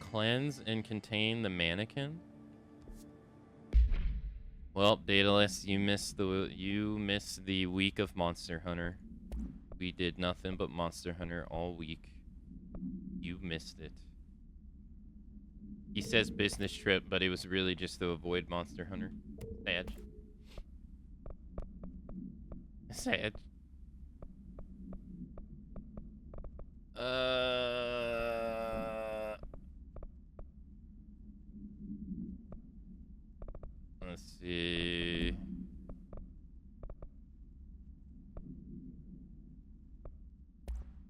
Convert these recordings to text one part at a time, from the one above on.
cleanse and contain the mannequin. Well, Daedalus, you missed the week of Monster Hunter. We did nothing but Monster Hunter all week. You missed it. He says business trip, but it was really just to avoid Monster Hunter. Sad. Sad. Let's see.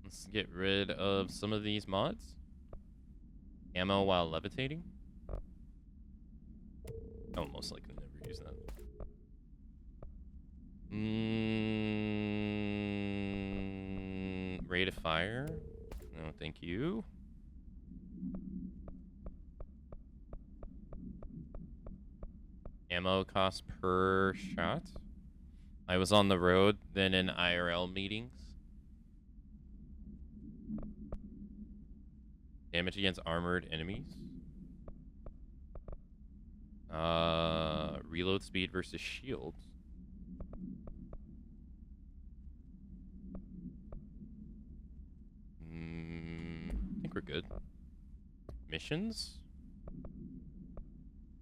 Let's get rid of some of these mods. Ammo while levitating. I will most likely never use that. Rate of fire. No, thank you. Ammo cost per shot. I was on the road, then in IRL meetings. Damage against armored enemies. Reload speed versus shields. I think we're good. Missions.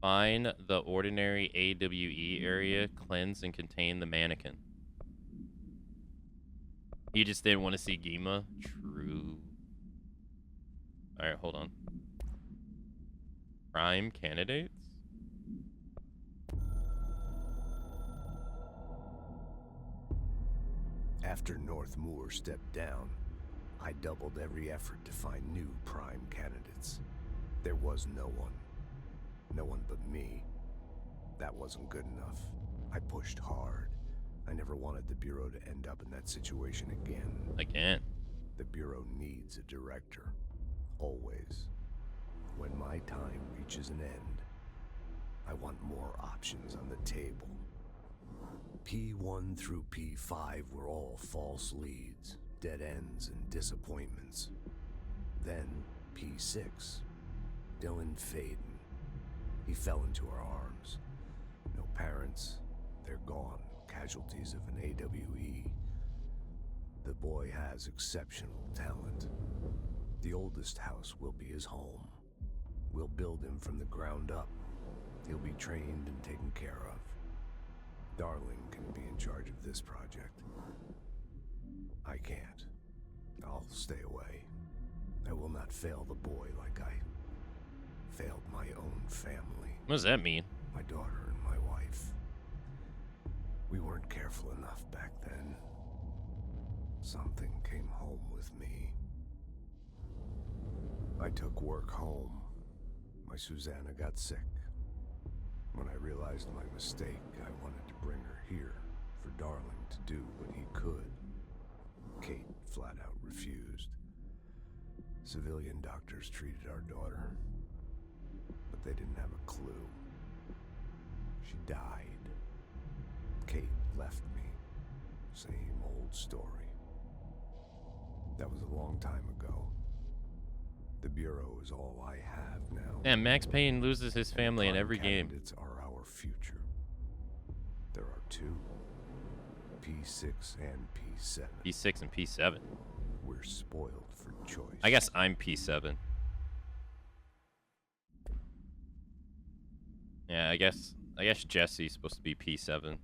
Find the ordinary AWE area, cleanse and contain the mannequin. You just didn't want to see Gima? True. Alright, hold on. Prime candidates? After North Moore stepped down, I doubled every effort to find new prime candidates. There was no one. No one but me. That wasn't good enough. I pushed hard. I never wanted the Bureau to end up in that situation again. Again. The Bureau needs a director. Always. When my time reaches an end, I want more options on the table. P1 through P5 were all false leads, dead ends, and disappointments. Then P6, Dylan Faden. He fell into our arms. No parents, they're gone, casualties of an AWE. The boy has exceptional talent. The oldest house will be his home. We'll build him from the ground up. He'll be trained and taken care of. Darling can be in charge of this project. I can't. I'll stay away. I will not fail the boy like I failed my own family. What does that mean? My daughter and my wife. We weren't careful enough back then. Something came home with me. I took work home. My Susanna got sick. When I realized my mistake, I wanted to bring her here for Darling to do what he could. Kate flat out refused. Civilian doctors treated our daughter, but they didn't have a clue. She died. Kate left me. Same old story. That was a long time ago. The Bureau is all I have now. Damn, Max Payne loses his family in every game. Candidates are our future. There are two. P6 and P7. P6 and P7. We're spoiled for choice. I guess I'm P7. Yeah, I guess Jesse's supposed to be P7.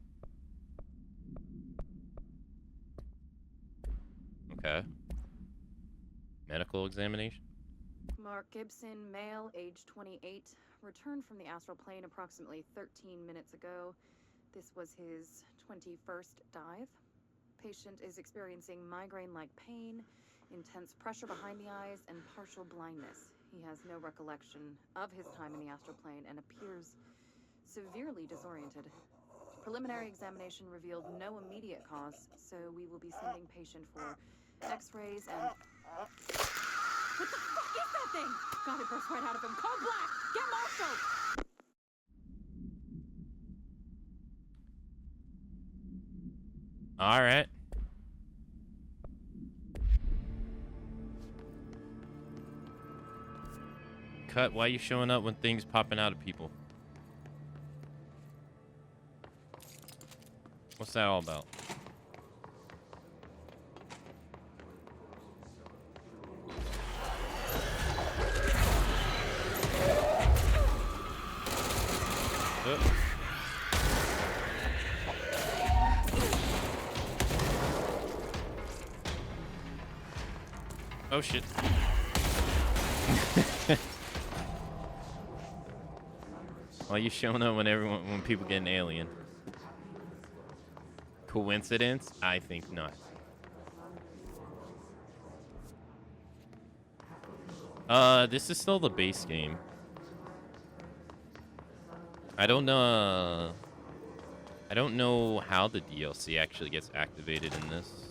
Okay. Medical examination. Mark Gibson, male, age 28, returned from the astral plane approximately 13 minutes ago. This was his 21st dive. Patient is experiencing migraine-like pain, intense pressure behind the eyes, and partial blindness. He has no recollection of his time in the astral plane and appears severely disoriented. Preliminary examination revealed no immediate cause, so we will be sending patient for x-rays and... What the fuck is that thing? God, it burst right out of him. Call Black! Get Marshall! All right. cut. Why are you showing up when things popping out of people? What's that all about? Oh shit. Why are you showing up when people get an alien? Coincidence? I think not. This is still the base game. I don't know how the DLC actually gets activated in this.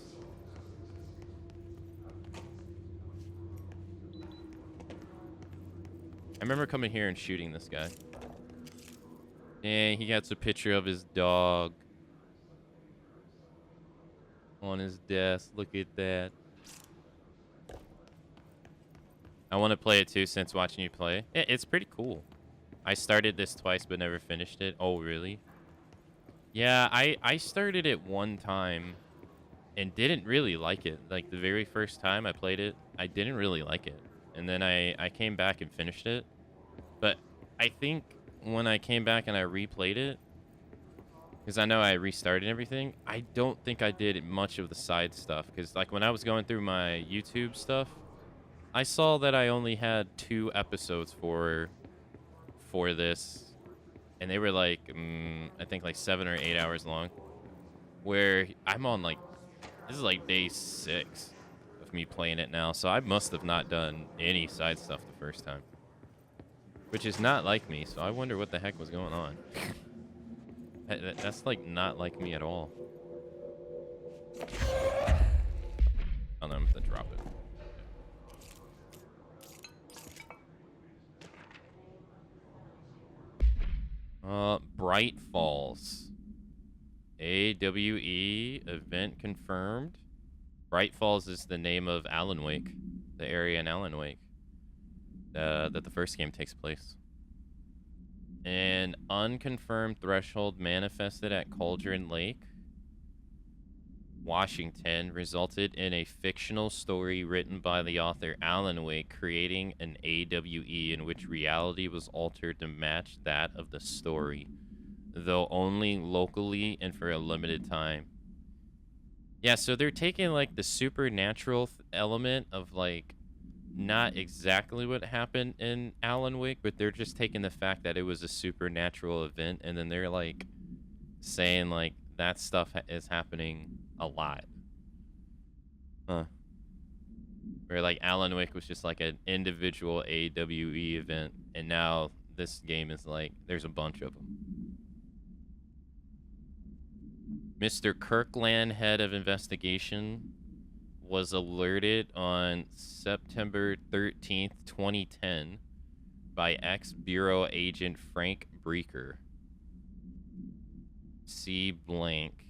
I remember coming here and shooting this guy. And he gets a picture of his dog on his desk. Look at that. I want to play it too since watching you play. It's pretty cool. I started this twice but never finished it. Oh, really? Yeah, I started it one time and didn't really like it. Like, the very first time I played it, I didn't really like it. And then I came back and finished it. But I think when I came back and I replayed it, because I know I restarted everything, I don't think I did much of the side stuff. Because, like, when I was going through my YouTube stuff, I saw that I only had 2 episodes for this. And they were, like, I think, like, 7 or 8 hours long. Where I'm on, like, this is, like, day 6 of me playing it now. So I must have not done any side stuff the first time. Which is not like me, so I wonder what the heck was going on. That's, like, not like me at all. Oh, no, I'm gonna drop it. Bright Falls. AWE event confirmed. Bright Falls is the name of Alan Wake, the area in Alan Wake that the first game takes place. An unconfirmed threshold manifested at Cauldron Lake, Washington, resulted in a fictional story written by the author Alan Wake, creating an AWE in which reality was altered to match that of the story, though only locally and for a limited time. Yeah, so they're taking, like, the supernatural element of, like, not exactly what happened in Alan Wake, but they're just taking the fact that it was a supernatural event, and then they're, like, saying, like, that stuff is happening a lot. Huh. Where, like, Alan Wake was just, like, an individual AWE event, and now this game is, like, there's a bunch of them. Mr. Kirkland, head of investigation, was alerted on September 13th, 2010 by ex-Bureau agent Frank Breaker. C blank.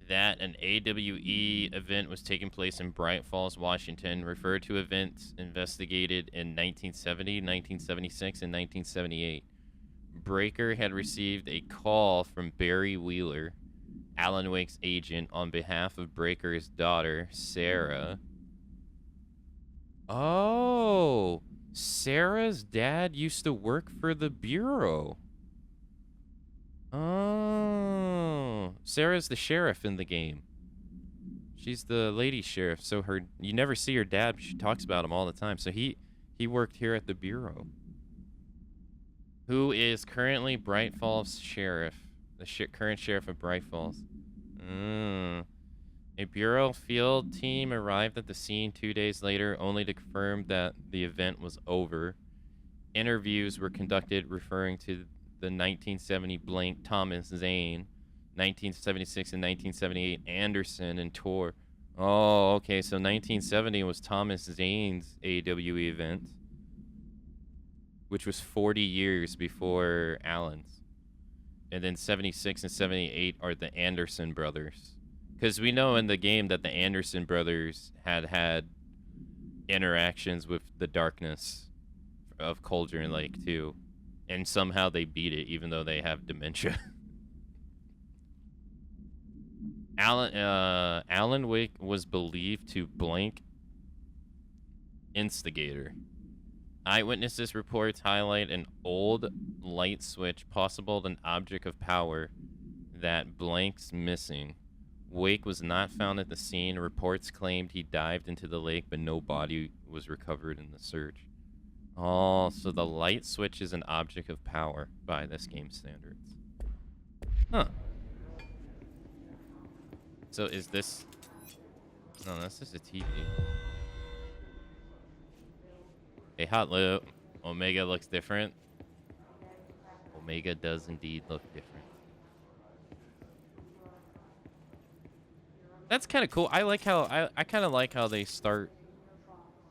That an AWE event was taking place in Bright Falls, Washington, referred to events investigated in 1970, 1976, and 1978. Breaker had received a call from Barry Wheeler, Alan Wake's agent, on behalf of Breaker's daughter, Sarah. Oh, Sarah's dad used to work for the Bureau. Oh, Sarah's the sheriff in the game. She's the lady sheriff, so you never see her dad, but she talks about him all the time. So he worked here at the Bureau. Who is currently Bright Falls sheriff, the current sheriff of Bright Falls. A Bureau field team arrived at the scene 2 days later, only to confirm that the event was over. Interviews were conducted referring to the 1970 blank Thomas Zane, 1976 and 1978 Anderson and Tor. Oh, okay, so 1970 was Thomas Zane's AWE event, which was 40 years before Alan's. And then 76 and 78 are the Anderson brothers. Because we know in the game that the Anderson brothers had interactions with the darkness of Cauldron Lake too, and somehow they beat it even though they have dementia. Alan Wake was believed to blank instigator. Eyewitnesses reports highlight an old light switch, possible an object of power, that blanks missing. Wake was not found at the scene. Reports claimed he dived into the lake, but no body was recovered in the search. Oh, so the light switch is an object of power by this game's standards. Huh. So is this... No, that's just a TV. Hey, Hot Lip. Omega looks different. Omega does indeed look different. That's kind of cool. I like how... I kind of like how they start...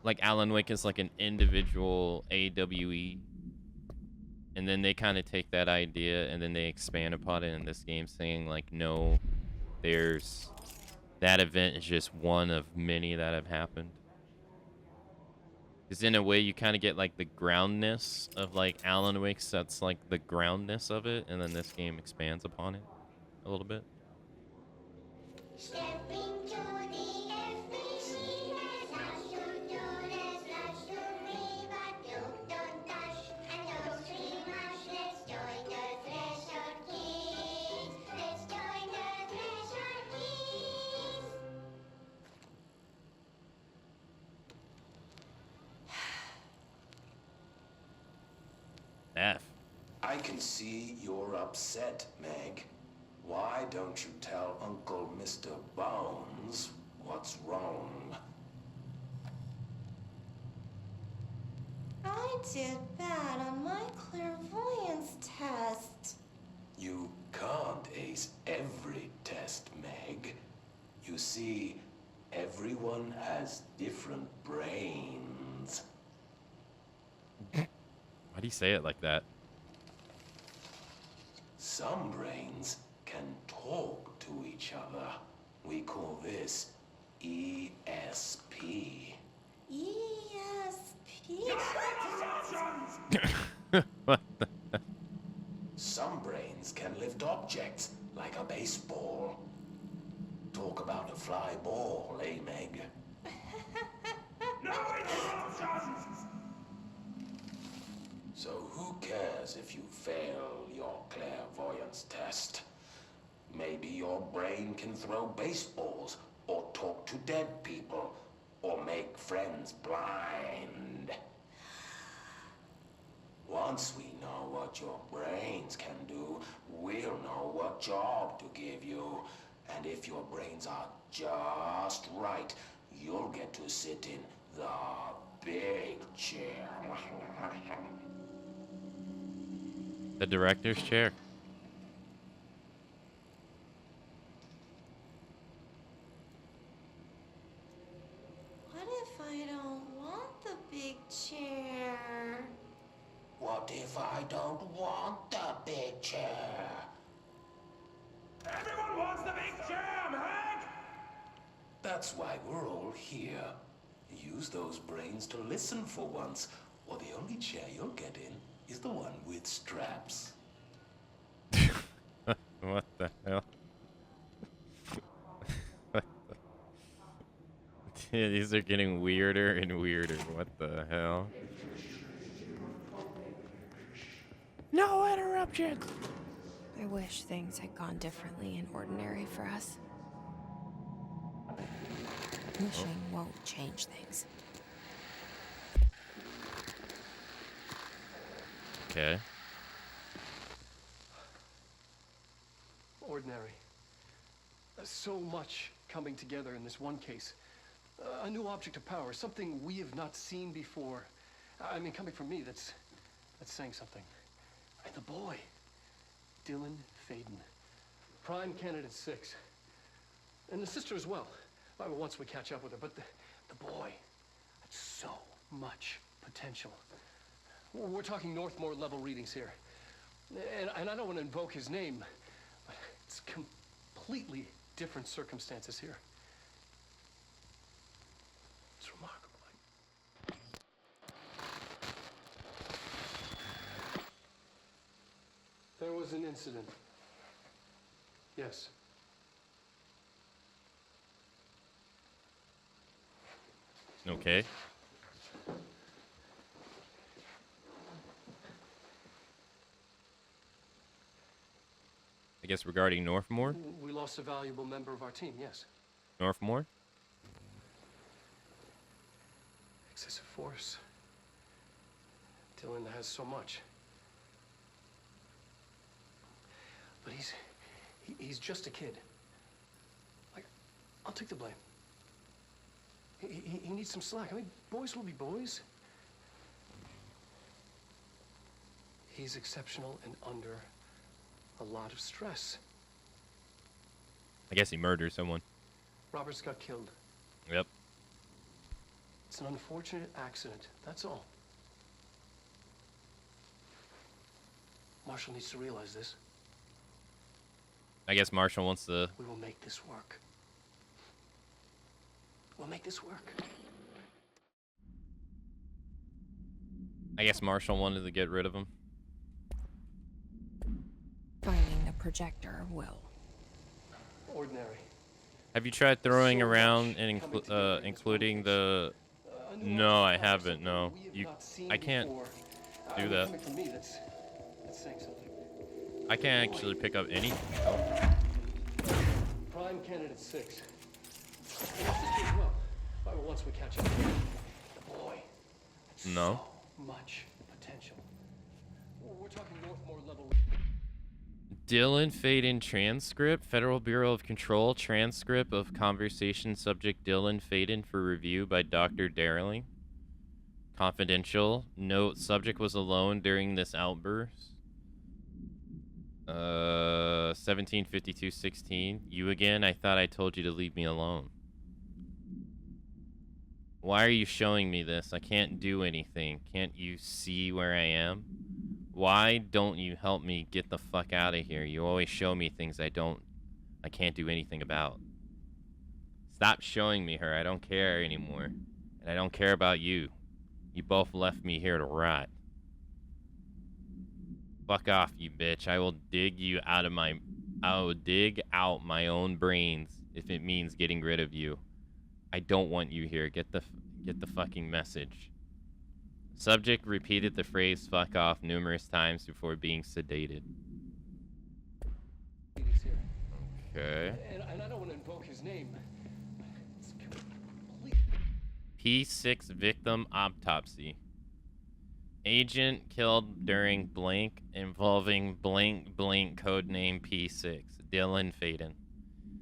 Like, Alan Wake is like an individual AWE. And then they kind of take that idea and then they expand upon it in this game, saying, like, no, there's... That event is just one of many that have happened. Because in a way, you kind of get, like, the groundness of, like, Alan Wake. That's, like, the groundness of it. And then this game expands upon it a little bit. F. I can see you're upset, Meg. Why don't you tell Uncle Mr. Bones what's wrong? I did bad on my clairvoyance test. You can't ace every test, Meg. You see, everyone has different brains. Why do you say it like that? Some brains can talk to each other. We call this ESP. ESP? What the... Some brains can lift objects, like a baseball. Talk about a fly ball, eh, Meg? No interruptions! So who cares if you fail your clairvoyance test? Maybe your brain can throw baseballs, or talk to dead people, or make friends blind. Once we know what your brains can do, we'll know what job to give you. And if your brains are just right, you'll get to sit in the big chair. The director's chair. What if I don't want the big chair? What if I don't want the big chair? Everyone wants the big chair, Meg! That's why we're all here. Use those brains to listen for once, or the only chair you'll get in is the one with straps. What the hell? These are getting weirder and weirder. What the hell? No interruptions! I wish things had gone differently in Ordinary for us. Wishing won't change things. Okay. Ordinary. So much coming together in this one case. A new object of power, something we have not seen before. I mean, coming from me, that's saying something. And the boy, Dylan Faden, prime candidate 6. And the sister as well. Once we catch up with her, but the boy, so much potential. We're talking Northmore level readings here. And I don't want to invoke his name, but it's completely different circumstances here. It's remarkable. was an incident. Yes. Okay. I guess regarding Northmore? We lost a valuable member of our team, yes. Northmore? Excessive force. Dylan has so much. But he's just a kid. Like, I'll take the blame. He needs some slack. I mean, boys will be boys. He's exceptional and under a lot of stress. I guess he murdered someone. Roberts got killed. Yep. It's an unfortunate accident, that's all. Marshall needs to realize this. I guess Marshall wants to... We will make this work. We'll make this work. I guess Marshall wanted to get rid of him. Finding the projector will. Ordinary. Have you tried throwing So around much and coming together in this including one the... A new No, I object of haven't, no. something we have You, not seen I can't before. do mean, that. coming from me, that's saying something. I can't actually pick up anything. Prime candidate 6. And this is doing well. Well, once we catch up. Boy. No. So much potential. We're talking Northmore level. Dylan Faden transcript. Federal Bureau of Control transcript of conversation subject Dylan Faden for review by Dr. Darling. Confidential. Note, subject was alone during this outburst. 1752-16. You again? I thought I told you to leave me alone. Why are you showing me this? I can't do anything. Can't you see where I am? Why don't you help me get the fuck out of here? You always show me things I can't do anything about. Stop showing me her. I don't care anymore. And I don't care about you. You both left me here to rot. Fuck off, you bitch. I will dig out my own brains if it means getting rid of you. I don't want you here. Get the fucking message. Subject repeated the phrase fuck off numerous times before being sedated. He's here. Okay. And I don't want to invoke his name. It's complete. P6 victim autopsy. Agent killed during blank involving blank codename P6. Dylan Faden.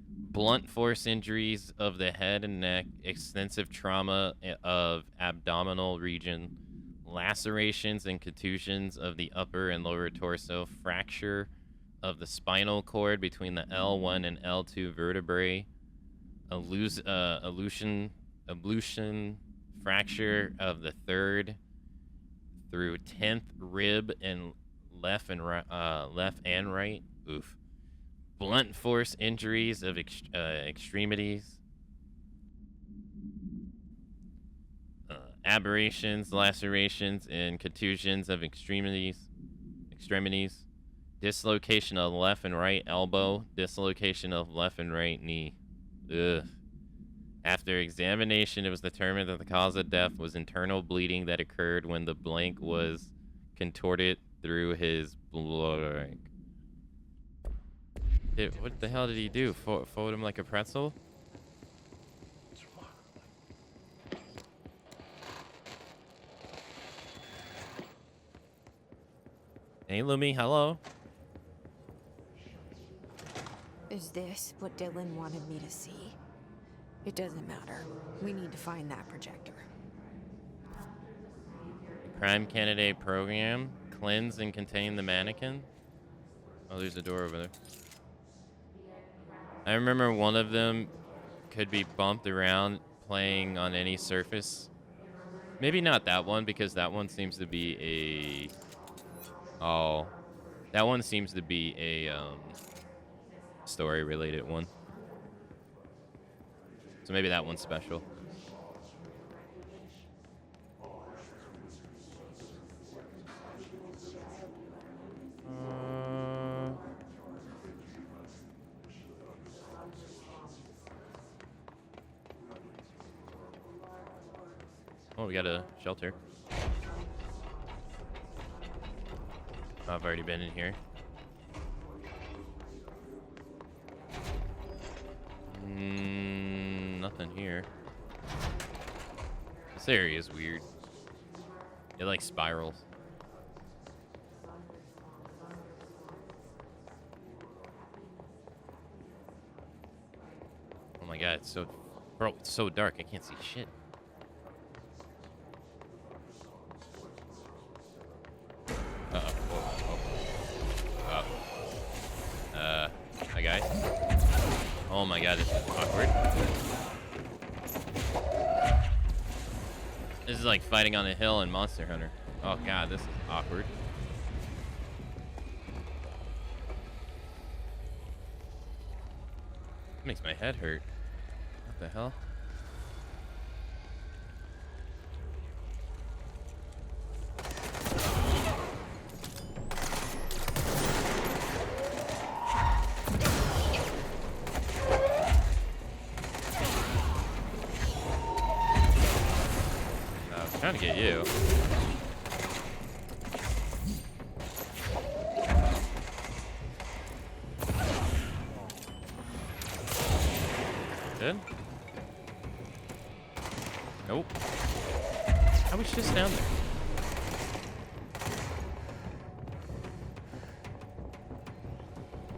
Blunt force injuries of the head and neck, extensive trauma of abdominal region, lacerations and contusions of the upper and lower torso, fracture of the spinal cord between the L1 and L2 vertebrae, ablution fracture of the 3rd through 10th rib and left and right. Oof. Blunt force injuries of extremities. Aberrations, lacerations, and contusions of extremities. Dislocation of left and right elbow. Dislocation of left and right knee. Ugh. After examination, it was determined that the cause of death was internal bleeding that occurred when the blank was contorted through his blood. What the hell did he do? Fold him like a pretzel? Hey, Lumi, hello. Is this what Dylan wanted me to see? It doesn't matter. We need to find that projector. Crime candidate program. Cleanse and contain the mannequin. Oh, there's a door over there. I remember one of them could be bumped around playing on any surface. Maybe not that one, because that one seems to be a... Oh. That one seems to be a story-related one. So maybe that one's special. Oh, we got a shelter. I've already been in here. Nothing here. This area is weird. It like spirals. Oh my god, it's so... Bro, it's so dark, I can't see shit. Hi guys. Oh my god, this is awkward. This is like fighting on a hill in Monster Hunter. Oh god, this is awkward. Makes my head hurt. What the hell? Trying to get you. Good. Nope. I was just down there.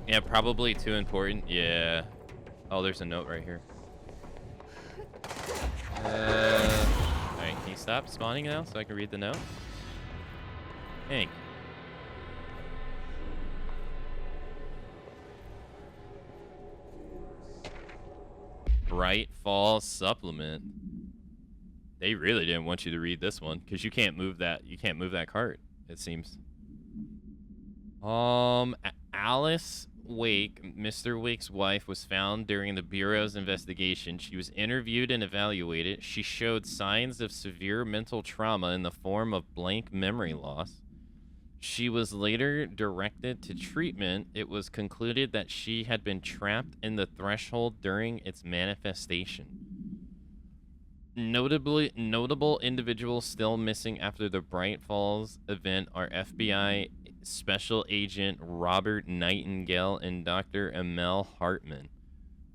Yeah, probably too important. Yeah. Oh, there's a note right here. Alright, can you stop spawning now so I can read the note? Hank. Bright Fall Supplement. They really didn't want you to read this one because you can't move that. You can't move that cart, it seems. Alice Wake, Mr. Wake's wife, was found during the Bureau's investigation. She was interviewed and evaluated. She showed signs of severe mental trauma in the form of blank memory loss. She was later directed to treatment. It was concluded that she had been trapped in the threshold during its manifestation. Notable individuals still missing after the Bright Falls event are FBI Special Agent Robert Nightingale and Dr. Emil Hartman.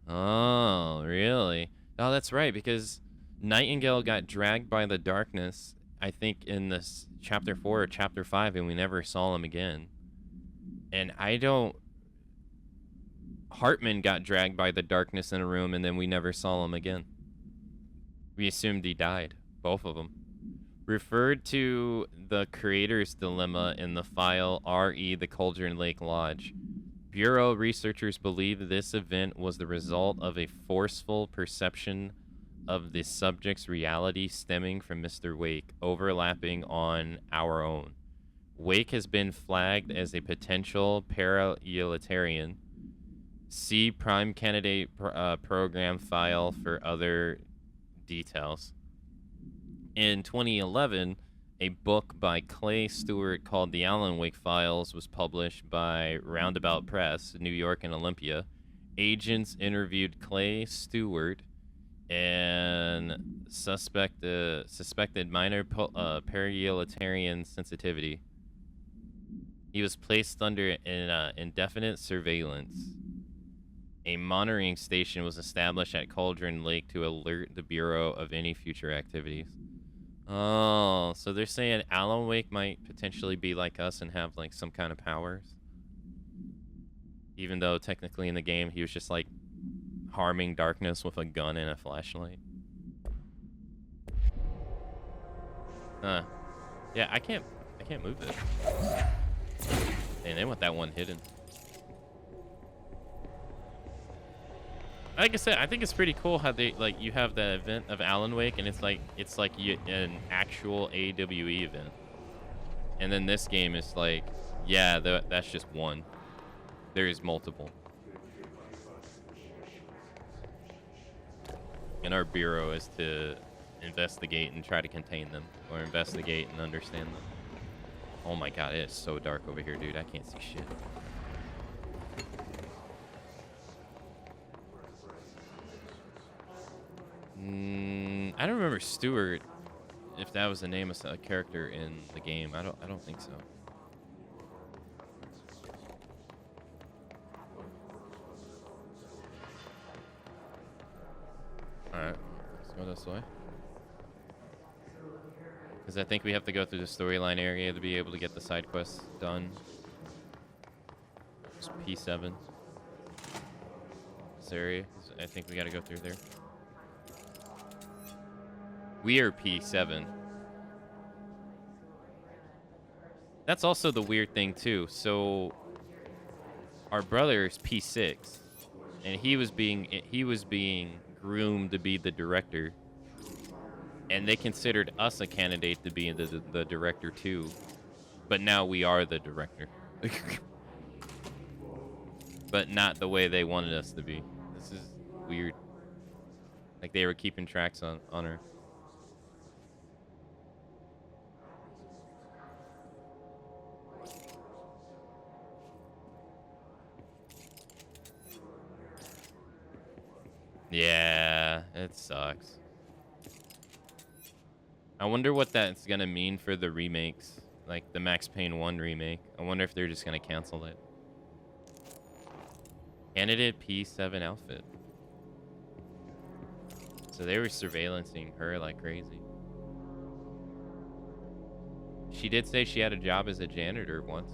Oh, really? Oh, that's right, because Nightingale got dragged by the darkness, I think, in this chapter 4 or chapter 5, and we never saw him again. And Hartman got dragged by the darkness in a room, and then we never saw him again. We assumed he died, both of them. Referred to the creator's dilemma in the file R.E. the Cauldron Lake Lodge. Bureau researchers believe this event was the result of a forceful perception of the subject's reality stemming from Mr. Wake, overlapping on our own. Wake has been flagged as a potential para-utilitarian. See Prime Candidate Program file for other details. In 2011, a book by Clay Stewart called The Alan Wake Files was published by Roundabout Press, New York and Olympia. Agents interviewed Clay Stewart and suspected minor para-utilitarian sensitivity. He was placed under indefinite surveillance. A monitoring station was established at Cauldron Lake to alert the Bureau of any future activities. Oh, so they're saying Alan Wake might potentially be like us and have like some kind of powers. Even though technically in the game he was just like harming darkness with a gun and a flashlight. Huh. Yeah, I can't move this. And they want that one hidden. Like I said, I think it's pretty cool how they like you have the event of Alan Wake, and it's like an actual AWE event, and then this game is like, yeah, that's just one. There is multiple, and our bureau is to investigate and try to contain them, or investigate and understand them. Oh my god, it is so dark over here, dude. I can't see shit. I don't remember Stewart if that was the name of a character in the game. I don't think so. All right, let's go this way. Because I think we have to go through the storyline area to be able to get the side quests done. It's P7. This area, I think we got to go through there. We are P7. That's also the weird thing too. So our brother is P6, and he was being groomed to be the director, and they considered us a candidate to be the director too. But now we are the director. But not the way they wanted us to be. This is weird. Like they were keeping tracks on her. Yeah, it sucks. I wonder what that's gonna mean for the remakes, like the Max Payne 1 remake. I wonder if they're just gonna cancel it. Candidate P7 outfit. So they were surveillancing her like crazy. She did say she had a job as a janitor once.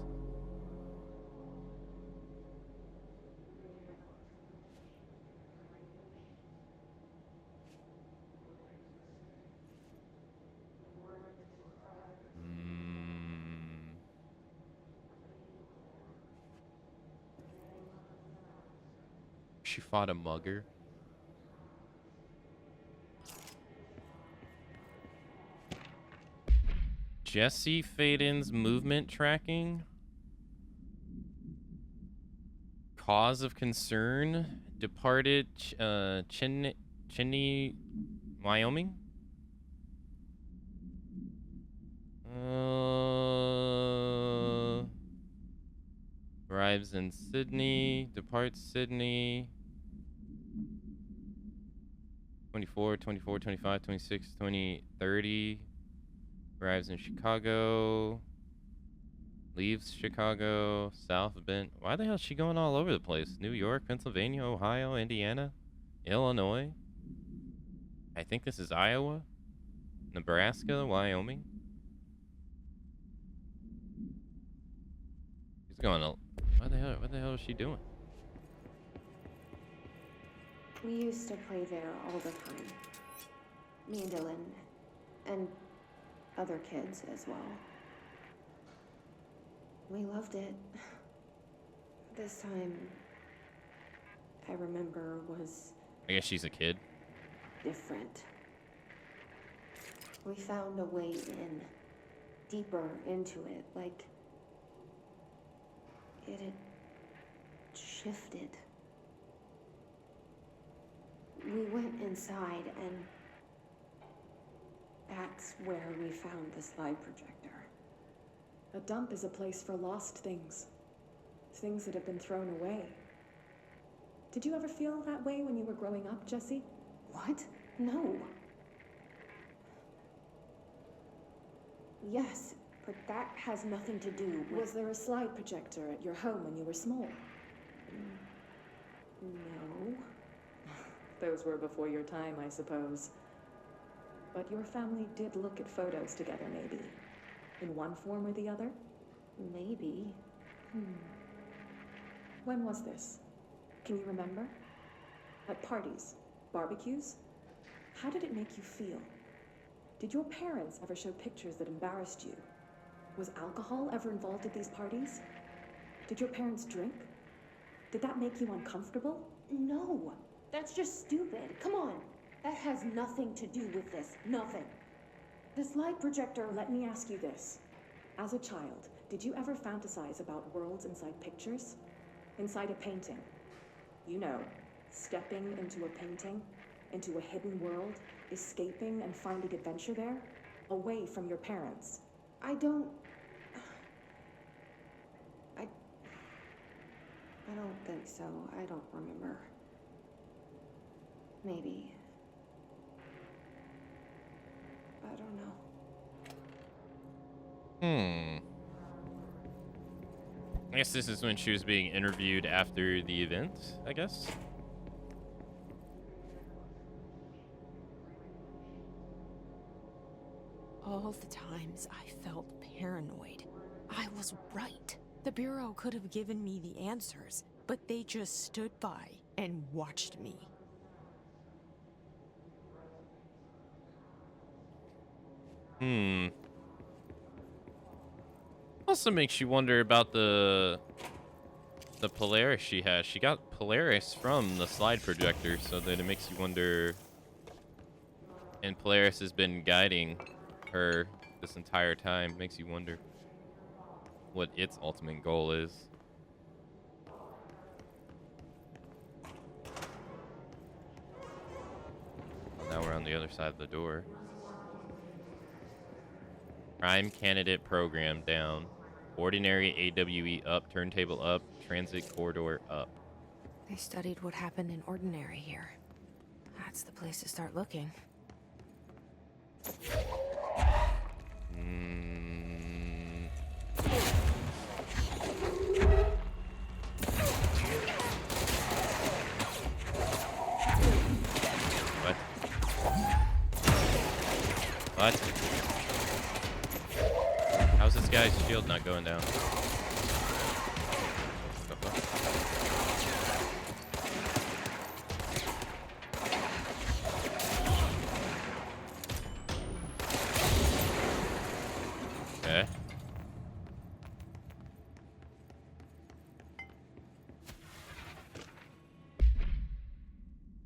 She fought a mugger. Jesse Faden's movement tracking. Cause of concern. Departed Cheney, Wyoming. Arrives in Sydney. Departs Sydney. 24, 24, 25, 26, 20, 30. Arrives in Chicago. Leaves Chicago. South Bend. Why the hell is she going all over the place? New York, Pennsylvania, Ohio, Indiana, Illinois. I think this is Iowa. Nebraska, Wyoming. She's going. What the hell is she doing? We used to play there all the time. Me and Dylan, and other kids as well. We loved it. This time, I remember, was I guess she's a kid. different. We found a way in, deeper into it, like it had shifted. We went inside, and that's where we found the slide projector. A dump is a place for lost things. Things that have been thrown away. Did you ever feel that way when you were growing up, Jesse? What? No. Yes, but that has nothing to do with... Was there a slide projector at your home when you were small? No. Those were before your time, I suppose. But your family did look at photos together, maybe. In one form or the other? Maybe. When was this? Can you remember? At parties? Barbecues? How did it make you feel? Did your parents ever show pictures that embarrassed you? Was alcohol ever involved at these parties? Did your parents drink? Did that make you uncomfortable? No. That's just stupid. Come on. That has nothing to do with this. Nothing. The slide projector, let me ask you this. As a child, did you ever fantasize about worlds inside pictures? Inside a painting? You know, stepping into a painting, into a hidden world, escaping and finding adventure there, away from your parents. I don't think so. I don't remember. Maybe. I don't know. I guess this is when she was being interviewed after the event, I guess. All the times I felt paranoid, I was right. The Bureau could have given me the answers, but they just stood by and watched me. Also makes you wonder about the Polaris she has. She got Polaris from the slide projector, so then it makes you wonder. And Polaris has been guiding her this entire time. Makes you wonder what its ultimate goal is. Well, now we're on the other side of the door. Prime candidate program down. Ordinary AWE up. Turntable up. Transit corridor up. They studied what happened in Ordinary here. That's the place to start looking. What? What? How's this guy's shield not going down? Okay.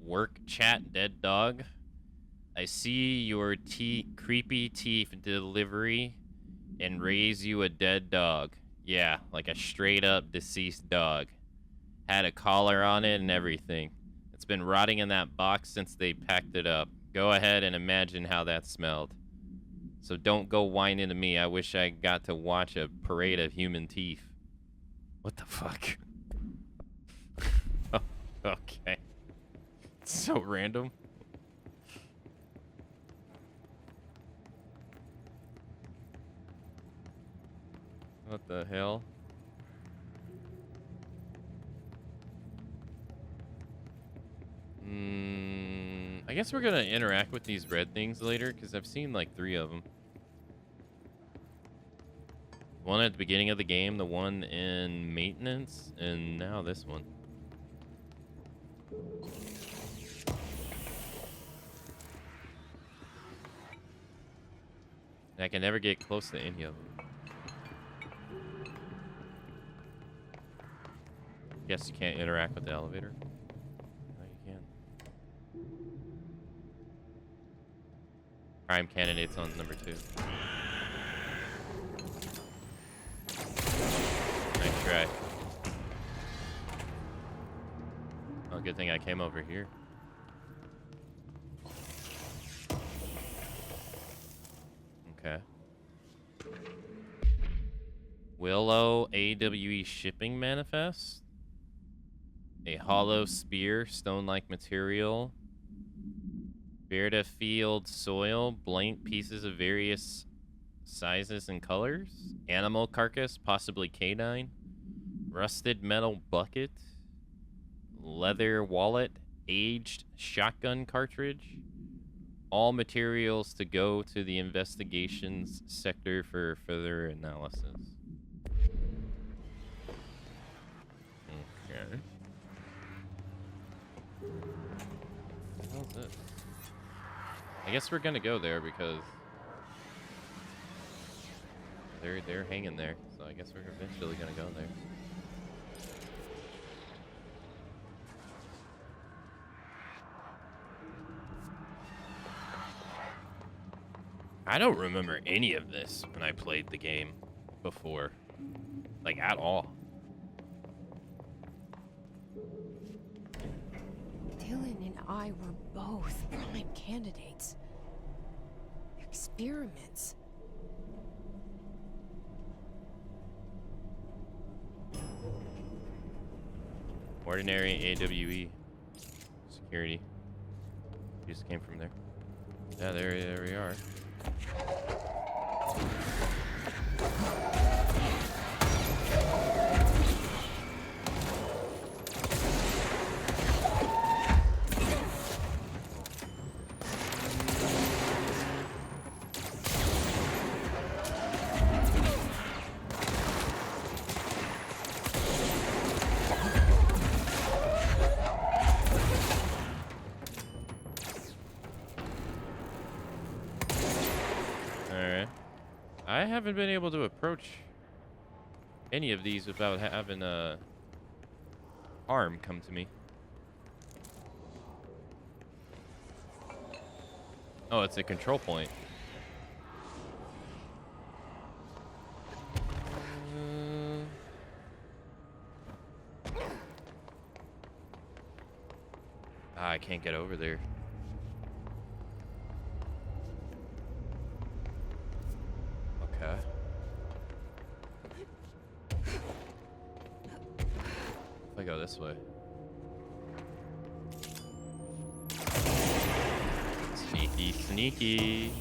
Work chat, dead dog. I see your creepy teeth delivery and raise you a dead dog. Yeah, like a straight up deceased dog. Had a collar on it and everything. It's been rotting in that box since they packed it up. Go ahead and imagine how that smelled. So don't go whining to me. I wish I got to watch a parade of human teeth. What the fuck? Okay. So random. What the hell? I guess we're gonna interact with these red things later, because I've seen like 3 of them. One at the beginning of the game, the one in maintenance, and now this one. And I can never get close to any of them. Guess you can't interact with the elevator. No, you can. Prime candidates on number 2. Nice try. Oh, good thing I came over here. Okay. Willow AWE shipping manifest. A hollow spear, stone-like material. Verda field soil, blank pieces of various sizes and colors. Animal carcass, possibly canine. Rusted metal bucket. Leather wallet, aged shotgun cartridge. All materials to go to the investigations sector for further analysis. Okay. What the hell is this? I guess we're gonna go there because they're hanging there. So I guess we're eventually gonna go there. I don't remember any of this when I played the game before. Like, at all. Dylan and I were both prime candidates. Experiments. Ordinary AWE. Security. Just came from there. Yeah, there we are. I haven't been able to approach any of these without having a harm come to me. Oh, it's a control point. I can't get over there. Okay. If I go this way. Sneaky, sneaky.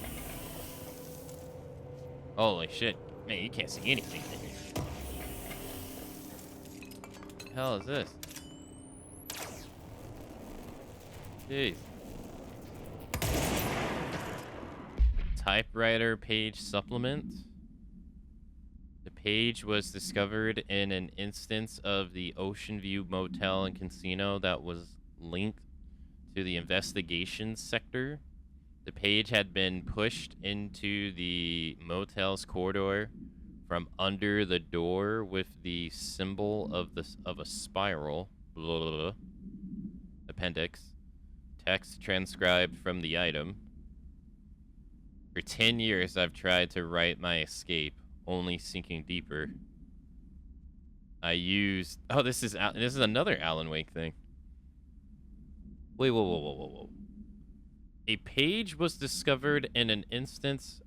Holy shit. Man, you can't see anything in here. What the hell is this? Jeez. Typewriter page supplement. The page was discovered in an instance of the Ocean View Motel and Casino that was linked to the investigations sector. The page had been pushed into the motel's corridor from under the door with the symbol of a spiral. Blah, blah, blah. Appendix. Text transcribed from the item. For 10 years, I've tried to write my escape, only sinking deeper. I used... Oh, this is another Alan Wake thing. Wait, whoa. A page was discovered in an instance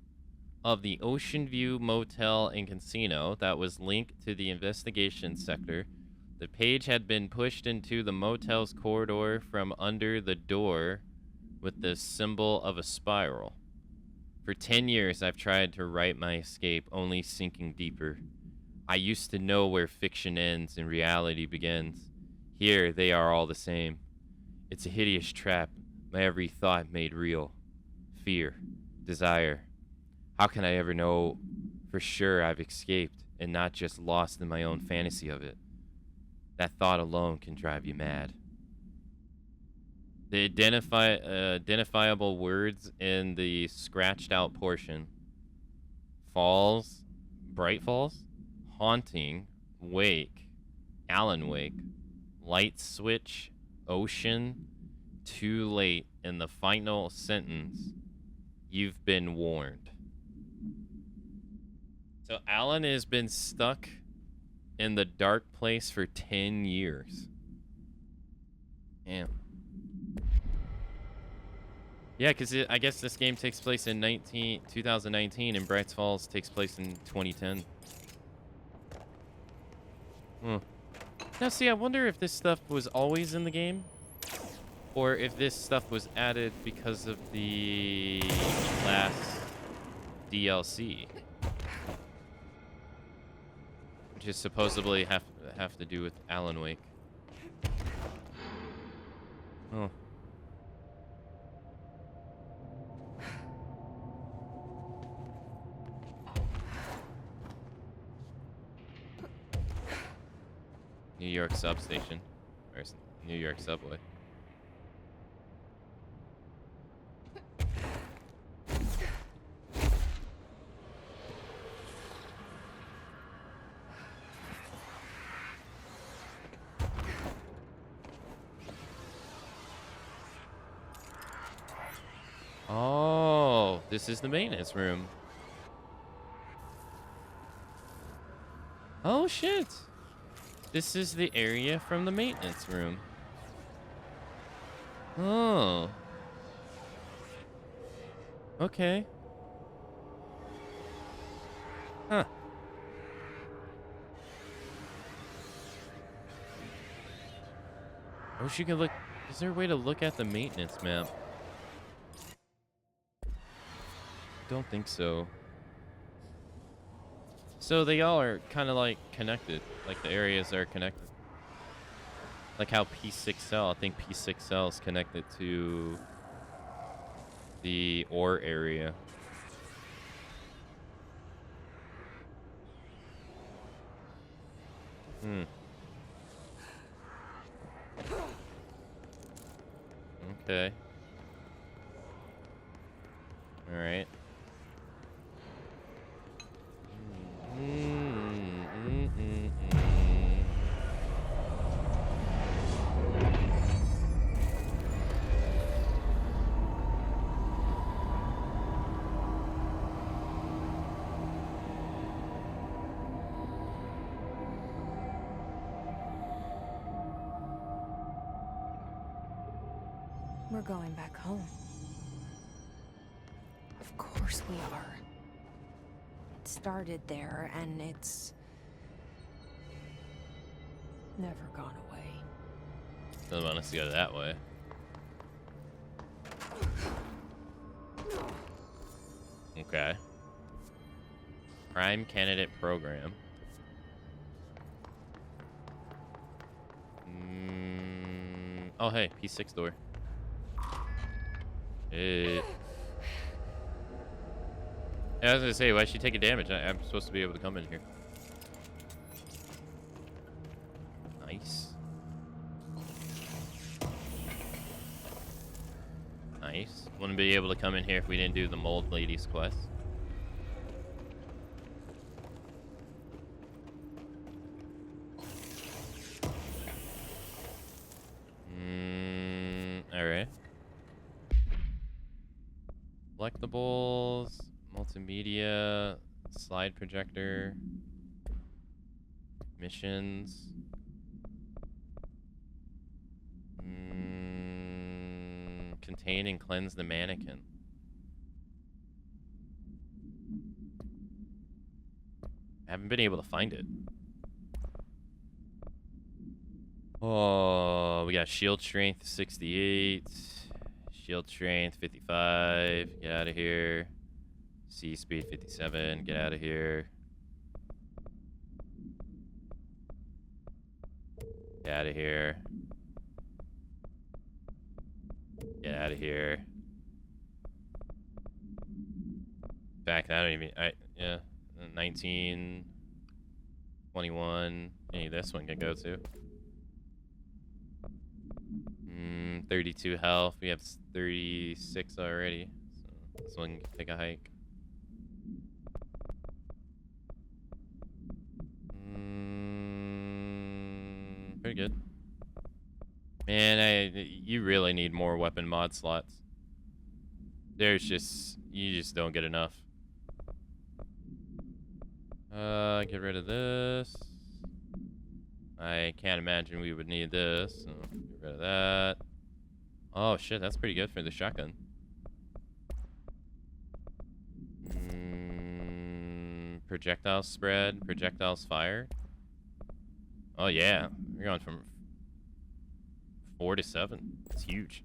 of the Ocean View Motel and Casino that was linked to the investigation sector. The page had been pushed into the motel's corridor from under the door with the symbol of a spiral. For 10 years, I've tried to write my escape, only sinking deeper. I used to know where fiction ends and reality begins. Here, they are all the same. It's a hideous trap, my every thought made real. Fear, desire. How can I ever know for sure I've escaped and not just lost in my own fantasy of it? That thought alone can drive you mad. The identifiable words in the scratched out portion. Falls, Bright Falls, Haunting, Wake, Alan Wake, Light Switch, Ocean, Too Late, in the final sentence, you've been warned. So Alan has been stuck in the dark place for 10 years. Damn. Yeah, because I guess this game takes place in 2019 and Bright Falls takes place in 2010. Now, see, I wonder if this stuff was always in the game or if this stuff was added because of the last DLC. Which is supposedly have to do with Alan Wake. Oh. New York substation. Or New York subway. Oh, this is the maintenance room. Oh, shit. This is the area from the maintenance room. Oh. Okay. Huh. I wish you could look. Is there a way to look at the maintenance map? Don't think so. So they all are kind of like connected. Like the areas are connected. Like how P6L, I think P6L is connected to the ore area. Okay. All right. We're going back home. Of course we are. It started there, and it's never gone away. Doesn't want us to go that way. Okay. Prime candidate program. Oh, hey, P6 door. Hey. Yeah, I was gonna say, why is she taking damage? I'm supposed to be able to come in here. Nice. Nice. Wouldn't be able to come in here if we didn't do the mold lady's quest. Alright. Collectibles, multimedia, slide projector, missions. Contain and cleanse the mannequin. I haven't been able to find it. Oh, we got shield strength 68, shield strength 55. Get out of here. Sea speed 57. Get out of here. Get out of here. Get out of here. In fact, I don't even. Yeah, 19, 21. Any this one can go to. 32 health. We have 36 already. So this one can take a hike. Pretty good. Man, you really need more weapon mod slots. You just don't get enough. Get rid of this. I can't imagine we would need this. So get rid of that. Oh shit, that's pretty good for the shotgun. Projectile spread, projectiles fired. Oh yeah, we're going from 4 to 7. It's huge.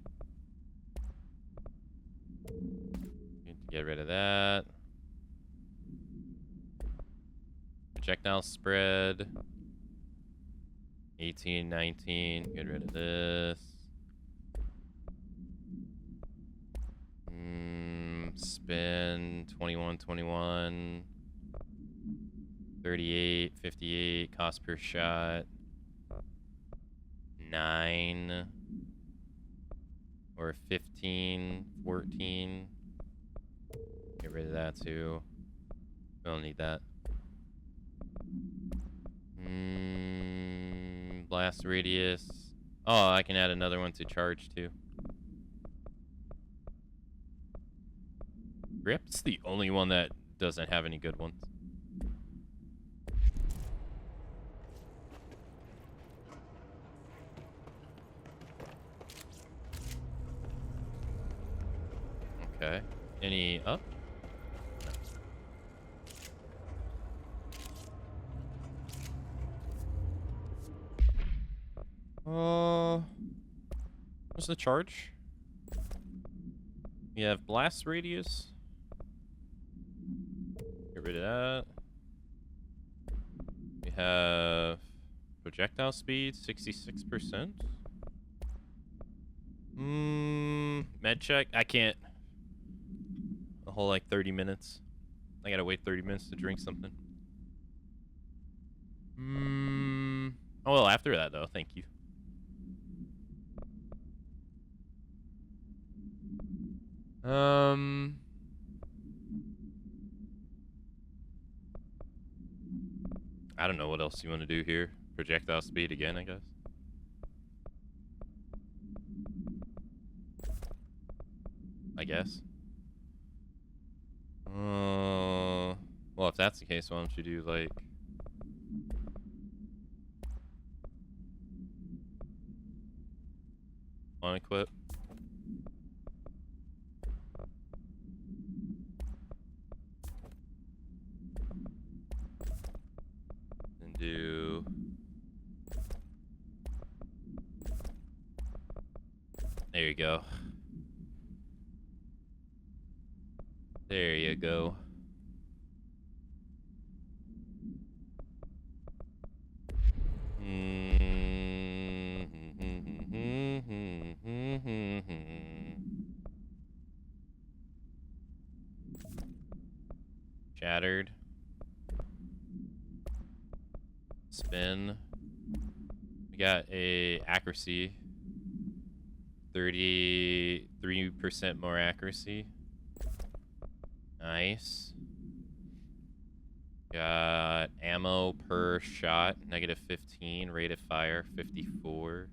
Need to get rid of that. Projectile spread. 18, 19. Get rid of this. Spin. 21, 21. 38, 58. Cost per shot. 9. Or 15, 14. Get rid of that too. We don't need that. Blast radius. Oh, I can add another one to charge too. Grip's the only one that doesn't have any good ones. Okay. Any up? What's the charge? We have blast radius. Get rid of that. We have projectile speed, 66%. Med check. I can't. A whole like 30 minutes. I gotta wait 30 minutes to drink something. Oh well, after that though, thank you. I don't know what else you want to do here. Projectile speed again, I guess. Well, if that's the case, why don't you do like unequip? do. There you go. There you go. Shattered. Spin. We got a accuracy. 33% more accuracy. Nice. Got ammo per shot, -15. Rate of fire, 54.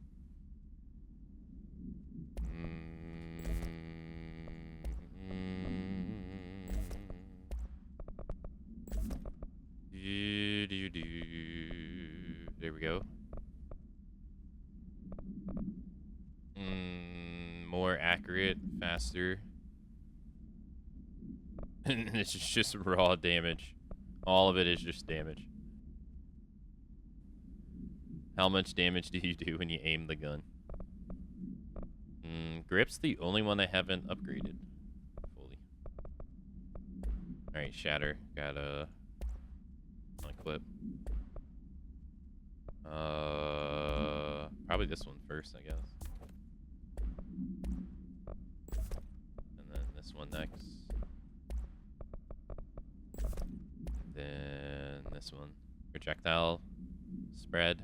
There we go. More accurate, faster. And it's just raw damage. All of it is just damage. How much damage do you do when you aim the gun? Grip's the only one I haven't upgraded fully. Alright, shatter. Got a clip. Probably this one first, I guess. And then this one next. And then this one. Projectile spread.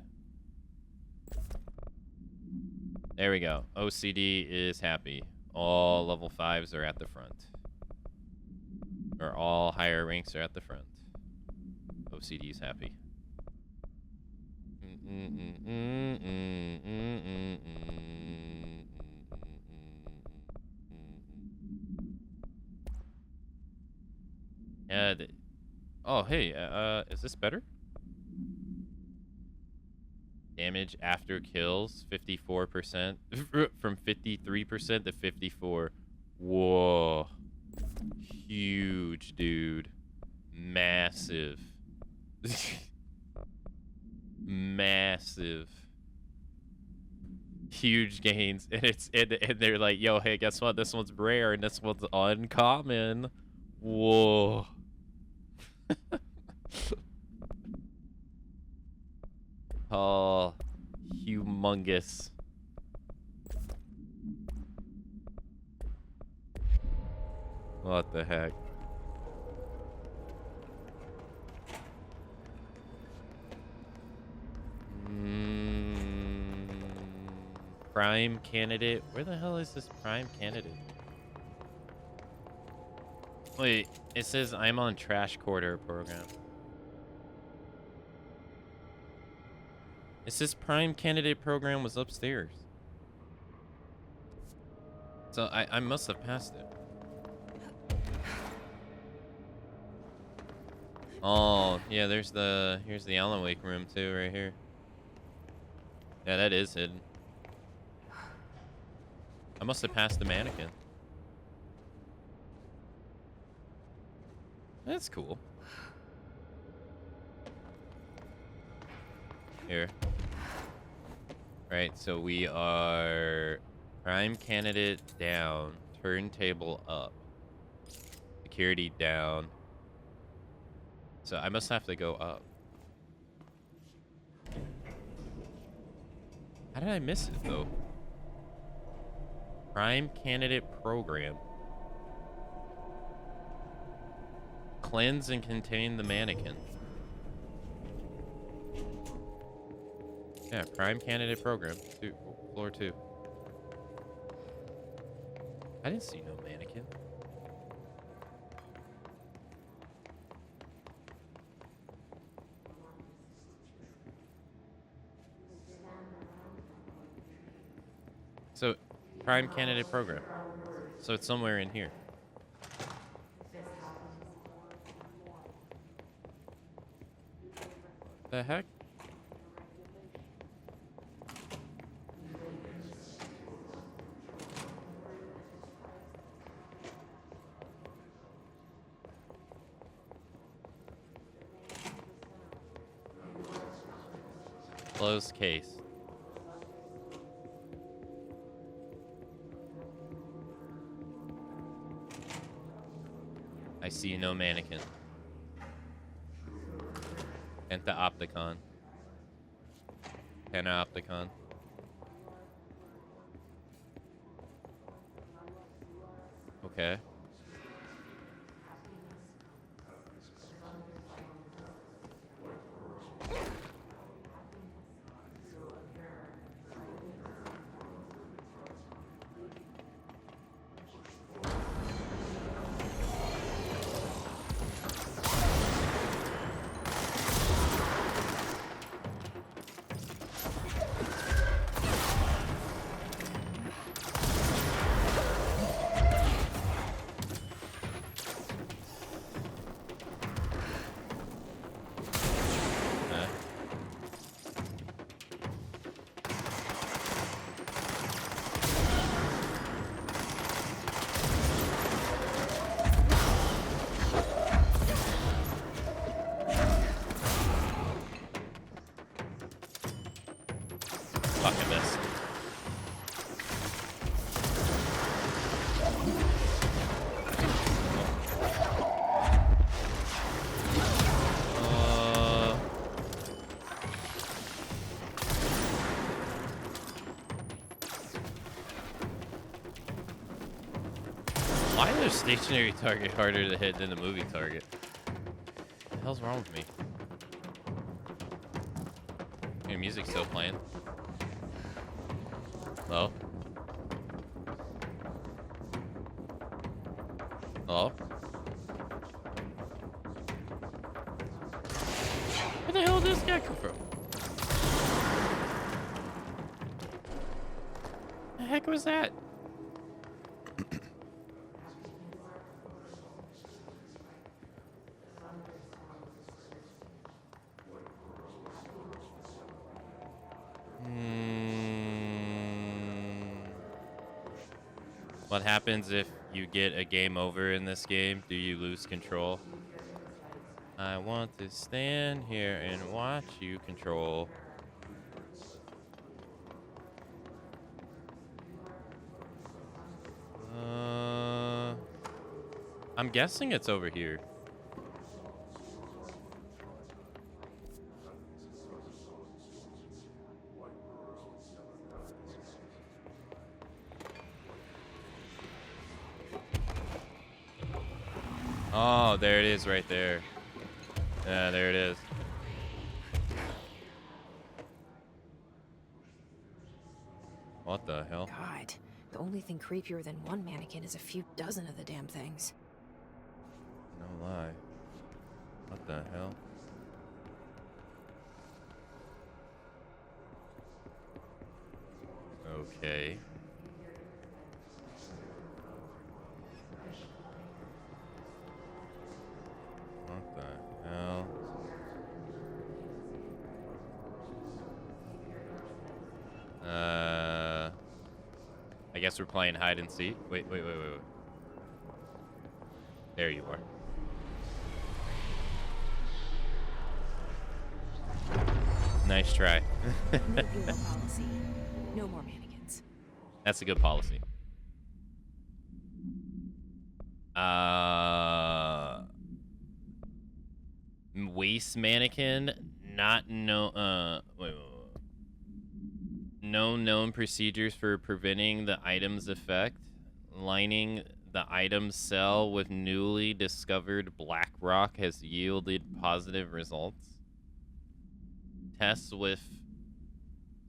There we go. OCD is happy. All level 5s are at the front. Or all higher ranks are at the front. OCD is happy. Yeah. Oh, hey. Is this better? Damage after kills, 54%. From 53% to 54. Whoa. Huge, dude. Massive. Massive. Huge gains. And they're like, yo, hey, guess what? This one's rare and this one's uncommon. Whoa. Oh, humongous. What the heck? Prime candidate? Where the hell is this prime candidate? Wait, it says I'm on trash quarter program. It says prime candidate program was upstairs. So I must have passed it. Oh, yeah, here's the Alan Wake room too, right here. Yeah, that is hidden. I must have passed the mannequin. That's cool. Here. Right, so we are prime candidate down, turntable up, security down. So I must have to go up. How did I miss it though? Prime candidate program. Cleanse and contain the mannequin. Yeah, prime candidate program. Floor 2. I didn't see no mannequin. So, prime candidate program. So it's somewhere in here. The heck? Closed case. I see no mannequin. Pentaopticon. Panopticon. Okay. Fucking missed. Why is a stationary target harder to hit than a moving target? What the hell's wrong with me? Your music's still playing. Hello? Hello? Where the hell did this guy come from? The heck was that? What happens if you get a game over in this game? Do you lose control? I want to stand here and watch you control. I'm guessing it's over here. Oh, there it is right there. Yeah, there it is. What the hell? God, the only thing creepier than one mannequin is a few dozen of the damn things. No lie. What the hell? Okay. What the hell? I guess we're playing hide and seek. Wait. There you are. Nice try. No bureau policy. No more mannequins. That's a good policy. Waist mannequin, not no no known procedures for preventing the item's effect. Lining the item cell with newly discovered black rock has yielded positive results. Tests with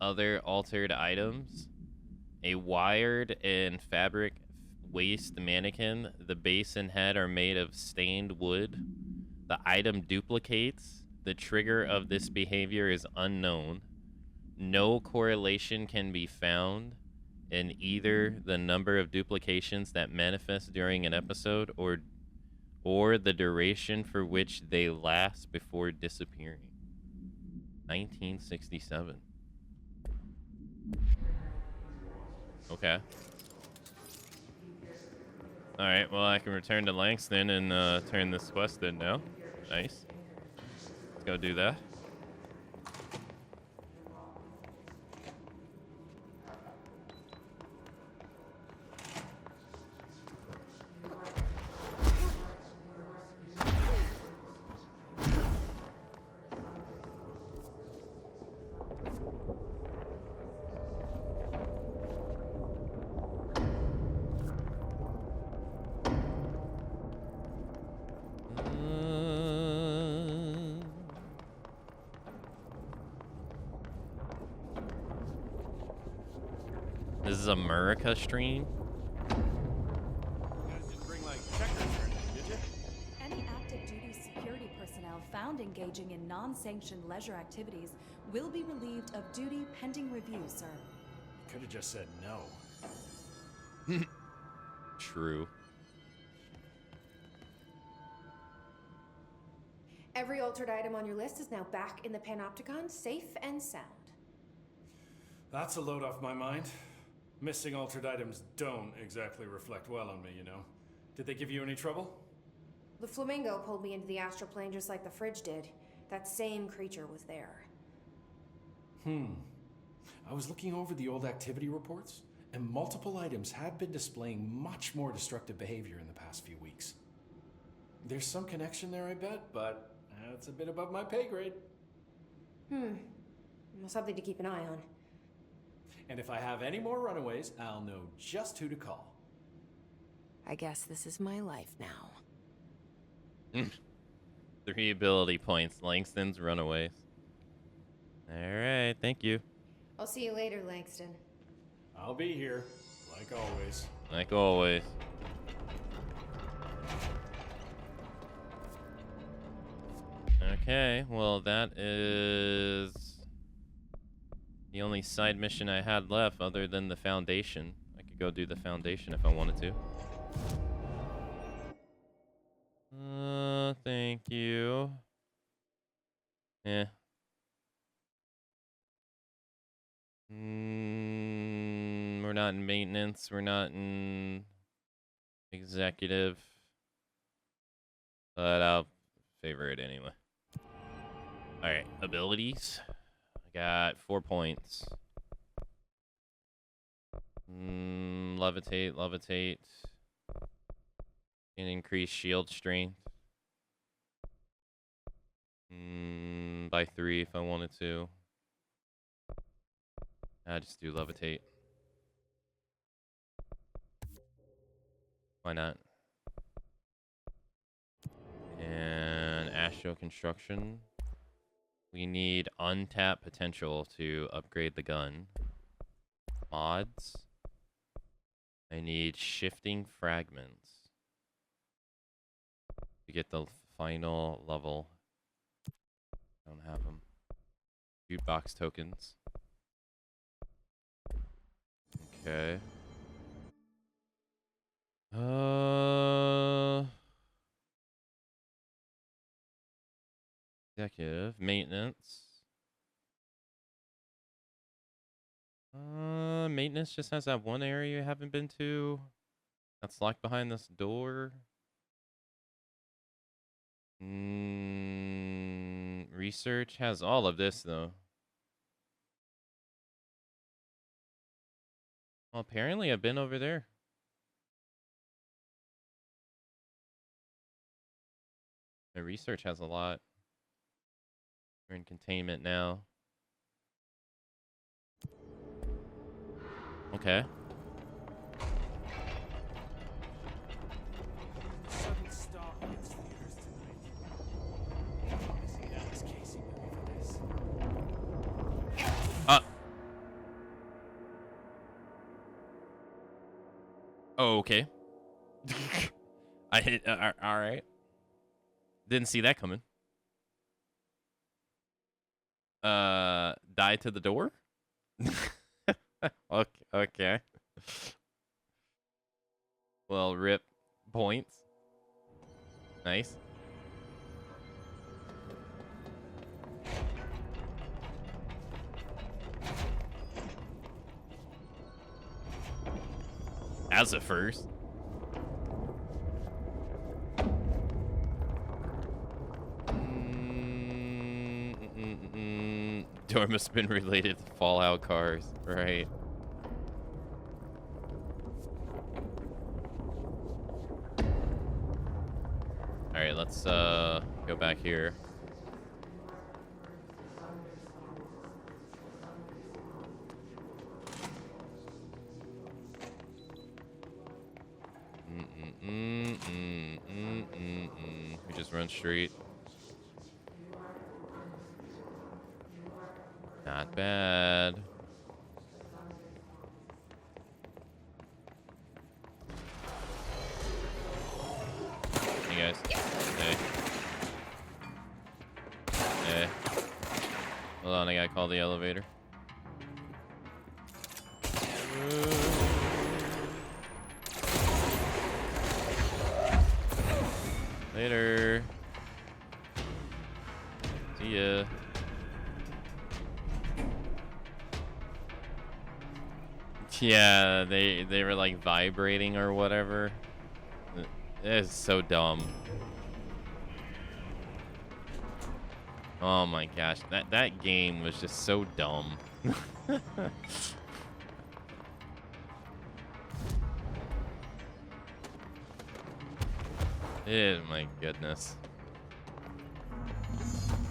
other altered items. A wired and fabric waist mannequin. The base and head are made of stained wood. The item duplicates. The trigger of this behavior is unknown. No correlation can be found in either the number of duplications that manifest during an episode or the duration for which they last before disappearing. 1967. Okay. Alright, well, I can return to Langston and turn this quest in now. Nice. Let's go do that. is America stream. You guys didn't bring like checkers or anything, did you? Any active duty security personnel found engaging in non-sanctioned leisure activities will be relieved of duty pending review, sir. You could have just said no. True. Every altered item on your list is now back in the Panopticon, safe and sound. That's a load off my mind. Missing altered items don't exactly reflect well on me, you know. Did they give you any trouble? The flamingo pulled me into the astral plane just like the fridge did. That same creature was there. I was looking over the old activity reports, and multiple items have been displaying much more destructive behavior in the past few weeks. There's some connection there, I bet, but that's a bit above my pay grade. Well, something to keep an eye on. And if I have any more runaways, I'll know just who to call. I guess this is my life now. 3 ability points. Langston's Runaways. Alright, thank you. I'll see you later, Langston. I'll be here, like always. Like always. Okay, well that is the only side mission I had left other than the Foundation. I could go do the Foundation if I wanted to. Thank you. Yeah. We're not in maintenance. We're not in executive. But I'll favor it anyway. Alright, abilities. I got 4 points. Levitate, levitate. And increase shield strength. By 3 if I wanted to. I just do levitate. Why not? And Astro Construction. We need untapped potential to upgrade the gun. Mods. I need shifting fragments to get the final level. Don't have them. Jukebox tokens. Okay. Executive maintenance. Maintenance just has that one area you haven't been to. That's locked behind this door. Research has all of this though. Well, apparently I've been over there. My research has a lot. We're in containment now. Okay. Sudden stop hits theaters tonight. Obviously, Alice Casey movie for this. Oh, okay. I hit. All right. Didn't see that coming. Die to the door. Okay. Well, rip points. Nice. As a first. Door must have been related to Fallout cars, right? Alright, let's go back here. We just run straight. Not bad. Hold on, I gotta call the elevator. Later. See ya. Yeah, they were like vibrating or whatever. It is so dumb. Oh my gosh, that game was just so dumb. Oh my goodness.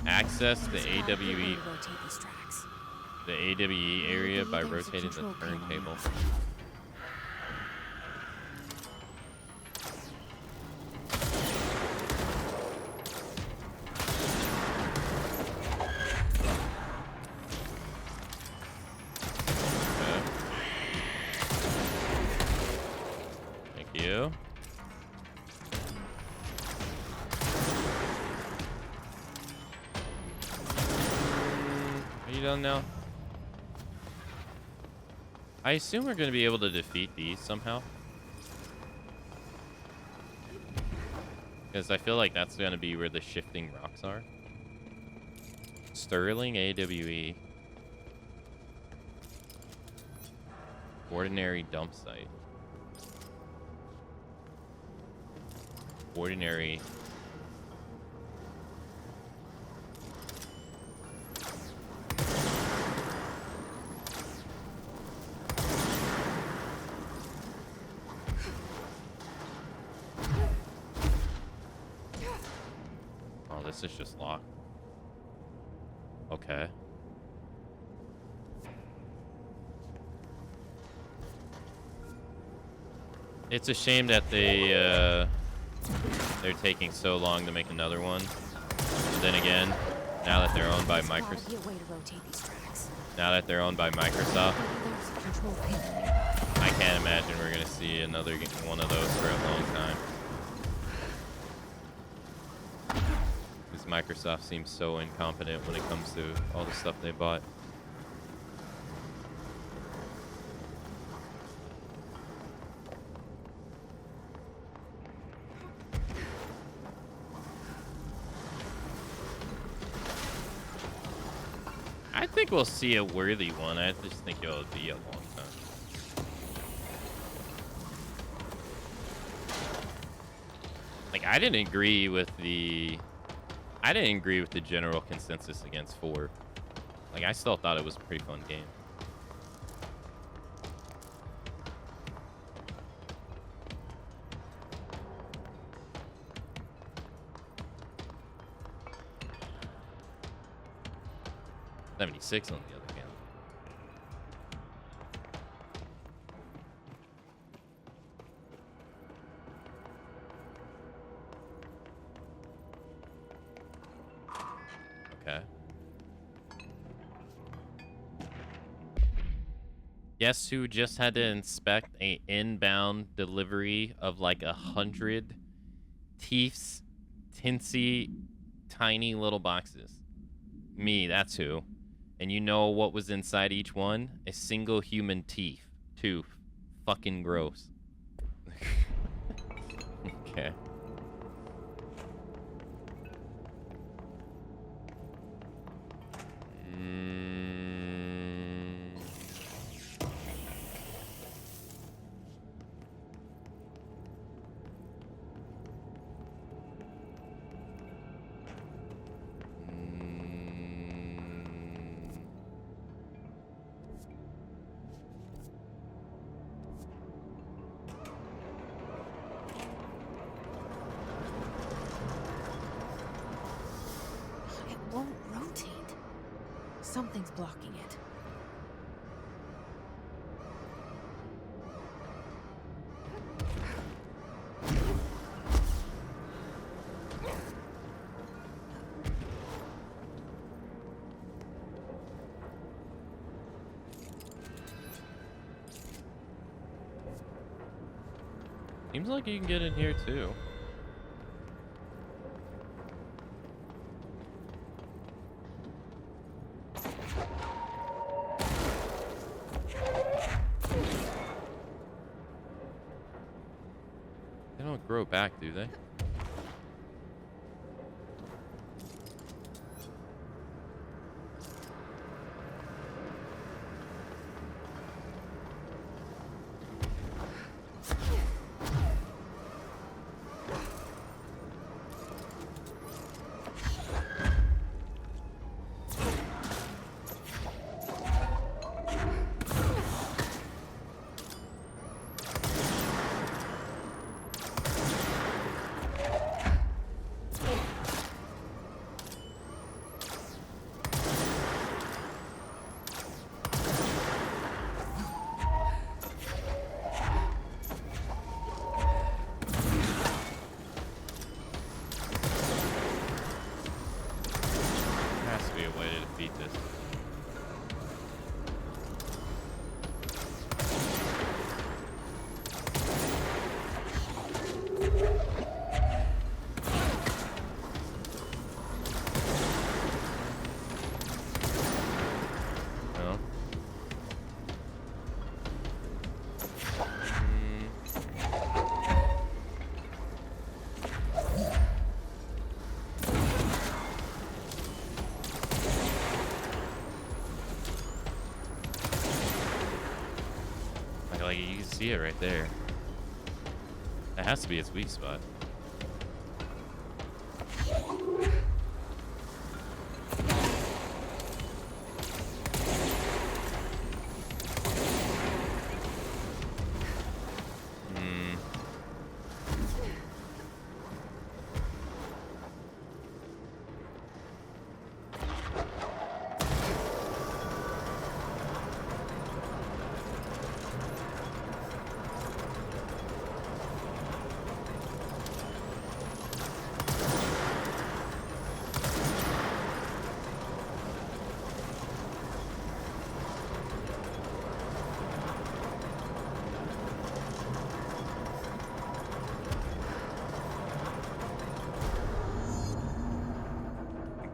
Access the AWE area by rotating the turntable. Thank you. Are you done now? I assume we're going to be able to defeat these somehow. Because I feel like that's going to be where the shifting rocks are. Sterling AWE. Ordinary dump site. Ordinary. Oh, this is just locked. Okay. It's a shame that they're taking so long to make another one. But then again, now that they're owned by Microsoft, I can't imagine we're gonna see another one of those for a long time. Because Microsoft seems so incompetent when it comes to all the stuff they bought. I think we'll see a worthy one. I just think it'll be a long time. Like, I didn't agree with the general consensus against 4. Like, I still thought it was a pretty fun game. '76 on the other hand. Okay. Guess who just had to inspect a inbound delivery of like 100 teeth's tinsy tiny little boxes? Me, that's who. And you know what was inside each one? A single human tooth. Fucking gross. Okay. It won't rotate. Something's blocking it. Seems like you can get in here too. grow back, do they? Like you can see it right there. That has to be its weak spot.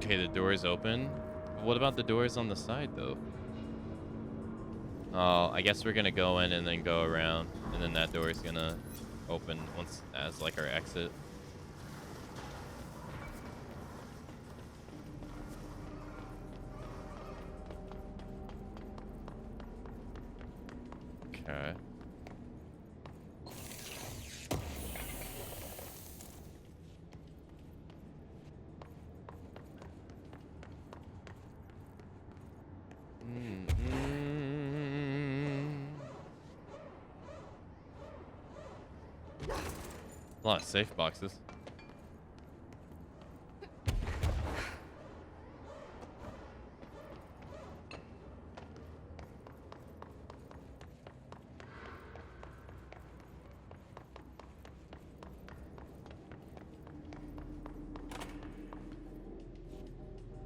Okay, the door is open. What about the doors on the side, though? Oh, I guess we're gonna go in and then go around, and then that door is gonna open once as like our exit. Okay. A lot of safe boxes.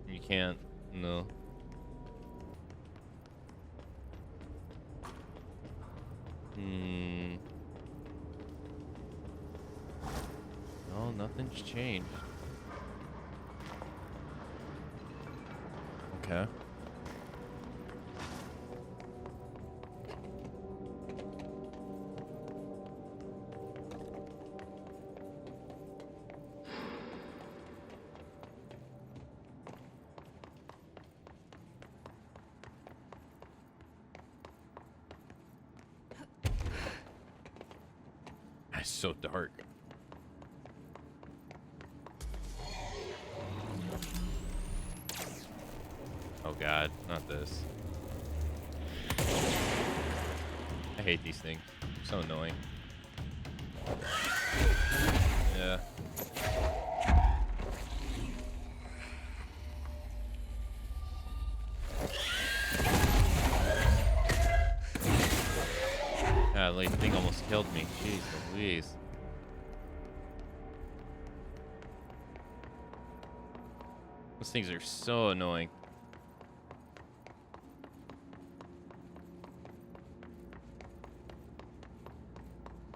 You can't, no. No, nothing's changed. Okay. It's so dark. Oh god, not this. I hate these things. So annoying. Yeah. God, like thing almost killed me. Jeez Louise. Those things are so annoying.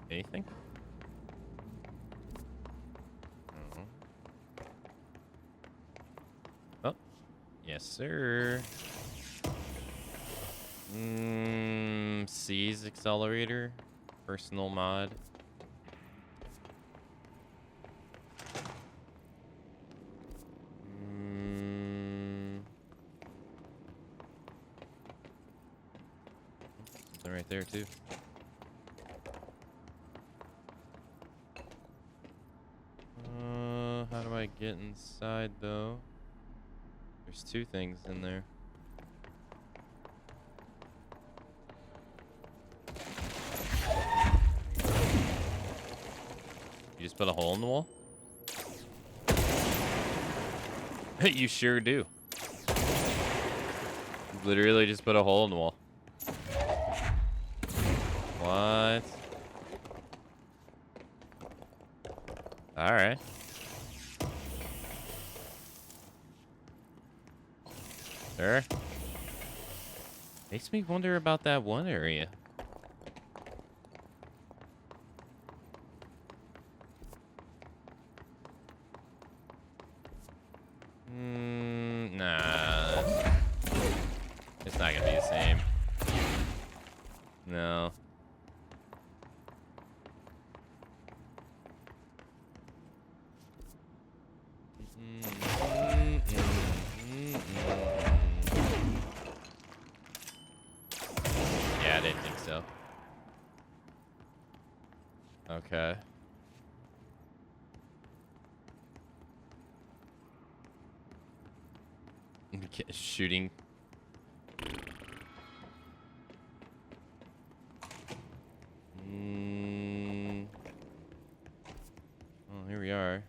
Anything? Oh. Yes, sir. C's accelerator. Personal mod. something right there, too. How do I get inside, though? There's two things in there. You just put a hole in the wall? You sure do. You literally just put a hole in the wall. What? Alright. Sure. Makes me wonder about that one area. Nah. It's not gonna be the same. No. Yeah, I didn't think so. Okay. Shooting. Well, here we are.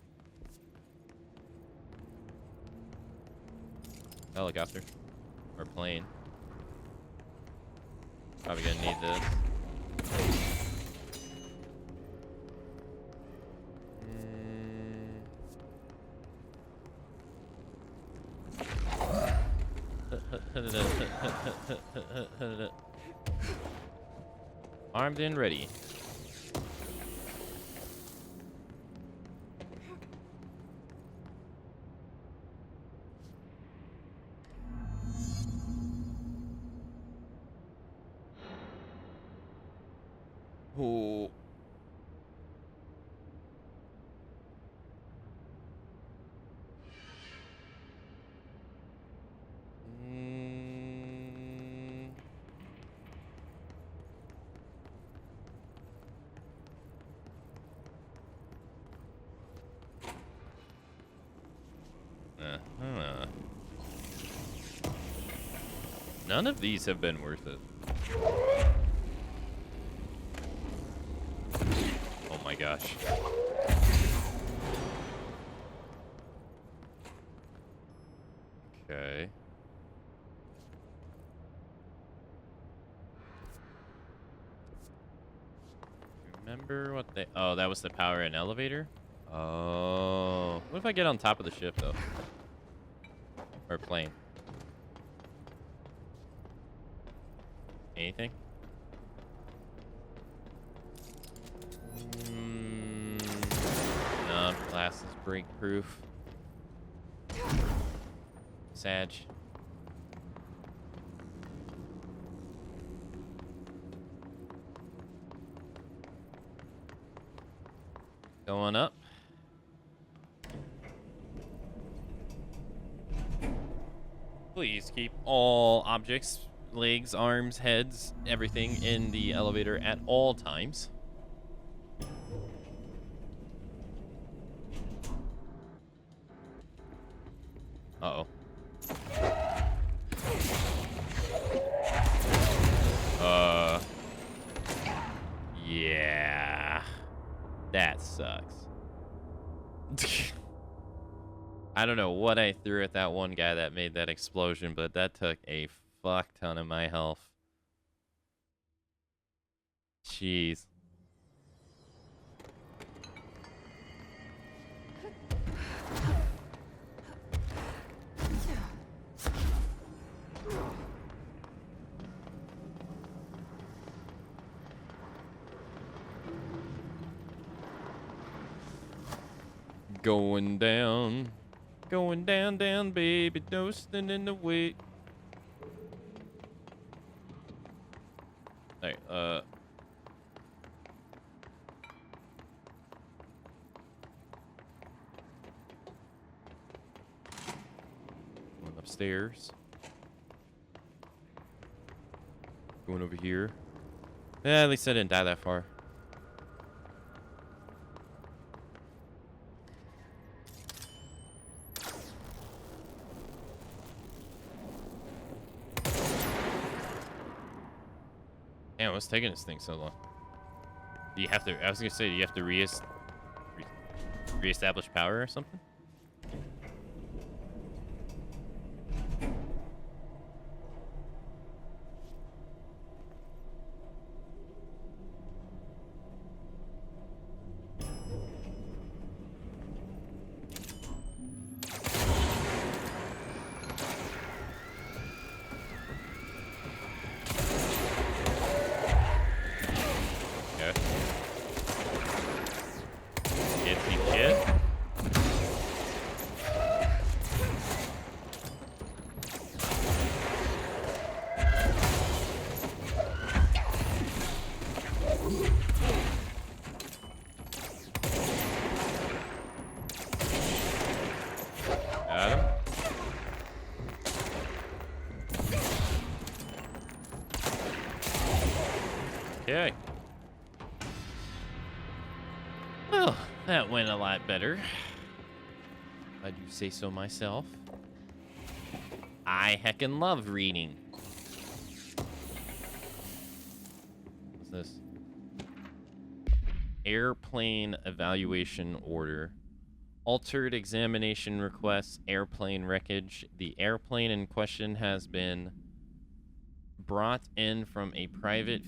Helicopter. Or plane. Probably gonna need this. Armed and ready. Oh. None of these have been worth it. Oh my gosh. Okay. Remember what they... Oh, that was the power and elevator? Oh. What if I get on top of the ship, though? Or plane? Anything? No, glass is break proof. Sag. Going up. Please keep all objects, legs, arms, heads, everything in the elevator at all times. Uh-oh. Yeah. That sucks. I don't know what I threw at that one guy that made that explosion, but that took a fuck ton of my health. Jeez. Going down. Going down, down, baby. Toasting in the way. Alright, going upstairs. Going over here. Yeah, at least I didn't die that far. Damn, what's taking this thing so long? Do you have to? I was gonna say, do you have to reestablish power or something? Okay. Well, that went a lot better. If I do say so myself. I heckin' love reading. What's this? Airplane evaluation order. Altered examination requests airplane wreckage. The airplane in question has been brought in from a private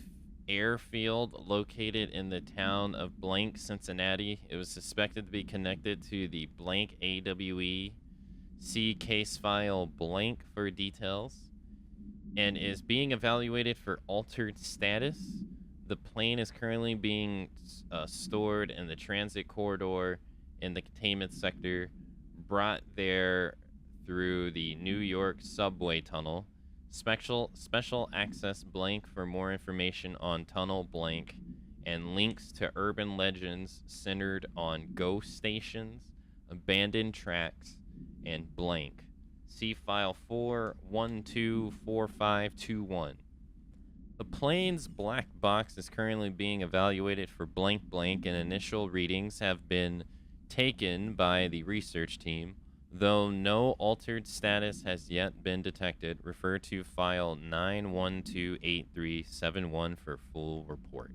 airfield located in the town of blank, Cincinnati. It was suspected to be connected to the blank AWE. See case file blank for details. And is being evaluated for altered status. The plane is currently being stored in the transit corridor in the containment sector, brought there through the New York subway tunnel. Special access blank for more information on tunnel blank and links to urban legends centered on ghost stations, abandoned tracks, and blank. See file 4124521. The plane's black box is currently being evaluated for blank blank, and initial readings have been taken by the research team. Though no altered status has yet been detected, refer to file 9128371 for full report.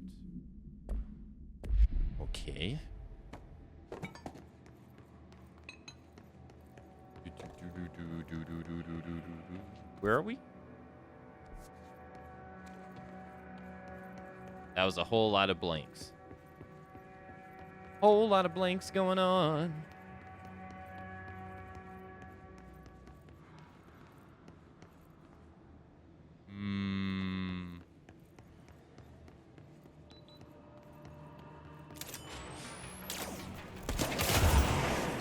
Okay. Where are we? That was a whole lot of blanks. Whole lot of blanks going on.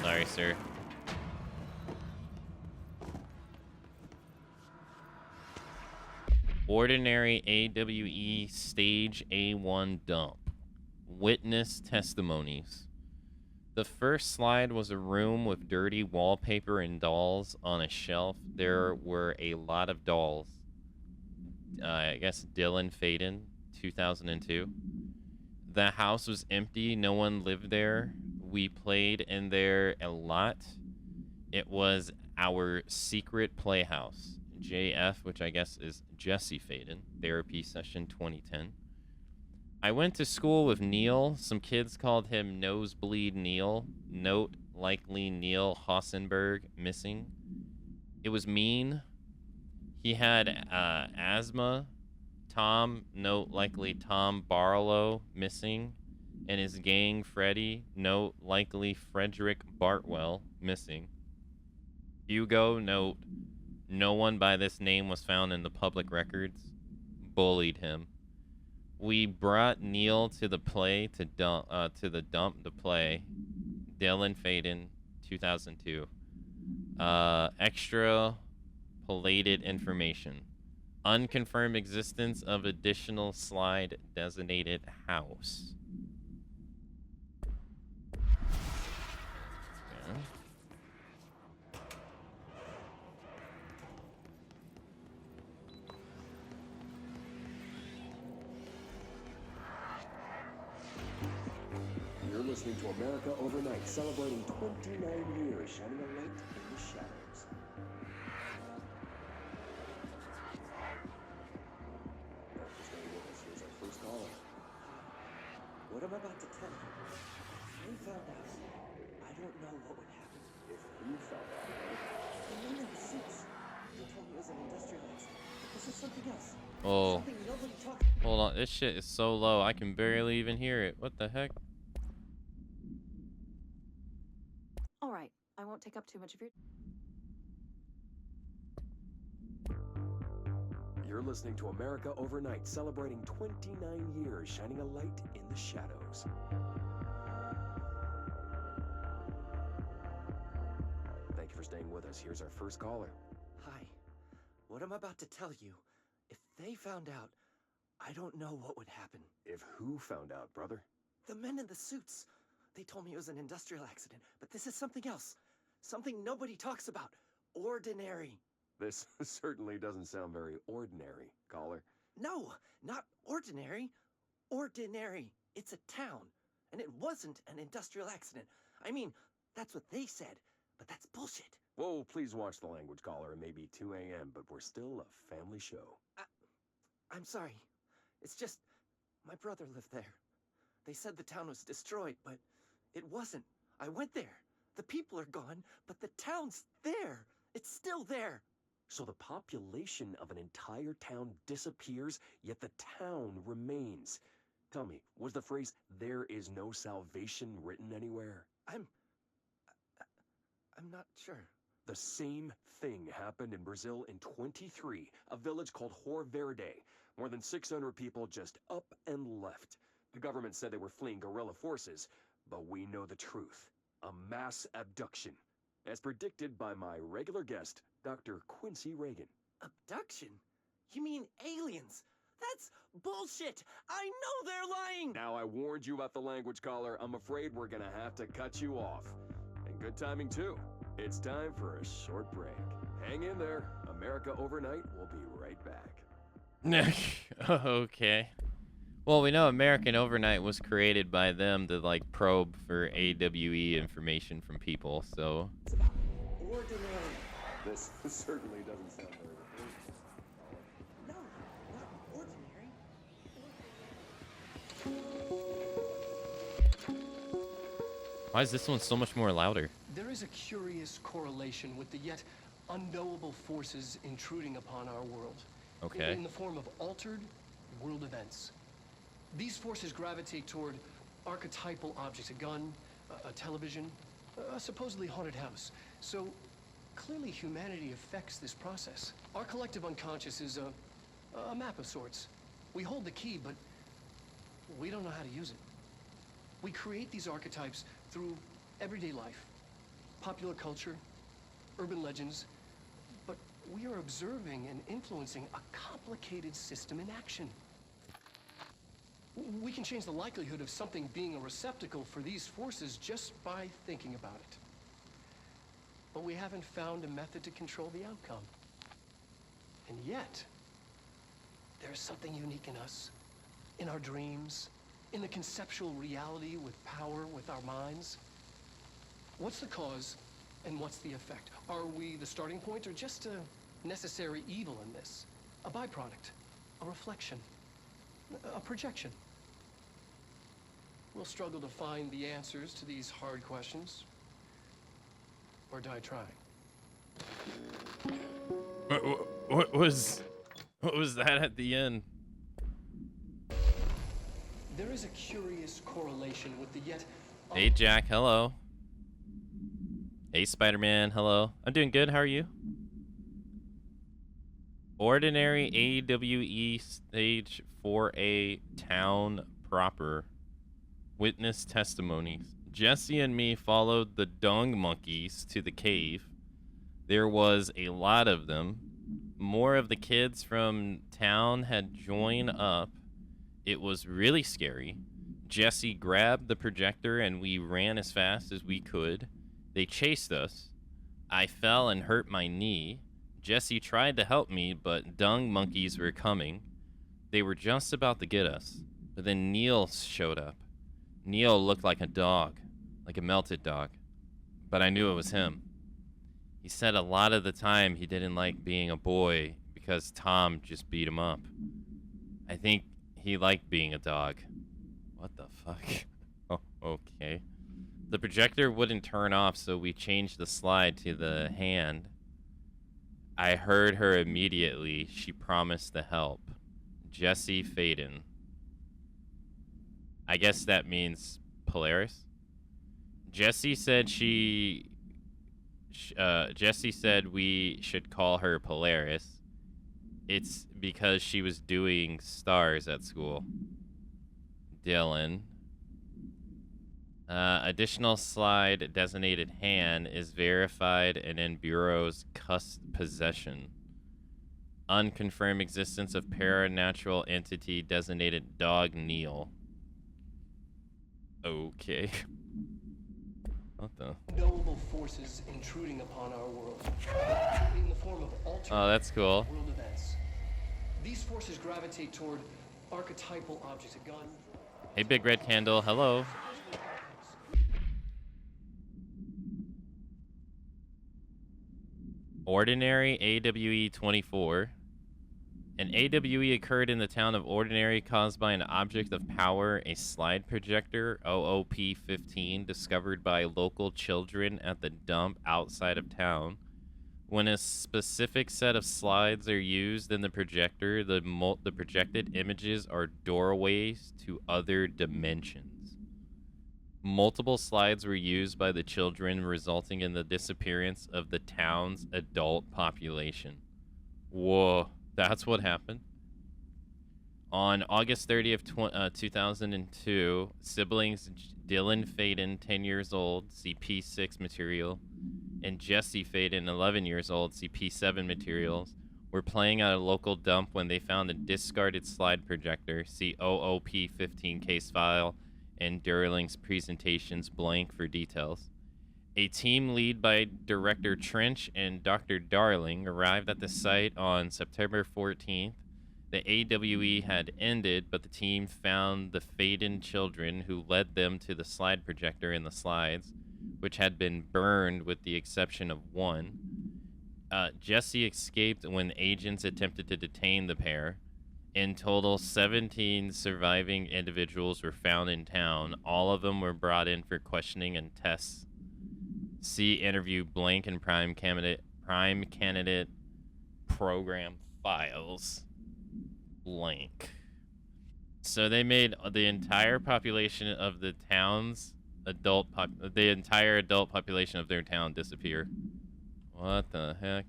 Sorry, sir. Ordinary AWE Stage A1 dump. Witness testimonies. The first slide was a room with dirty wallpaper and dolls on a shelf. There were a lot of dolls. I guess Dylan Faden, 2002. The house was empty. No one lived there. We played in there a lot. It was our secret playhouse. JF, which I guess is Jesse Faden, therapy session 2010. I went to school with Neil. Some kids called him Nosebleed Neil. Note, likely Neil Hossenberg, missing. It was mean. He had asthma. Tom, note, likely Tom Barlow, missing. And his gang, Freddie, note, likely Frederick Bartwell, missing. Hugo, note, no one by this name was found in the public records. Bullied him. We brought Neil to the play to the dump to play. Dylan Faden, 2002. Extra palated information. Unconfirmed existence of additional slide designated house. Yeah. listening to America Overnight, celebrating 29 years, shining a light in the shadows. Thanks for staying with us. Here's our first caller. What I'm about to tell you, if they found out, I don't know what would happen. If who found out? The men in the suits. They told me it was an industrial accident. This is something else. Oh. Something nobody talked. Hold on, this shit is so low, I can barely even hear it. What the heck? All right, I won't take up too much of your. You're listening to America Overnight, celebrating 29 years, shining a light in the shadows. Thank you for staying with us. Here's our first caller. Hi. What I'm about to tell you, if they found out, I don't know what would happen. If who found out, brother? The men in the suits. They told me it was an industrial accident, but this is something else. Something nobody talks about. Ordinary. This certainly doesn't sound very ordinary, caller. No, not ordinary. Ordinary. It's a town. And it wasn't an industrial accident. I mean, that's what they said, but that's bullshit. Whoa, please watch the language, caller. It may be 2 a.m., but we're still a family show. I'm sorry. It's just, my brother lived there. They said the town was destroyed, but it wasn't. I went there. The people are gone, but the town's there. It's still there. So the population of an entire town disappears, yet the town remains. Tell me, was the phrase, "there is no salvation," written anywhere? I'm not sure. The same thing happened in Brazil in 23, a village called Hor Verde. More than 600 people just up and left. The government said they were fleeing guerrilla forces, but we know the truth. A mass abduction, as predicted by my regular guest, Dr. Quincy Reagan. Abduction? You mean aliens? That's bullshit! I know they're lying! Now, I warned you about the language, caller. I'm afraid we're gonna have to cut you off. And good timing, too. It's time for a short break. Hang in there. America Overnight will be right back. Okay. Well, we know American Overnight was created by them to, like, probe for AWE information from people, so... Ordinary. This certainly doesn't sound very ordinary. No, not ordinary. Why is this one so much more louder? There is a curious correlation with the yet unknowable forces intruding upon our world. Okay. In the form of altered world events. These forces gravitate toward archetypal objects, a gun, a television, a supposedly haunted house. So clearly humanity affects this process. Our collective unconscious is a map of sorts. We hold the key, but we don't know how to use it. We create these archetypes through everyday life, popular culture, urban legends, but we are observing and influencing a complicated system in action. We can change the likelihood of something being a receptacle for these forces just by thinking about it. But we haven't found a method to control the outcome. And yet, there's something unique in us, in our dreams, in the conceptual reality with power with our minds. What's the cause and what's the effect? Are we the starting point or just a necessary evil in this? A byproduct, a reflection, a projection? We'll struggle to find the answers to these hard questions, or die trying. What was that at the end? There is a curious correlation with the yet... Hey, Jack, hello. Hey, Spider-Man, hello. I'm doing good, how are you? Ordinary AWE Stage 4A Town Proper. Witness testimonies. Jesse and me followed the dung monkeys to the cave. There was a lot of them. More of the kids from town had joined up. It was really scary. Jesse grabbed the projector and we ran as fast as we could. They chased us. I fell and hurt my knee. Jesse tried to help me, but dung monkeys were coming. They were just about to get us. But then Neil showed up. Neil looked like a dog, like a melted dog, but I knew it was him. He said a lot of the time he didn't like being a boy because Tom just beat him up. I think he liked being a dog. What the fuck? Oh, okay. The projector wouldn't turn off, so we changed the slide to the hand. I heard her immediately. She promised to help. Jesse Faden. I guess that means Polaris. Jesse said Jesse said we should call her Polaris. It's because she was doing stars at school. Dylan. Additional slide designated hand is verified and in Bureau's possession. Unconfirmed existence of paranatural entity designated dog Neil. Okay. What the? Unknowable forces intruding upon our world in the form of alternate that's cool. world events. These forces gravitate toward archetypal objects, a gun. Hey, Big Red Candle. Hello. Ordinary AWE 24. An AWE occurred in the town of Ordinary caused by an object of power, a slide projector, OOP-15, discovered by local children at the dump outside of town. When a specific set of slides are used in the projector, the projected images are doorways to other dimensions. Multiple slides were used by the children, resulting in the disappearance of the town's adult population. Whoa. That's what happened. On August 30th, 2002, siblings Dylan Faden, 10 years old, CP6 material, and Jesse Faden, 11 years old, CP7 materials, were playing at a local dump when they found a discarded slide projector. See OOP-15 case file and Durling's presentations blank for details. A team led by Director Trench and Dr. Darling arrived at the site on September 14th. The AWE had ended, but the team found the Faden children, who led them to the slide projector in the slides, which had been burned with the exception of one. Jesse escaped when agents attempted to detain the pair. In total, 17 surviving individuals were found in town. All of them were brought in for questioning and tests. See interview blank and prime candidate program files blank. So they made the entire population of the town's the entire adult population of their town disappear. What the heck?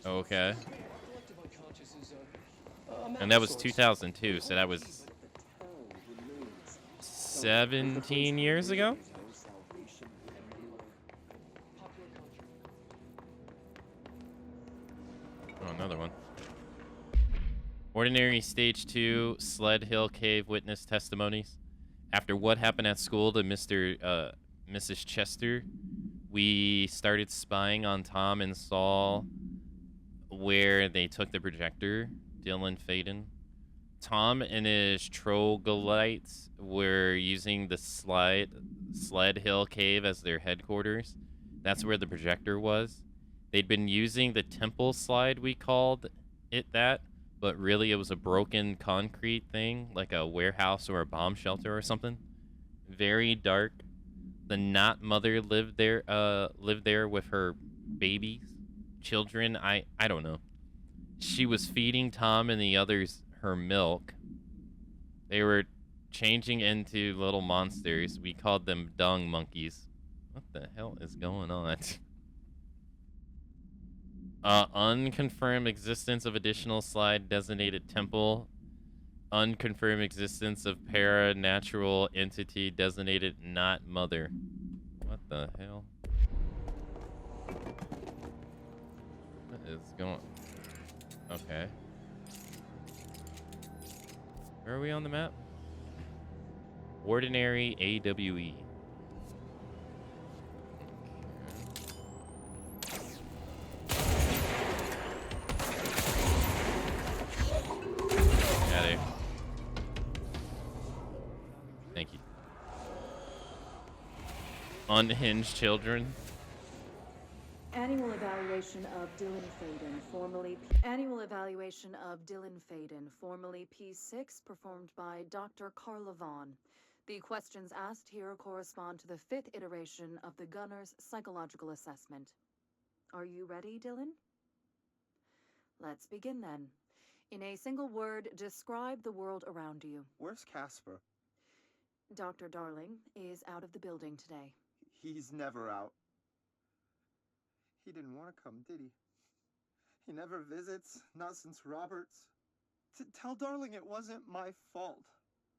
Okay. And that was 2002, so that was 17 years ago? Oh, another one. Ordinary Stage 2 Sled Hill Cave witness testimonies. After what happened at school to Mrs. Chester, we started spying on Tom and Saul where they took the projector. Dylan Faden. Tom and his troglodytes were using the Sled Hill Cave as their headquarters. That's where the projector was. They'd been using the temple slide, we called it that, but really it was a broken concrete thing, like a warehouse or a bomb shelter or something. Very dark. The Knot mother lived there with her babies, children. I don't know. She was feeding Tom and the others her milk. They were changing into little monsters. We called them dung monkeys. What the hell is going on? Unconfirmed existence of additional slide designated temple. Unconfirmed existence of paranatural entity designated not mother. What the hell? What is going? Okay. Where are we on the map? Ordinary AWE. unhinged children. Annual evaluation of Dylan Faden, formerly P6, performed by Dr. Carla Vaughn. The questions asked here correspond to the 5th iteration of the Gunner's psychological assessment. Are you ready, Dylan? Let's begin then. In a single word, describe the world around you. Where's Casper? Dr. Darling is out of the building today. He's never out. He didn't want to come, did he? He never visits, not since Robert's. Tell Darling it wasn't my fault.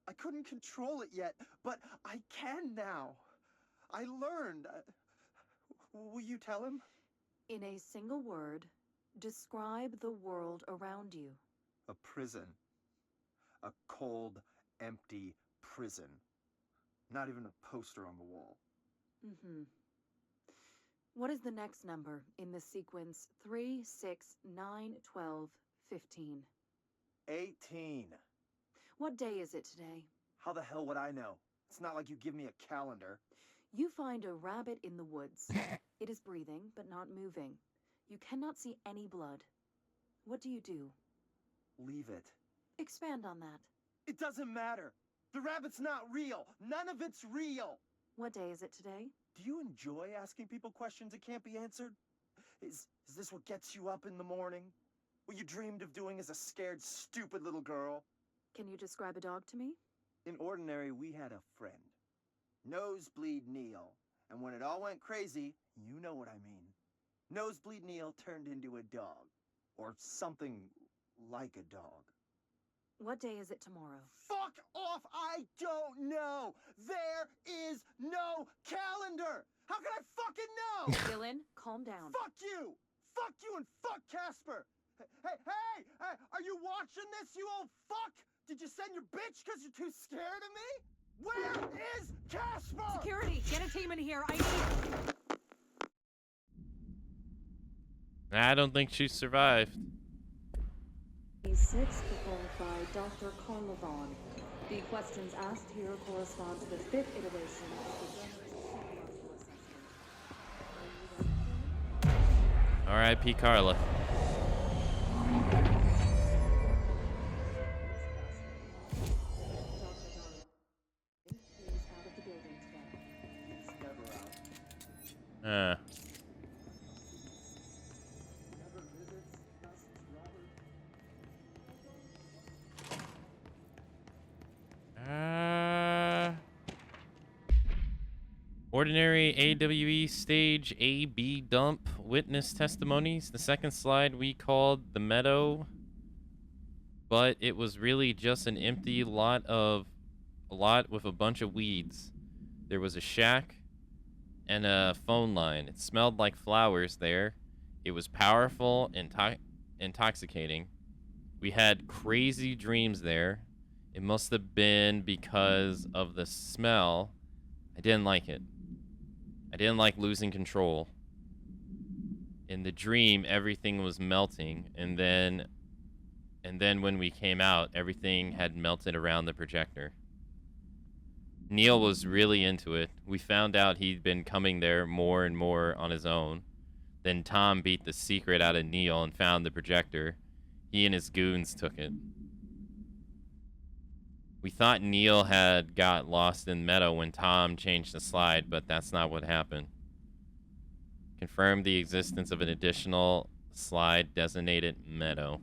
I couldn't control it yet, but I can now. I learned. Will you tell him? In a single word, describe the world around you. A prison. A cold, empty prison. Not even a poster on the wall. What is the next number in the sequence 3, 6, 9, 12, 15? 18. What day is it today? How the hell would I know? It's not like you give me a calendar. You find a rabbit in the woods. It is breathing, but not moving. You cannot see any blood. What do you do? Leave it. Expand on that. It doesn't matter. The rabbit's not real. None of it's real. What day is it today? Do you enjoy asking people questions that can't be answered? Is this what gets you up in the morning? What you dreamed of doing as a scared, stupid little girl? Can you describe a dog to me? In Ordinary, we had a friend. Nosebleed Neil. And when it all went crazy, you know what I mean. Nosebleed Neil turned into a dog. Or something like a dog. What day is it tomorrow? Fuck off! I don't know! There is no calendar! How can I fucking know? Dylan, calm down. Fuck you! Fuck you and fuck Casper! Hey! Are you watching this, you old fuck? Did you send your bitch because you're too scared of me? Where is Casper? Security, get a team in here. I don't think she survived. P6, performed by Dr. Carla Vaughn. The questions asked here correspond to the 5th iteration of the Gunner's psychological assessment. R.I.P. Carla. Ordinary AWE stage A-B dump witness testimonies. The second slide we called the meadow, but it was really just an empty lot with a bunch of weeds. There was a shack and a phone line. It smelled like flowers there. It was powerful and intoxicating. We had crazy dreams there. It must have been because of the smell. I didn't like it. I didn't like losing control. In the dream, everything was melting, and then when we came out, everything had melted around the projector. Neil was really into it. We found out he'd been coming there more and more on his own. Then Tom beat the secret out of Neil and found the projector. He and his goons took it. We thought Neil had got lost in meadow when Tom changed the slide, but that's not what happened. Confirmed the existence of an additional slide designated meadow.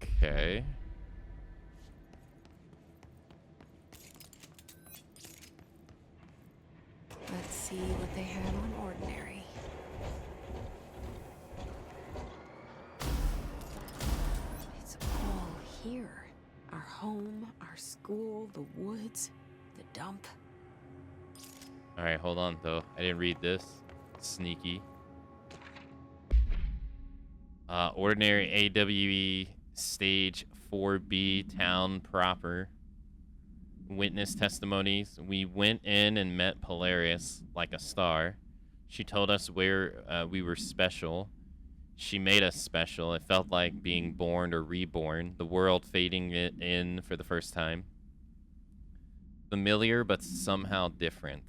Okay. Let's see what they have on Ordinary. It's all here. Our home, our school, the woods, the dump. Alright, hold on though. I didn't read this. Sneaky. Ordinary AWE stage 4B town proper. Witness testimonies. We went in and met Polaris like a star. She told us where we were special. She made us special. It felt like being born or reborn. The world fading in for the first time. Familiar, but somehow different.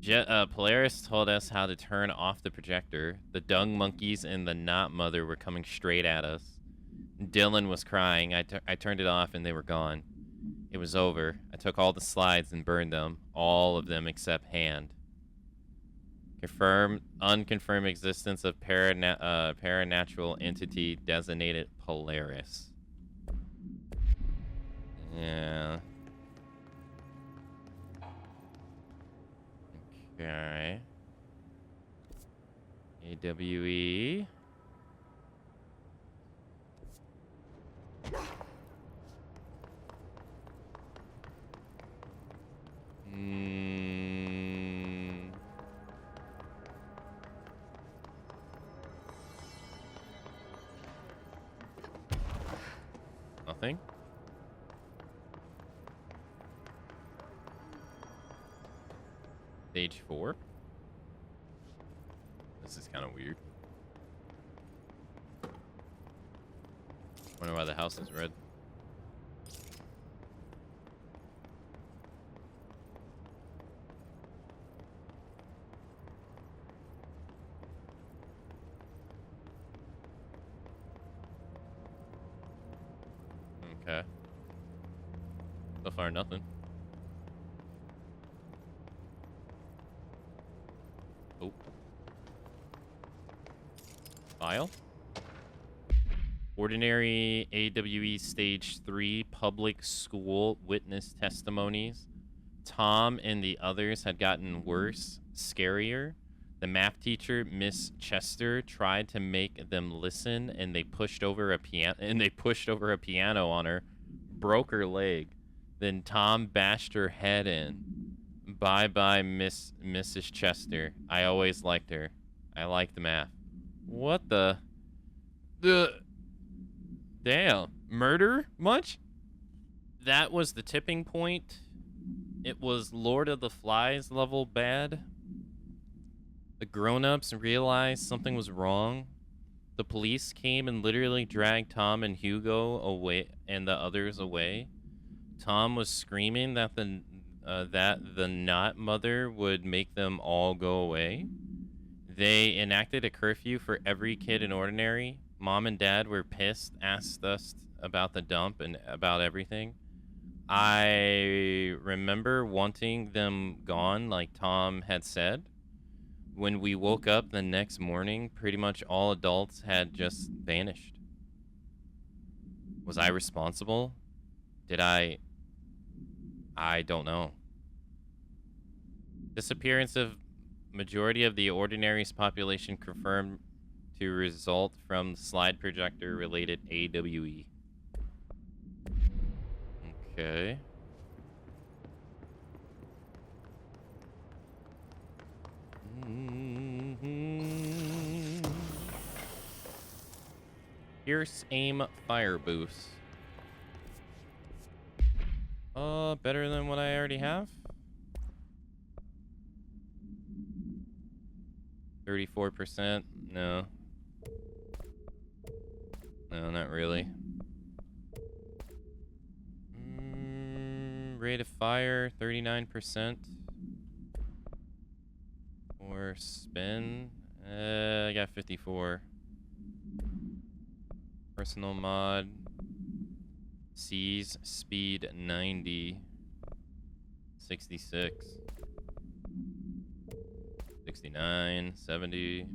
Polaris told us how to turn off the projector. The dung monkeys and the knot mother were coming straight at us. Dylan was crying. I turned it off and they were gone. It was over. I took all the slides and burned them. All of them except Hand. Unconfirmed existence of paranatural entity designated Polaris. Yeah. Okay. AWE. Nothing. Stage 4. This is kind of weird. Wonder why the house is red. Okay. So far, nothing. Oh. File. Ordinary AWE Stage 3 public school witness testimonies. Tom and the others had gotten worse, scarier. The math teacher, Miss Chester, tried to make them listen, and they pushed over a piano on her, broke her leg. Then Tom bashed her head in. Bye-bye, Mrs. Chester. I always liked her. I liked the math. What the? Damn. Murder? Much? That was the tipping point. It was Lord of the Flies level bad. The grown-ups realized something was wrong. The police came and literally dragged Tom and Hugo away and the others away. Tom was screaming that the Knot Mother would make them all go away. They enacted a curfew for every kid in Ordinary. Mom and Dad were pissed, asked us about the dump and about everything. I remember wanting them gone, like Tom had said. When we woke up the next morning, pretty much all adults had just vanished. Was I responsible? Did I don't know. Disappearance of majority of the Ordinary's population confirmed to result from slide projector related AWE. Okay. Pierce aim fire boost. Better than what I already have. 34%. No. No, not really. Rate of fire, 39%. Or spin. I got 54. Personal mod. Seize speed 90. 66. 69. 70.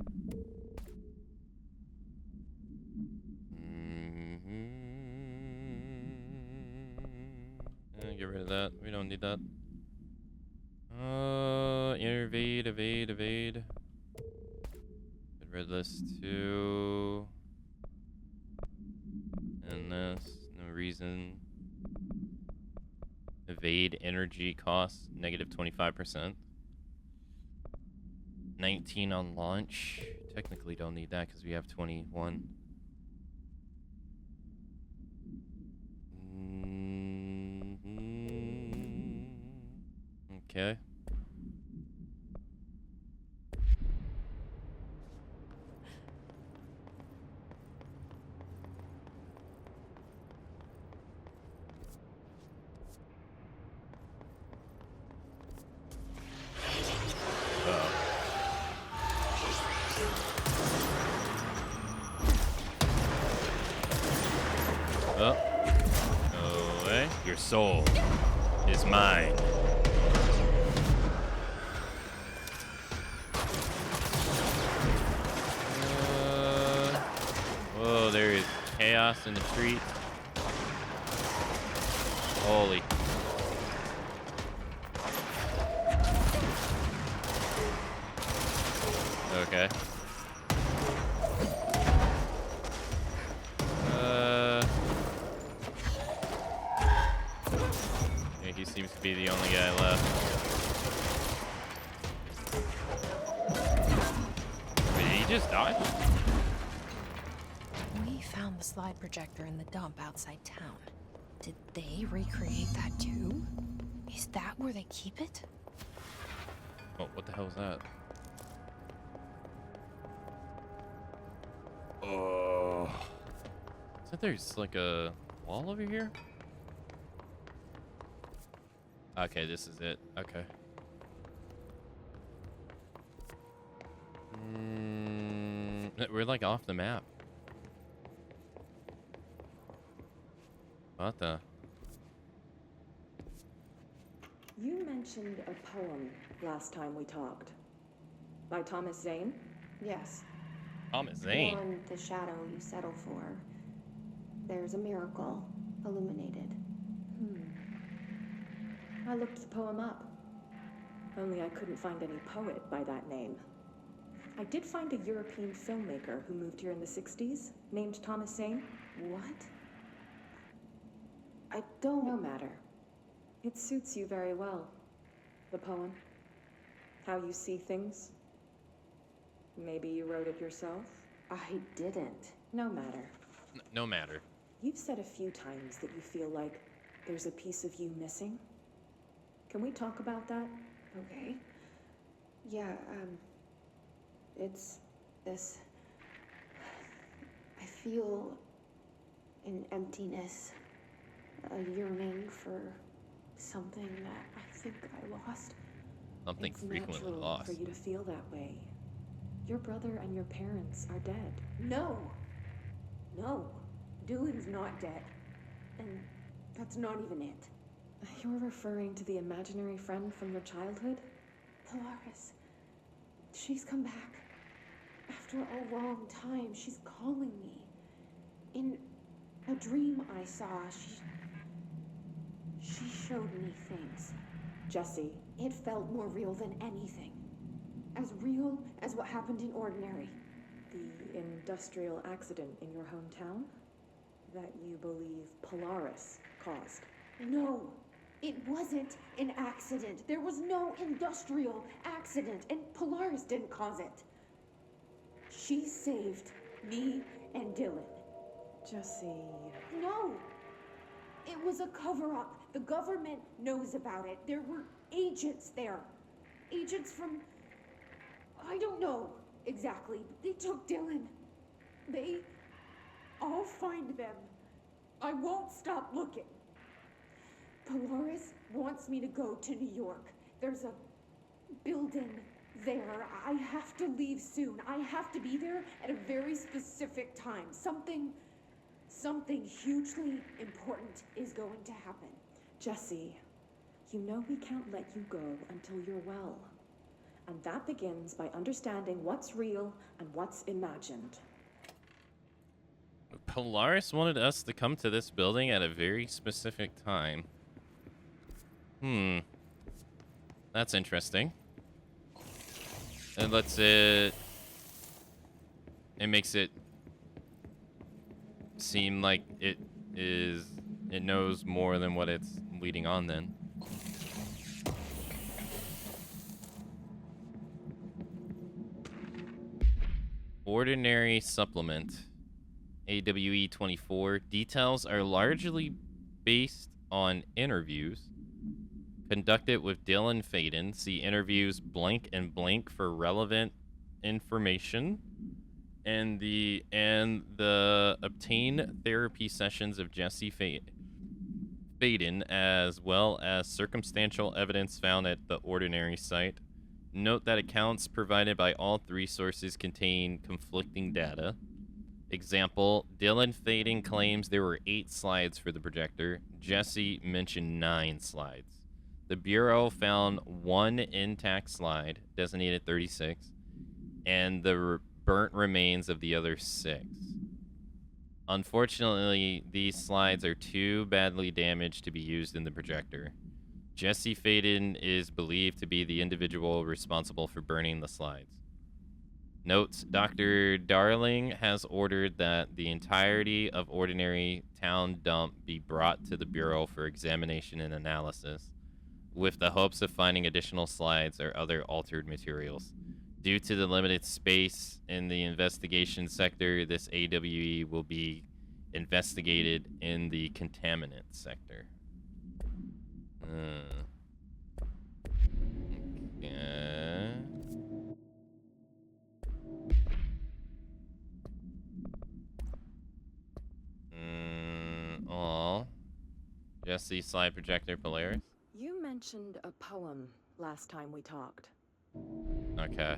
Get rid of that. We don't need that. Evade, evade, evade. Get rid of this too. And this. No reason. Evade energy costs. Negative 25%. 19 on launch. Technically don't need that because we have 21. Okay. Oh. No way. Your soul is mine. Whoa, there is chaos in the streets. Holy. Okay. Yeah, he seems to be the only guy left. Did he just dodge? We found the slide projector in the dump outside town. Did they recreate that too? Is that where they keep it? Oh, what the hell is that? Oh. Is that there's like a wall over here? Okay, this is it. Okay. We're like off the map. What the? You mentioned a poem last time we talked. By Thomas Zane? Yes. Thomas Zane? On the shadow you settle for, there's a miracle illuminated. I looked the poem up. Only I couldn't find any poet by that name. I did find a European filmmaker who moved here in the 60s, named Thomas Zane. What? I don't... No matter. It suits you very well. The poem. How you see things. Maybe you wrote it yourself? I didn't. No matter. No matter. You've said a few times that you feel like there's a piece of you missing. Can we talk about that? Okay. Yeah, it's this... I feel an emptiness, a yearning for something that I think I lost. Something It's frequently natural lost. for you to feel that way. Your brother and your parents are dead. No. No. Dylan's not dead. And that's not even it. You're referring to the imaginary friend from your childhood? Polaris. She's come back. After a long time, she's calling me. In a dream I saw, she showed me things. Jesse. It felt more real than anything. As real as what happened in Ordinary. The industrial accident in your hometown? That you believe Polaris caused? No, it wasn't an accident. There was no industrial accident, and Polaris didn't cause it. She saved me and Dylan. Jesse... No! It was a cover-up. The government knows about it. There were agents there. Agents from... I don't know exactly, but they took Dylan. I'll find them. I won't stop looking. Polaris wants me to go to New York. There's a building there. I have to leave soon. I have to be there at a very specific time. Something hugely important is going to happen. Jesse, you know we can't let you go until you're well. And that begins by understanding what's real and what's imagined. Polaris wanted us to come to this building at a very specific time. That's interesting. And it makes it seem like it knows more than what it's leading on then. Ordinary supplement. AWE 24. Details are largely based on interviews conducted with Dylan Faden. See interviews blank and blank for relevant information. And the obtain therapy sessions of Jesse Faden, as well as circumstantial evidence found at the Ordinary site. Note that accounts provided by all three sources contain conflicting data. Example, Dylan Fading claims there were 8 slides for the projector. Jesse mentioned 9 slides. The Bureau found 1 intact slide, designated 36, and the burnt remains of the other 6. Unfortunately, these slides are too badly damaged to be used in the projector. Jesse Faden is believed to be the individual responsible for burning the slides. Notes, Dr. Darling has ordered that the entirety of ordinary town dump be brought to the Bureau for examination and analysis, with the hopes of finding additional slides or other altered materials. Due to the limited space in the investigation sector, this AWE will be investigated in the contaminant sector. Okay. Aw. Jesse, slide projector, Polaris. You mentioned a poem last time we talked. Okay.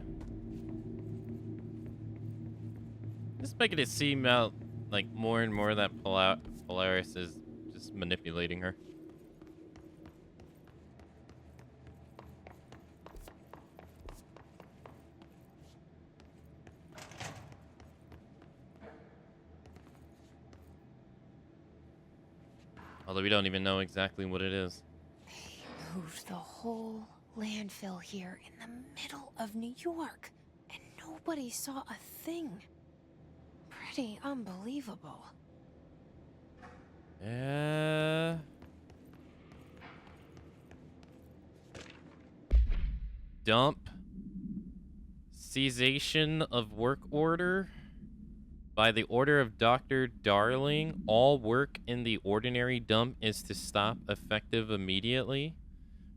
Just making it seem out like more and more that Polaris is just manipulating her. Although we don't even know exactly what it is. They moved the whole landfill here in the middle of New York, and nobody saw a thing. Pretty unbelievable. Dump. Cessation of work order. By the order of Dr. Darling, all work in the ordinary dump is to stop effective immediately.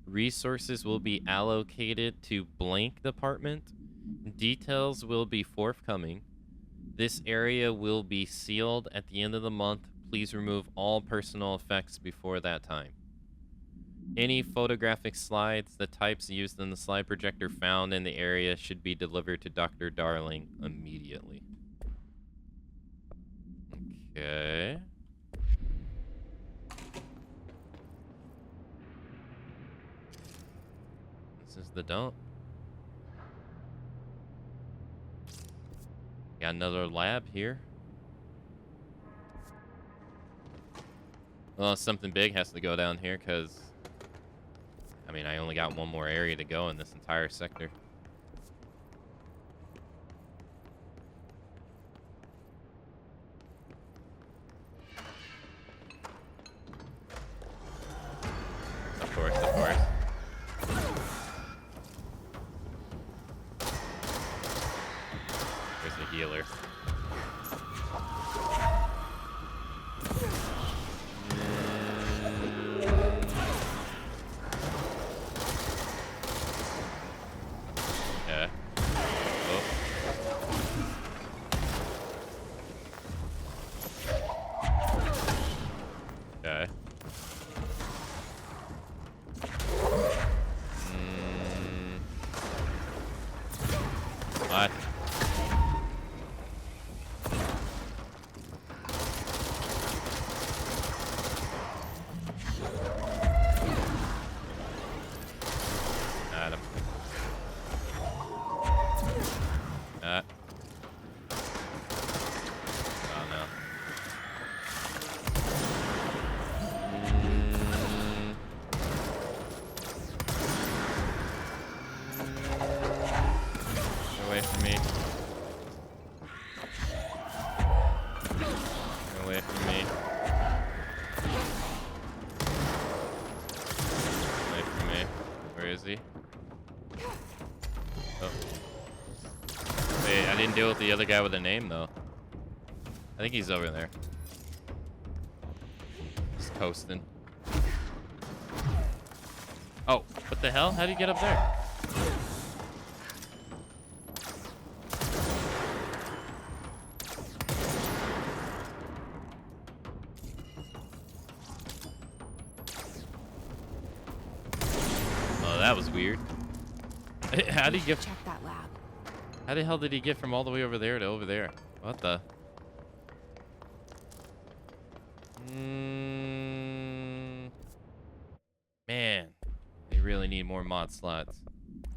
Resources will be allocated to blank department. Details will be forthcoming. This area will be sealed at the end of the month. Please remove all personal effects before that time. Any photographic slides, the types used in the slide projector found in the area, should be delivered to Dr. Darling immediately. Okay. This is the dump. Got another lab here. Well, something big has to go down here because, I mean, I only got one more area to go in this entire sector. Of course, of course. There's the healer. Okay. Oh. Okay. What? Got him. Oh no. Get away from me. Get away from me. Get away from me. Where is he? Oh. Wait, I didn't deal with the other guy with a name, though. I think he's over there. Just coasting. Oh, what the hell? How did he get up there? Oh, that was weird. How did he get? Check that lab. How the hell did he get from all the way over there to over there? What the? Man, they really need more mod slots.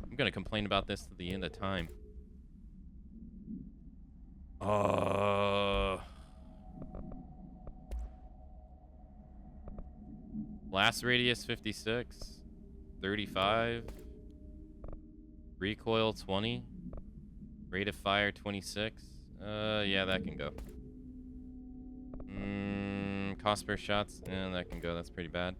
I'm gonna complain about this to the end of time. Blast radius 56, 35, recoil 20, rate of fire 26. Yeah, that can go. Cost per shots, that can go. That's pretty bad.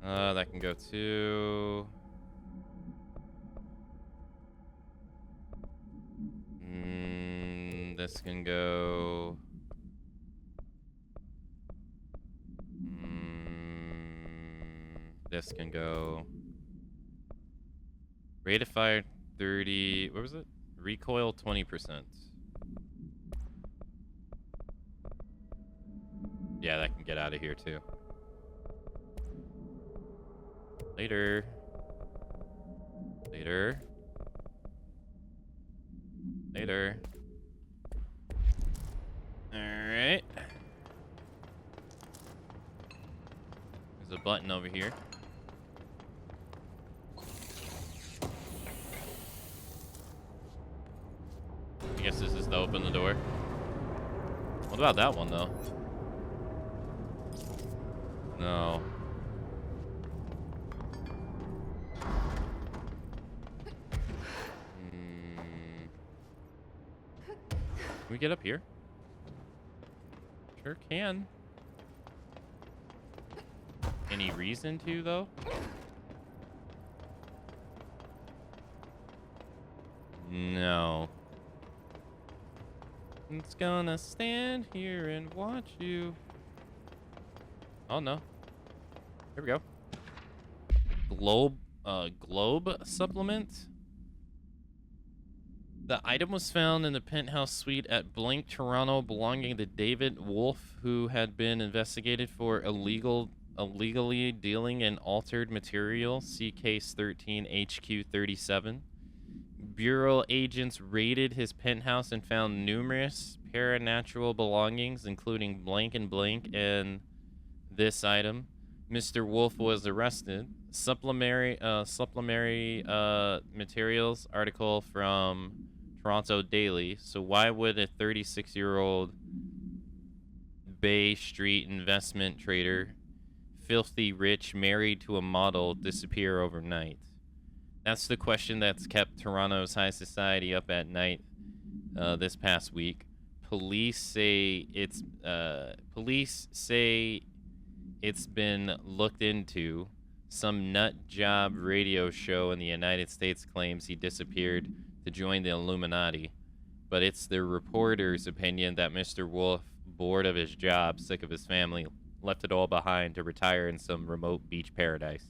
That can go too. This can go. This can go. Rate of fire 30. What was it? Recoil 20%. Yeah, that can get out of here too. Later. Later. Later. Alright. There's a button over here. I guess this is to open the door. What about that one, though? No. Can we get up here? Sure can. Any reason to, though? No. It's gonna stand here and watch you. Oh, no. Here we go. Globe supplement. The item was found in the penthouse suite at Blank, Toronto, belonging to David Wolf, who had been investigated for illegally dealing in altered material. See case 13 HQ 37. Bureau agents raided his penthouse and found numerous paranatural belongings, including blank and blank and this item. Mr. Wolf was arrested. Supplementary materials article from Toronto Daily. So why would a 36-year-old Bay Street investment trader, filthy rich, married to a model, disappear overnight? That's the question that's kept Toronto's high society up at night this past week. Police say it's been looked into. Some nut job radio show in the United States claims he disappeared to join the Illuminati, but it's the reporter's opinion that Mr. Wolf, bored of his job, sick of his family, left it all behind to retire in some remote beach paradise.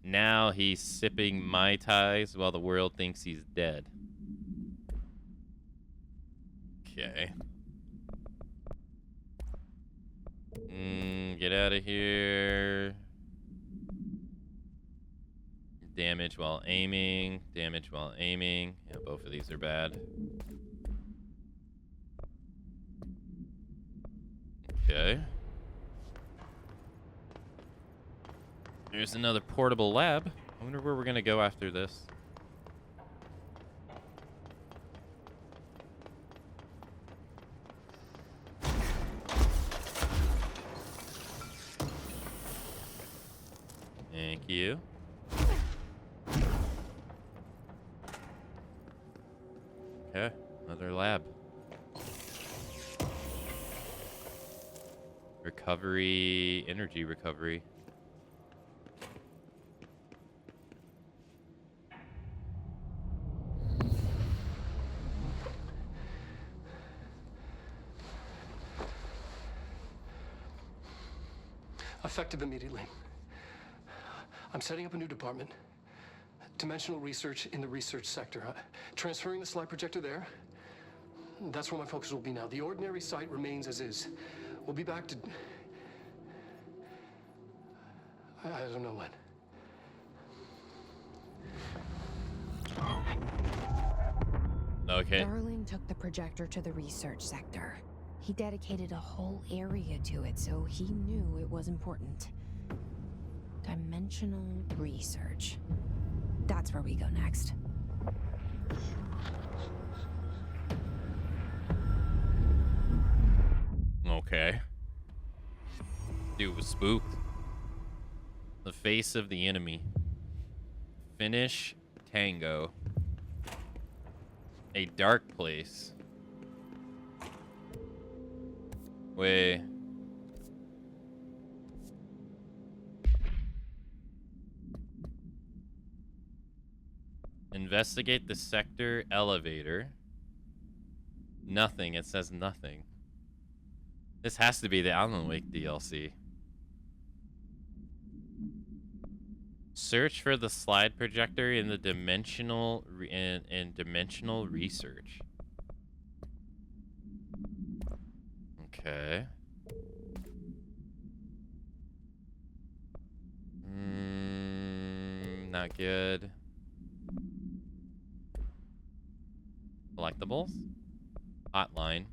Now he's sipping Mai Tais while the world thinks he's dead. Okay. Get out of here. Damage while aiming. Damage while aiming. Yeah, both of these are bad. Okay. There's another portable lab. I wonder where we're gonna go after this. Thank you. Okay, another lab. Recovery, energy recovery. Effective immediately. I'm setting up a new department. Dimensional research in the research sector. Transferring the slide projector there. That's where my focus will be now. The ordinary site remains as is. We'll be back to... I don't know when. Okay. Darling took the projector to the research sector. He dedicated a whole area to it, so he knew it was important. Dimensional research. That's where we go next. Okay. Dude was spooked. The face of the enemy. Finish Tango. A dark place. Wait. Investigate the sector elevator. Nothing. It says nothing. This has to be the Alan Wake DLC. Search for the slide projector in the dimensional dimensional research. Okay. Not good. Collectibles? Hotline.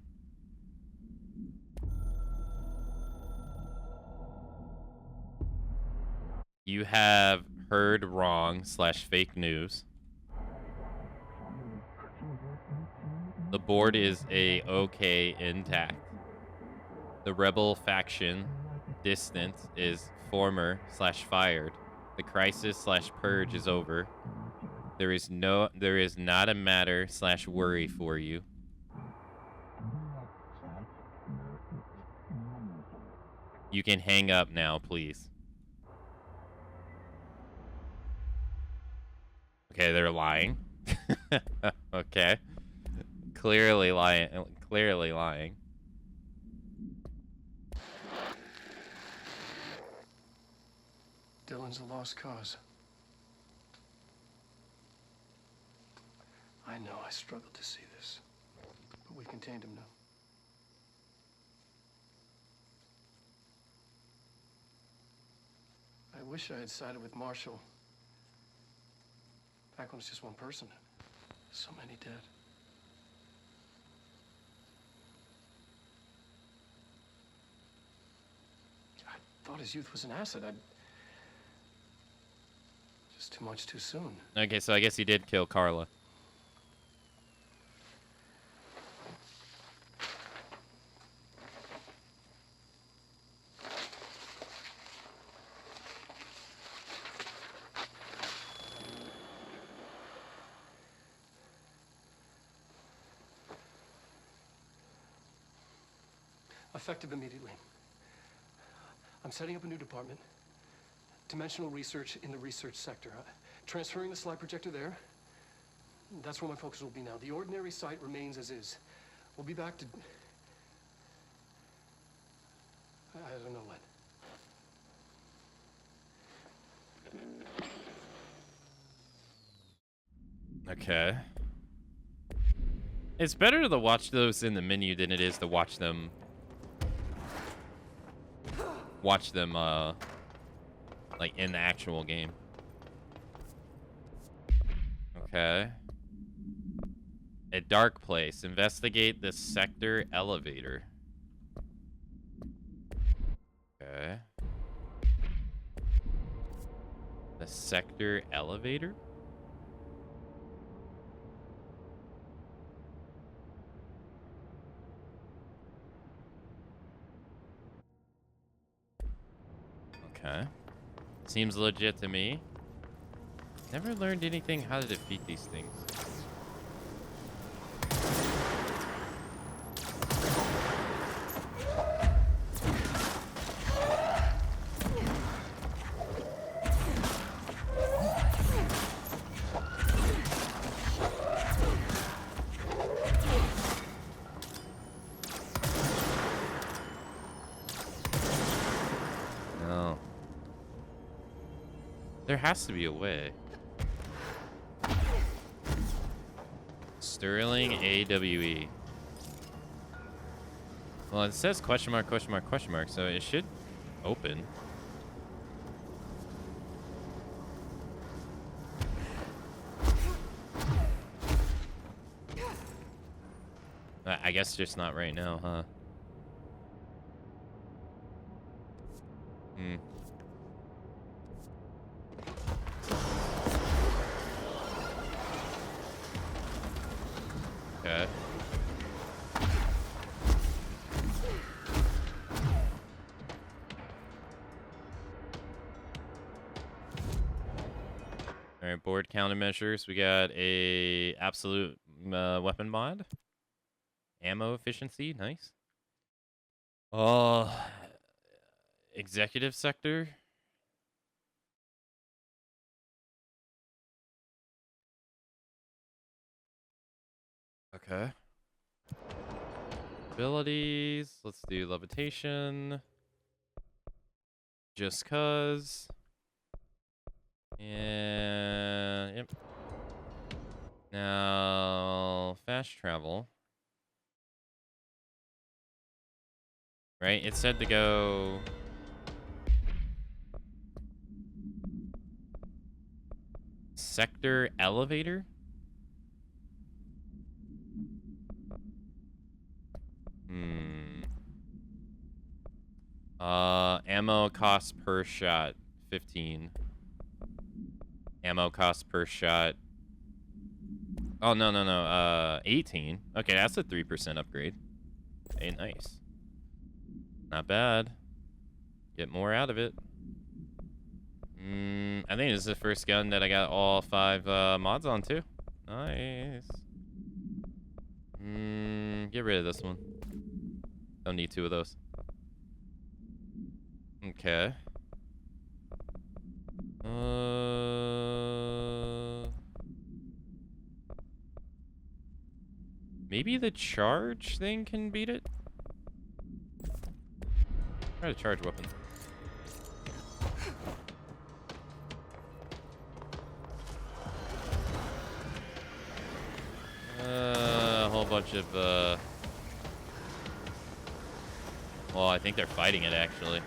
You have heard wrong / fake news. The board is okay intact. The rebel faction distant is former / fired. The crisis / purge is over. There is not a matter / worry for you. You can hang up now, please. Okay, they're lying. Okay. Clearly lying. Clearly lying. Dylan's a lost cause. I know I struggled to see this, but we contained him now. I wish I had sided with Marshall. Back when it was just one person. So many dead. I thought his youth was an asset. Just too much too soon. Okay, so I guess he did kill Carla. Effective immediately. I'm setting up a new department. Dimensional research in the research sector. Transferring the slide projector there. That's where my focus will be now. The ordinary site remains as is. We'll be back to... I don't know when. Okay. It's better to watch those in the menu than it is to watch them... like, in the actual game. Okay. A dark place. Investigate the sector elevator. Okay. The sector elevator? Okay. Seems legit to me. Never learned anything how to defeat these things. No. There has to be a way. Sterling AWE. Well, it says question mark, question mark, question mark, so it should open. I guess just not right now, huh? Hmm. Okay. All right, board countermeasures. We got a absolute weapon mod. Ammo efficiency, nice. Oh, executive sector. Okay. Abilities. Let's do levitation. Just cause. And yep. Now fast travel. Right? It said to go. Sector elevator? Ammo cost per shot 15. Ammo cost per shot. Oh no. 18. Okay, that's a 3% upgrade. Hey, nice. Not bad. Get more out of it. I think this is the first gun that I got all 5 mods on too. Nice. Get rid of this one. Don't need 2 of those. Okay. Maybe the charge thing can beat it? Try to charge weapon. A whole bunch of, well, I think they're fighting it, actually.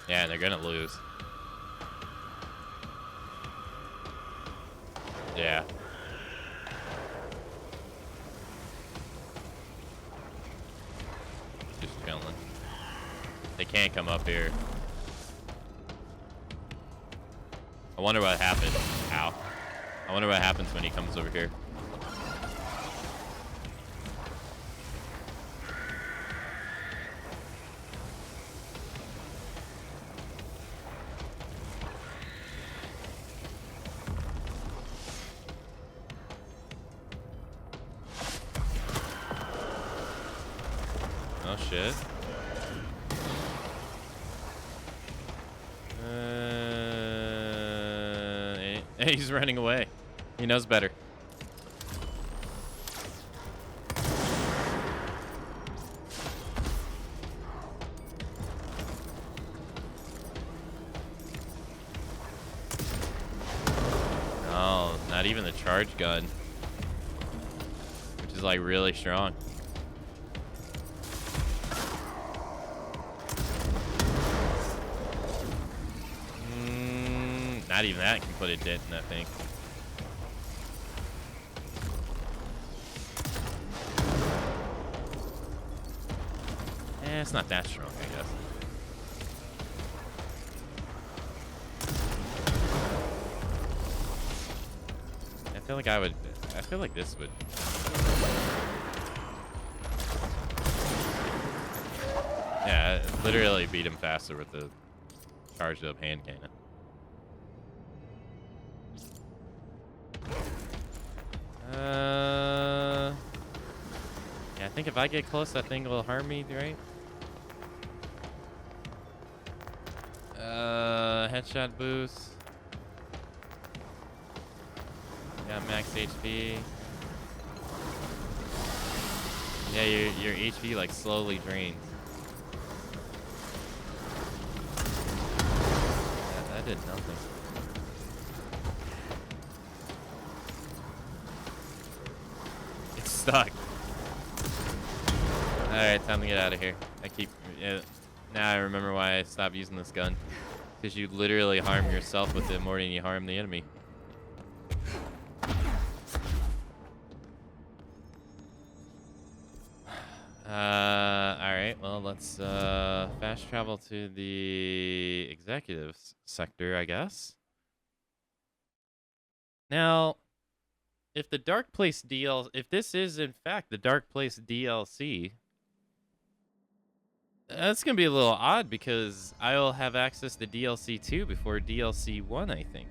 Yeah, they're gonna lose. Yeah. Just chilling. They can't come up here. I wonder what happens. Ow. I wonder what happens when he comes over here. Oh shit. He's running away. He knows better. Oh, not even the charge gun. Which is like really strong. Not even that can put a dent in that thing. It's not that strong, I guess. I feel like this would. Yeah, literally beat him faster with the charged up hand cannon. Yeah, I think if I get close, that thing will harm me, right? Headshot boost. Got max HP. Yeah, your HP like slowly drains. That did nothing. It's stuck. Alright, time to get out of here. Now I remember why I stopped using this gun. Because you literally harm yourself with it more than you harm the enemy. Alright, well, let's fast travel to the executives sector, I guess. Now, if the Dark Place if this is in fact the Dark Place DLC, that's gonna be a little odd because I'll have access to DLC 2 before DLC 1, I think.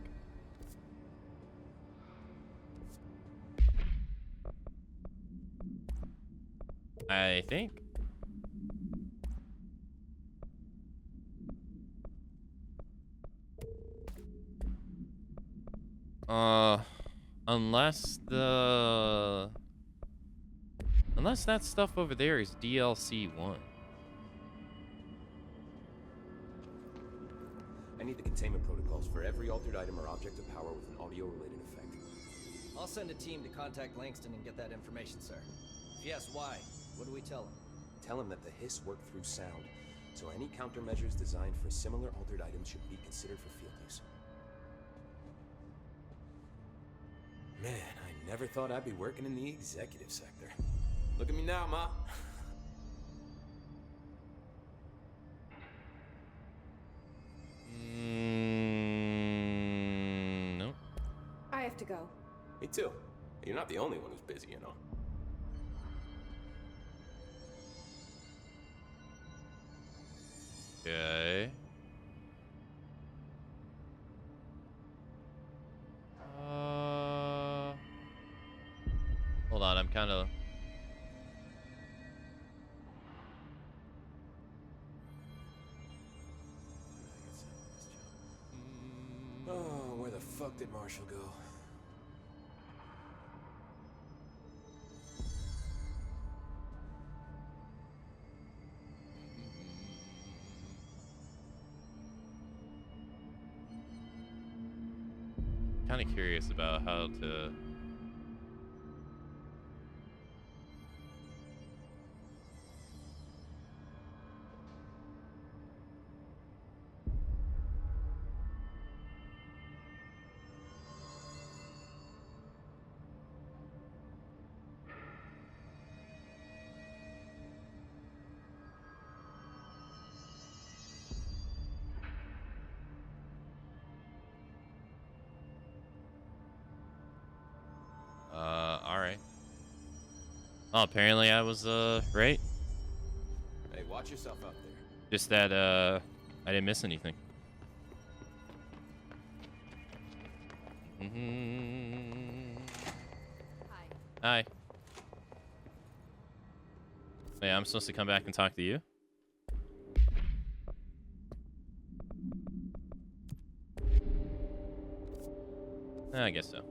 I think. Unless that stuff over there is DLC 1. I need the containment protocols for every altered item or object of power with an audio-related effect. I'll send a team to contact Langston and get that information, sir. If he asks why, what do we tell him? Tell him that the hiss work through sound, so any countermeasures designed for similar altered items should be considered for field use. Man, I never thought I'd be working in the executive sector. Look at me now, Ma. Nope. I have to go. Me too. You're not the only one who's busy, you know. Okay. Hold on, I'm kind of... Oh, where the fuck did Marshall go? Kind of curious about how to... Alright. Oh, apparently I was, right. Hey, watch yourself out there. Just that, I didn't miss anything. Hi. Wait, I'm supposed to come back and talk to you? I guess so.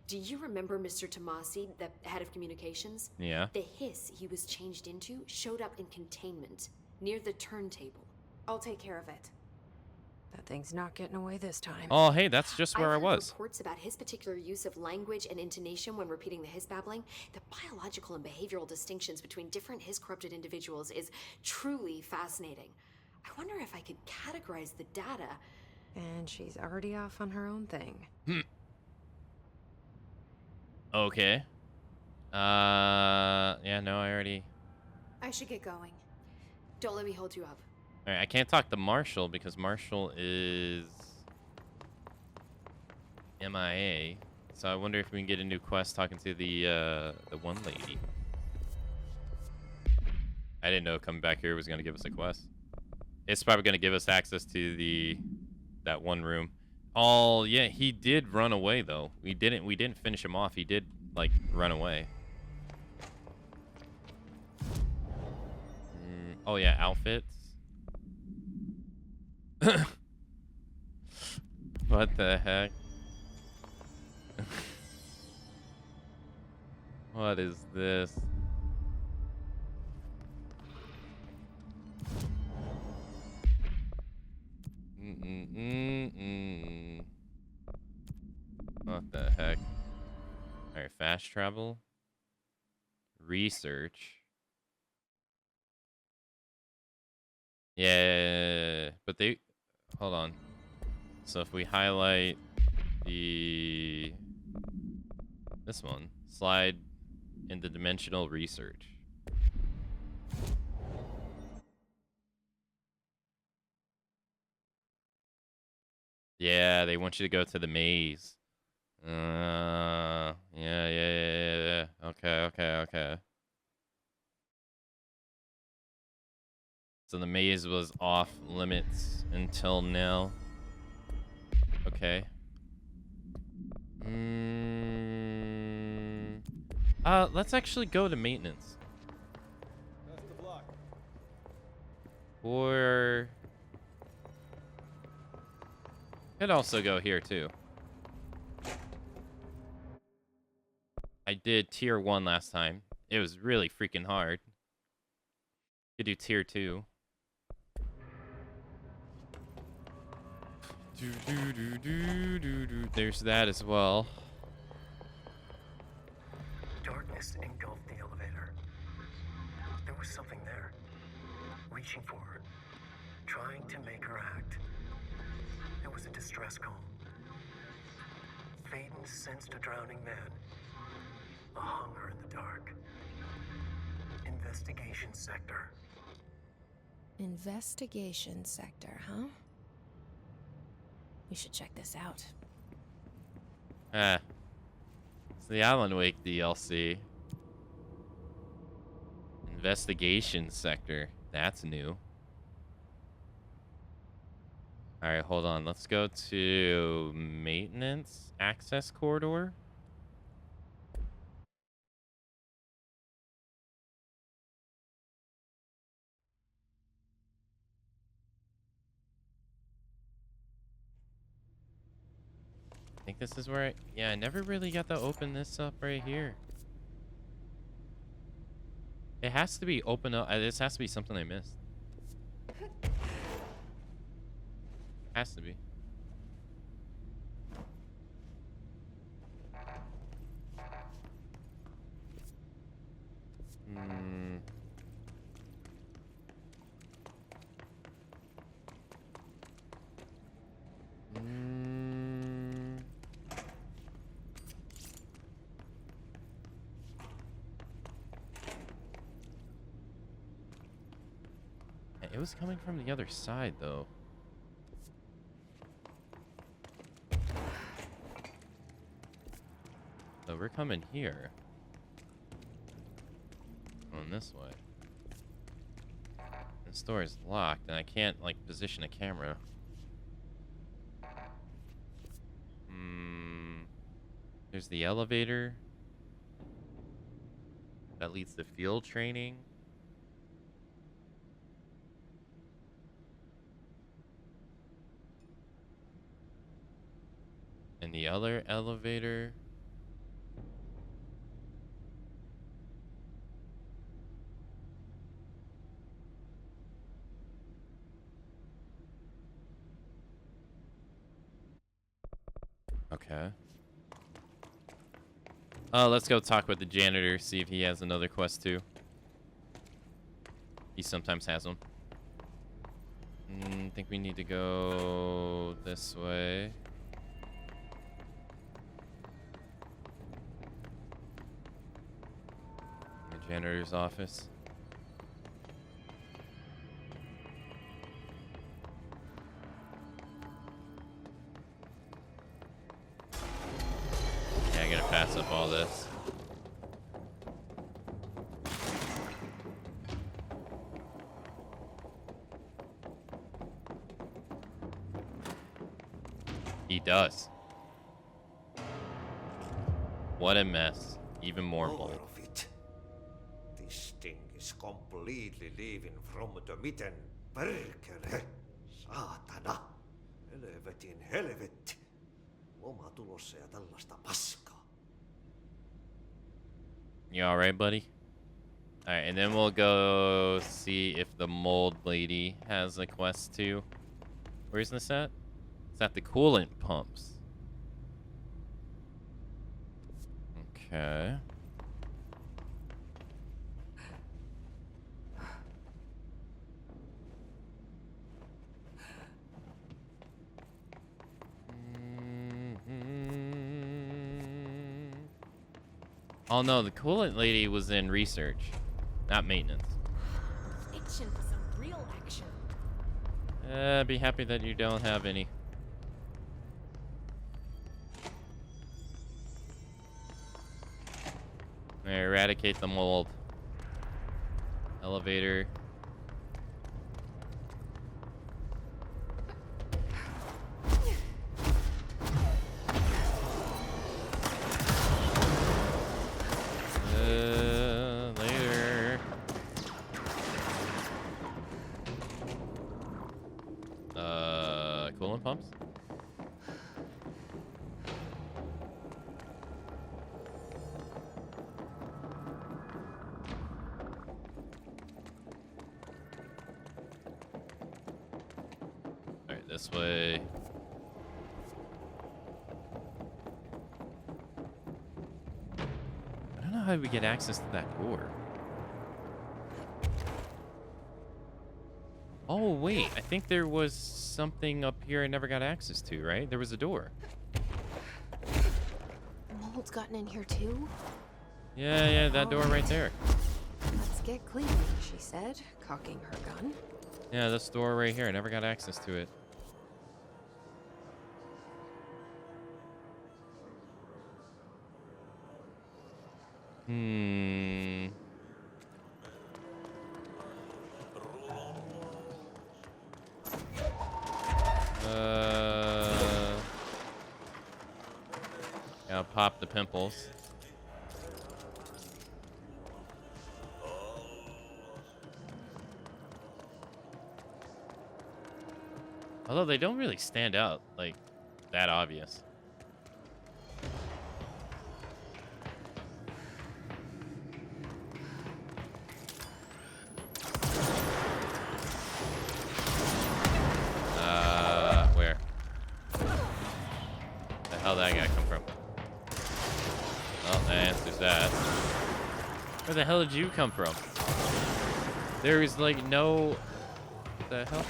Do you remember Mr. Tomasi, the head of communications? Yeah. The hiss he was changed into showed up in containment, near the turntable. I'll take care of it. That thing's not getting away this time. Oh, hey, that's just where I I've heard was. reports about his particular use of language and intonation when repeating the hiss babbling. The biological and behavioral distinctions between different hiss-corrupted individuals is truly fascinating. I wonder if I could categorize the data. And she's already off on her own thing. Okay. Yeah, no, I already... I should get going. Don't let me hold you up. Alright, I can't talk to Marshall because Marshall is... MIA. So I wonder if we can get a new quest talking to the one lady. I didn't know coming back here was going to give us a quest. It's probably going to give us access to that one room. Oh, yeah, he did run away, though. We didn't finish him off. He did, like, run away. Oh, yeah, outfits. What the heck? What is this? What the heck? Alright, fast travel. Research. Yeah, but they... Hold on. So if we highlight this one, slide in the dimensional research. Yeah, they want you to go to the maze. Yeah. Okay. So the maze was off limits until now. Okay. Let's actually go to maintenance. Or could also go here too. I did tier 1 last time. It was really freaking hard. Could do tier 2. There's that as well. Darkness engulfed the elevator. There was something there, reaching for her, trying to make her act. It was a distress call. Faden sensed a drowning man, a hunger in the dark. Investigation sector. Investigation sector, huh? We should check this out. It's the Alan Wake DLC. Investigation sector. That's new. Alright, hold on. Let's go to maintenance access corridor. I think this is where I never really got to open this up right here. It has to be open up. This has to be something I missed. Has to be. It was coming from the other side, though. So we're coming here. Going this way. This door is locked, and I can't, like, position a camera. There's the elevator. That leads to field training. And the other elevator. Okay. Let's go talk with the janitor, see if he has another quest too. He sometimes has them. I think we need to go this way. The janitor's office. Yeah, I gotta pass up all this. He does. What a mess. Even more mold. Of it. This thing is completely leaving from the mitten. Perkele. Saatana. Helvetin helvetti. Loma tulossa ja tällaista paskaa. You alright, buddy? Alright, and then we'll go see if the mold lady has a quest too. Where's this at? It's at the coolant pumps. Okay. Oh no, the coolant lady was in research, not maintenance. Itching for some real action. Be happy that you don't have any. Eradicate the mold. Elevator. Later. Coolant pumps? Alright, this way. I don't know how we get access to that door. Oh, wait. I think there was something up here I never got access to, right? There was a door. Mold's gotten in here too? Yeah, that door right there. Let's get cleaning, she said, cocking her gun. Yeah, this door right here. I never got access to it. I'll pop the pimples. Although they don't really stand out like that obvious. Where? The hell did that guy come from? Well, that answers that. Where the hell did you come from? There is like no... The hell?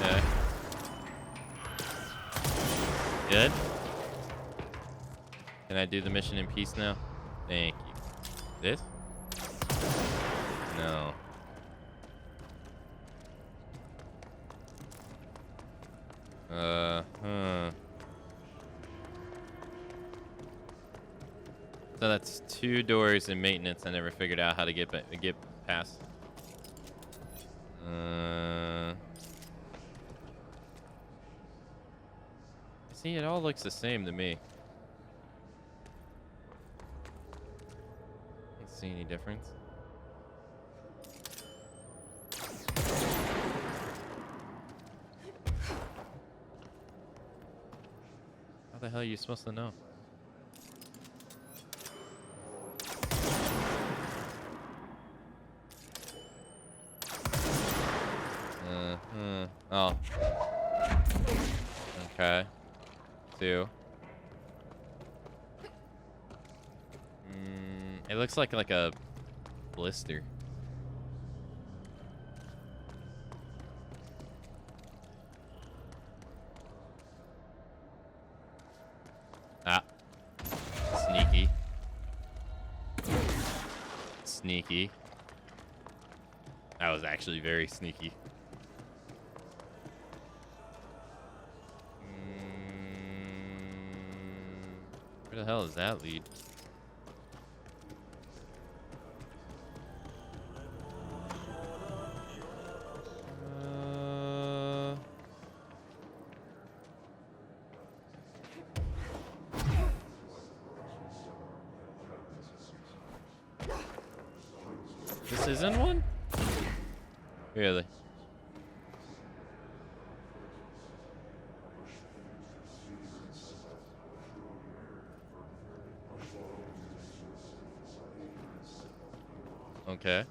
Okay. Good. Can I do the mission in peace now? Thank you. This? No. So that's 2 doors in maintenance I never figured out how to get past. See, it all looks the same to me. Don't see any difference. How the hell are you supposed to know? Oh. Okay. 2. It looks like a blister. Ah. Sneaky. Sneaky. That was actually very sneaky. Where the hell does that lead? This isn't one? Really? Okay.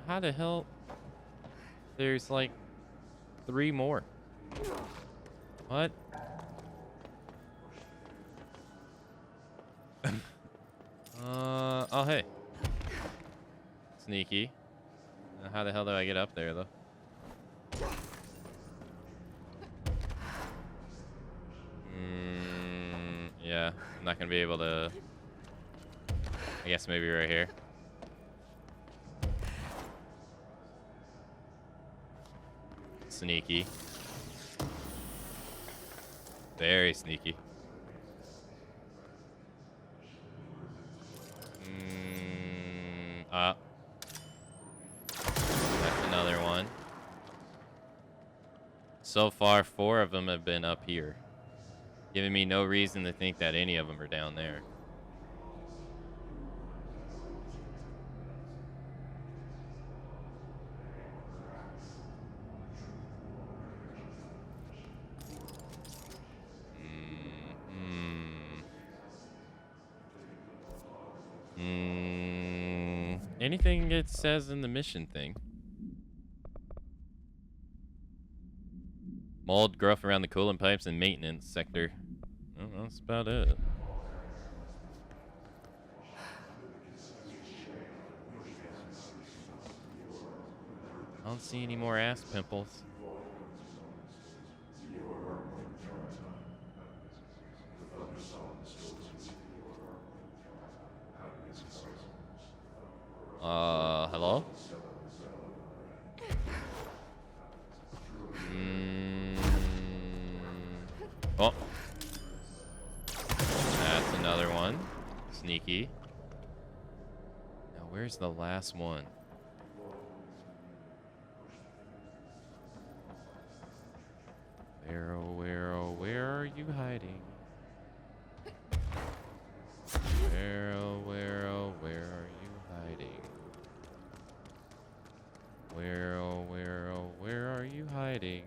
How the hell? There's like 3 more. What? Oh hey. Sneaky. How the hell do I get up there though? Yeah, I'm not gonna be able to. I guess maybe right here. Sneaky. Very sneaky. That's another one. So far, 4 of them have been up here, giving me no reason to think that any of them are down there. Anything it says in the mission thing? Mold growth around the coolant pipes and maintenance sector. Oh, that's about it. I don't see any more ass pimples. Hello? Oh. That's another one. Sneaky. Now, where's the last one? Where are you hiding? Where are you hiding? Where are you hiding?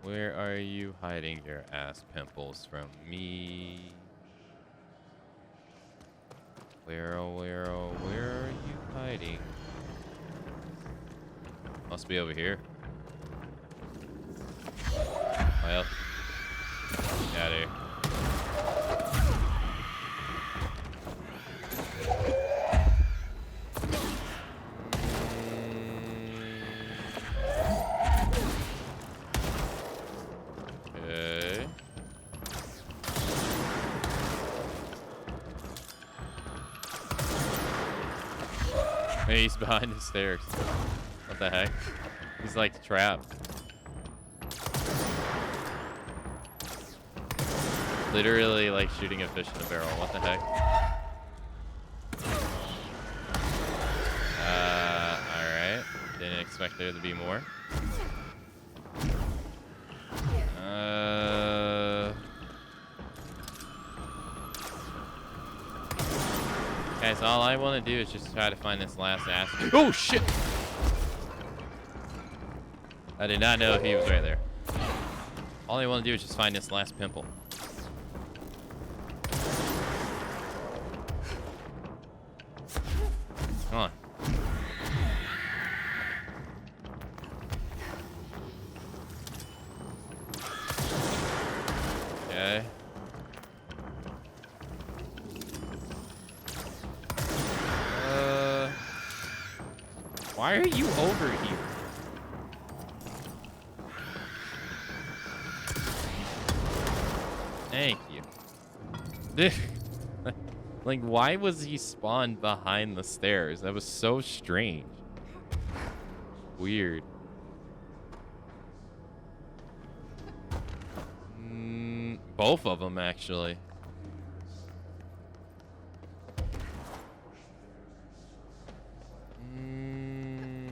Where are you hiding your ass pimples from me? Where are you hiding? Must be over here. Well, get out of here. Okay. Hey, he's behind the stairs. What the heck? He's like trapped. Literally like shooting a fish in a barrel. What the heck? Alright. Didn't expect there to be more. Guys, all I want to do is just try to find this last ass. Oh, shit! I did not know he was right there. All I want to do is just find this last pimple. Come on. Okay. Why are you over here? Thank you. Like, why was he spawned behind the stairs? That was so strange. Weird. Both of them, actually.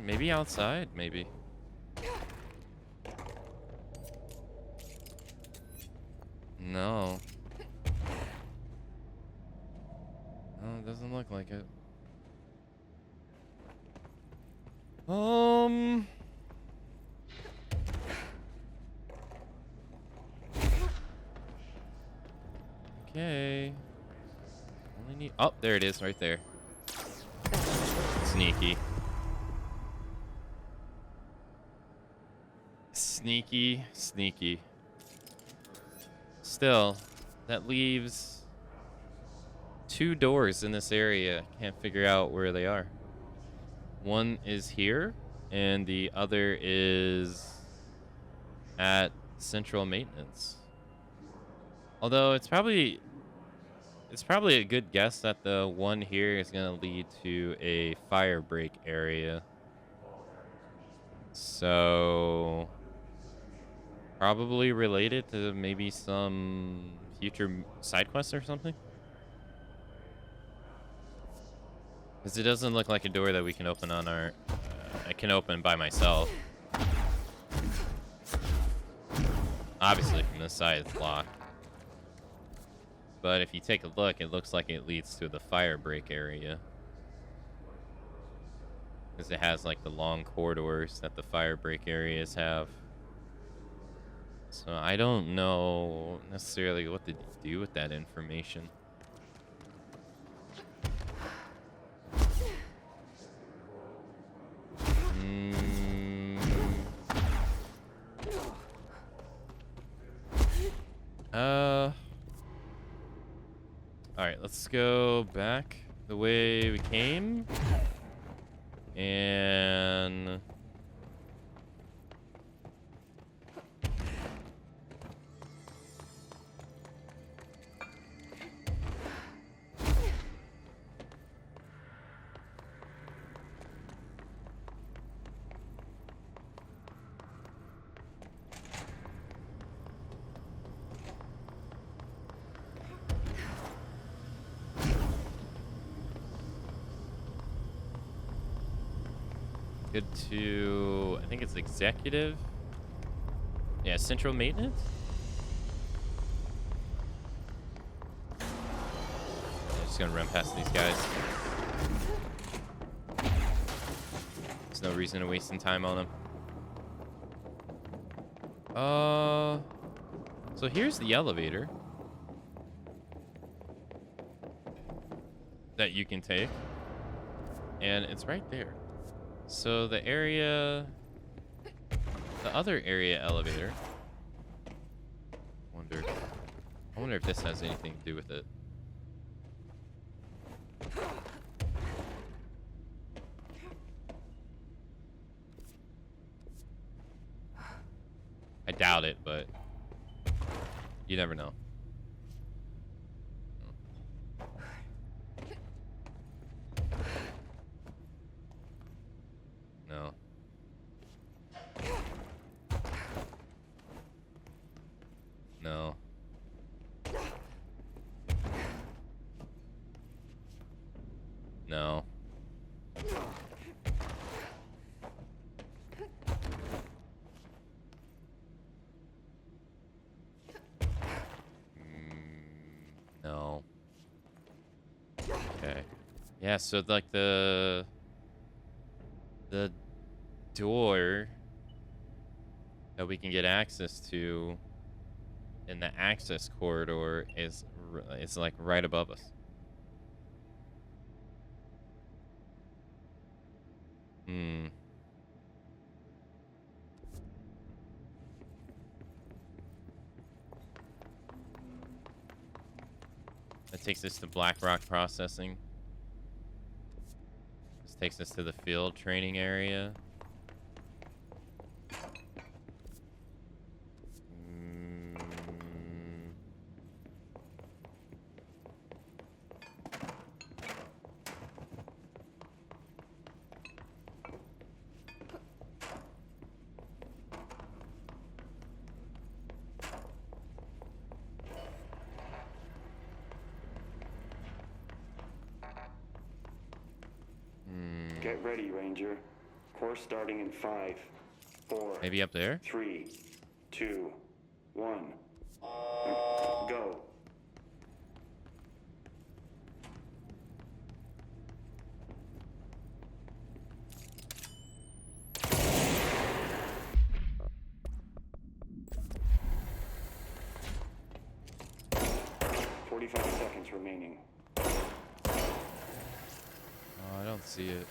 Maybe outside, maybe. No. No, it doesn't look like it. Okay. Only need. Oh, there it is, right there. sneaky. Sneaky, sneaky. Still, that leaves 2 doors in this area. Can't figure out where they are. One is here, and the other is at central maintenance. Although it's probably a good guess that the one here is going to lead to a fire break area. So probably related to maybe some future side quests or something. Because it doesn't look like a door that we can open on our... I can open by myself. Obviously, from this side, it's locked. But if you take a look, it looks like it leads to the fire break area. Because it has, like, the long corridors that the fire break areas have. So I don't know necessarily what to do with that information. Alright, let's go back the way we came. And... good to... I think it's executive. Yeah, central maintenance? I'm just gonna run past these guys. There's no reason to waste some time on them. So here's the elevator that you can take, and it's right there. So the other area elevator. I wonder if this has anything to do with it. I doubt it, but you never know. No. No. No. No. Okay. Yeah, so like the door that we can get access to in the access corridor is like right above us. That takes us to Black Rock Processing. This takes us to the field training area. Get ready, Ranger. Course starting in 5, 4. Maybe up there? 3, 2, 1. Go. Oh, I don't see it.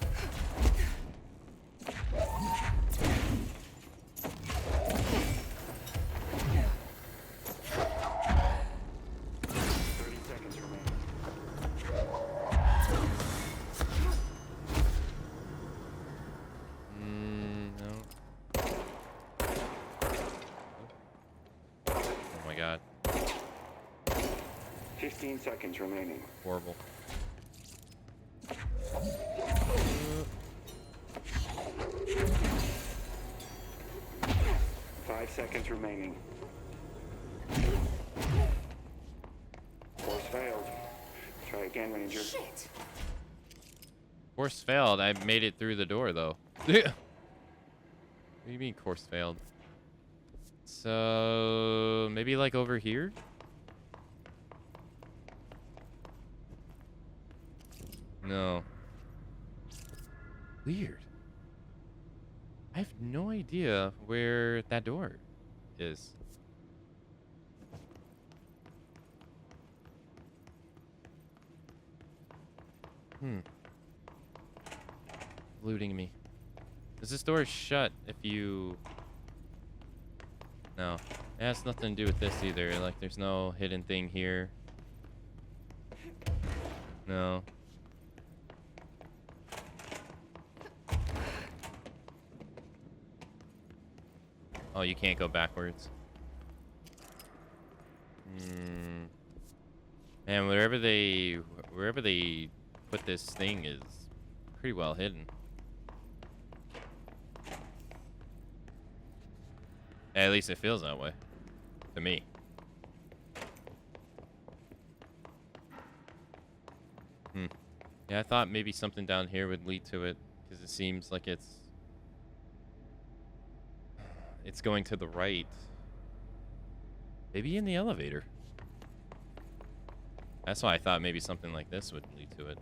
No. Oh my god. 15 seconds remaining. Horrible. 5 seconds remaining. Course failed. Try again, Ranger. Shit. Course failed. I made it through the door, though. What do you mean course failed? So, maybe like over here? No. Weird. I have no idea where that door is. Eluding me. Does this door shut if you... No. It has nothing to do with this either. Like, there's no hidden thing here. No. Oh, you can't go backwards. Man, wherever they put this thing is pretty well hidden. At least it feels that way to me. Yeah, I thought maybe something down here would lead to it, because it seems like it's going to the right. Maybe in the elevator. That's why I thought maybe something like this would lead to it.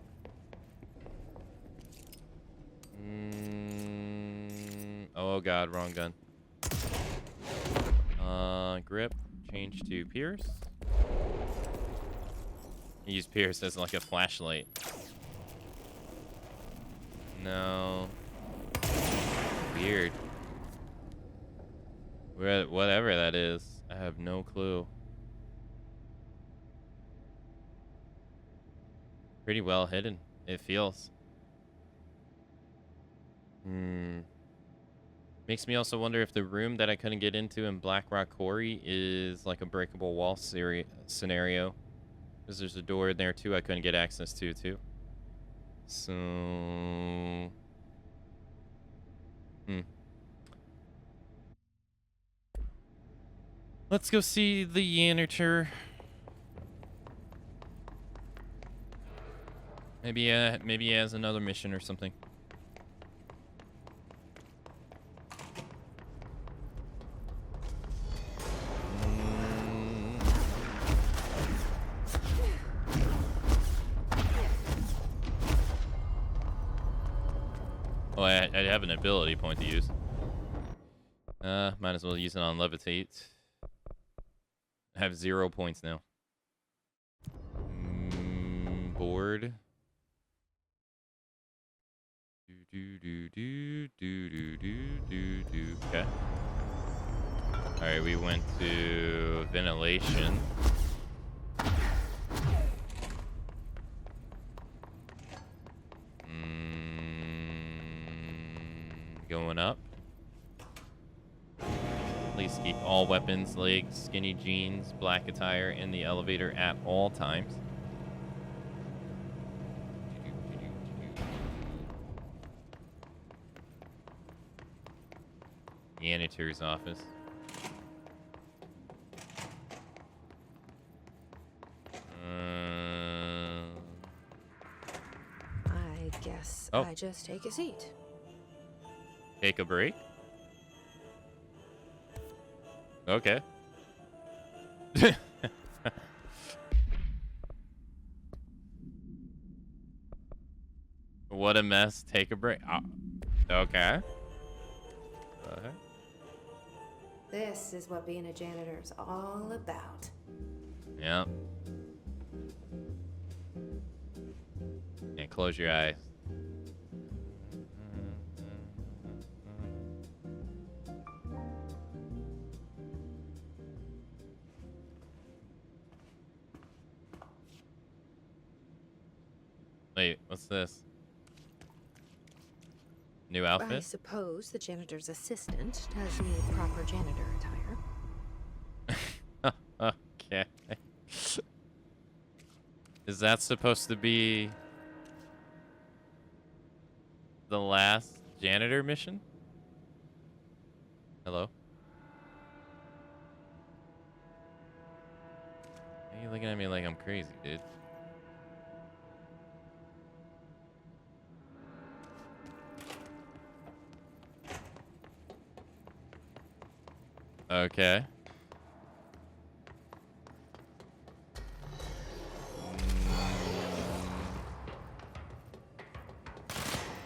Oh god, wrong gun. Grip. Change to Pierce. Use Pierce as like a flashlight. No. Weird. Whatever that is, I have no clue. Pretty well hidden, it feels. Makes me also wonder if the room that I couldn't get into in Black Rock Quarry is like a breakable wall scenario. Because there's a door in there too I couldn't get access to too. So... Let's go see the janitor. Maybe he has another mission or something. Oh, I have an ability point to use. Might as well use it on Levitate. I have 0 points now. Board. Okay. Alright, we went to ventilation. Going up. Please keep all weapons, legs, skinny jeans, black attire in the elevator at all times. Janitor's office. I guess I just take a seat. Take a break? Okay. What a mess. Take a break. Oh, okay. This is what being a janitor is all about. Yeah. And close your eyes. Wait, what's this? New I outfit? suppose the janitor's assistant does need proper janitor attire. Okay. Is that supposed to be the last janitor mission? Hello? Why are you looking at me like I'm crazy, dude? Okay.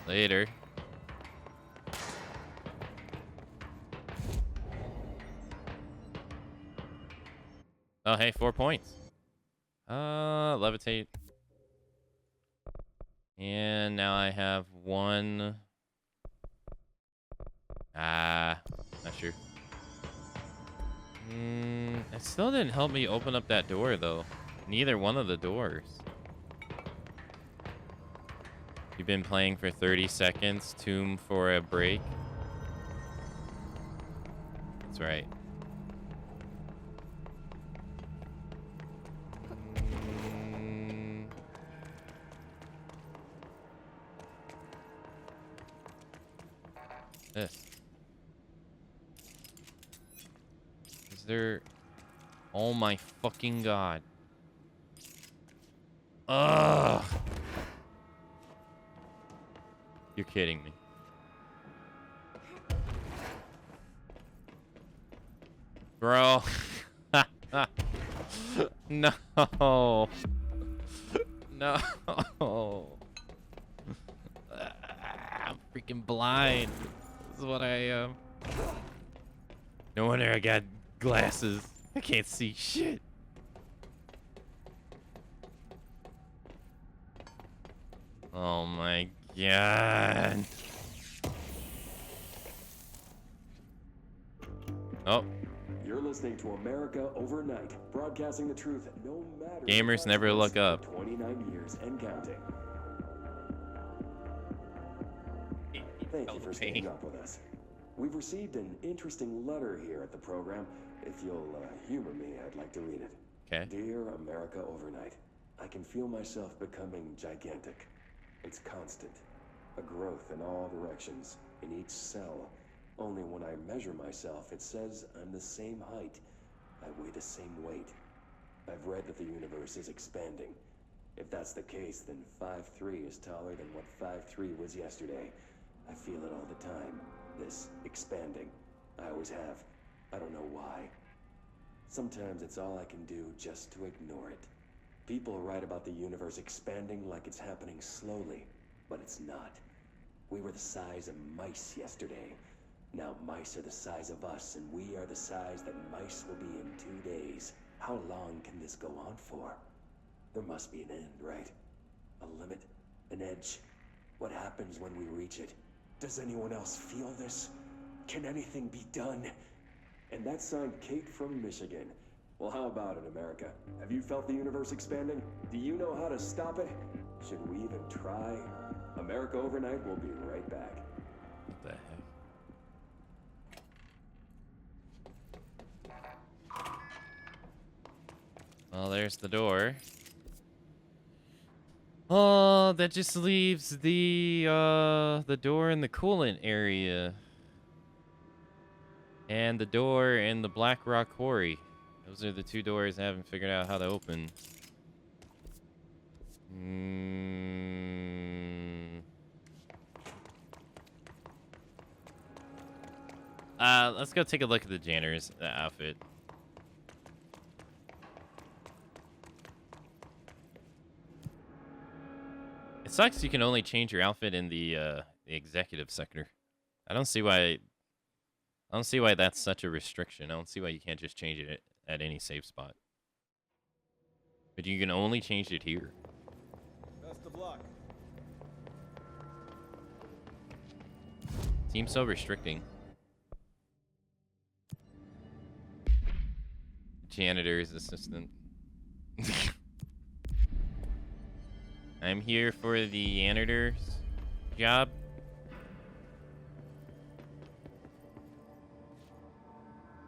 Later. Oh, hey, 4 points. Levitate. And now I have 1. Not sure. It still didn't help me open up that door, though. Neither one of the doors. You've been playing for 30 seconds. Tomb for a break. That's right. This. Is there... Oh my fucking god. Ugh. You're kidding me. Bro. No. No. I'm freaking blind. This is what I am. No wonder I got glasses. I can't see shit. Oh my god. Oh. You're listening to America Overnight, broadcasting the truth no matter. Gamers never look up. 29 years and counting. Thank you for staying up with us. We've received an interesting letter here at the program. If you'll humor me, I'd like to read it. Okay. Dear America Overnight, I can feel myself becoming gigantic. It's constant. A growth in all directions, in each cell. Only when I measure myself, it says I'm the same height. I weigh the same weight. I've read that the universe is expanding. If that's the case, then 5'3" is taller than what 5'3" was yesterday. I feel it all the time. This expanding. I always have. I don't know why. Sometimes it's all I can do just to ignore it. People write about the universe expanding like it's happening slowly, but it's not. We were the size of mice yesterday. Now mice are the size of us, and we are the size that mice will be in 2 days. How long can this go on for? There must be an end, right? A limit? An edge? What happens when we reach it? Does anyone else feel this? Can anything be done? And that signed Kate from Michigan. Well, how about it, America? Have you felt the universe expanding? Do you know how to stop it? Should we even try? America Overnight will be right back. What the heck? Well, there's the door. Oh, that just leaves the door in the coolant area. And the door in the Black Rock Quarry. Those are the 2 doors I haven't figured out how to open. Let's go take a look at the janitor's outfit. It sucks you can only change your outfit in the executive sector. I don't see why that's such a restriction. I don't see why you can't just change it at any safe spot. But you can only change it here. Best of luck. Seems so restricting. Janitor's assistant. I'm here for the janitor's job.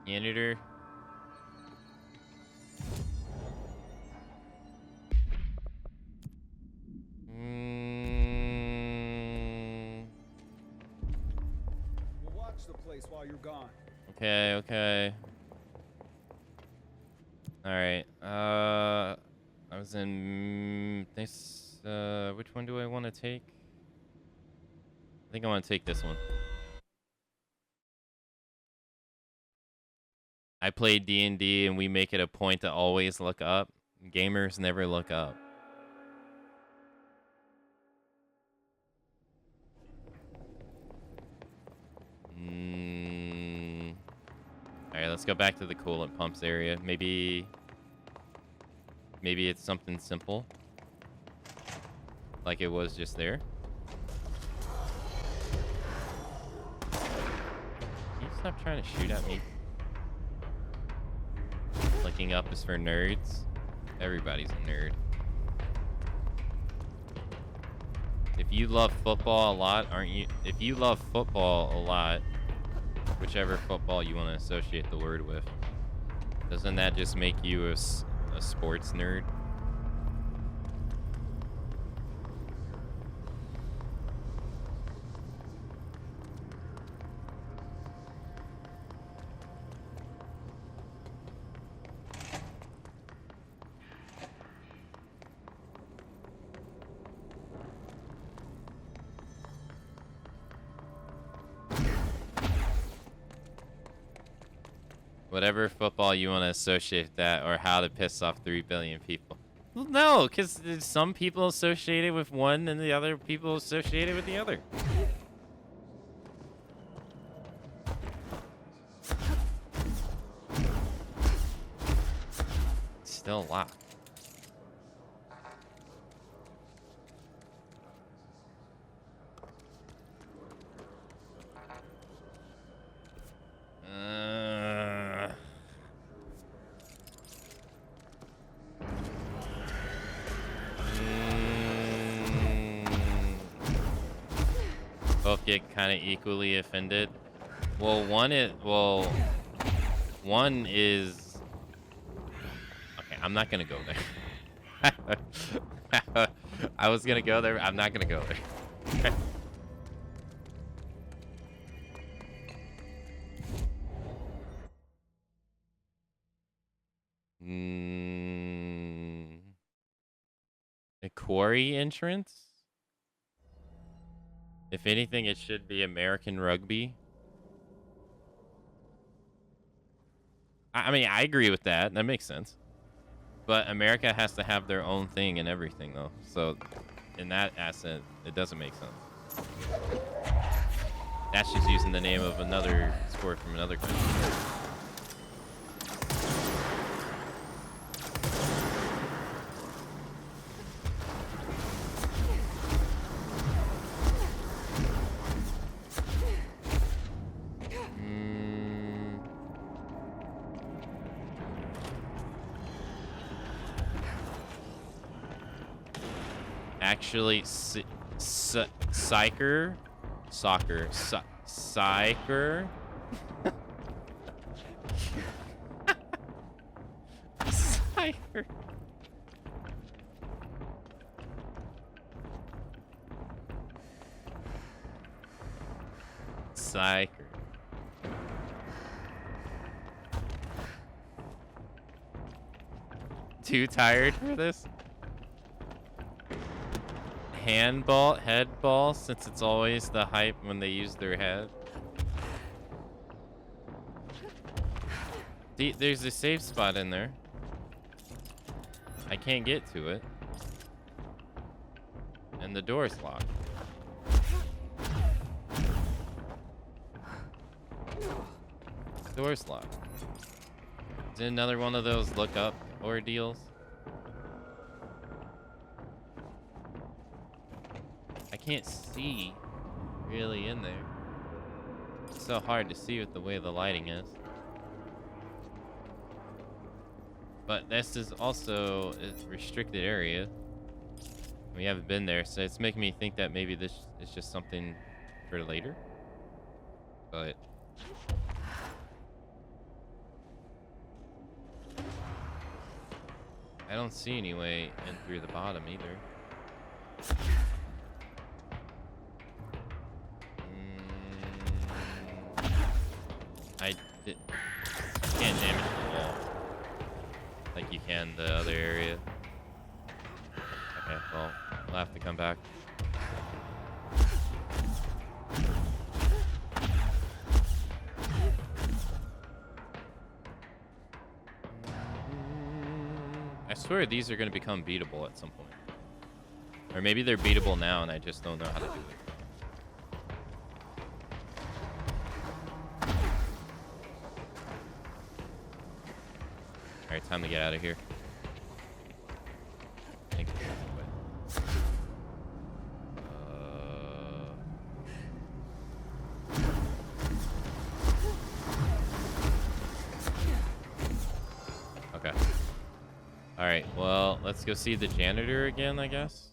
Janitor. We'll watch the place while you're gone. Okay, okay. Alright. I was in this. Which one do I want to take? I think I want to take this one. I play D&D and we make it a point to always look up. Gamers never look up. Alright, let's go back to the coolant pumps area. Maybe it's something simple. Like it was just there. Can you stop trying to shoot at me? Looking up is for nerds. Everybody's a nerd. If you love football a lot, aren't you? If you love football a lot, whichever football you want to associate the word with, doesn't that just make you a sports nerd? Whatever football you want to associate that, or how to piss off 3 billion people. Well, no, because there's some people associated with one and the other people associated with the other. Still locked. Both get kind of equally offended. Well, one is okay. I'm not gonna go there. I was gonna go there. I'm not gonna go there. A quarry entrance? If anything, it should be American rugby. I mean, I agree with that. That makes sense. But America has to have their own thing and everything, though. So, in that asset, it doesn't make sense. That's just using the name of another sport from another country. Actually, Psyker. Psyker. Psyker. Psyker. Too tired for this? Handball, headball, since it's always the hype when they use their head. There's a safe spot in there. I can't get to it. And the door's locked. Door's locked. Is it another one of those look up ordeals? I can't see really in there. It's so hard to see with the way the lighting is. But this is also a restricted area. We haven't been there, so it's making me think that maybe this is just something for later. But I don't see any way in through the bottom either. Can't damage the wall like you can the other area. Okay, well, we'll have to come back. I swear these are going to become beatable at some point. Or maybe they're beatable now and I just don't know how to do it. Alright, time to get out of here. Thank you. Okay. Alright, well, let's go see the janitor again, I guess.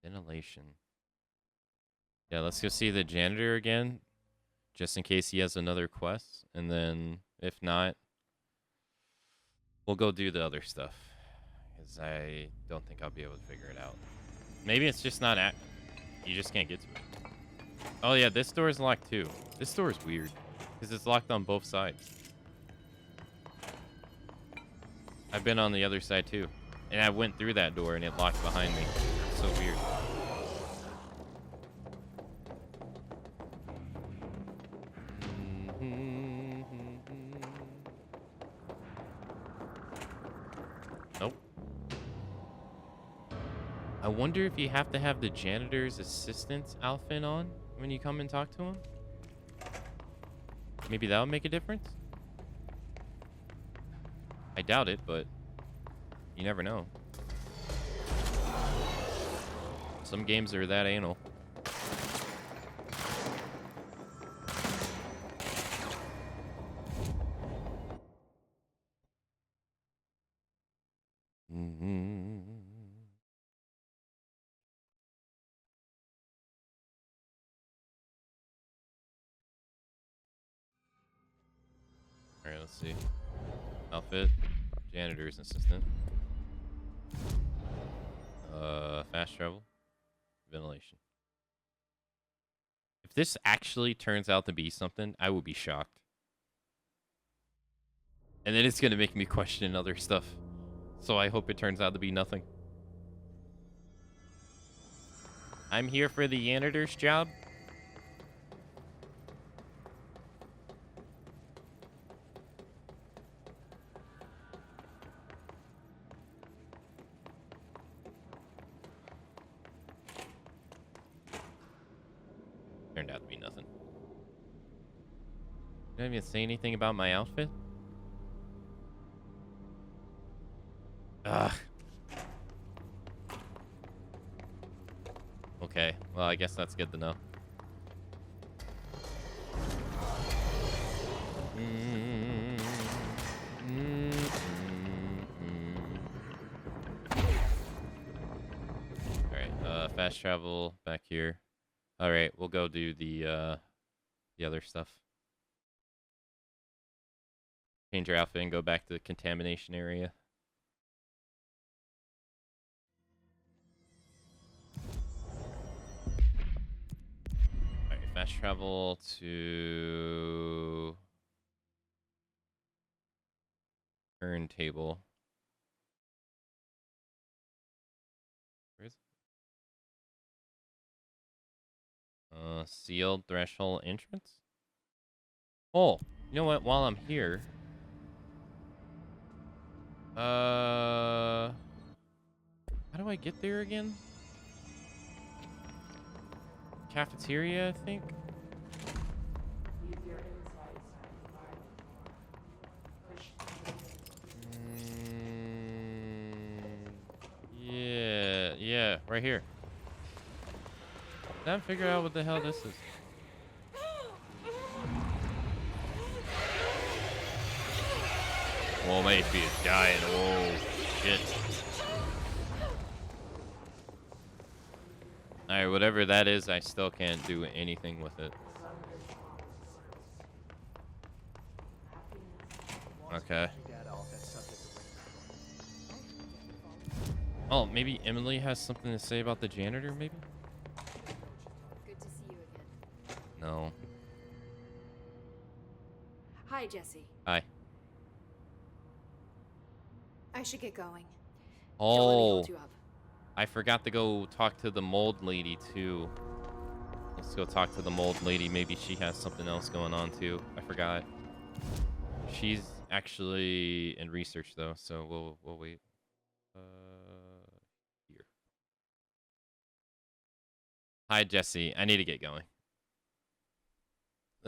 Ventilation. Yeah, let's go see the janitor again. Just in case he has another quest. And then, if not, we'll go do the other stuff. Because I don't think I'll be able to figure it out. Maybe it's just not you just can't get to it. Oh yeah, this door is locked too. This door is weird. Because it's locked on both sides. I've been on the other side too. And I went through that door and it locked behind me. It's so weird. Nope. I wonder if you have to have the janitor's assistant's outfit on when you come and talk to him. Maybe that would make a difference. I doubt it, but you never know. Some games are that anal. Alright, let's see. Outfit. Janitor's assistant. Fast travel. Ventilation. If this actually turns out to be something, I will be shocked. And then it's going to make me question other stuff. So I hope it turns out to be nothing. I'm here for the janitor's job. Turned out to be nothing. Did I even say anything about my outfit? Ugh. Okay, well, I guess that's good to know. Alright, fast travel back here. Alright, we'll go do the other stuff. Change your outfit and go back to the contamination area. Alright, fast travel to turntable. Where is it? Sealed threshold entrance? Oh, you know what? While I'm here... how do I get there again? Cafeteria, I think? Yeah, right here. I haven't figured out what the hell this is. Whoa, my HP is dying. Whoa. shit. Alright, whatever that is, I still can't do anything with it. Okay. Oh, maybe Emily has something to say about the janitor, maybe? Good to see you again. No. Hi, Jesse. Hi. I should get going. Don't let me Oh. hold you up. I forgot to go talk to the mold lady, too. Let's go talk to the mold lady. Maybe she has something else going on, too. I forgot. She's actually in research, though, so we'll wait. Here. Hi, Jesse. I need to get going.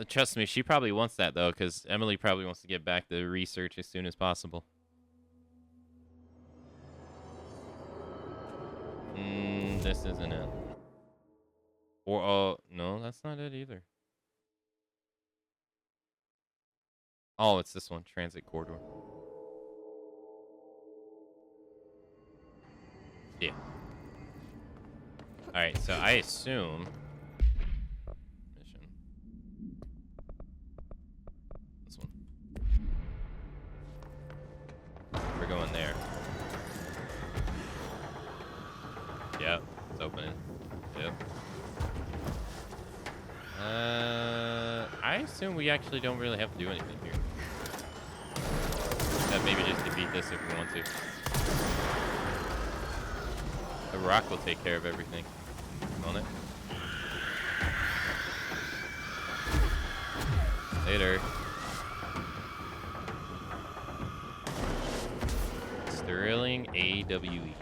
Trust me, she probably wants that, though, because Emily probably wants to get back to research as soon as possible. This isn't it. Or, no, that's not it either. Oh, it's this one, transit corridor. Yeah. Alright, so I assume... Mission. This one. We're going there. Yep, it's opening. Yep. I assume we actually don't really have to do anything here. Except maybe just defeat this if we want to. The rock will take care of everything. On it. Later. Sterling AWE.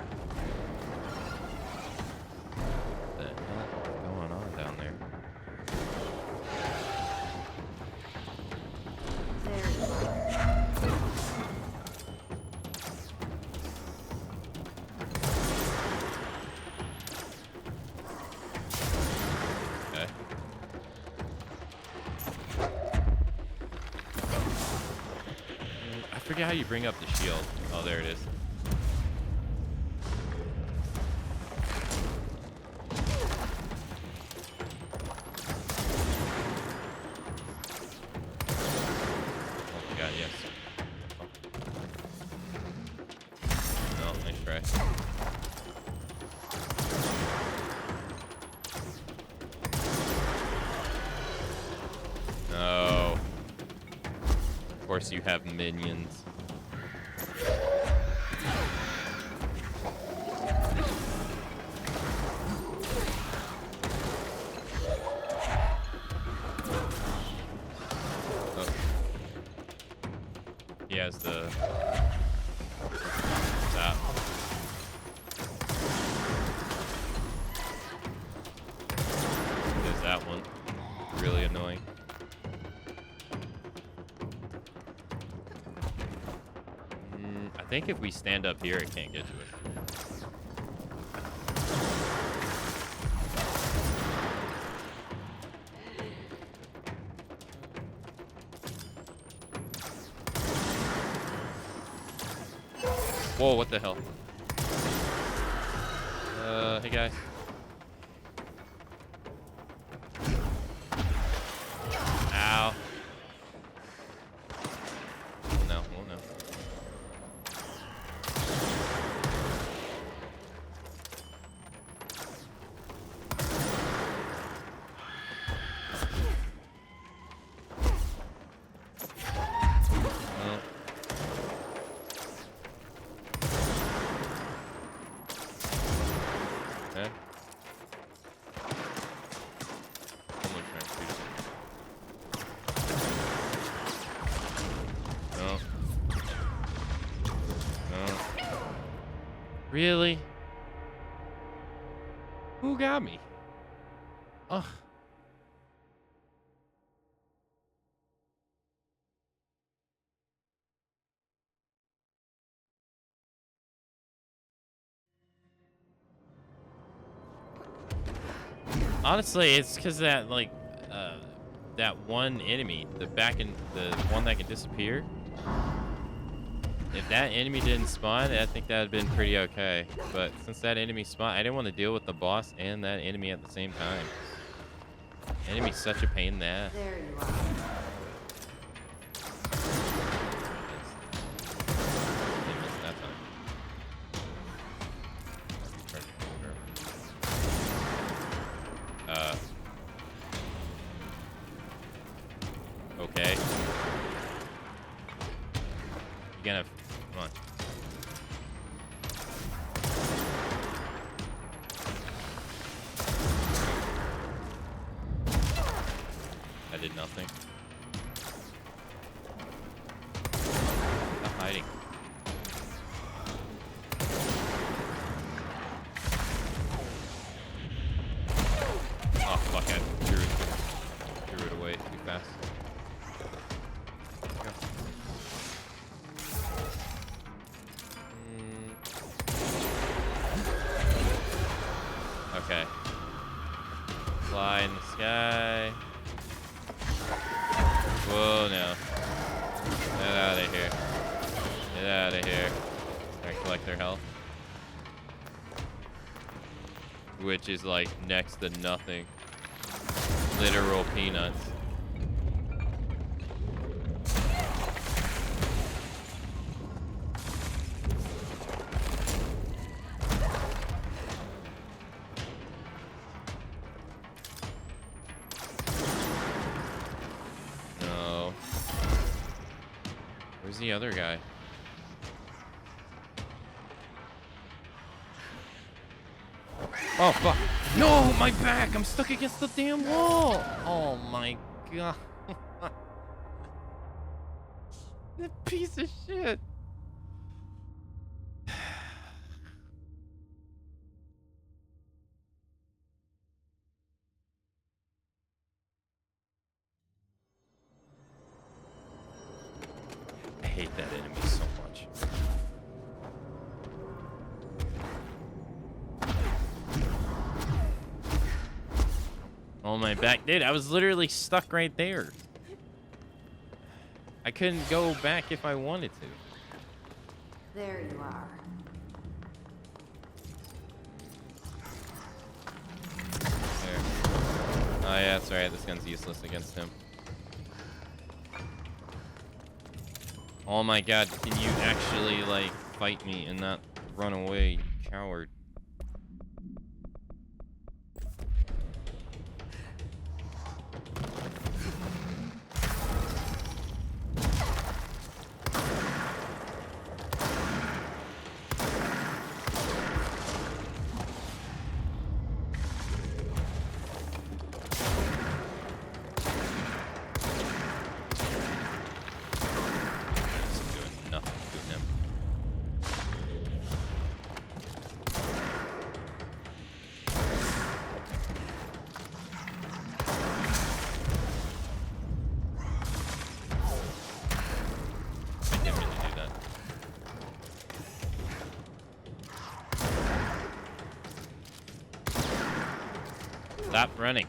What the hell is going on down there? I forget how you bring up the shield. Oh, there it is. Oh my god, yes. No, nice try. No. Of course you have minions. Oh. He has the zap. There's that one. Really annoying. I think if we stand up here, it can't get to it. Whoa, what the hell? Hey guys. Ow. Oh no, oh no. Okay. Someone trying to shoot us. No. No. Really? Who got me? Ugh. Honestly, it's because that, like, that one enemy, the one that can disappear. If that enemy didn't spawn, I think that would have been pretty okay. But since that enemy spawned, I didn't want to deal with the boss and that enemy at the same time. Enemy's such a pain in the ass. There you are. They missed that time. Okay. You gonna... Come on. I did nothing. Stop hiding. Oh, fuck, I threw it away too fast. Go. Okay. Fly in the sky. Whoa, no. Get out of here. Get out of here. Try to collect their health. Which is like next to nothing. Literal peanuts. No. Where's the other guy? Oh, fuck. No, my back. I'm stuck against the damn wall. Oh, my God. That piece of shit. I hate that enemy so much. Oh, my back. Dude, I was literally stuck right there. I couldn't go back if I wanted to. There you are. There. Oh, yeah, that's right. This gun's useless against him. Oh, my God. Can you actually, like, fight me and not run away, you coward? Stop running.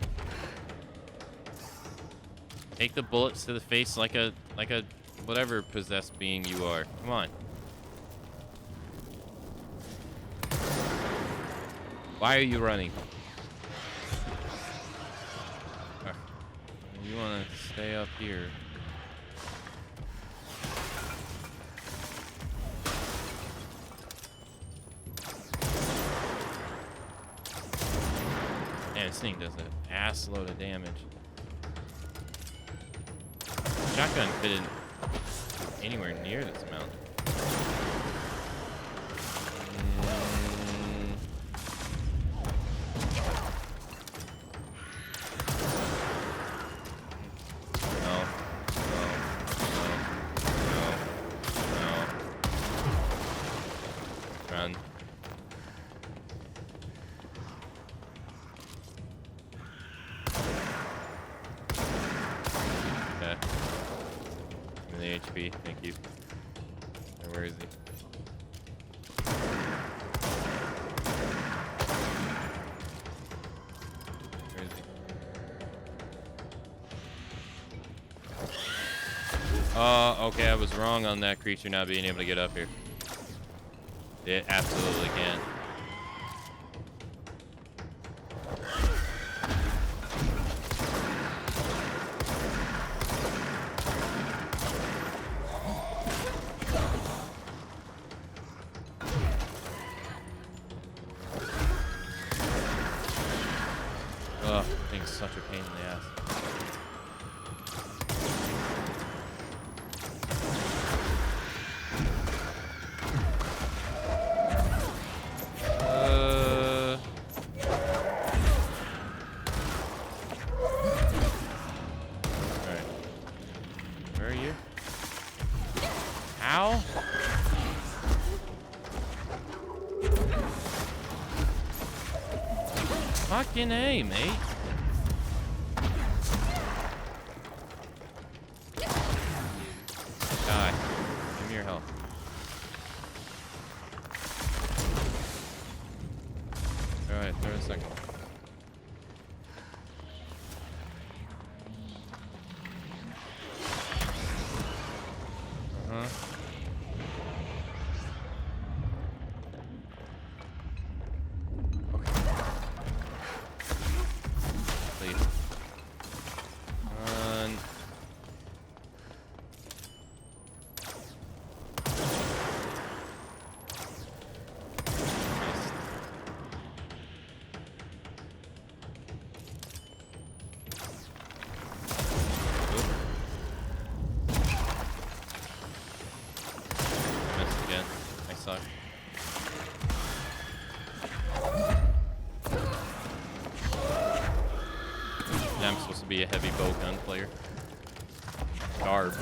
Take the bullets to the face like a whatever possessed being you are. Come on. Why are you running? You want to stay up here. Man, this thing does an ass load of damage. Shotgun couldn't anywhere near this amount. Run. Okay. Give me the HP, thank you. Where is he? Where is he? Okay, I was wrong on that creature not being able to get up here. It absolutely can. Ugh, thing's such a pain in the ass. Alright. Where are you? Ow! Fucking A, mate. Die. Give me your health. Alright, 30 seconds. Uh-huh. Please. Run. Missed again. I suck. Yeah, I'm supposed to be a heavy bow gun player. Garbage.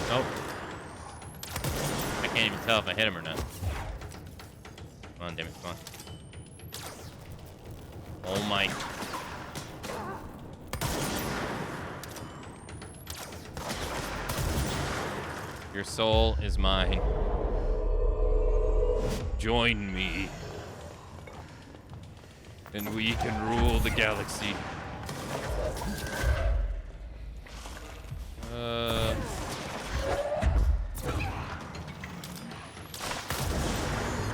Nope. I can't even tell if I hit him or not. Come on, damn it, come on. Oh my. Your soul is mine. Join me. And we can rule the galaxy.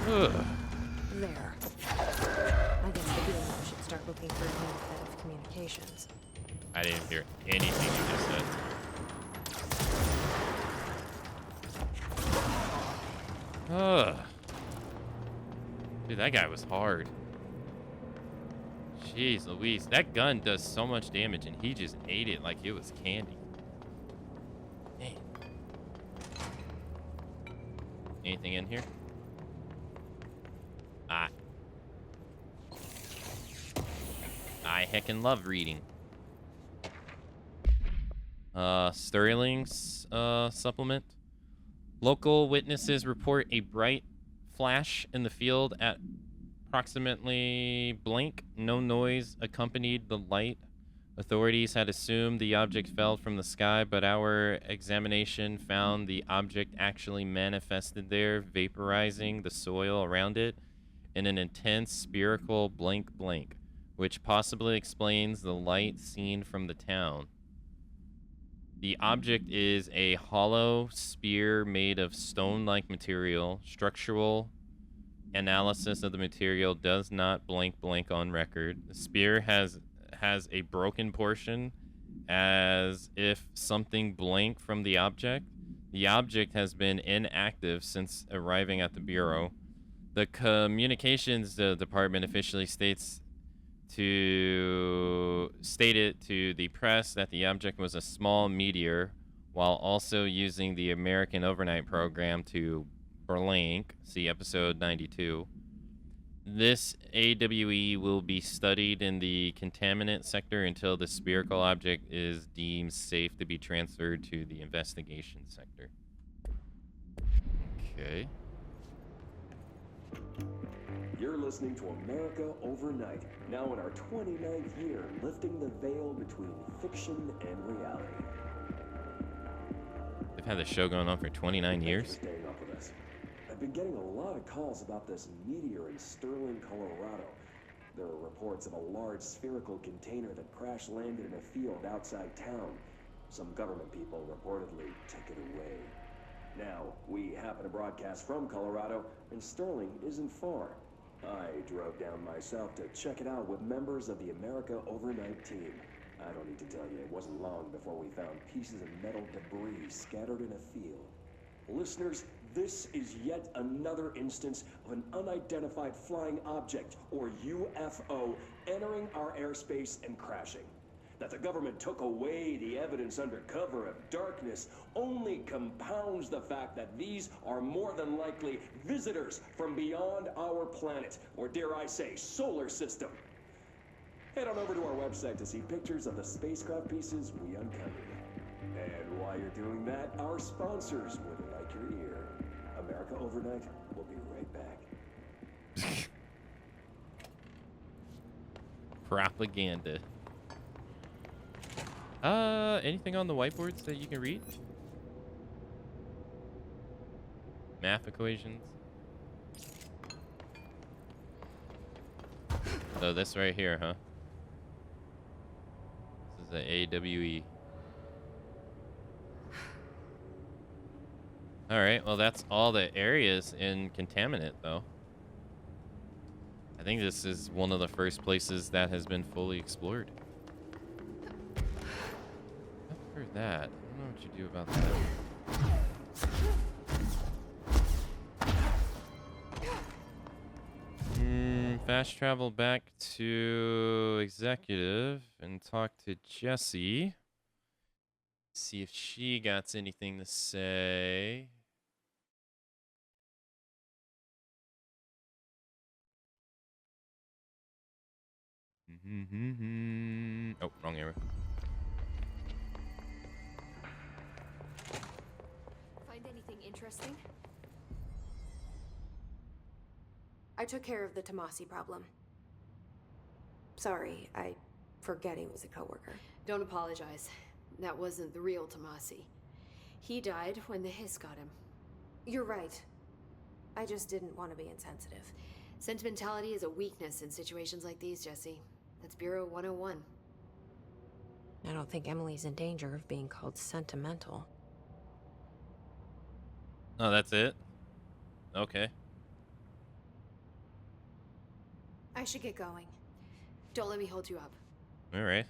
There. I guess the BMO should start looking for a new head of communications. I didn't hear anything you just said. Dude, that guy was hard. Jeez Louise. That gun does so much damage and he just ate it like it was candy. Man. Anything in here? I heckin' love reading. Sterling's supplement. Local witnesses report a bright flash in the field at approximately blank. No noise accompanied the light. Authorities had assumed the object fell from the sky, but our examination found the object actually manifested there, vaporizing the soil around it in an intense spherical blank, which possibly explains the light seen from the town. The object is a hollow spear made of stone-like material. Structural analysis of the material does not blank on record. The spear has a broken portion as if something blank from the object. The object has been inactive since arriving at the Bureau. The communications department officially stated to the press that the object was a small meteor, while also using the American Overnight Program to blank, see episode 92. This AWE will be studied in the contaminant sector until the spherical object is deemed safe to be transferred to the investigation sector. Okay. You're listening to America Overnight, now in our 29th year, lifting the veil between fiction and reality. They've had the show going on for 29 years? Thanks for staying up with us. been getting a lot of calls about this meteor in Sterling, Colorado. There are reports of a large spherical container that crash landed in a field outside town. Some government people reportedly took it away. Now, we happen to broadcast from Colorado, and Sterling isn't far. I drove down myself to check it out with members of the America Overnight team. I don't need to tell you, it wasn't long before we found pieces of metal debris scattered in a field. Listeners, this is yet another instance of an unidentified flying object, or UFO, entering our airspace and crashing. That the government took away the evidence under cover of darkness only compounds the fact that these are more than likely visitors from beyond our planet, or dare I say, solar system. Head on over to our website to see pictures of the spacecraft pieces we uncovered. And while you're doing that, our sponsors would like your ear. America Overnight will be right back. Propaganda. Anything on the whiteboards that you can read? Math equations. So this right here, huh? This is the AWE. Alright, well that's all the areas in Contaminant, though. I think this is one of the first places that has been fully explored. After that, I don't know what you do about that. Fast travel back to Executive and talk to Jessie. See if she got anything to say. Oh, wrong area. Find anything interesting? I took care of the Tomasi problem. Sorry, I forget he was a coworker. Don't apologize. That wasn't the real Tomasi. He died when the hiss got him. You're right. I just didn't want to be insensitive. Sentimentality is a weakness in situations like these, Jessie. That's Bureau 101. I don't think Emily's in danger of being called sentimental. Oh, that's it? Okay. I should get going. Don't let me hold you up. All right.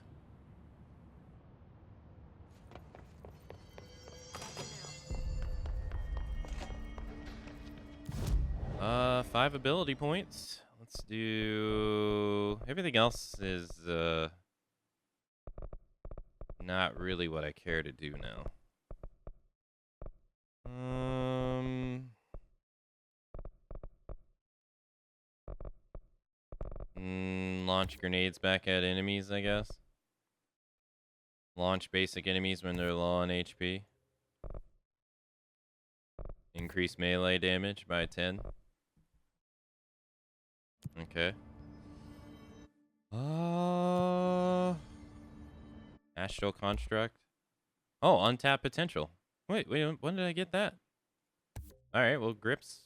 Five ability points. Let's do... Everything else is, not really what I care to do now. Launch grenades back at enemies, I guess. Launch basic enemies when they're low on HP. Increase melee damage by 10. Okay. Astral Construct. Oh, untapped potential. Wait, when did I get that? Alright, well, grips.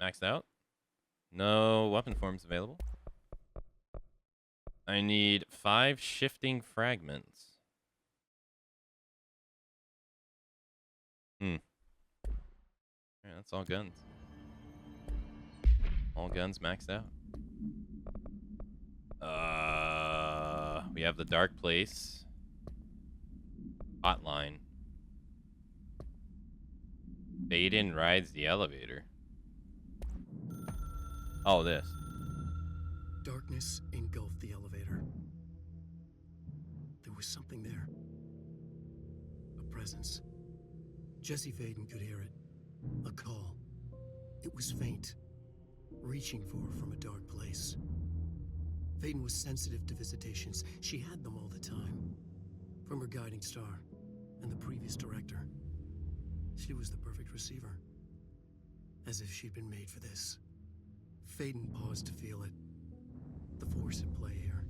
Maxed out. No weapon forms available. I need 5 shifting fragments. Alright, that's all guns. All guns maxed out. We have the Dark Place. Hotline. Baden rides the elevator. Oh, this. Darkness engulfed the elevator. There was something there. A presence. Jesse Vaden could hear it. A call. It was faint, reaching for her from a dark place. Vaden was sensitive to visitations. She had them all the time. From her guiding star and the previous director. She was the perfect receiver. As if she'd been made for this. Vaden paused to feel it. The force at play here.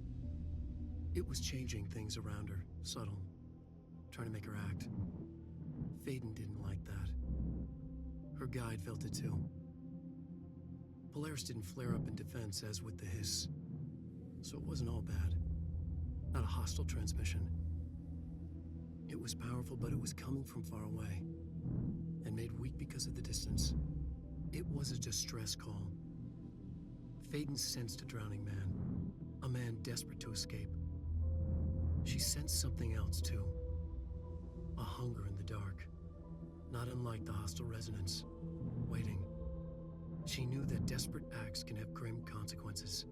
It was changing things around her, subtle, trying to make her act. Vaden didn't like that. Her guide felt it too. Polaris didn't flare up in defense as with the hiss, so it wasn't all bad. Not a hostile transmission. It was powerful, but it was coming from far away, and made weak because of the distance. It was a distress call. Faden sensed a drowning man, a man desperate to escape. She sensed something else, too. A hunger in the dark, not unlike the hostile resonance, waiting. She knew that desperate acts can have grim consequences.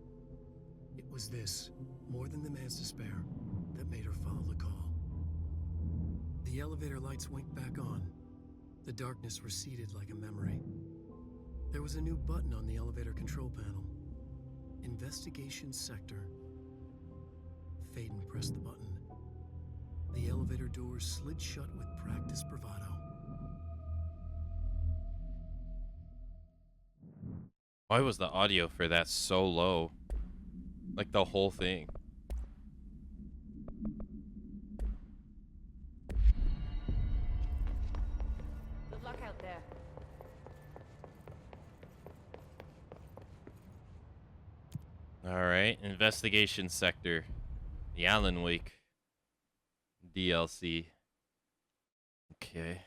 It was this, more than the man's despair, that made her follow the call. The elevator lights winked back on. The darkness receded like a memory. There was a new button on the elevator control panel. Investigation Sector. Faden pressed the button. The elevator doors slid shut with practiced bravado. Why was the audio for that so low? Like the whole thing. Good luck out there. Alright, Investigation Sector. The Alan Wake DLC. Okay.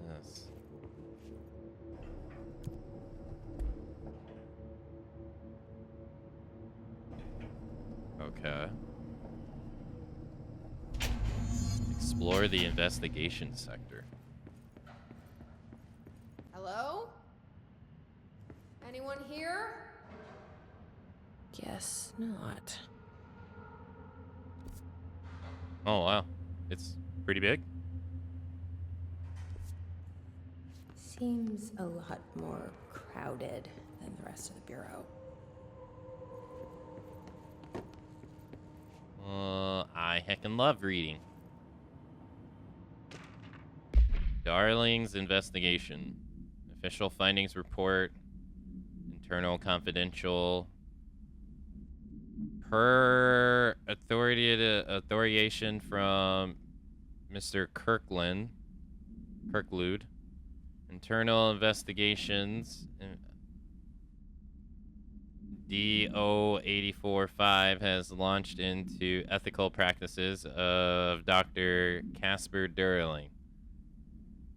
Yes. Okay. Explore the investigation sector. Hello? Anyone here? Guess not. Oh, wow. It's pretty big. Seems a lot more crowded than the rest of the Bureau. I heckin' love reading. Darling's investigation. Official findings report. Internal confidential. Per authoriation from Mr. Kirklude. Internal investigations. DO845 has launched into ethical practices of Dr. Casper Durling,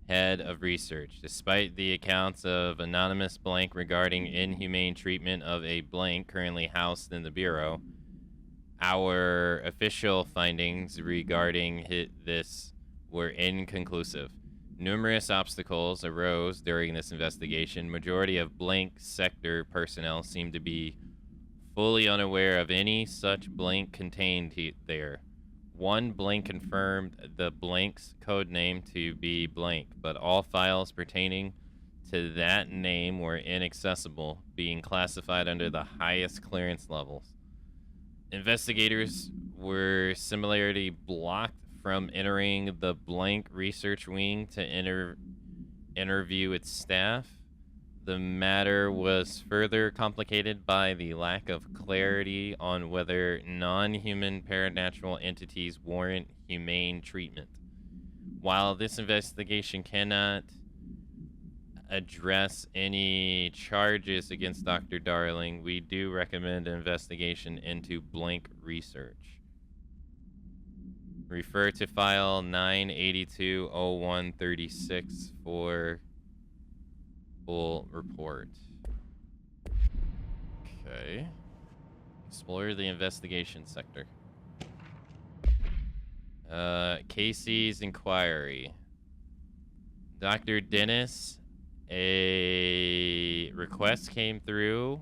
head of research. Despite the accounts of anonymous blank regarding inhumane treatment of a blank currently housed in the Bureau, our official findings regarding this were inconclusive. Numerous obstacles arose during this investigation. Majority of blank sector personnel seemed to be fully unaware of any such blank contained there. One blank confirmed the blank's code name to be blank, but all files pertaining to that name were inaccessible, being classified under the highest clearance levels. Investigators were similarly blocked from entering the blank research wing to interview its staff. The matter was further complicated by the lack of clarity on whether non-human paranatural entities warrant humane treatment. While this investigation cannot address any charges against Dr. Darling, we do recommend an investigation into blank research. Refer to file 982-0136 for full report. Okay. Explore the investigation sector. Casey's inquiry. Dr. Dennis, a request came through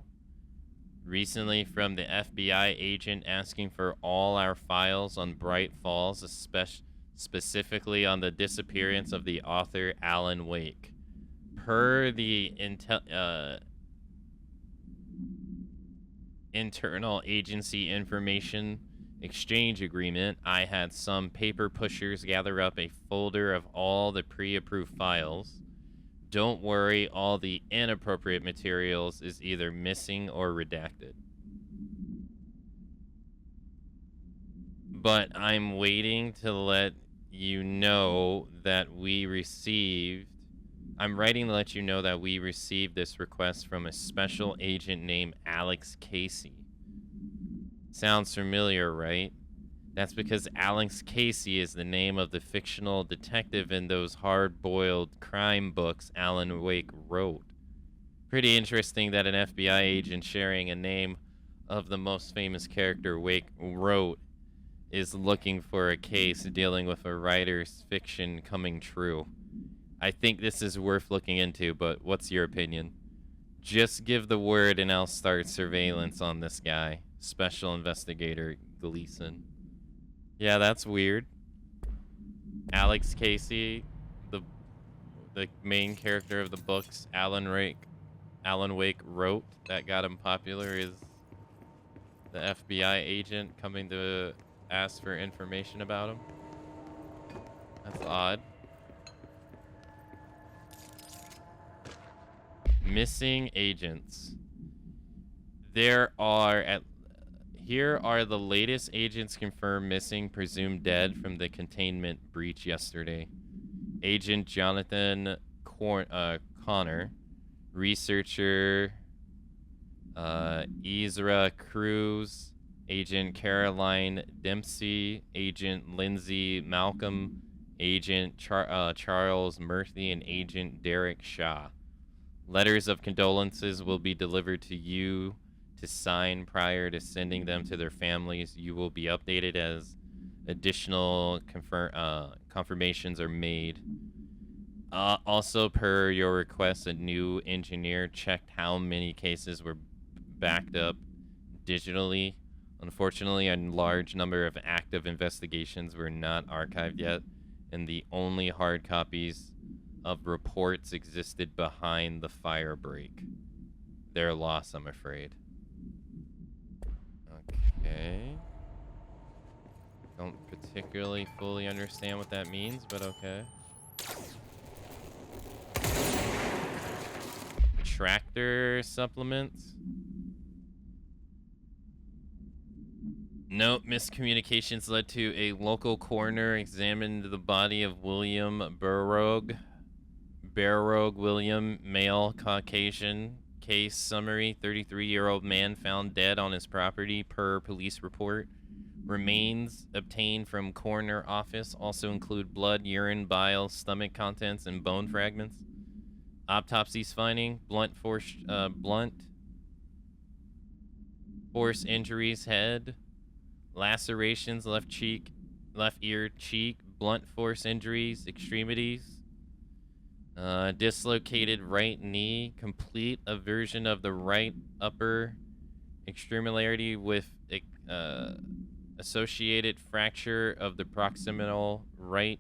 recently from the FBI agent asking for all our files on Bright Falls, specifically on the disappearance of the author Alan Wake. Per the internal agency information exchange agreement, I had some paper pushers gather up a folder of all the pre-approved files. Don't worry, all the inappropriate materials is either missing or redacted. But I'm waiting to let you know that we received... I'm writing to let you know that we received this request from a special agent named Alex Casey. Sounds familiar, right? That's because Alex Casey is the name of the fictional detective in those hard-boiled crime books Alan Wake wrote. Pretty interesting that an FBI agent sharing a name of the most famous character Wake wrote is looking for a case dealing with a writer's fiction coming true. I think this is worth looking into, but what's your opinion? Just give the word and I'll start surveillance on this guy. Special Investigator Gleason. Yeah, that's weird. Alex Casey, the main character of the books Alan Wake wrote that got him popular, is the FBI agent coming to ask for information about him. That's odd. Missing agents. Here are the latest agents confirmed missing, presumed dead from the containment breach yesterday. Agent Jonathan Connor, researcher Ezra Cruz, Agent Caroline Dempsey, Agent Lindsay Malcolm, Agent Charles Murphy, and Agent Derek Shaw. Letters of condolences will be delivered to you to sign prior to sending them to their families. You will be updated as additional confirmations are made. Also, per your request, a new engineer checked how many cases were backed up digitally. Unfortunately, a large number of active investigations were not archived yet, and the only hard copies of reports existed behind the fire break. Their loss, I'm afraid. Okay. Don't particularly fully understand what that means, but okay. Tractor supplements? Note, miscommunications led to a local coroner examined the body of William Burrogue William, male, Caucasian. Case summary, 33-year-old man found dead on his property per police report. Remains obtained from coroner office also include blood, urine, bile, stomach contents, and bone fragments. Autopsy's finding, blunt force injuries, head, lacerations, left ear, cheek, blunt force injuries, extremities. Dislocated right knee, complete eversion of the right upper extremity with associated fracture of the proximal right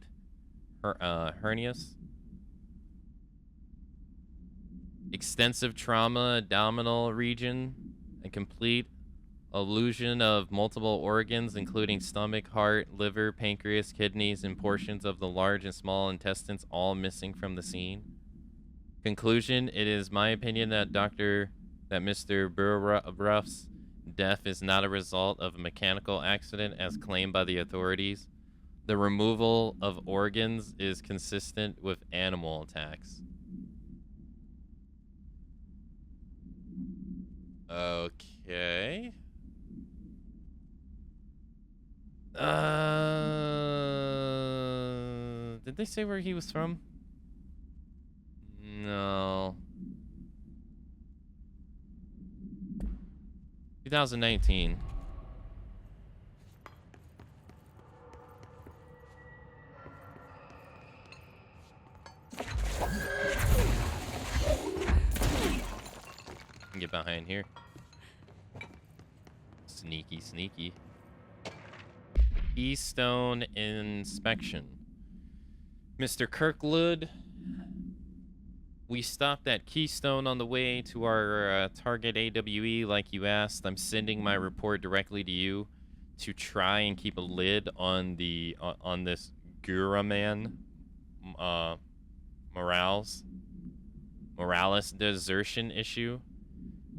hernias. Extensive trauma, abdominal region, a complete illusion of multiple organs, including stomach, heart, liver, pancreas, kidneys, and portions of the large and small intestines, all missing from the scene. Conclusion, it is my opinion that Mr. Burroughs' death is not a result of a mechanical accident as claimed by the authorities. The removal of organs is consistent with animal attacks. Okay. Did they say where he was from? No. 2019. Get behind here. Sneaky, sneaky. Keystone inspection. Mr. Kirkwood, we stopped at Keystone on the way to our target AWE like you asked. I'm sending my report directly to you to try and keep a lid on the on this Gura man Morales desertion issue.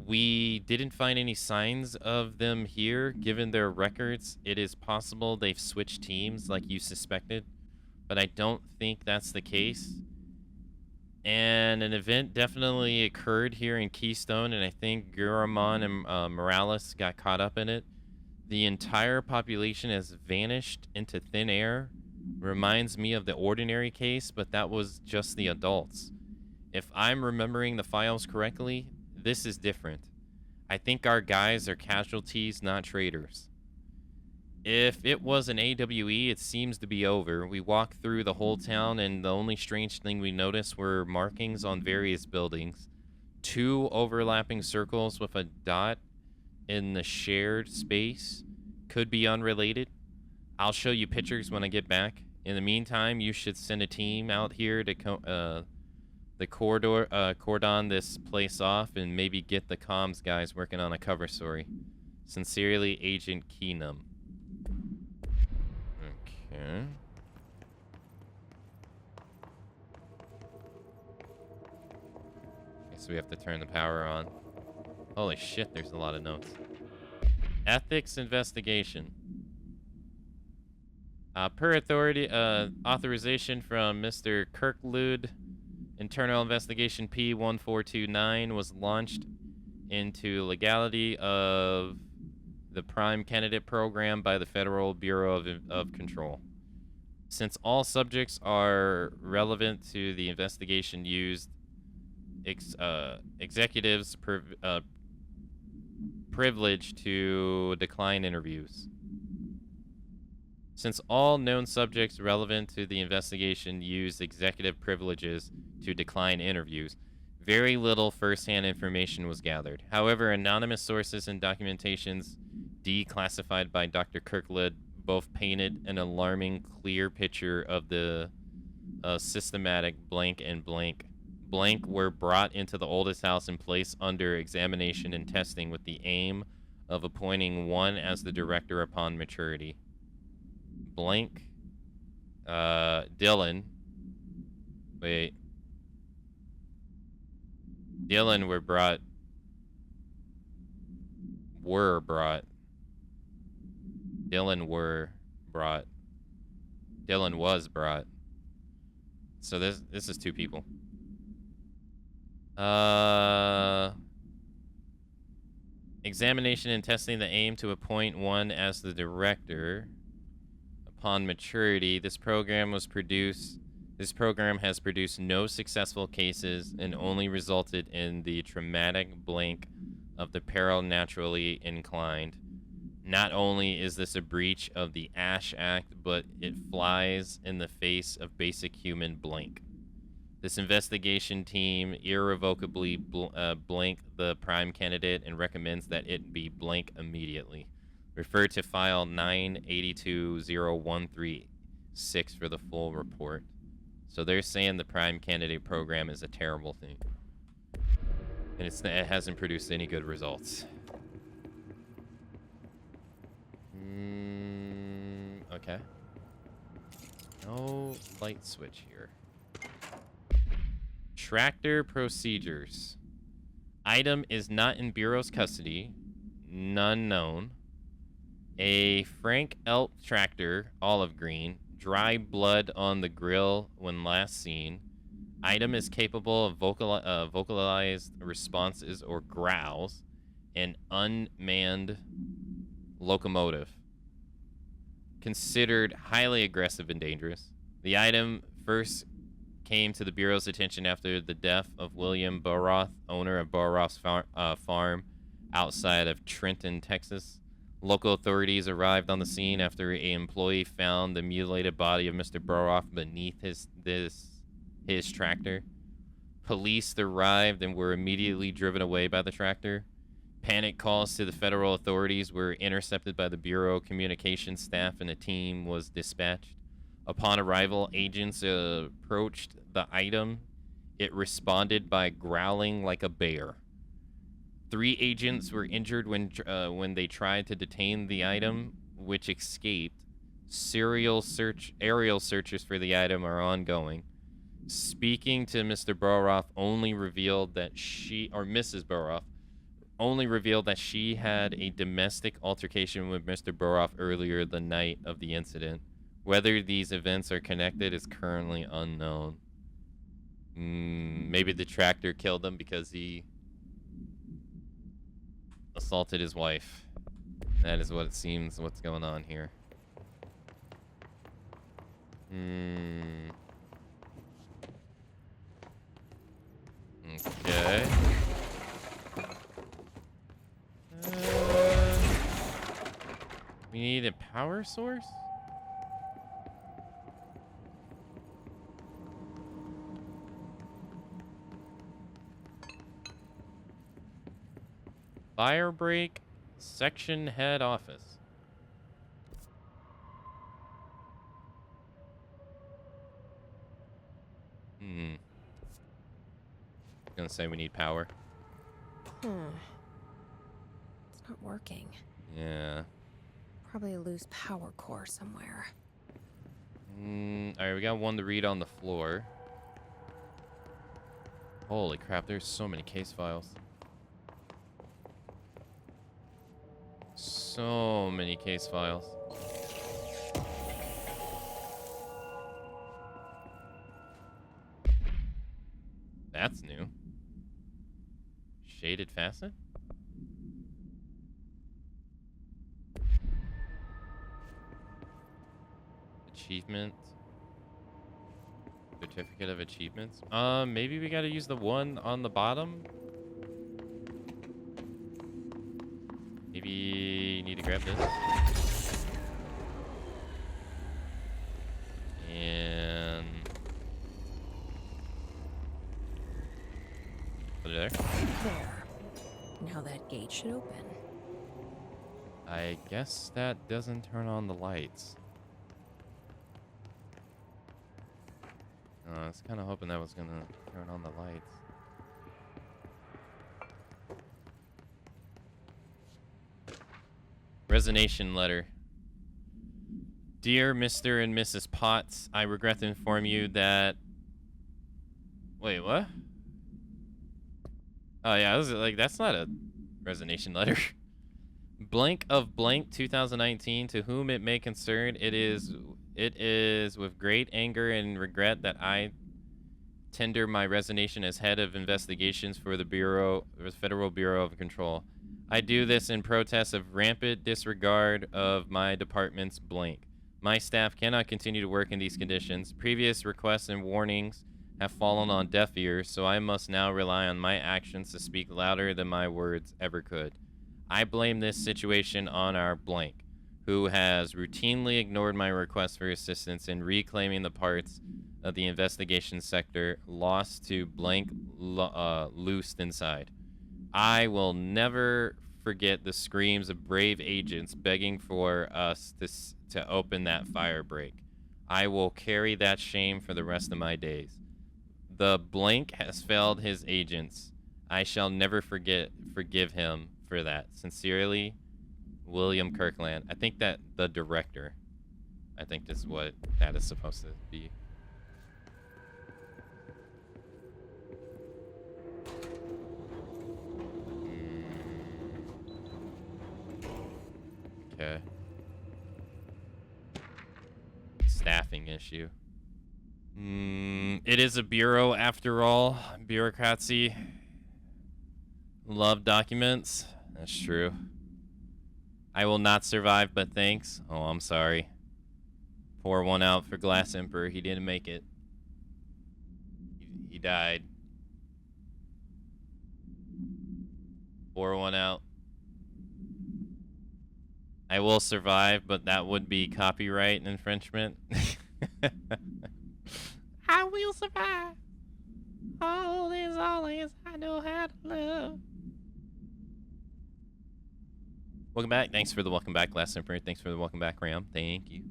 We didn't find any signs of them here. Given their records, it is possible they've switched teams like you suspected. but I don't think that's the case. And an event definitely occurred here in Keystone, and I think Guramon and Morales got caught up in it. The entire population has vanished into thin air. Reminds me of the Ordinary case, but that was just the adults. If I'm remembering the files correctly, this is different. I think our guys are casualties, not traitors. If it was an AWE, it seems to be over. We walked through the whole town, and the only strange thing we noticed were markings on various buildings. 2 overlapping circles with a dot in the shared space. Could be unrelated. I'll show you pictures when I get back. In the meantime, you should send a team out here to cordon this place off and maybe get the comms guys working on a cover story. Sincerely, Agent Keenum. Okay. So we have to turn the power on. Holy shit, there's a lot of notes. Ethics investigation. Per authority, authorization from Mr. Kirklude, Internal Investigation P1429 was launched into legality of the Prime Candidate Program by the Federal Bureau of Control. Since all subjects are relevant to the investigation used, executives privilege to decline interviews. Since all known subjects relevant to the investigation use executive privileges to decline interviews, very little first-hand information was gathered. However, anonymous sources and documentations declassified by Dr. Kirkwood both painted an alarming, clear picture of the systematic blank and blank. Blank were brought into the oldest house and placed under examination and testing with the aim of appointing one as the director upon maturity. Blank, Dylan, wait, Dylan were brought, Dylan was brought. So this is 2 people. Examination and testing, the aim to appoint one as the director upon maturity. This program has produced no successful cases and only resulted in the traumatic blank of the naturally inclined. Not only is this a breach of the Ash Act, but it flies in the face of basic human blank. This investigation team irrevocably blank the prime candidate and recommends that it be blank immediately. Refer to file 9820136 for the full report. So they're saying the prime candidate program is a terrible thing. And it hasn't produced any good results. Okay. No light switch here. Tractor procedures. Item is not in Bureau's custody. None known. A Frank Elk tractor, olive green. Dry blood on the grill when last seen. Item is capable of vocalized responses or growls. An unmanned locomotive. Considered highly aggressive and dangerous. The item first came to the Bureau's attention after the death of William Boroth, owner of Boroth's farm outside of Trenton, Texas. Local authorities arrived on the scene after an employee found the mutilated body of Mr. Boroth beneath his tractor. Police arrived and were immediately driven away by the tractor. Panic calls to the federal authorities were intercepted by the Bureau communications staff, and a team was dispatched. Upon arrival, agents approached the item. It responded by growling like a bear. 3 agents were injured when they tried to detain the item, which escaped. Aerial searches for the item are ongoing. Speaking to Mr. Boroth only revealed that Mrs. Boroth only revealed that she had a domestic altercation with Mr. Boroth earlier the night of the incident. Whether these events are connected is currently unknown. Maybe the tractor killed him because he assaulted his wife. That is what it seems what's going on here. Okay. We need a power source? Fire break, section head office. Gonna say we need power. It's not working. Yeah. Probably a loose power core somewhere. Alright, we got one to read on the floor. Holy crap, there's so many case files. So many case files. That's new. Shaded facet? Achievement. Certificate of achievements. Maybe we gotta use the one on the bottom? Maybe you need to grab this. And put it there. There. Now that gate should open. I guess that doesn't turn on the lights. I was kind of hoping that was gonna turn on the lights. Resignation letter. Dear Mr. and Mrs. Potts, I regret to inform you that... Wait, what? Oh yeah, I was like, that's not a resignation letter. Blank of blank 2019, to whom it may concern, it is with great anger and regret that I tender my resignation as head of investigations for the Federal Bureau of Control. I do this in protest of rampant disregard of my department's blank. My staff cannot continue to work in these conditions. Previous requests and warnings have fallen on deaf ears, so I must now rely on my actions to speak louder than my words ever could. I blame this situation on our blank, who has routinely ignored my request for assistance in reclaiming the parts of the investigation sector lost to blank loosed inside. I will never forget the screams of brave agents begging for us to open that fire break. I will carry that shame for the rest of my days. The blank has failed his agents. I shall never forgive him for that. Sincerely, William Kirkland. I think that the director. I think this is what that is supposed to be. Okay. Staffing issue. It is a bureau after all. Bureaucracy. Love documents. That's true. I will not survive, but thanks. Oh, I'm sorry. Pour one out for Glass Emperor. He didn't make it. He died. Pour one out. I will survive, but that would be copyright infringement. I will survive. All is I know how to love. Welcome back. Thanks for the welcome back, Glass Emperor. Thanks for the welcome back, Ram. Thank you.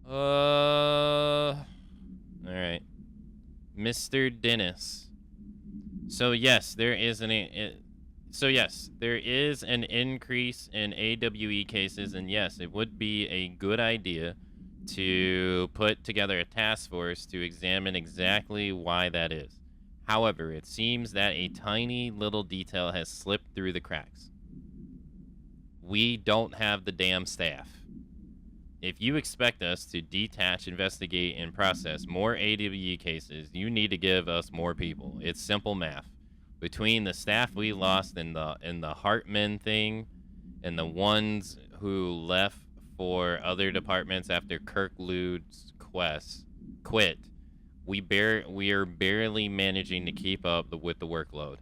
All right. Mr. Dennis. So yes, there is an increase in AWE cases, and yes, it would be a good idea to put together a task force to examine exactly why that is. However, it seems that a tiny little detail has slipped through the cracks. We don't have the damn staff. If you expect us to detach, investigate, and process more AWE cases, you need to give us more people. It's simple math. Between the staff we lost in the Hartman thing and the ones who left for other departments after Kirk Lude's quit, we are barely managing to keep up with the workload.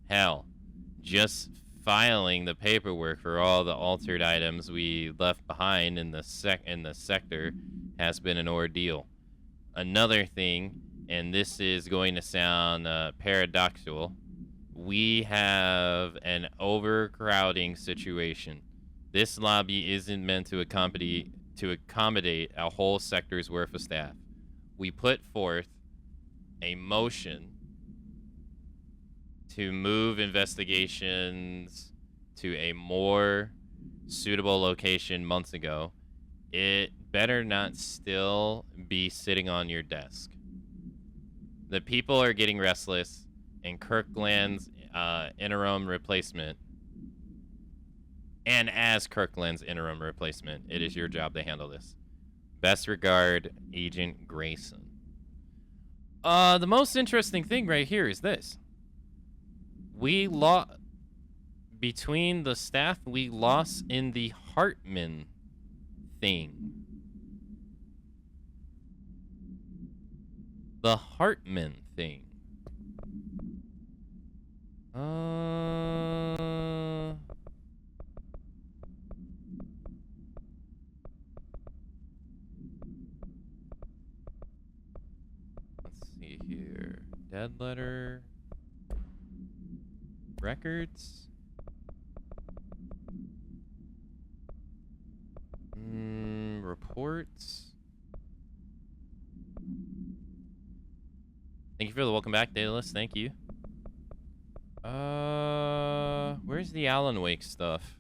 Hell, just filing the paperwork for all the altered items we left behind in the sector has been an ordeal. Another thing, and this is going to sound paradoxical, we have an overcrowding situation. This lobby isn't meant to accommodate a whole sector's worth of staff. We put forth a motion to move investigations to a more suitable location months ago. It better not still be sitting on your desk. The people are getting restless, and Kirkland's interim replacement, and as Kirkland's interim replacement, it is your job to handle this. Best regard, Agent Grayson. The most interesting thing right here is this. Between the staff we lost in the Hartman thing. The Hartman thing. Let's see here. Dead letter. Records. Reports. Thank you for the welcome back, Daedalus. Thank you. Where's the Alan Wake stuff?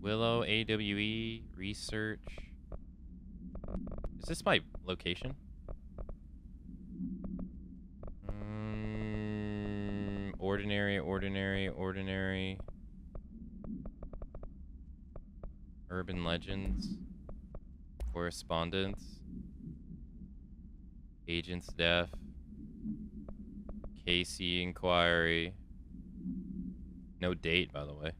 Willow, AWE, research. Is this my location? Ordinary. Urban legends. Correspondence. Agent's death. Casey inquiry. No date, by the way.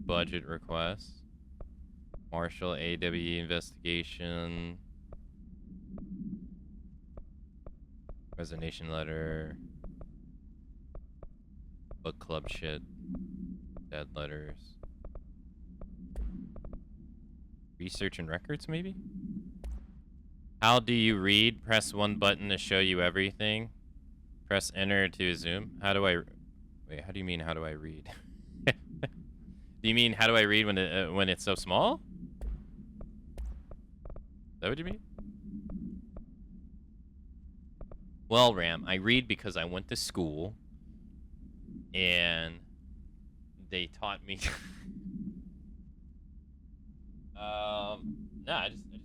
Budget request. Marshall AWE investigation. Resignation letter. Book club shit. Dead letters. Research and records, maybe? How do you read? Press one button to show you everything. Press enter to zoom. How do I... Wait, how do you mean, how do I read? Do you mean, how do I read when it's so small? Is that what you mean? Well, Ram, I read because I went to school and they taught me. No, I just read.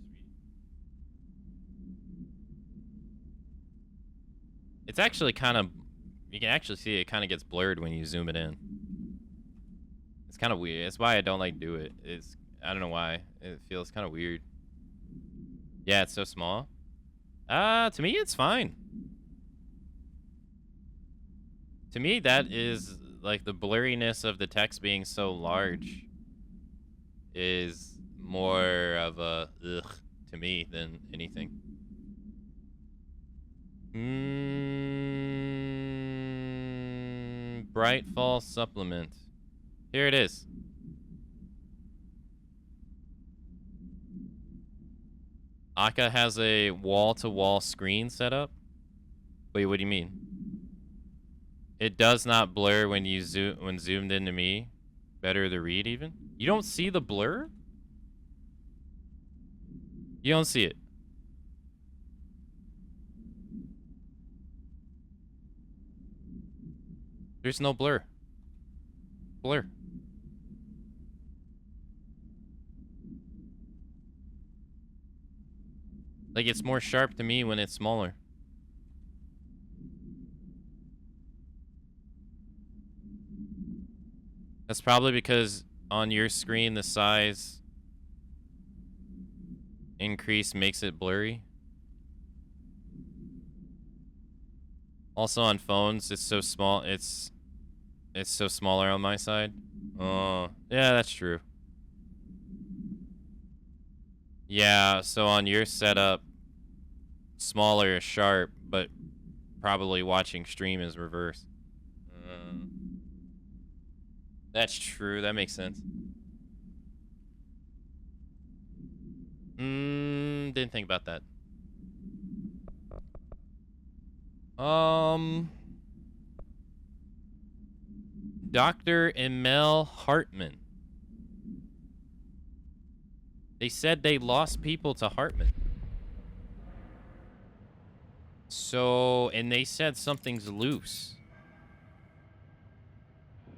It's actually kind of, you can actually see it kind of gets blurred when you zoom it in. It's kind of weird. That's why I don't like do it. I don't know why. It feels kind of weird. Yeah, it's so small. To me, it's fine. To me, that is, like, the blurriness of the text being so large is more of a ugh to me than anything. Bright Fall supplement. Here it is. Aka has a wall-to-wall screen set up. Wait, what do you mean? It does not blur when you zoomed into me. Better to read even. You don't see the blur? You don't see it. There's no blur. Blur. Like, it's more sharp to me when it's smaller. That's probably because on your screen the size increase makes it blurry. Also on phones, it's so small. It's so smaller on my side. Oh, yeah, that's true. Yeah, so on your setup, smaller is sharp, but probably watching stream is reverse. That's true. That makes sense. Didn't think about that. Dr. Emil Hartman. They said they lost people to Hartman. So, and they said something's loose.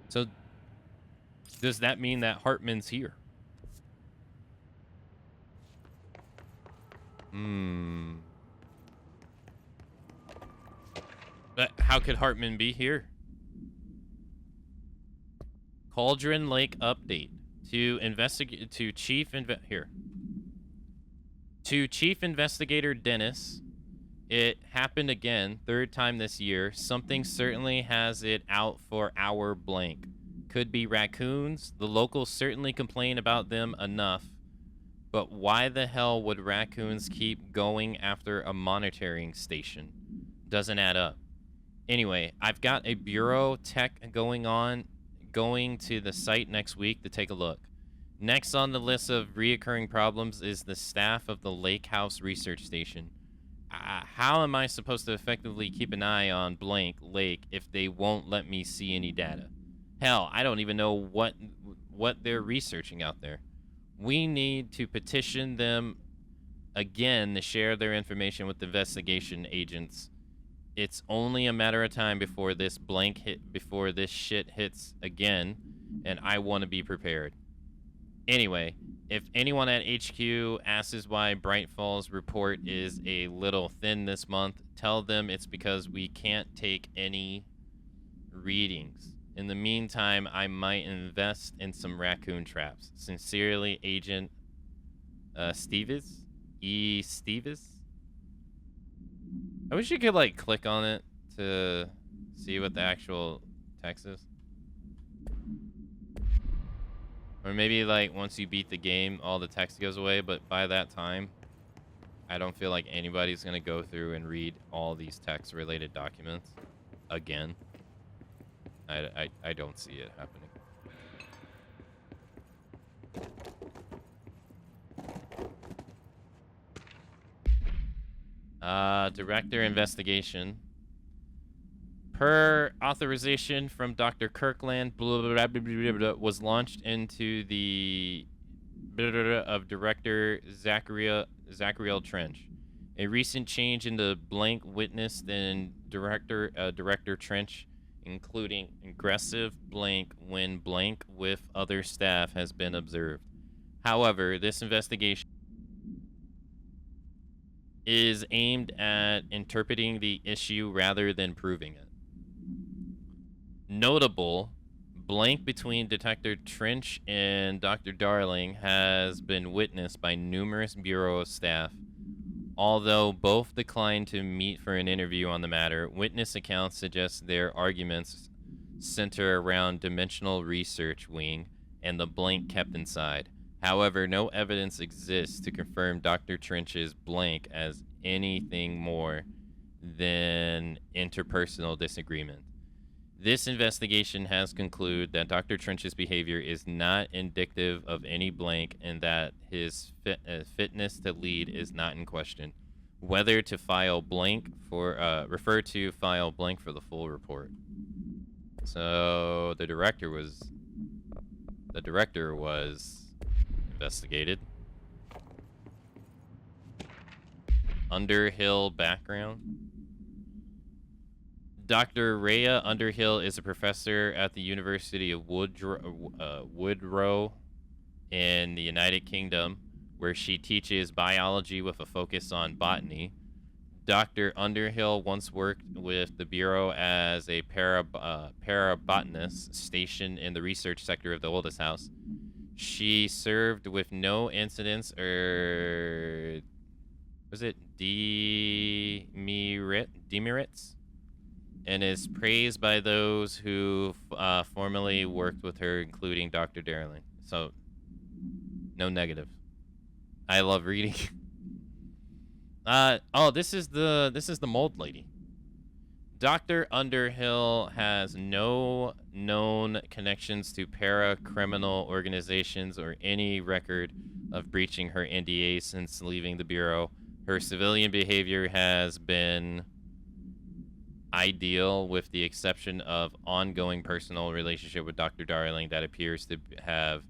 So, does that mean that Hartman's here? But how could Hartman be here? Cauldron Lake update to investigate to Chief Investigator Dennis. It happened again, third time this year. Something certainly has it out for our blank. Could be raccoons. The locals certainly complain about them enough. But why the hell would raccoons keep going after a monitoring station? Doesn't add up. Anyway, I've got a bureau tech going to the site next week to take a look. Next on the list of reoccurring problems is the staff of the Lake House Research Station. How am I supposed to effectively keep an eye on blank lake if they won't let me see any data? Hell, I don't even know what they're researching out there. We need to petition them again to share their information with the investigation agents. It's only a matter of time before this shit hits again, and I want to be prepared. Anyway, if anyone at HQ asks why Bright Falls report is a little thin this month, tell them it's because we can't take any readings. In the meantime, I might invest in some raccoon traps. Sincerely, Agent Stevens? Stevens? I wish you could, like, click on it to see what the actual text is. Or maybe, like, once you beat the game, all the text goes away, but by that time, I don't feel like anybody's going to go through and read all these text-related documents again. I don't see it happening. Director investigation. Per authorization from Dr. Kirkland, was launched into the of Director Zachariel Trench. A recent change in the blank witnessed in Director Trench, including aggressive blank when blank with other staff, has been observed. However, this investigation is aimed at interpreting the issue rather than proving it. Notable, blank between Detective Trench and Dr. Darling has been witnessed by numerous Bureau staff. Although both declined to meet for an interview on the matter, witness accounts suggest their arguments center around Dimensional Research Wing and the blank kept inside. However, no evidence exists to confirm Dr. Trench's blank as anything more than interpersonal disagreement. This investigation has concluded that Dr. Trench's behavior is not indicative of any blank and that his fitness to lead is not in question. Whether to file blank for refer to file blank for the full report. So the director was investigated. Underhill background. Dr. Rhea Underhill is a professor at the University of Woodrow in the United Kingdom, where she teaches biology with a focus on botany. Dr. Underhill once worked with the Bureau as a parabotanist stationed in the research sector of the oldest house. She served with no incidents or... was it demerits? And is praised by those who formerly worked with her, including Dr. Darling. So, no negative. I love reading. This is the mold lady. Dr. Underhill has no known connections to para-criminal organizations or any record of breaching her NDA since leaving the Bureau. Her civilian behavior has been ideal, with the exception of ongoing personal relationship with Dr. Darling that appears to have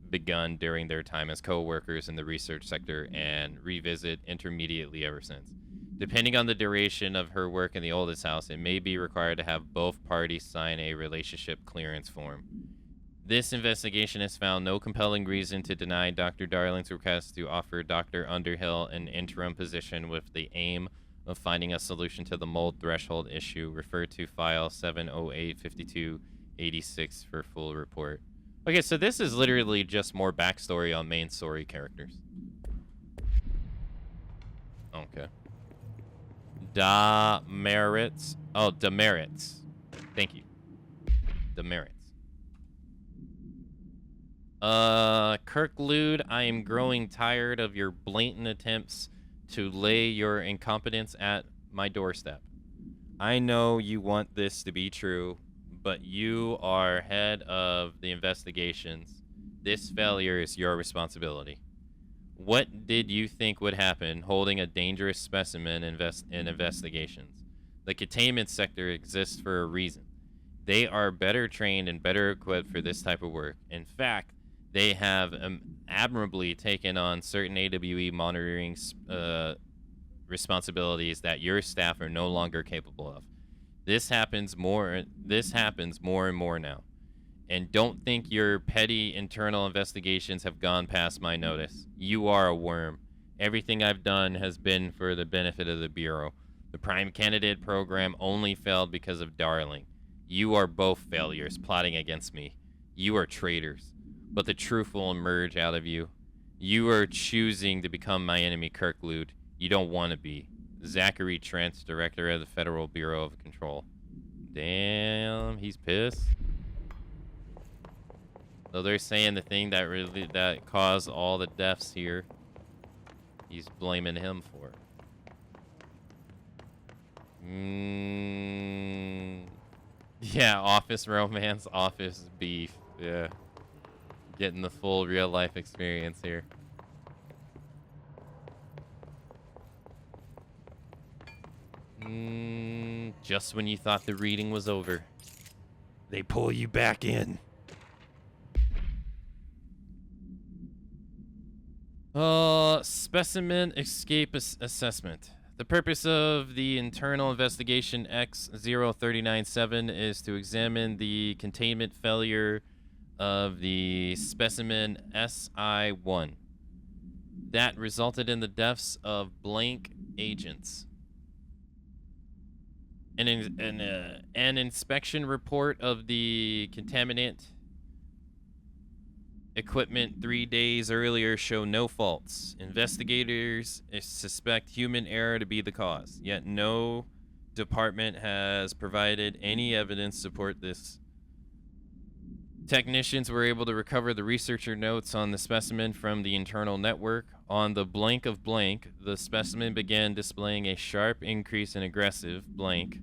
begun during their time as co-workers in the research sector and revisit intermediately ever since. Depending on the duration of her work in the oldest house, it may be required to have both parties sign a relationship clearance form. This investigation has found no compelling reason to deny Dr. Darling's request to offer Dr. Underhill an interim position with the aim of finding a solution to the mold threshold issue. Refer to file 708-5286 for full report. Okay, so this is literally just more backstory on main story characters. Okay. Demerits. Oh, demerits. Thank you. Demerits. Kirklude, I am growing tired of your blatant attempts to lay your incompetence at my doorstep. I know you want this to be true, but you are head of the investigations. This failure is your responsibility. What did you think would happen holding a dangerous specimen in investigations? The containment sector exists for a reason. They are better trained and better equipped for this type of work. In fact, they have admirably taken on certain AWE monitoring responsibilities that your staff are no longer capable of. This happens more and more now. And don't think your petty internal investigations have gone past my notice. You are a worm. Everything I've done has been for the benefit of the Bureau. The Prime Candidate program only failed because of Darling. You are both failures plotting against me. You are traitors. But the truth will emerge out of you. You are choosing to become my enemy, Kirklude. You don't want to be. Zachary Trent, Director of the Federal Bureau of Control. Damn, he's pissed. So they're saying the thing that caused all the deaths here, he's blaming him for. Yeah, office romance, office beef. Yeah. Getting the full real life experience here. Just when you thought the reading was over, they pull you back in. Specimen escape assessment. The purpose of the internal investigation X0397 is to examine the containment failure of the specimen SI1 that resulted in the deaths of blank agents. An inspection report of the contaminant equipment 3 days earlier show no faults. Investigators suspect human error to be the cause, yet no department has provided any evidence to support this. Technicians were able to recover the researcher notes on the specimen from the internal network. On the blank of blank, the specimen began displaying a sharp increase in aggressive blank.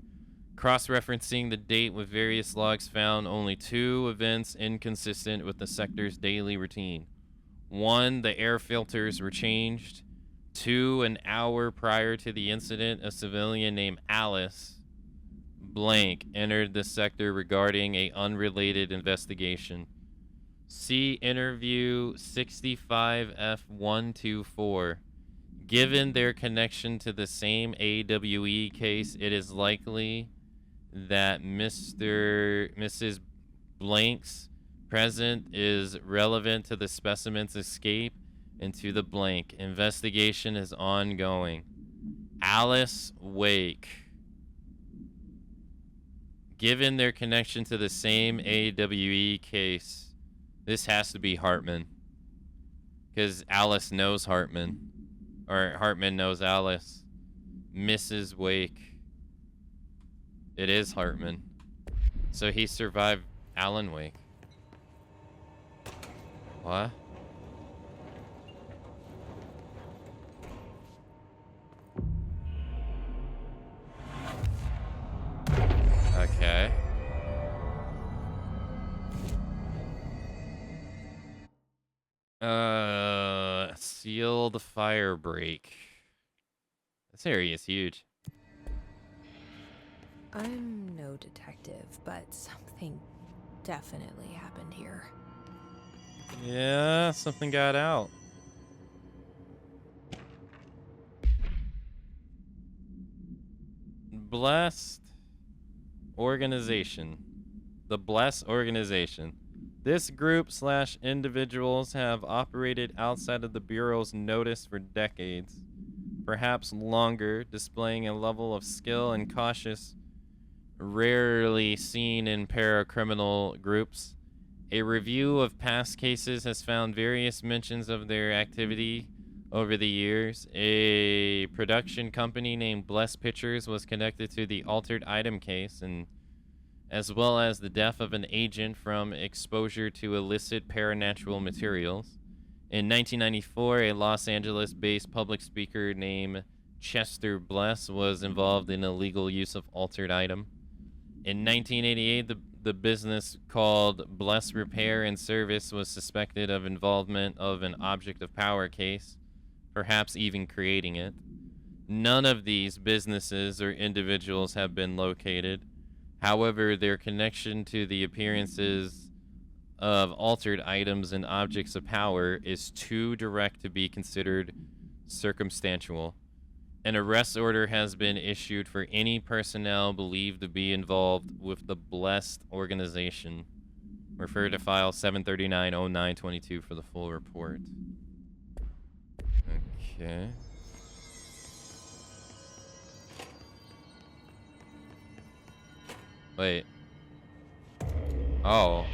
Cross-referencing the date with various logs found only 2 events inconsistent with the sector's daily routine. 1, the air filters were changed. 2, an hour prior to the incident, a civilian named Alice blank entered the sector regarding a unrelated investigation. See interview 65F124. Given their connection to the same AWE case, it is likely that Mrs. Blank's present is relevant to the specimen's escape into the blank. Investigation is ongoing. Alice Wake. Given their connection to the same AWE case, this has to be Hartman. Because Alice knows Hartman. Or Hartman knows Alice. Mrs. Wake. It is Hartman. So he survived Alan Wake. What? Okay. Sealed fire break. This area is huge. I'm no detective, but something definitely happened here. Yeah, something got out. Blessed organization. The Bless organization. This group/individuals have operated outside of the Bureau's notice for decades, perhaps longer, displaying a level of skill and cautious rarely seen in paracriminal groups. A review of past cases has found various mentions of their activity over the years. A production company named Bless Pictures was connected to the altered item case, and as well as the death of an agent from exposure to illicit paranatural materials. In 1994, a Los Angeles-based public speaker named Chester Bless was involved in illegal use of altered item. In 1988, the business called Bless Repair and Service was suspected of involvement of an object of power case, perhaps even creating it. None of these businesses or individuals have been located. However, their connection to the appearances of altered items and objects of power is too direct to be considered circumstantial. An arrest order has been issued for any personnel believed to be involved with the Blessed organization. Refer to file 739-0922 for the full report. Okay. Wait. Oh.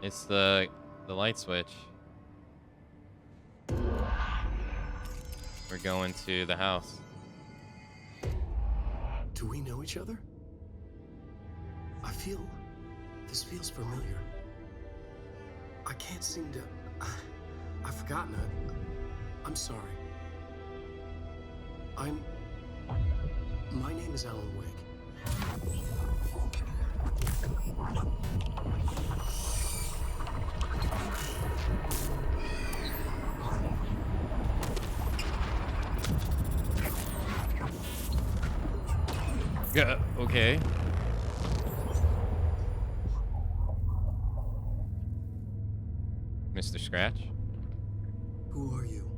It's the light switch. We're going to the house. Do we know each other? This feels familiar. I can't seem to... I've forgotten it. I'm sorry. My name is Alan Wake. Yeah, okay. Mr. Scratch? Who are you?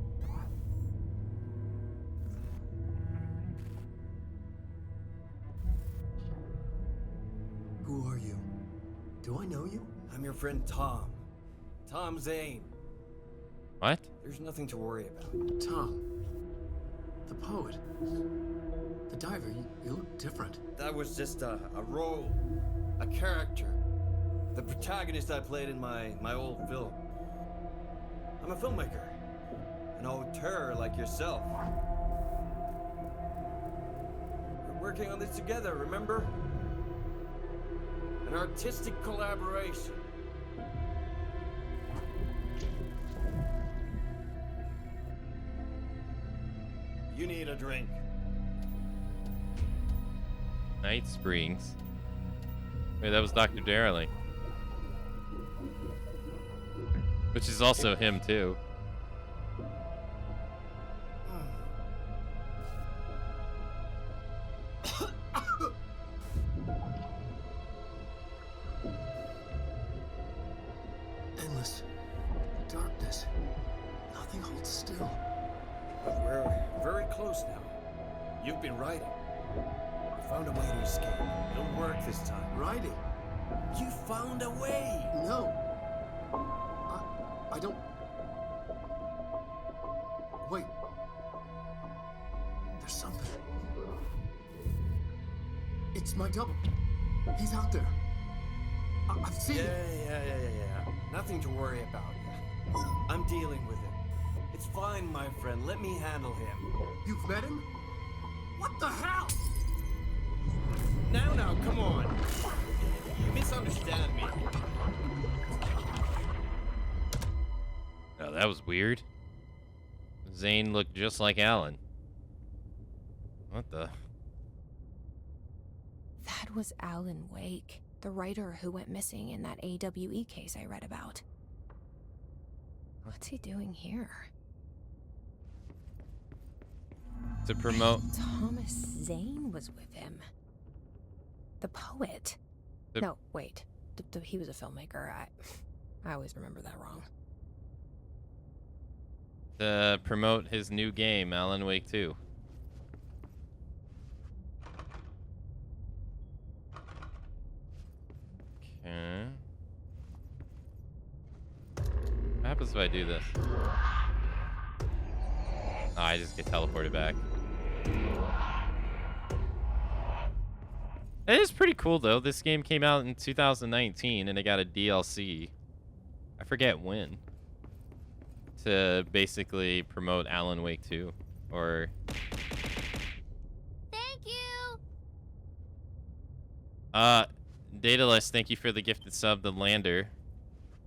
Who are you? Do I know you? I'm your friend Tom. Tom Zane. What? There's nothing to worry about. Tom. The poet. The diver. You look different. That was just a role. A character. The protagonist I played in my old film. I'm a filmmaker. An auteur like yourself. We're working on this together, remember? An artistic collaboration. You need a drink. Night Springs. Wait, that was Dr. Darling. Which is also him, too. Endless darkness. Nothing holds still. But we're very close now. You've been writing. I found a way to escape. It'll work this time. Writing? You found a way! No. I don't... Wait. There's something. It's my double. He's out there. I've seen him. Yeah. Nothing to worry about. I'm dealing with him. It's fine, my friend. Let me handle him. You've met him? What the hell? Now, come on. You misunderstand me. Oh, that was weird. Zane looked just like Alan. What the? That was Alan Wake, the writer who went missing in that AWE case I read about. What's he doing here? To promote. Thomas Zane was with him. The poet. No, wait. He was a filmmaker. I always remember that wrong. To promote his new game, Alan Wake 2. Okay. What happens if I do this? Oh, I just get teleported back. It is pretty cool, though. This game came out in 2019, and it got a DLC. I forget when. To basically promote Alan Wake 2. Or... Thank you! Daedalus, thank you for the gifted sub, the Lander.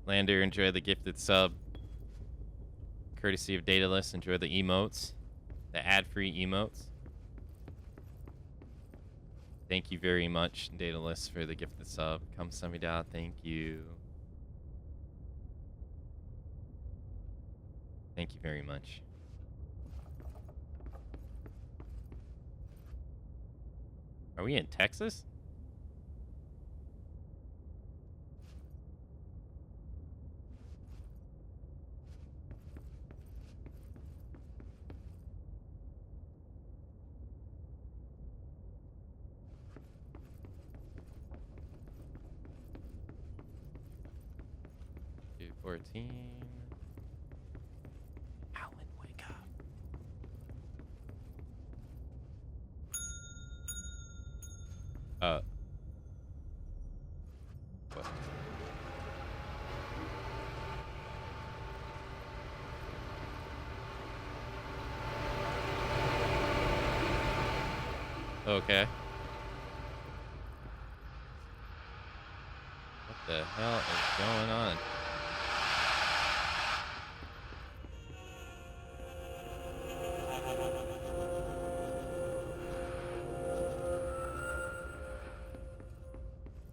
Lander, enjoy the gifted sub. Courtesy of Daedalus, enjoy the emotes. The ad-free emotes. Thank you very much, Daedalus, for the gifted sub. Kamsamida, thank you. Thank you very much. Are we in Texas? Dude, 14. Alan, wake up. What? Okay. What the hell is going on?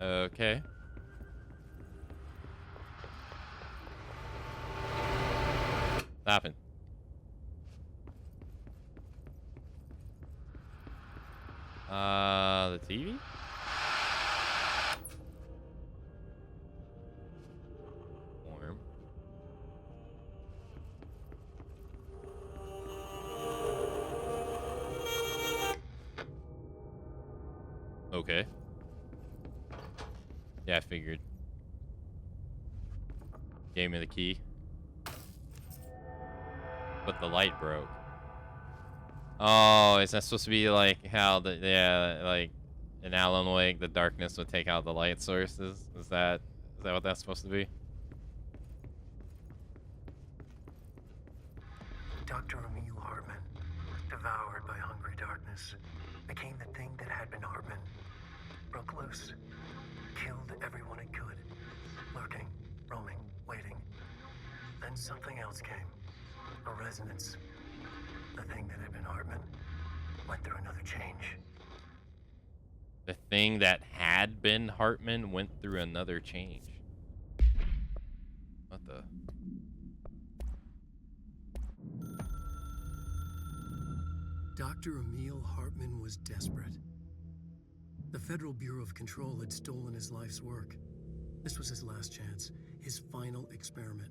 Okay. What happened? The TV? Warm. Okay. Yeah, I figured. Gave me the key. But the light broke. Oh, is that supposed to be like how the, yeah, like in Alan Wake, the darkness would take out the light sources? Is that what that's supposed to be? Dr. Emil Hartman, devoured by hungry darkness, became the thing that had been Hartman. Broke loose, killed everyone it could, lurking, roaming, waiting. Then something else came, a resonance. The thing that had been Hartman went through another change. The thing that had been Hartman went through another change. What the? Dr. Emil Hartman was desperate. The Federal Bureau of Control had stolen his life's work. This was his last chance, his final experiment.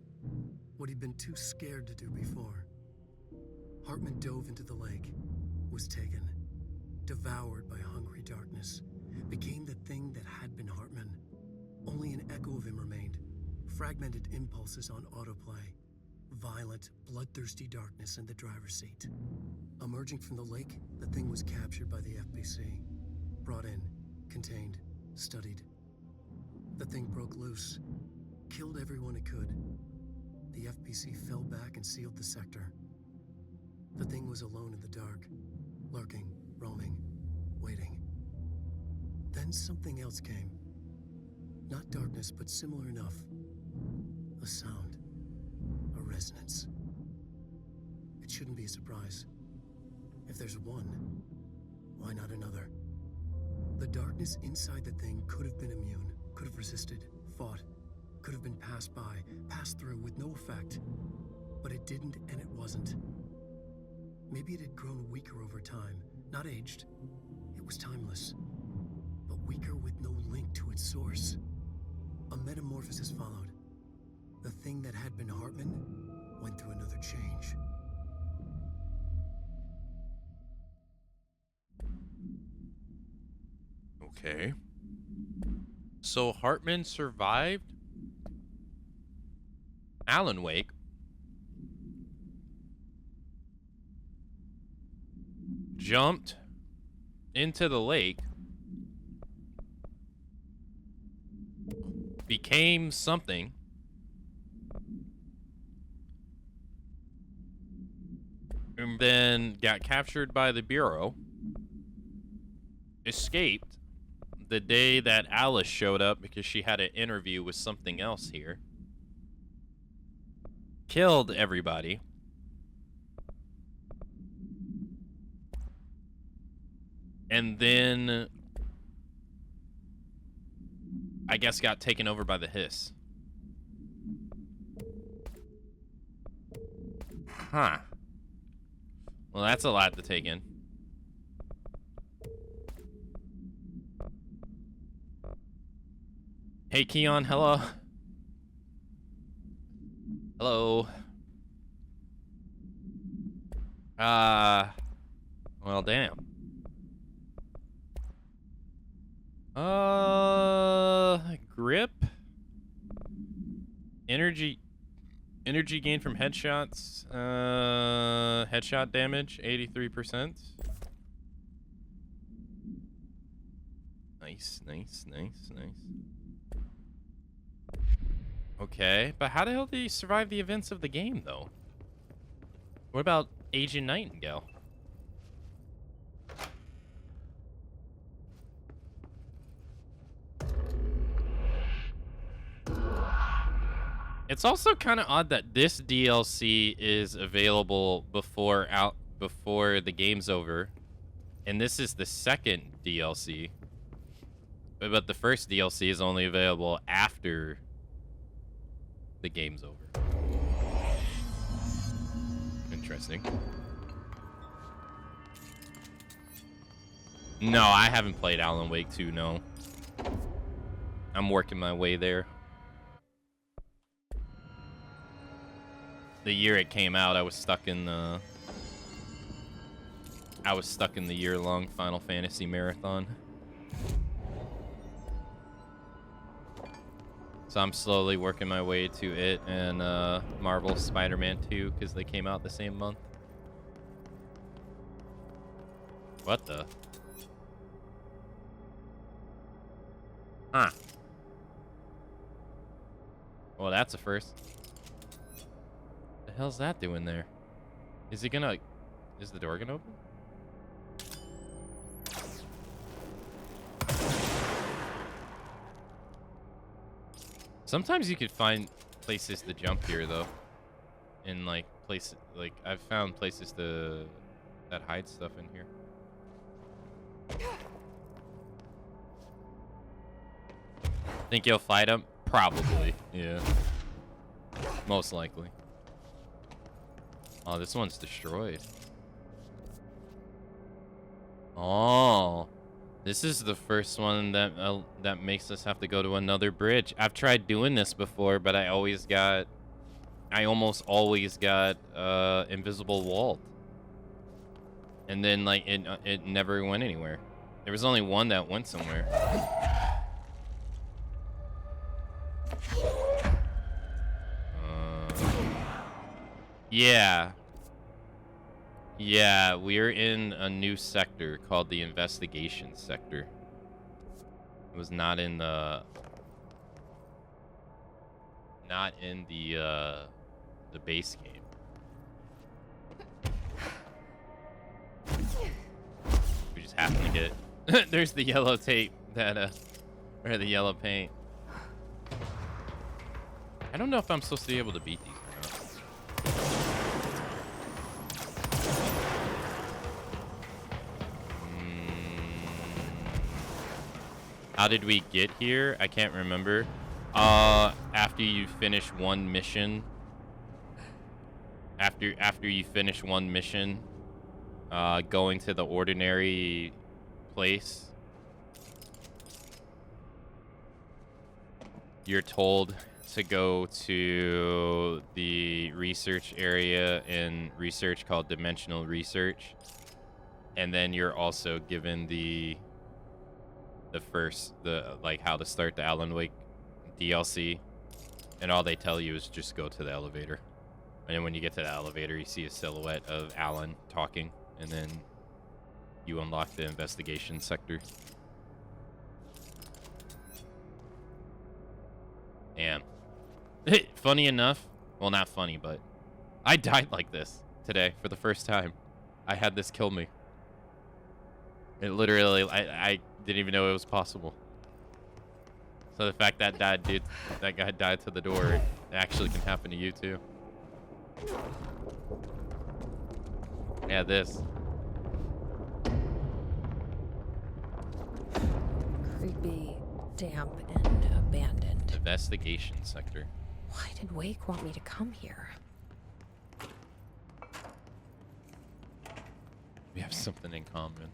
What he'd been too scared to do before. Hartman dove into the lake, was taken, devoured by hungry darkness, became the thing that had been Hartman. Only an echo of him remained, fragmented impulses on autoplay, Violent, bloodthirsty darkness in the driver's seat. Emerging from the lake, the thing was captured by the FBC. Brought in, contained, studied. The thing broke loose, killed everyone it could. The FBC fell back and sealed the sector. The thing was alone in the dark, lurking, roaming, waiting. Then something else came. Not darkness, but similar enough. A sound. A resonance. It shouldn't be a surprise. If there's one, why not another? The darkness inside the thing could have been immune, could have resisted, fought, could have been passed by, passed through with no effect. But it didn't, and it wasn't. Maybe it had grown weaker over time, not aged. It was timeless, but weaker with no link to its source. A metamorphosis followed. The thing that had been Hartman went through another change. Okay. So Hartman survived Alan Wake. Jumped into the lake. Became something. And then got captured by the Bureau. Escaped the day that Alice showed up because she had an interview with something else here. Killed everybody. And then I guess got taken over by the Hiss. Huh. Well, that's a lot to take in. Hey, Keon, hello. Hello. Well, damn. Grip? Energy gain from headshots. Headshot damage, 83%. Nice. Okay, but how the hell did he survive the events of the game, though? What about Agent Nightingale? It's also kind of odd that this DLC is available before the game's over, and this is the second DLC. But the first DLC is only available after the game's over. Interesting. No, I haven't played Alan Wake 2, no. I'm working my way there. The year it came out, I was stuck in the year-long Final Fantasy marathon. So I'm slowly working my way to it and Marvel Spider-Man 2 because they came out the same month. What the? Huh. Well, that's a first. What the hell's that doing there? Is the door gonna open? Sometimes you could find places to jump here, though. In like places, like I've found places that hide stuff in here. Think you'll fight him? Probably, yeah. Most likely. Oh, this one's destroyed. Oh. This is the first one that makes us have to go to another bridge. I've tried doing this before, but I almost always got invisible walled. And then like it never went anywhere. There was only one that went somewhere. Yeah. Yeah, we're in a new sector called the investigation sector. It was not in the base game. We just happen to get there's the yellow tape that or the yellow paint. I don't know if I'm supposed to be able to beat these or not. How did we get here? I can't remember. After you finish one mission. After you finish one mission, going to the ordinary place, you're told to go to the research area in research called dimensional research, and then you're also given the like how to start the Alan Wake DLC, and all they tell you is just go to the elevator. And then when you get to the elevator, you see a silhouette of Alan talking, and then you unlock the investigation sector. Damn. Funny enough, well, not funny, but I died like this today for the first time. I had this kill me. It literally, I didn't even know it was possible. So the fact that that guy died to the door, it actually can happen to you too. Yeah, this. Creepy, damp, and abandoned. Investigation sector. Why did Wake want me to come here? We have something in common.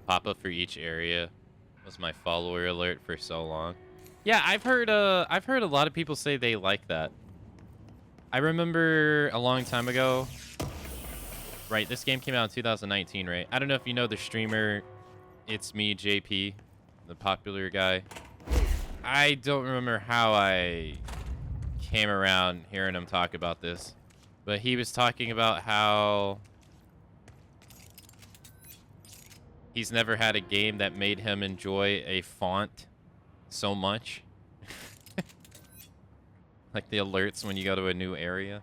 Pop up for each area was my follower alert for so long. Yeah, I've heard a lot of people say they like that. I remember a long time ago. Right, this game came out in 2019, right? I don't know if you know the streamer It's Me JP, the popular guy. I don't remember how I came around hearing him talk about this, but he was talking about how he's never had a game that made him enjoy a font so much. Like the alerts when you go to a new area.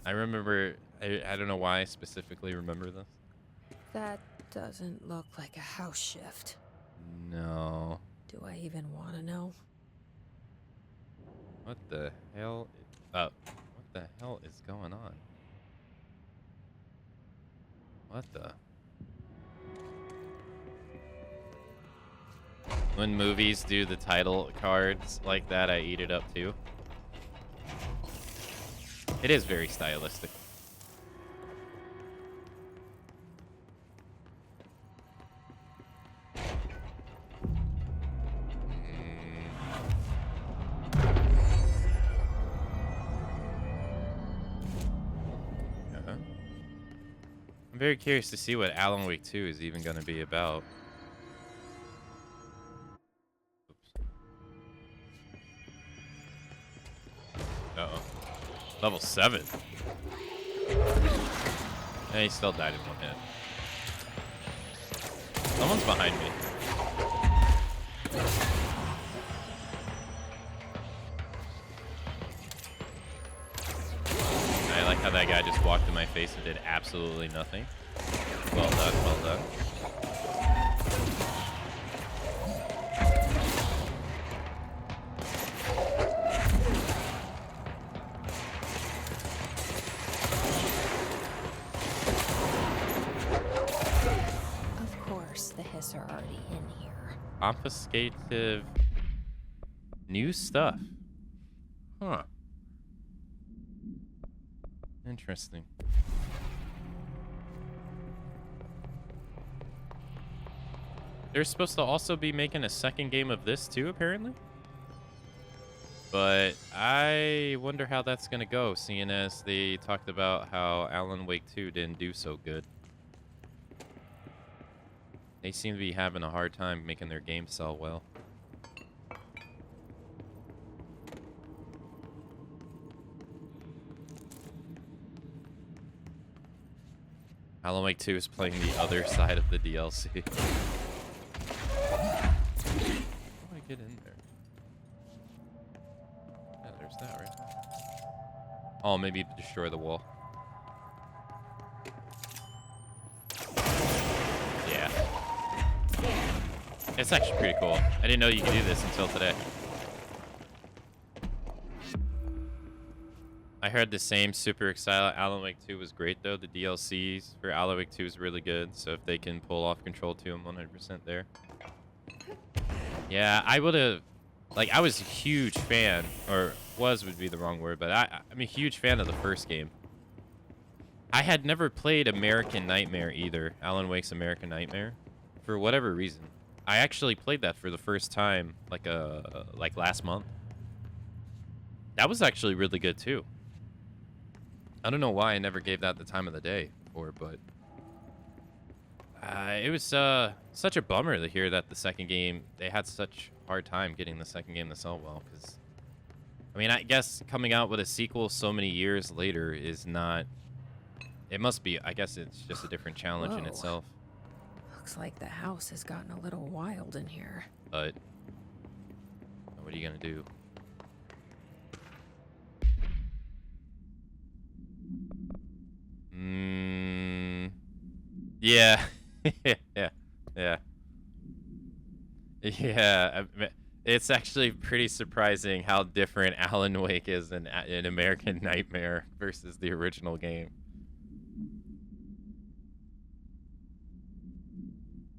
I remember, I don't know why I specifically remember this. That doesn't look like a house shift. No. Do I even want to know? What the hell? What the hell is going on? What the? When movies do the title cards like that, I eat it up too. It is very stylistic. I'm very curious to see what Alan Wake 2 is even going to be about. Uh-oh. Level 7. And he still died in one hit. Someone's behind me. I like how that guy just walked in my face and did absolutely nothing. Well done, well done. Of course, the Hiss are already in here. Confiscative new stuff. Huh. Interesting. They're supposed to also be making a second game of this too, apparently. But I wonder how that's going to go, seeing as they talked about how Alan Wake 2 didn't do so good. They seem to be having a hard time making their game sell well. Alan Wake 2 is playing the other side of the DLC. How do I get in there? Yeah, there's that right there. Oh, maybe destroy the wall. Yeah. It's actually pretty cool. I didn't know you could do this until today. I heard the same. Super excited. Alan Wake 2 was great, though. The DLCs for Alan Wake 2 is really good. So if they can pull off Control 2, I'm 100% there. Yeah, I would have... Like, I was a huge fan. Or would be the wrong word. But I'm a huge fan of the first game. I had never played American Nightmare either. Alan Wake's American Nightmare. For whatever reason. I actually played that for the first time, like last month. That was actually really good, too. I don't know why I never gave that the time of the day before, but it was such a bummer to hear that the second game, they had such a hard time getting the second game to sell well. Because, I mean, I guess coming out with a sequel so many years later is not... It must be, I guess it's just a different challenge in Whoa. itself. Looks like the house has gotten a little wild in here. But what are you gonna do? Yeah. Yeah. It's actually pretty surprising how different Alan Wake is in American Nightmare versus the original game.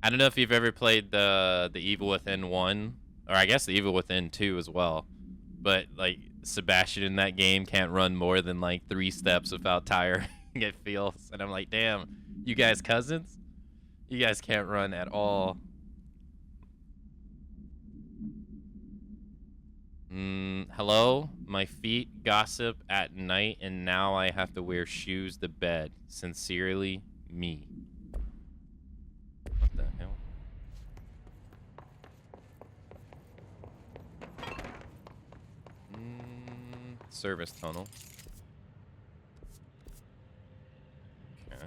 I don't know if you've ever played the Evil Within 1, or I guess the Evil Within 2 as well. But, like, Sebastian in that game can't run more than, like, 3 steps without tiring. It feels. And I'm like, damn, you guys cousins? You guys can't run at all. Hello? My feet gossip at night, and now I have to wear shoes to bed. Sincerely, me. What the hell? Service tunnel. Okay.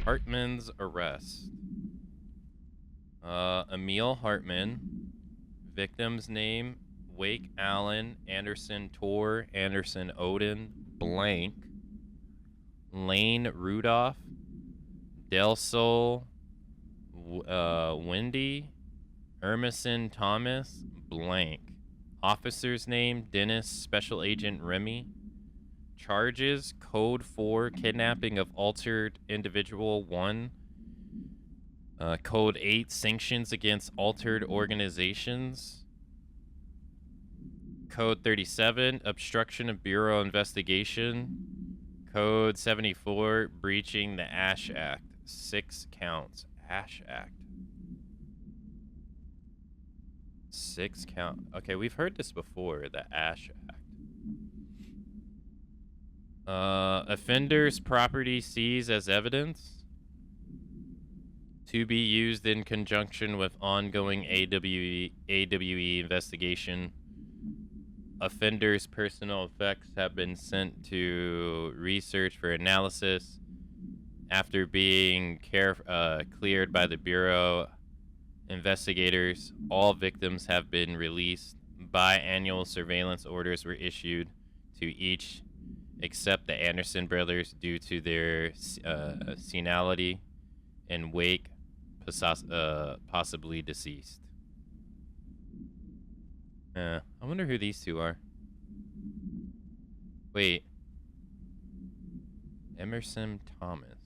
Hartman's arrest. Emil Hartman. Victim's name: Wake Allen, Anderson Tor, Anderson Odin, blank. Lane Rudolph, Del Sol, Wendy, Ermison Thomas, blank. Officer's name: Dennis Special Agent Remy. Charges: Code 4, kidnapping of altered individual 1. Code 8, sanctions against altered organizations. Code 37, obstruction of Bureau investigation. Code 74, breaching the Ash Act. 6 counts. Ash Act. 6 count. Okay, we've heard this before, the Ash Act. Offender's property seized as evidence to be used in conjunction with ongoing AWE investigation. Offender's personal effects have been sent to research for analysis. After being cleared by the Bureau investigators, all victims have been released. Biannual surveillance orders were issued to each except the Anderson brothers due to their senility, and Wake possibly deceased. I wonder who these two are. Wait. Emerson Thomas.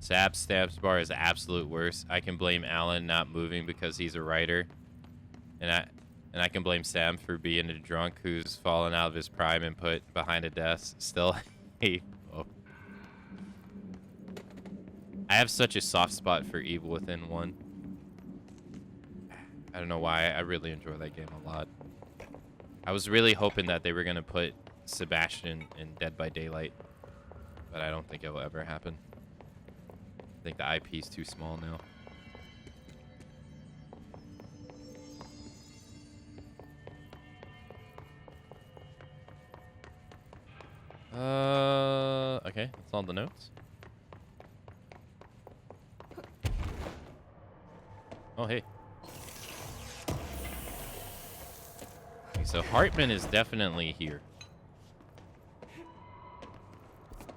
Sab's stabs bar is the absolute worst. I can blame Alan not moving because he's a writer. And I can blame Sam for being a drunk who's fallen out of his prime and put behind a desk. Still hate. Oh. I have such a soft spot for Evil Within 1. I don't know why. I really enjoy that game a lot. I was really hoping that they were gonna put Sebastian in Dead by Daylight, but I don't think it will ever happen. I think the IP is too small now. Okay, that's all the notes. Oh, hey. Okay, so Hartman is definitely here.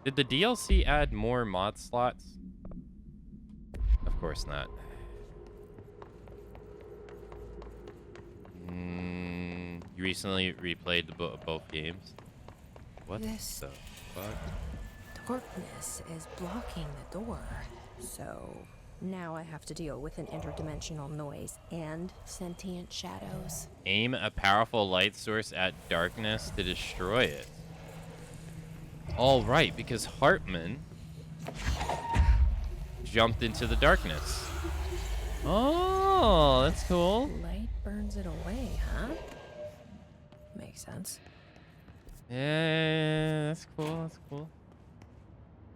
Did the DLC add more mod slots? Of course not. You recently replayed both games? What This the fuck? darkness is blocking the door. So now I have to deal with an interdimensional noise and sentient shadows. Aim a powerful light source at darkness to destroy it. All right, because Hartman jumped into the darkness. Oh, that's cool. Light burns it away, huh? Makes sense. Yeah, that's cool. That's cool.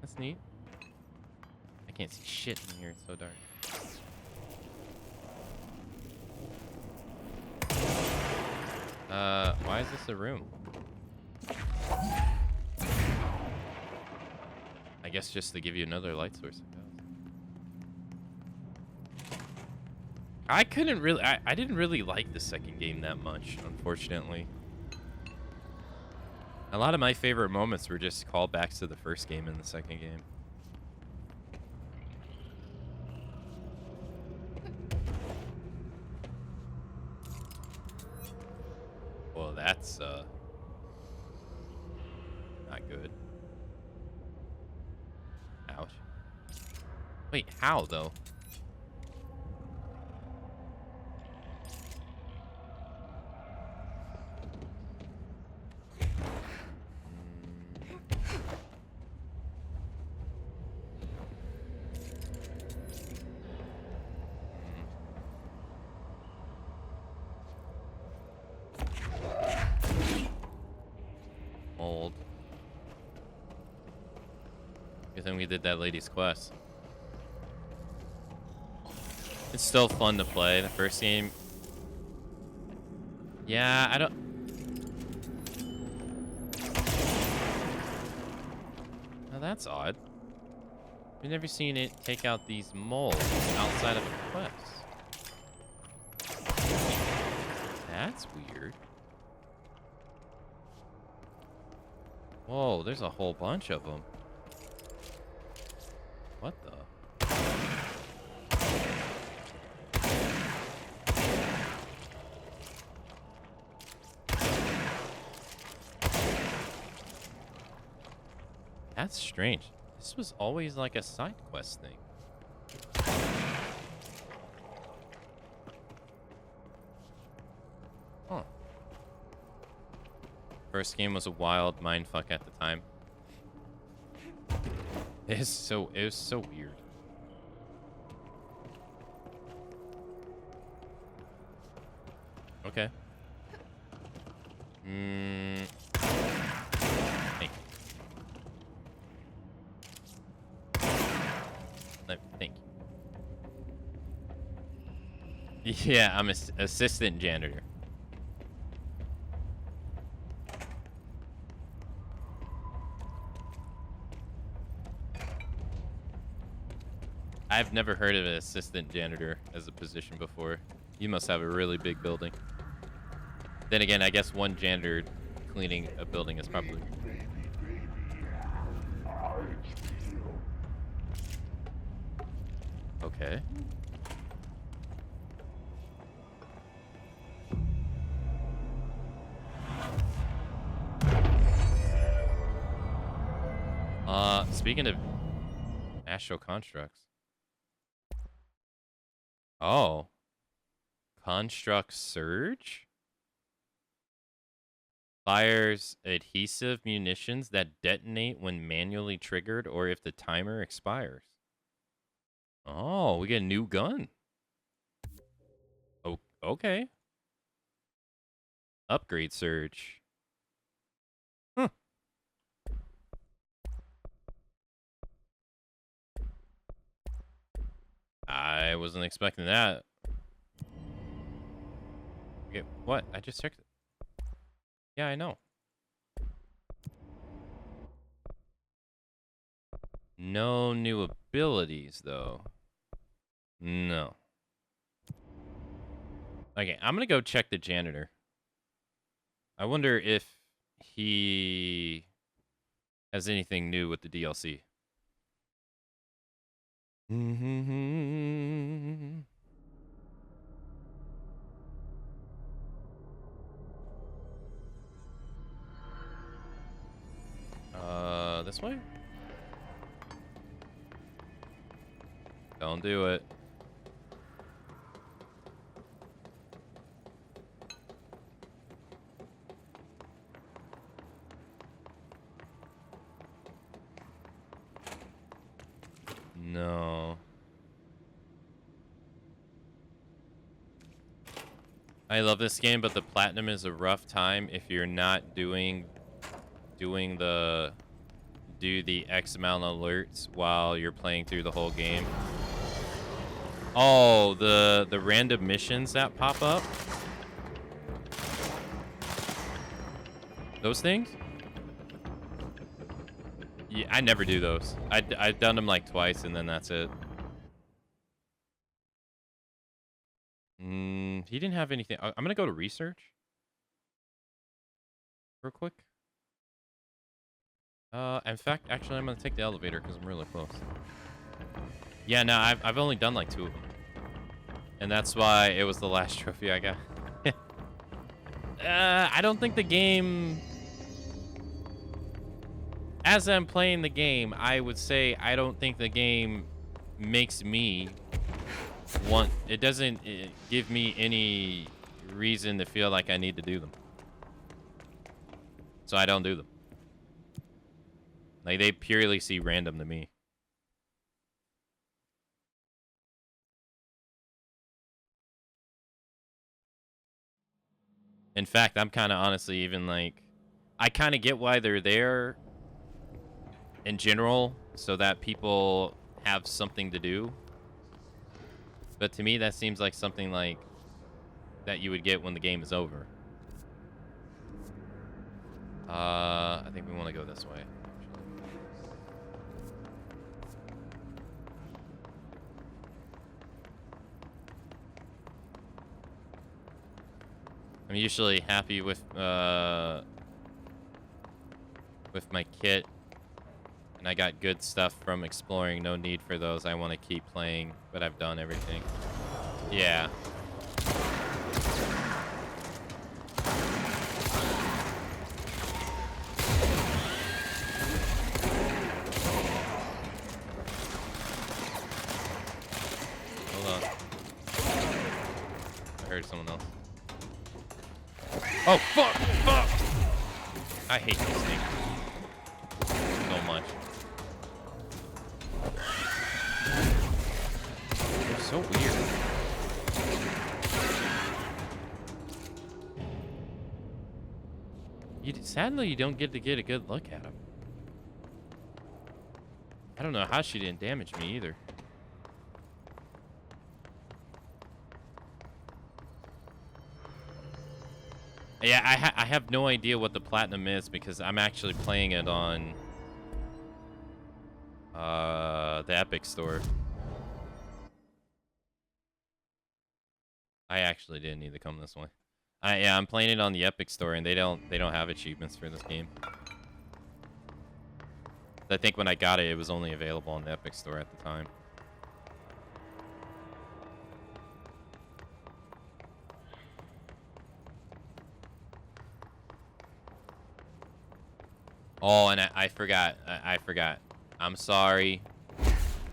That's neat. I can't see shit in here. It's so dark. Why is this a room? I guess just to give you another light source. I couldn't really... I didn't really like the second game that much, unfortunately. A lot of my favorite moments were just callbacks to the first game and the second game. Well, that's, not good. Ouch. Wait, how, though? Old. Good thing we did that lady's quest. It's still fun to play. The first game... Yeah, I don't... Now that's odd. We've never seen it take out these moles outside of a quest. That's weird. Whoa, there's a whole bunch of them. What the? That's strange. This was always like a side quest thing. Huh. First game was a wild mindfuck at the time. It was so weird. Okay. Think. Let me think. Yeah, I'm assistant janitor. I've never heard of an assistant janitor as a position before. You must have a really big building. Then again, I guess one janitor cleaning a building is probably... Okay. Speaking of astral constructs. Oh. Construct surge? Fires adhesive munitions that detonate when manually triggered or if the timer expires. Oh, we get a new gun. Oh, okay. Upgrade surge. Huh. I wasn't expecting that. Okay, what? I just checked it. Yeah, I know. No new abilities, though. No. Okay, I'm gonna go check the janitor. I wonder if he has anything new with the DLC. This way? Don't do it. No. I love this game, but the platinum is a rough time if you're not doing the X amount of alerts while you're playing through the whole game. Oh, the random missions that pop up. Those things? Yeah, I never do those. I've done them like twice and then that's it. He didn't have anything. I'm gonna go to research real quick. In fact, actually, I'm gonna take the elevator because I'm really close. Yeah, no, I've only done like 2 of them, and that's why it was the last trophy I got. I don't think the game. As I'm playing the game, I would say I don't think the game makes me want. It doesn't give me any reason to feel like I need to do them, so I don't do them. Like, they purely seem random to me. In fact, I'm kind of honestly even like, I kind of get why they're there in general, so that people have something to do. But to me, that seems like something like that you would get when the game is over. I think we want to go this way. I'm usually happy with my kit, and I got good stuff from exploring. No need for those. I want to keep playing, but I've done everything. Yeah. Hold on. I heard someone else. Oh, fuck! Fuck! I hate these things so much. They're so weird. Sadly, you don't get to get a good look at them. I don't know how she didn't damage me either. Yeah, I have no idea what the platinum is because I'm actually playing it on the Epic Store. I actually didn't need to come this way. Yeah, I'm playing it on the Epic Store, and they don't have achievements for this game. I think when I got it, it was only available on the Epic Store at the time. Oh, and I forgot. I forgot. I'm sorry.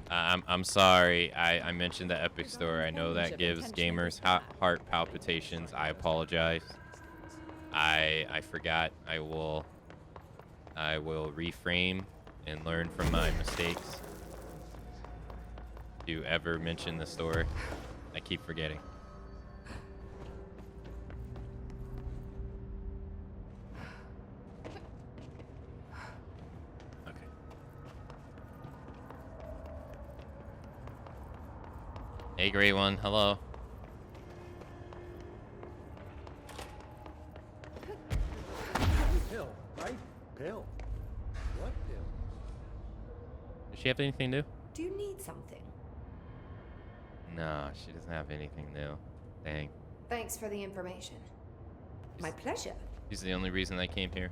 I'm sorry. I mentioned the Epic Store. I know that gives gamers heart palpitations. I apologize. I forgot. I will reframe and learn from my mistakes. To ever mention the store, I keep forgetting. Hey, Gray One. Hello. Pill, right? Pill. What pill? Does she have anything new? Do you need something? No, she doesn't have anything new. Dang. Thanks for the information. My pleasure. She's the only reason I came here.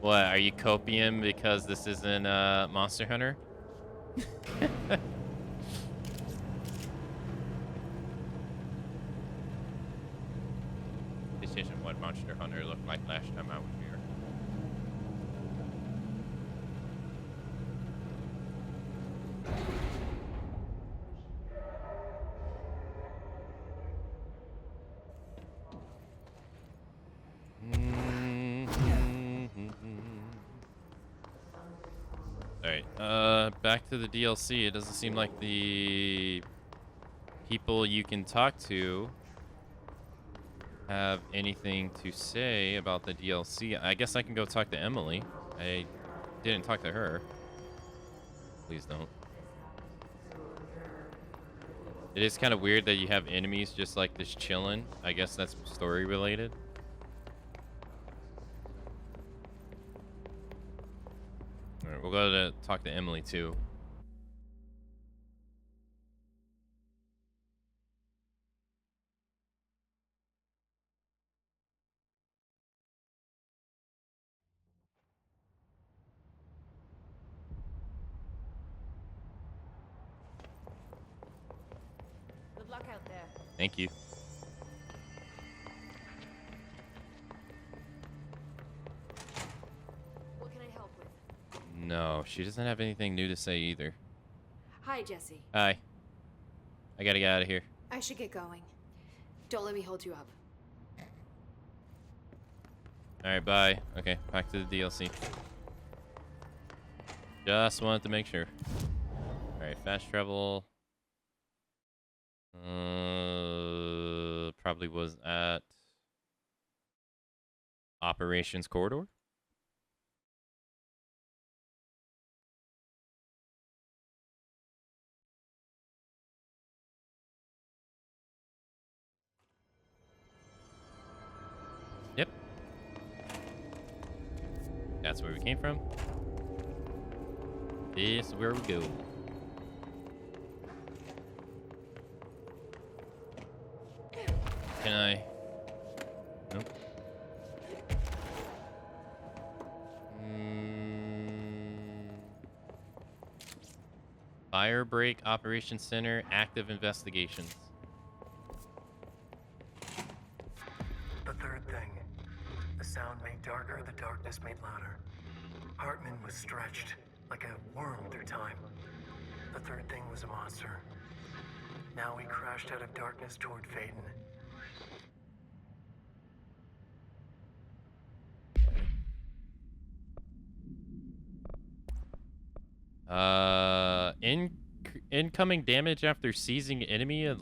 What, are you copium because this isn't Monster Hunter? This isn't what Monster Hunter looked like last time I was here. Alright, back to the DLC. It doesn't seem like the people you can talk to have anything to say about the DLC. I guess I can go talk to Emily. I didn't talk to her. Please don't. It is kind of weird that you have enemies just like this chilling. I guess that's story related. Alright, we'll go to talk to Emily too. Good luck out there. Thank you. What can I help with? No, she doesn't have anything new to say either. Hi, Jesse. Hi. I gotta get out of here. I should get going. Don't let me hold you up. Alright, bye. Okay, back to the DLC. Just wanted to make sure. Alright, fast travel. Probably was at Operations Corridor. Yep. That's where we came from. This is where we go. Can I? Nope. Fire break operations center, active investigations. The third thing. The sound made darker, the darkness made louder. Hartman was stretched, like a worm through time. The third thing was a monster. Now he crashed out of darkness toward Phaeton. Incoming damage after seizing enemy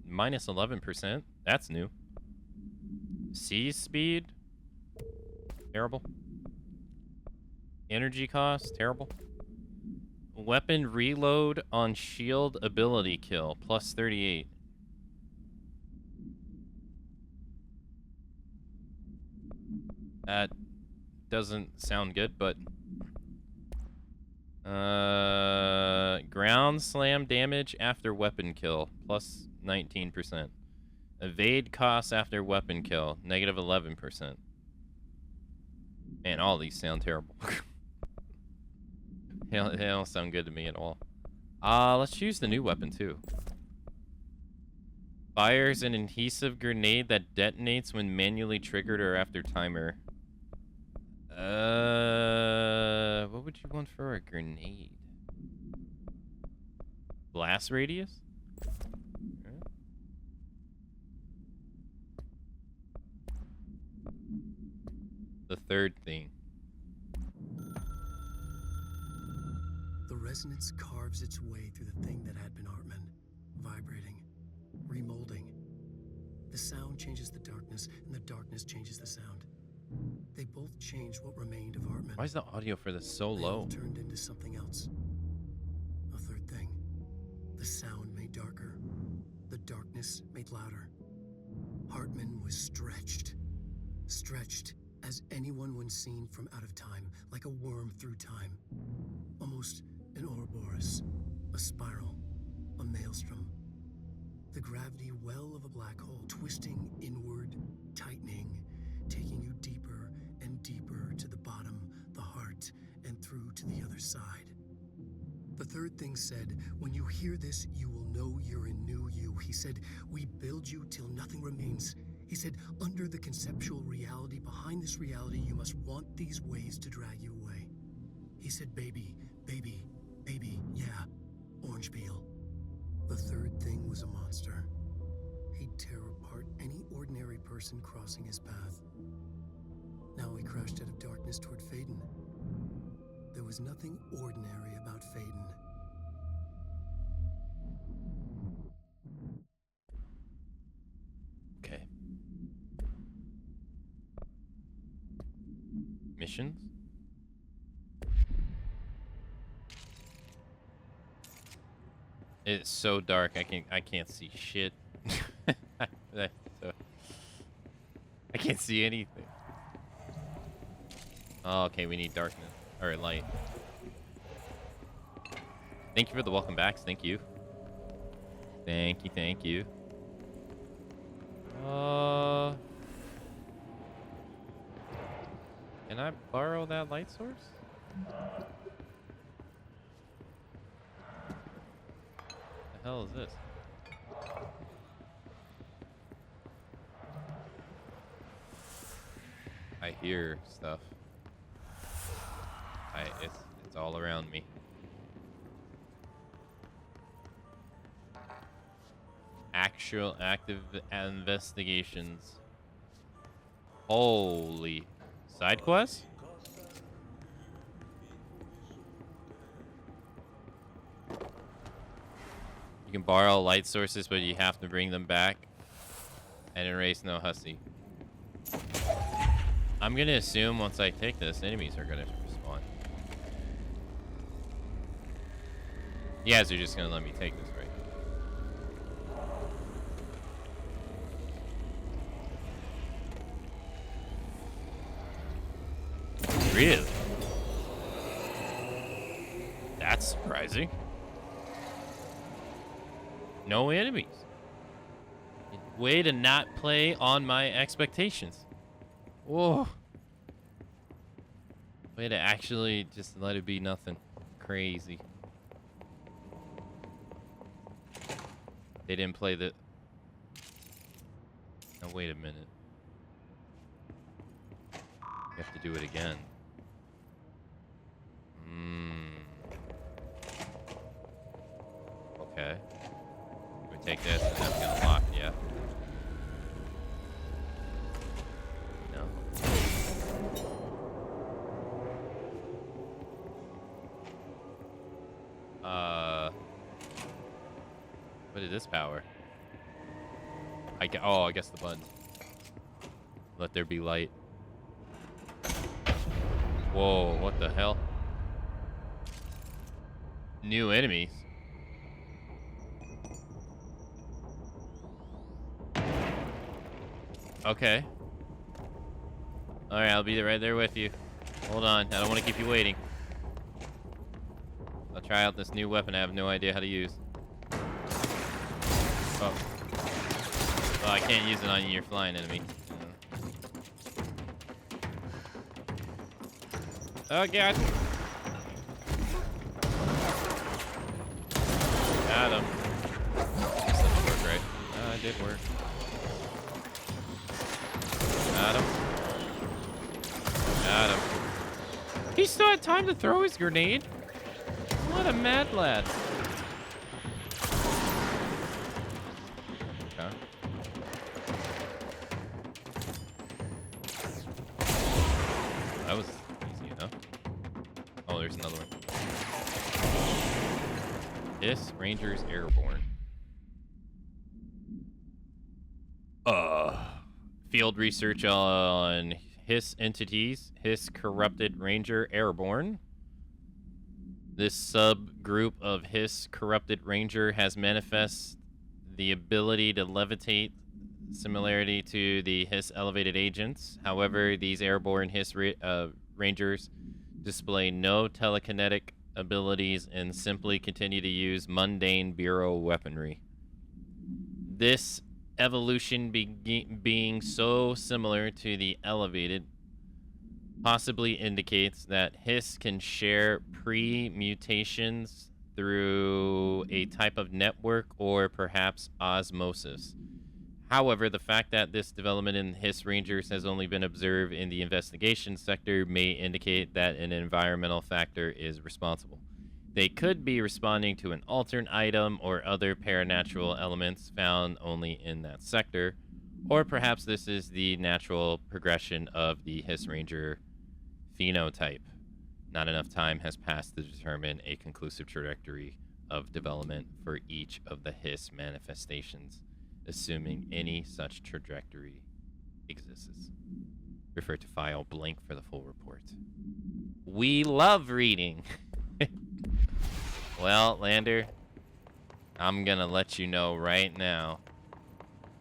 minus 11%. That's new. Seize speed. Terrible. Energy cost. Terrible. Weapon reload on shield ability kill. Plus 38. That doesn't sound good, but... ground slam damage after weapon kill. Plus 19%. Evade costs after weapon kill. Negative 11%. Man, all these sound terrible. They don't sound good to me at all. Let's choose the new weapon too. Fires an adhesive grenade that detonates when manually triggered or after timer. What would you want for a grenade? Blast radius? The third thing. The resonance carves its way through the thing that had been Hartman, vibrating, remolding. The sound changes the darkness, and the darkness changes the sound. They both changed what remained of Hartman. Why is the audio for this so They all low? turned into something else. A third thing. The sound made darker. The darkness made louder. Hartman was stretched. Stretched as anyone when seen from out of time, like a worm through time. Almost an Ouroboros, a spiral, a maelstrom. The gravity well of a black hole, twisting inward, tightening, taking you deeper and deeper to the bottom, the heart, and through to the other side. The third thing said, when you hear this, you will know you're in new you. He said, we build you till nothing remains. He said, under the conceptual reality, behind this reality, you must want these waves to drag you away. He said, baby, baby, baby, yeah, orange peel. The third thing was a monster. He'd tear apart any ordinary person crossing his path. Now he crashed out of darkness toward Faden. There was nothing ordinary about Faden. Okay. Missions? It's so dark. I can't see shit. I can't see anything. Oh, okay, we need darkness or light. Thank you for the welcome backs. Thank you. Thank you. Thank you. Can I borrow that light source? The hell is this? I hear stuff. It's all around me. Actual active investigations. Holy. Side quest? You can borrow light sources, but you have to bring them back and erase no hussy. I'm gonna assume once I take this, enemies are gonna respawn. You guys are just gonna let me take this, right? Really? That's surprising. No enemies. Way to not play on my expectations. Whoa. Way to actually just let it be nothing. Crazy. They didn't play the... Now, wait a minute. You have to do it again. Okay. We take this and that's gonna lock, yeah. No. What is this power? Oh, I guess the button. Let there be light. Whoa, what the hell? New enemies. Okay. Alright, I'll be right there with you. Hold on, I don't want to keep you waiting. I'll try out this new weapon I have no idea how to use. Oh. Well, I can't use it on your flying enemy. Oh, God. Got him. This didn't work, right? It did work. Got him. Got him. He still had time to throw his grenade? What a mad lad. Okay. That was easy enough. Oh, there's another one. This Ranger's airborne. Field research on Hiss entities, Hiss Corrupted Ranger Airborne. This subgroup of Hiss Corrupted Ranger has manifest the ability to levitate, similarity to the Hiss Elevated Agents. However, these airborne Hiss Rangers display no telekinetic abilities and simply continue to use mundane Bureau weaponry. This evolution being so similar to the Elevated possibly indicates that Hiss can share pre-mutations through a type of network or perhaps osmosis. However, the fact that this development in Hiss Rangers has only been observed in the investigation sector may indicate that an environmental factor is responsible. They could be responding to an alternate item or other paranatural elements found only in that sector, or perhaps this is the natural progression of the Hiss Ranger phenotype. Not enough time has passed to determine a conclusive trajectory of development for each of the Hiss manifestations, assuming any such trajectory exists. Refer to file blank for the full report. We love reading. Well, Lander, I'm gonna let you know right now.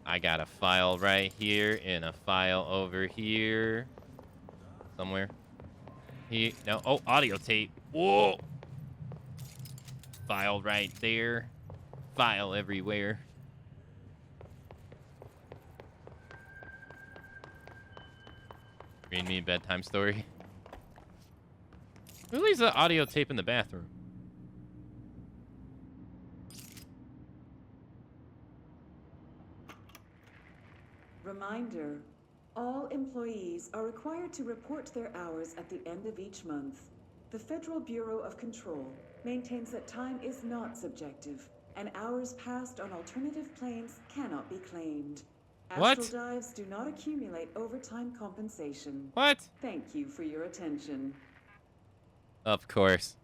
I got a file right here and a file over here. Somewhere. Here. No. Oh, audio tape. Whoa. File right there. File everywhere. Read me a bedtime story. Who leaves the audio tape in the bathroom? Reminder, all employees are required to report their hours at the end of each month. The Federal Bureau of Control maintains that time is not subjective, and hours passed on alternative planes cannot be claimed. What? Astral dives do not accumulate overtime compensation. What? Thank you for your attention. Of course.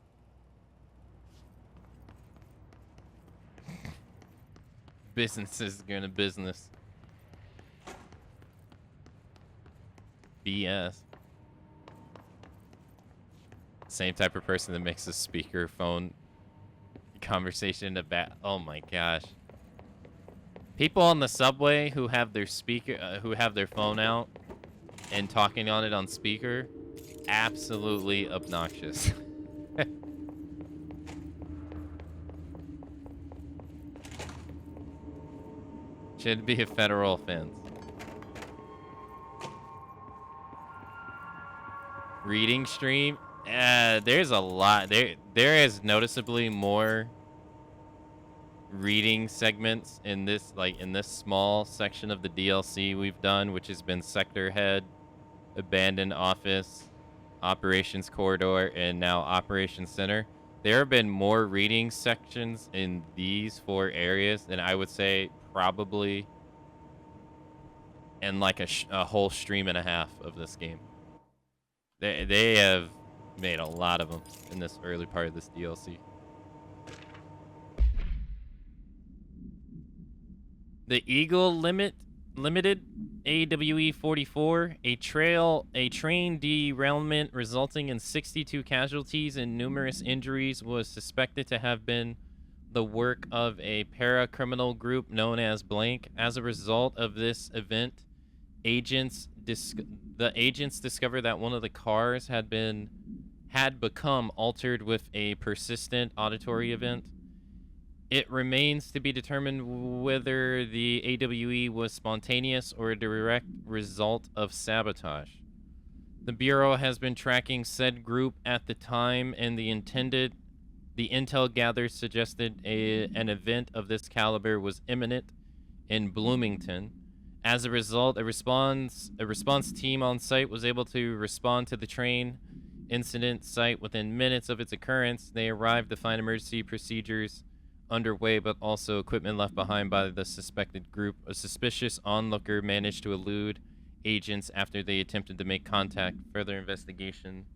Business is gonna business. BS. Same type of person that makes a speakerphone conversation about. Oh my gosh. People on the subway who have their who have their phone out and talking on it on speaker, absolutely obnoxious. Should be a federal offense. Reading stream, there's a lot. There is noticeably more reading segments in this, in this small section of the DLC we've done, which has been Sector Head, Abandoned Office, Operations Corridor, and now Operations Center. There have been more reading sections in these 4 areas than I would say probably in like a whole stream and a half of this game. They have made a lot of them in this early part of this DLC. The Eagle Limited AWE 44, a train derailment resulting in 62 casualties and numerous injuries, was suspected to have been the work of a para-criminal group known as Blank. As a result of this event, the agents discovered that one of the cars had become altered with a persistent auditory event. It remains to be determined whether the AWE was spontaneous or a direct result of sabotage. The Bureau has been tracking said group at the time, and the intel gathered suggested an event of this caliber was imminent in Bloomington. As a result, a response team on site was able to respond to the train incident site within minutes of its occurrence. They arrived to find emergency procedures underway, but also equipment left behind by the suspected group. A suspicious onlooker managed to elude agents after they attempted to make contact. Further investigation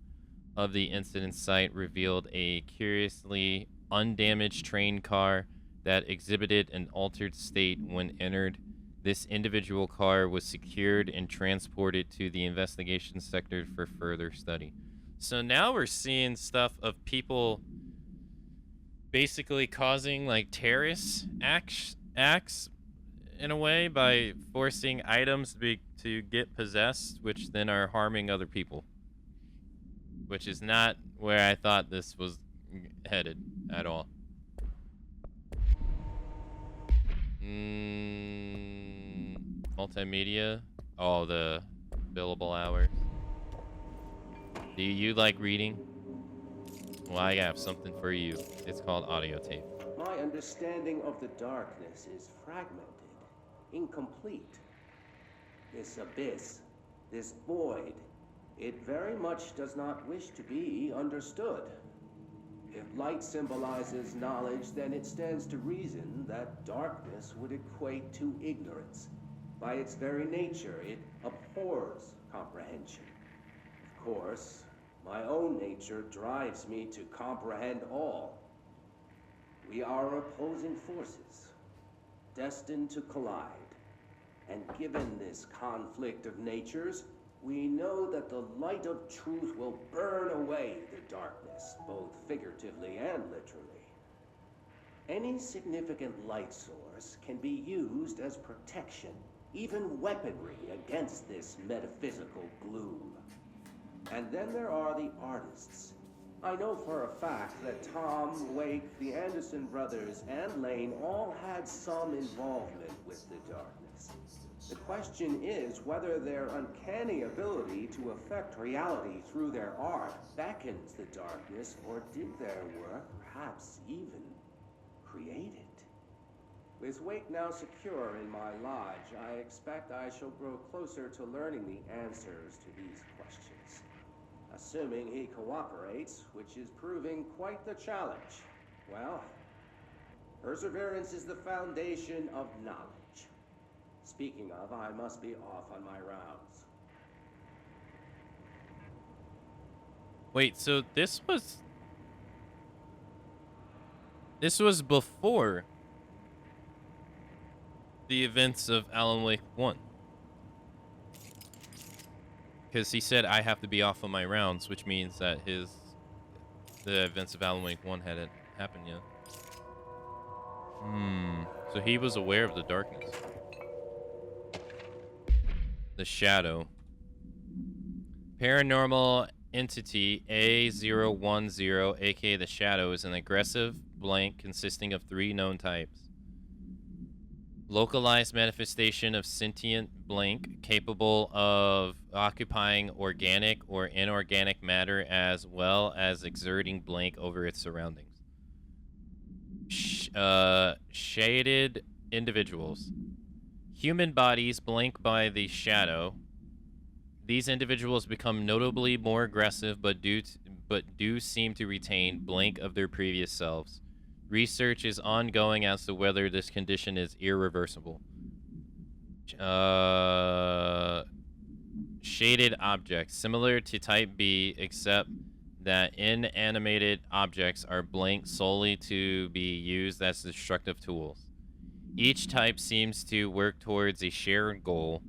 of the incident site revealed a curiously undamaged train car that exhibited an altered state when entered This individual car was secured and transported to the investigation sector for further study. So now we're seeing stuff of people basically causing like terrorist acts in a way by forcing items to get possessed, which then are harming other people. Which is not where I thought this was headed at all. Multimedia. Oh, the billable hours. Do you like reading? Well, I have something for you. It's called audio tape. My understanding of the darkness is fragmented, incomplete. This abyss, this void, it very much does not wish to be understood. If light symbolizes knowledge, then it stands to reason that darkness would equate to ignorance. By its very nature, it abhors comprehension. Of course, my own nature drives me to comprehend all. We are opposing forces, destined to collide. And given this conflict of natures, we know that the light of truth will burn away the darkness, both figuratively and literally. Any significant light source can be used as protection, even weaponry against this metaphysical gloom. And then there are the artists. I know for a fact that Tom, Wake, the Anderson brothers, and Lane all had some involvement with the darkness. The question is whether their uncanny ability to affect reality through their art beckons the darkness, or did their work perhaps even create it? With Wake now secure in my lodge, I expect I shall grow closer to learning the answers to these questions. Assuming he cooperates, which is proving quite the challenge. Well, perseverance is the foundation of knowledge. Speaking of, I must be off on my rounds. Wait, so this was before the events of Alan Wake 1. Because he said, I have to be off on my rounds, which means that the events of Alan Wake 1 hadn't happened yet. So he was aware of the darkness. The Shadow. Paranormal entity A010, aka the Shadow, is an aggressive blank consisting of 3 known types. Localized manifestation of sentient blank capable of occupying organic or inorganic matter as well as exerting blank over its surroundings. Shaded individuals. Human bodies blank by the Shadow. These individuals become notably more aggressive but do seem to retain blank of their previous selves. Research is ongoing as to whether this condition is irreversible. Shaded objects, similar to Type B, except that inanimated objects are blank solely to be used as destructive tools. Each type seems to work towards a shared goal,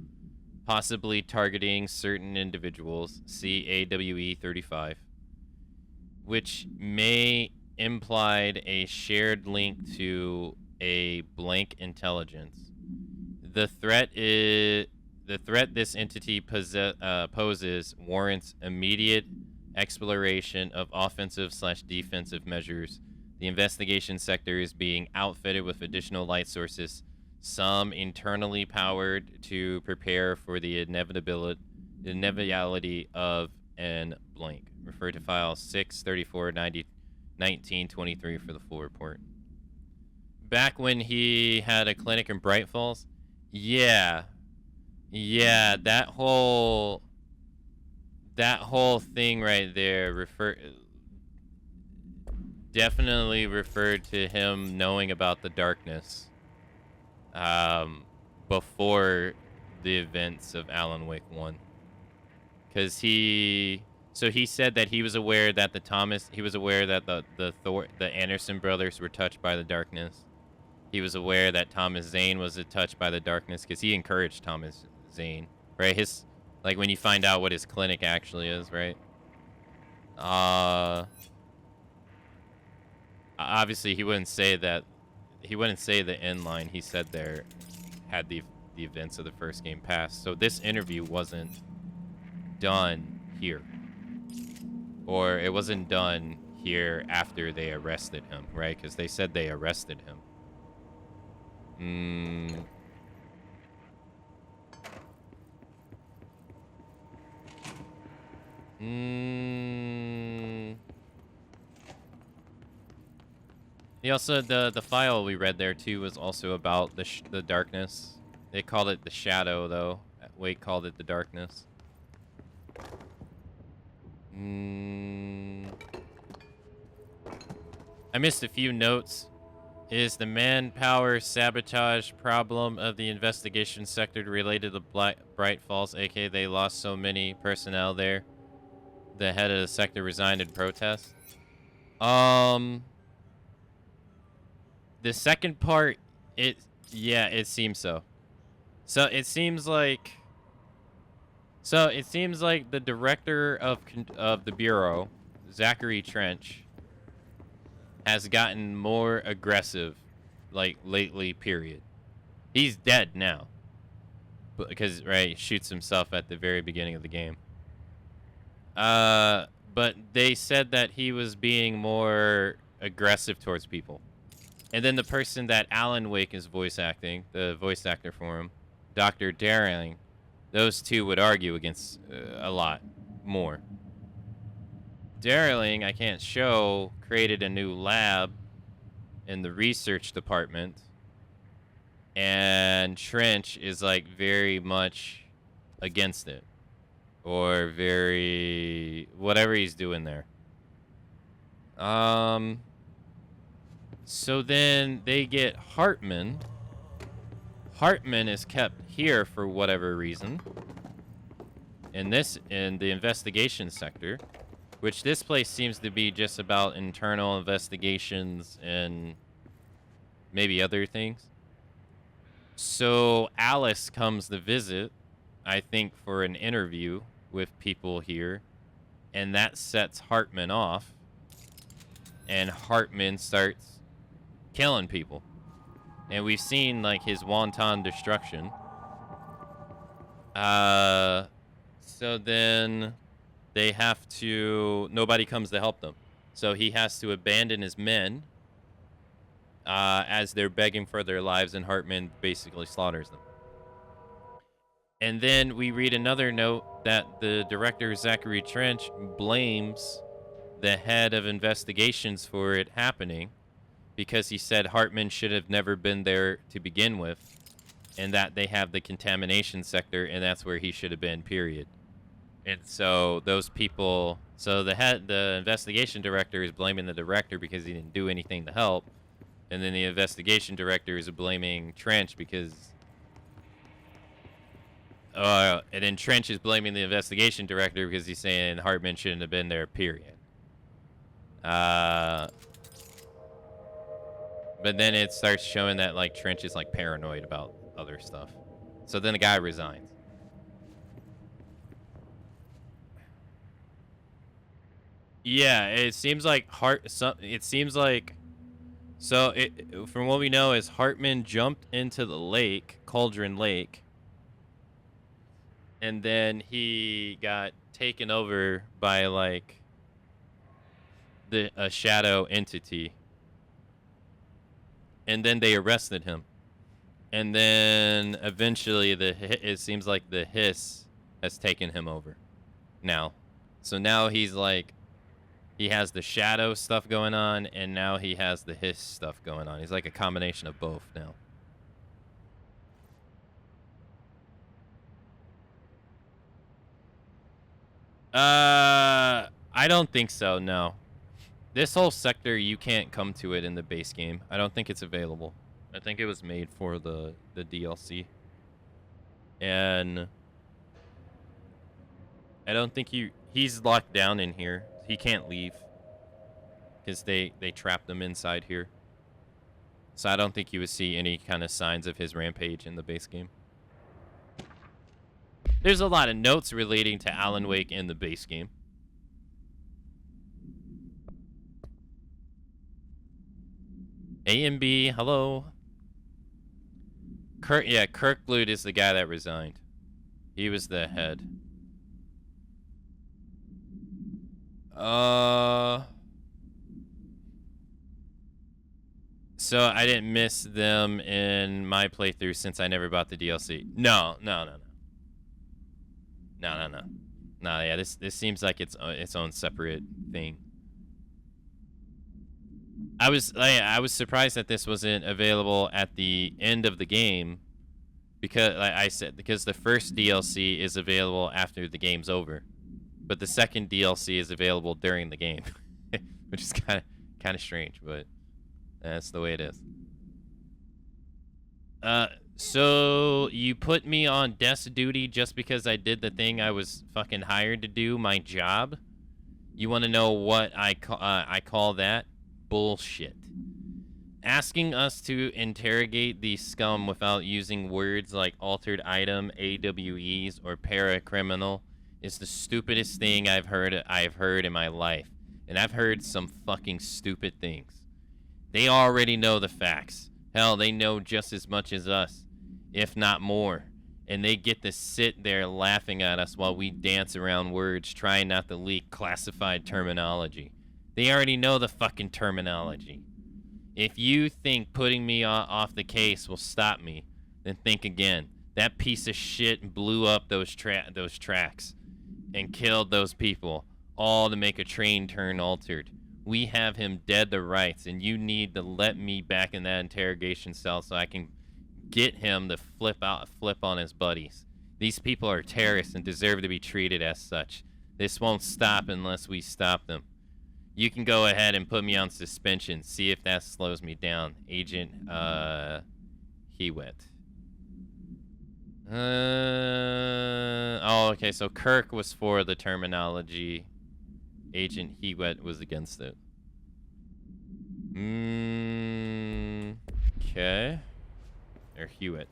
possibly targeting certain individuals, see AWE 35, which may implied a shared link to a blank intelligence. The threat this entity poses warrants immediate exploration of offensive/defensive measures. The investigation sector is being outfitted with additional light sources, some internally powered to prepare for the inevitability of an blank. Refer to file 634-1923 for the full report. Back when he had a clinic in Bright Falls, yeah, that whole thing right there definitely referred to him knowing about the darkness before the events of Alan Wake 1. Because he said that he was aware that the Anderson brothers were touched by the darkness. He was aware that Thomas Zane was touched by the darkness because he encouraged Thomas Zane, right? His, like, when you find out what his clinic actually is, right? Obviously he wouldn't say that. He wouldn't say the end line he said there had the events of the first game passed. So this interview wasn't done here, or it wasn't done here after they arrested him, right? Because they said they arrested him. He also, the file we read there too was also about the darkness. They called it the shadow though. Wade called it the darkness. I missed a few notes. Is the manpower sabotage problem of the investigation sector related to Bright Falls, aka they lost so many personnel there? The head of the sector resigned in protest. The second part, it seems so. So it seems like the director of the bureau, Zachary Trench, has gotten more aggressive, like, lately, period. He's dead now. Because, right, he shoots himself at the very beginning of the game. But they said that he was being more aggressive towards people. And then the person that Alan Wake is voice acting, the voice actor for him, Dr. Daring, those two would argue against a lot more. Darling, I can't show, created a new lab in the research department, and Trench is, like, very much against it, or very whatever he's doing there. So then they get Hartman. Hartman is kept here for whatever reason in the investigation sector, which this place seems to be just about internal investigations and maybe other things. So Alice comes to visit, I think, for an interview with people here, and that sets Hartman off, and Hartman starts killing people. And we've seen, like, his wanton destruction. So then they have to, nobody comes to help them. So he has to abandon his men as they're begging for their lives, and Hartman basically slaughters them. And then we read another note that the director, Zachary Trench, blames the head of investigations for it happening because he said Hartman should have never been there to begin with, and that they have the contamination sector, and that's where he should have been, period. And so those people, so the investigation director is blaming the director because he didn't do anything to help, and then the investigation director is blaming Trench because, and then Trench is blaming the investigation director because he's saying Hartman shouldn't have been there, period. But then it starts showing that, like, Trench is, like, paranoid about other stuff. So then the guy resigns. Yeah, it seems like from what we know is Hartman jumped into the lake, Cauldron Lake, and then he got taken over by, like, a shadow entity. And then they arrested him. And then eventually it seems like the hiss has taken him over now. So now he's like, he has the shadow stuff going on, and now he has the hiss stuff going on. He's like a combination of both now. I don't think so, no. This whole sector, you can't come to it in the base game. I don't think it's available. I think it was made for the DLC. And I don't think he's locked down in here. He can't leave. Because they trapped him inside here. So I don't think you would see any kind of signs of his rampage in the base game. There's a lot of notes relating to Alan Wake in the base game. A and B, hello. Kirk Blude is the guy that resigned. He was the head. So I didn't miss them in my playthrough since I never bought the DLC. No. No, yeah, this seems like its own separate thing. I was surprised that this wasn't available at the end of the game because, like I said, because the first DLC is available after the game's over, but the second DLC is available during the game, which is kind of strange, but that's the way it is. So you put me on desk duty just because I did the thing I was fucking hired to do, my job? You want to know what I call that? Bullshit. Asking us to interrogate the scum without using words like altered item, AWEs, or paracriminal is the stupidest thing I've heard in my life. And I've heard some fucking stupid things. They already know the facts. Hell, they know just as much as us, if not more. And they get to sit there laughing at us while we dance around words, trying not to leak classified terminology. They already know the fucking terminology. If you think putting me off the case will stop me, then think again. That piece of shit blew up those tracks and killed those people, all to make a train turn altered. We have him dead to rights, and you need to let me back in that interrogation cell so I can get him to flip on his buddies. These people are terrorists and deserve to be treated as such. This won't stop unless we stop them. You can go ahead and put me on suspension. See if that slows me down. Agent, Hewitt. Oh, okay, so Kirk was for the terminology. Agent Hewitt was against it. Okay. Or Hewitt.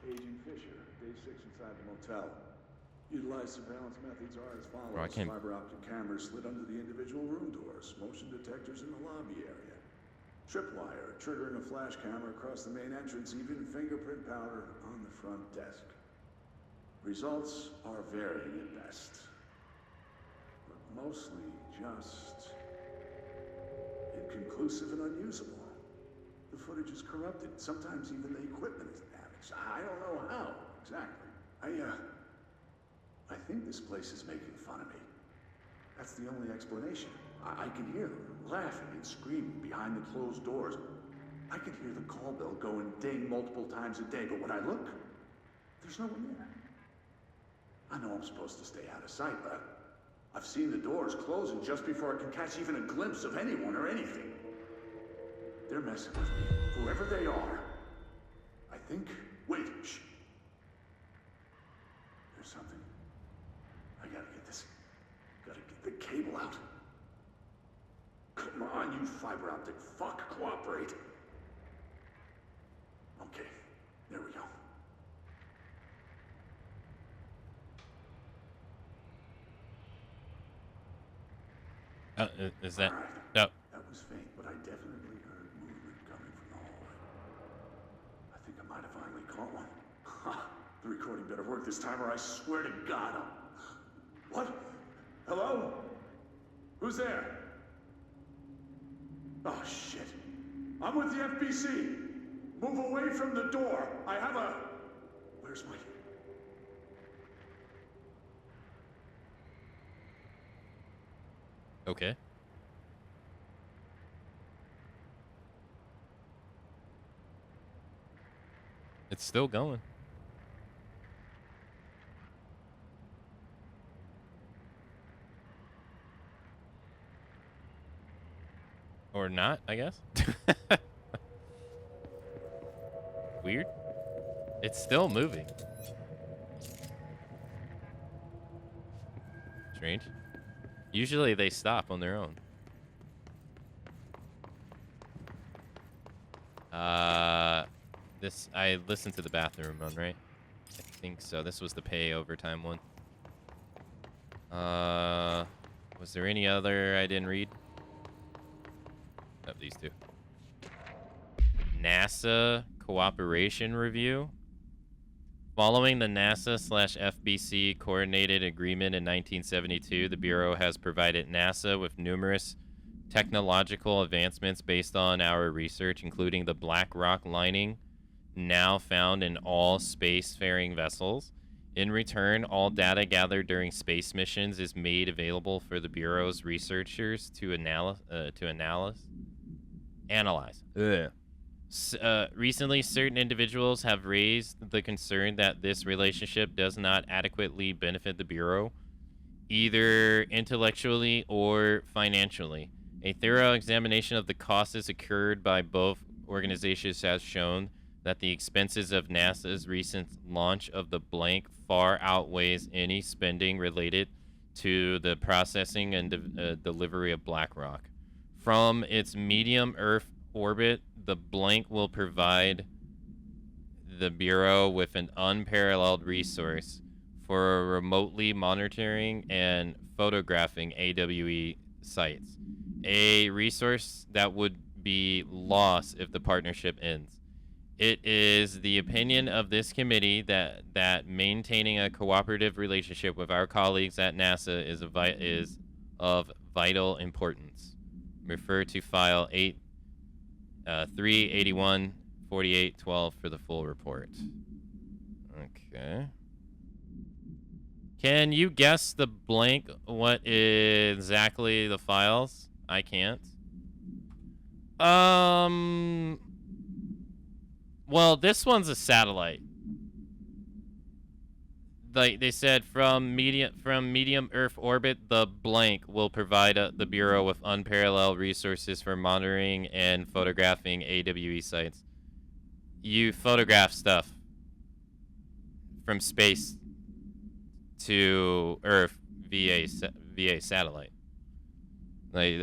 Agent Fisher, day 6 inside the motel. Utilized surveillance methods are as follows. Bro, I can't... Fiber optic cameras slid under the individual room doors. Motion detectors in the lobby area. Tripwire, triggering a flash camera across the main entrance. Even fingerprint powder on the front desk. Results are varying at best. But mostly just... inconclusive and unusable. The footage is corrupted. Sometimes even the equipment is damaged. I don't know how, exactly. I think this place is making fun of me. That's the only explanation. I can hear them laughing and screaming behind the closed doors. I can hear the call bell go and ding multiple times a day, but when I look, there's no one there. I know I'm supposed to stay out of sight, but I've seen the doors closing just before I can catch even a glimpse of anyone or anything. They're messing with me, whoever they are. I think... Wait, shh. There's something. I gotta get this... Gotta get the cable out. Come on, you fiber optic fuck, cooperate. Okay, there we go. Is that... Right. No. That was faint, but I definitely heard movement coming from the hallway. I think I might have finally caught one. Ha! The recording better work this time or I swear to God I'll... What? Hello? Who's there? Oh, shit. I'm with the FBC. Move away from the door. I have a... Where's my... Okay. It's still going. Or not, I guess. Weird. It's still moving. Strange. Usually they stop on their own. This, I listened to the bathroom one, right? I think so. This was the pay overtime one. Was there any other I didn't read? Oh, these two. NASA cooperation review. Following the NASA/FBC coordinated agreement in 1972, the Bureau has provided NASA with numerous technological advancements based on our research, including the black rock lining now found in all spacefaring vessels. In return, all data gathered during space missions is made available for the Bureau's researchers to analyze. Ugh. Recently, certain individuals have raised the concern that this relationship does not adequately benefit the Bureau, either intellectually or financially. A thorough examination of the costs incurred by both organizations has shown that the expenses of NASA's recent launch of the blank far outweighs any spending related to the processing and delivery of black rock. From its medium Earth orbit, the blank will provide the Bureau with an unparalleled resource for remotely monitoring and photographing AWE sites, a resource that would be lost if the partnership ends. It is the opinion of this committee that maintaining a cooperative relationship with our colleagues at NASA is of vital importance. Refer to file 381-4812 for the full report. Okay. Can you guess the blank what exactly the files? I can't. Well, this one's a satellite. Like they said, from medium Earth orbit, the blank will provide the Bureau with unparalleled resources for monitoring and photographing AWE sites. You photograph stuff from space to Earth via satellite. Like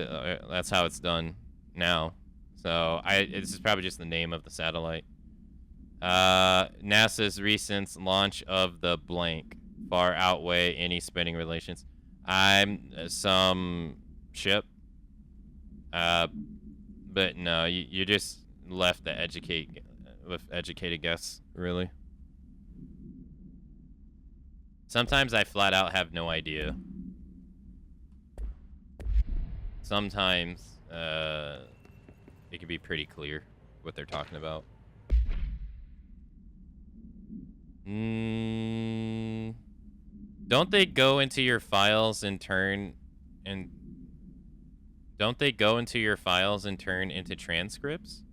that's how it's done now. So this is probably just the name of the satellite. NASA's recent launch of the blank far outweigh any spending relations. I'm some ship. But no, you just left the educated guess, really. Sometimes I flat out have no idea. Sometimes it can be pretty clear what they're talking about. Don't they go into your files and turn into transcripts?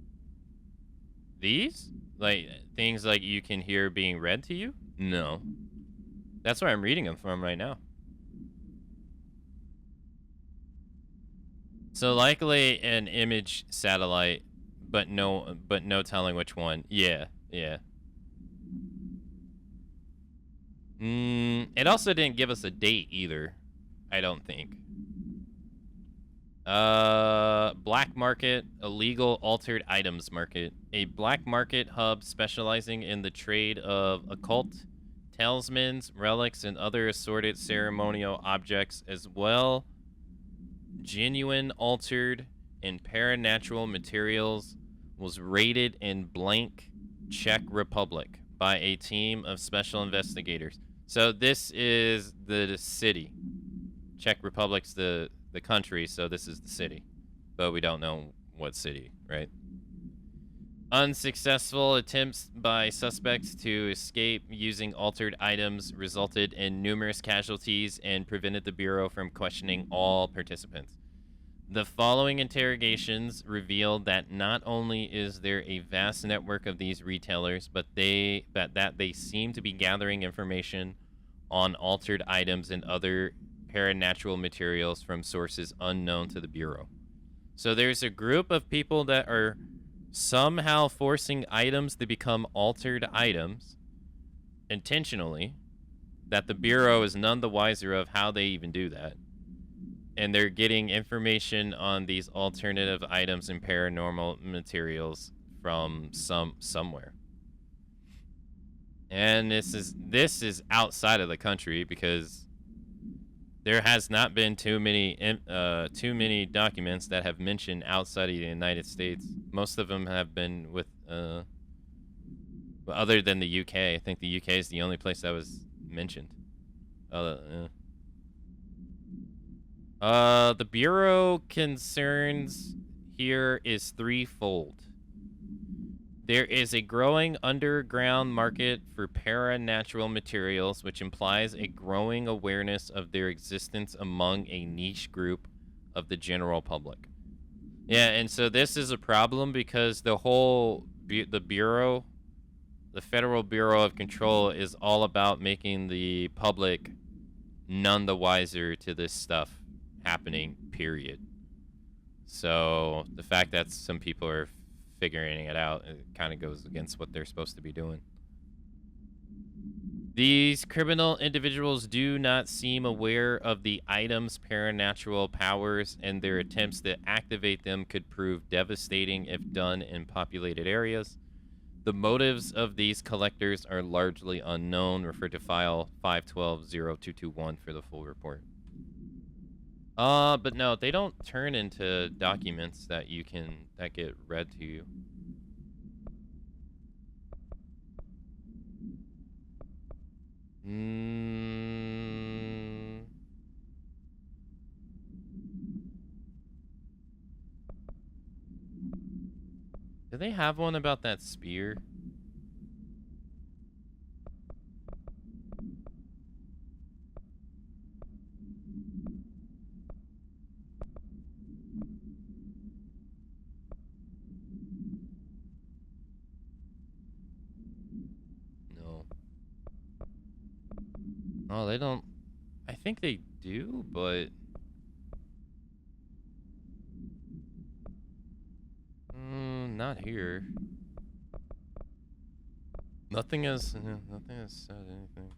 These? Like things like you can hear being read to you? No. That's where I'm reading them from right now. So likely an image satellite, but no telling which one. Yeah. It also didn't give us a date either, I don't think. Black market, illegal altered items market. A black market hub specializing in the trade of occult, talismans, relics, and other assorted ceremonial objects, as well genuine, altered, and paranatural materials, was raided in blank Czech Republic by a team of special investigators. So this is the city. Czech Republic's the country, so this is the city. But we don't know what city, right? Unsuccessful attempts by suspects to escape using altered items resulted in numerous casualties and prevented the Bureau from questioning all participants. The following interrogations revealed that not only is there a vast network of these retailers, but that they seem to be gathering information on altered items and other paranatural materials from sources unknown to the Bureau. So there's a group of people that are somehow forcing items to become altered items intentionally, that the Bureau is none the wiser of how they even do that. And they're getting information on these alternative items and paranormal materials from somewhere. And this is outside of the country because there has not been too many documents that have mentioned outside of the United States. Most of them have been with other than the UK. I think the UK is the only place that was mentioned. The Bureau concerns here is threefold. There is a growing underground market for para-natural materials, which implies a growing awareness of their existence among a niche group of the general public. Yeah, and so this is a problem because the whole the Bureau, the Federal Bureau of Control, is all about making the public none the wiser to this stuff happening, period. So the fact that some people are figuring it out, it kind of goes against what they're supposed to be doing. These criminal individuals do not seem aware of the item's paranatural powers, and their attempts to activate them could prove devastating if done in populated areas. The motives of these collectors are largely unknown. Refer to file 512-0221 for the full report. But no, they don't turn into documents that that get read to you. Do they have one about that spear? No. Oh, they don't. I think they do, but not here. Nothing has said anything.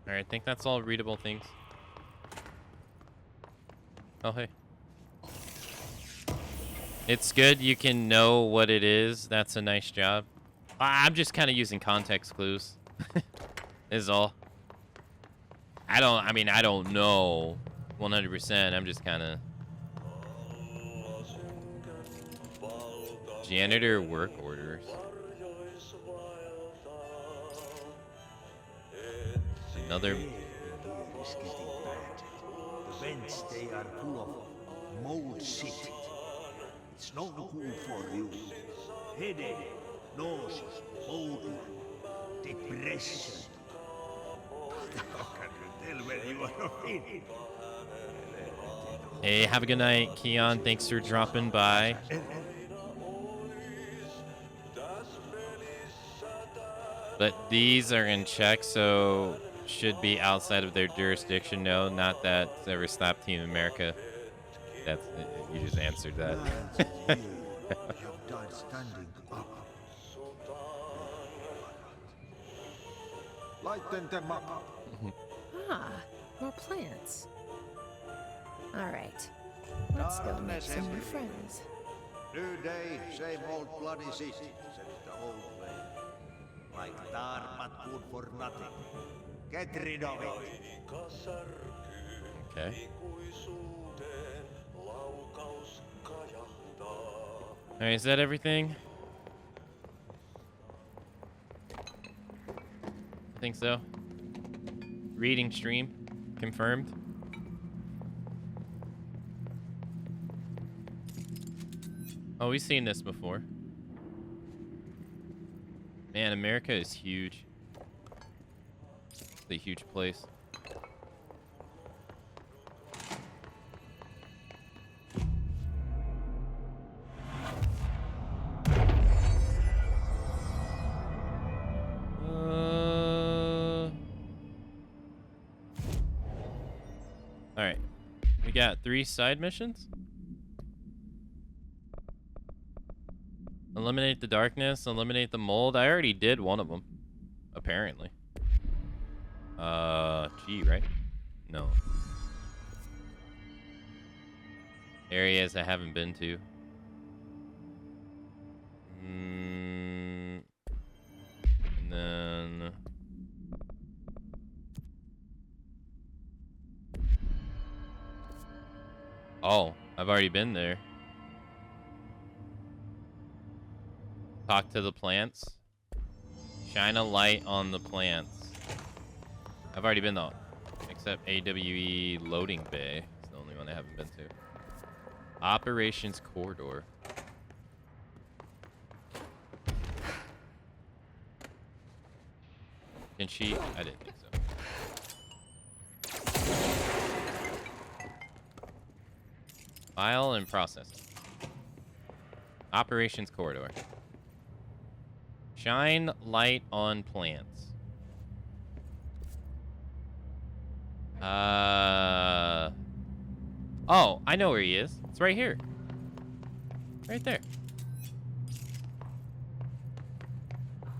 All right, I think that's all readable things. Oh, hey. It's good you can know what it is. That's a nice job. I'm just kind of using context clues. Is all. I don't know 100%. I'm just kind of. Janitor work orders. Another. It's getting bad. The vents, they are full of mold shit. It's not good for you. Headache, nausea, mold, depression. How can you tell when you are not in? Hey, have a good night, Keon. Thanks for dropping by. But these are in check, so should be outside of their jurisdiction. No, not that ever stopped Team America. That's you just answered that. Lighten them up. Ah, more plants. All right, let's go make some new friends. New day, same old bloody city, said the old man. Like dark but good for nothing. Get rid of it. Okay. Alright, is that everything? I think so. Reading stream confirmed. Oh, we've seen this before. Man, America is huge. It's a huge place. Alright. We got 3 side missions. Eliminate the darkness, eliminate the mold. I already did one of them, apparently. G, right? No. Areas I haven't been to. already been there. Talk to the plants. Shine a light on the plants. I've already been though. Except AWE loading bay. It's the only one I haven't been to. Operations corridor. Can she? I didn't think so. File and processing. Operations corridor. Shine light on plants. Oh, I know where he is. It's right here. Right there.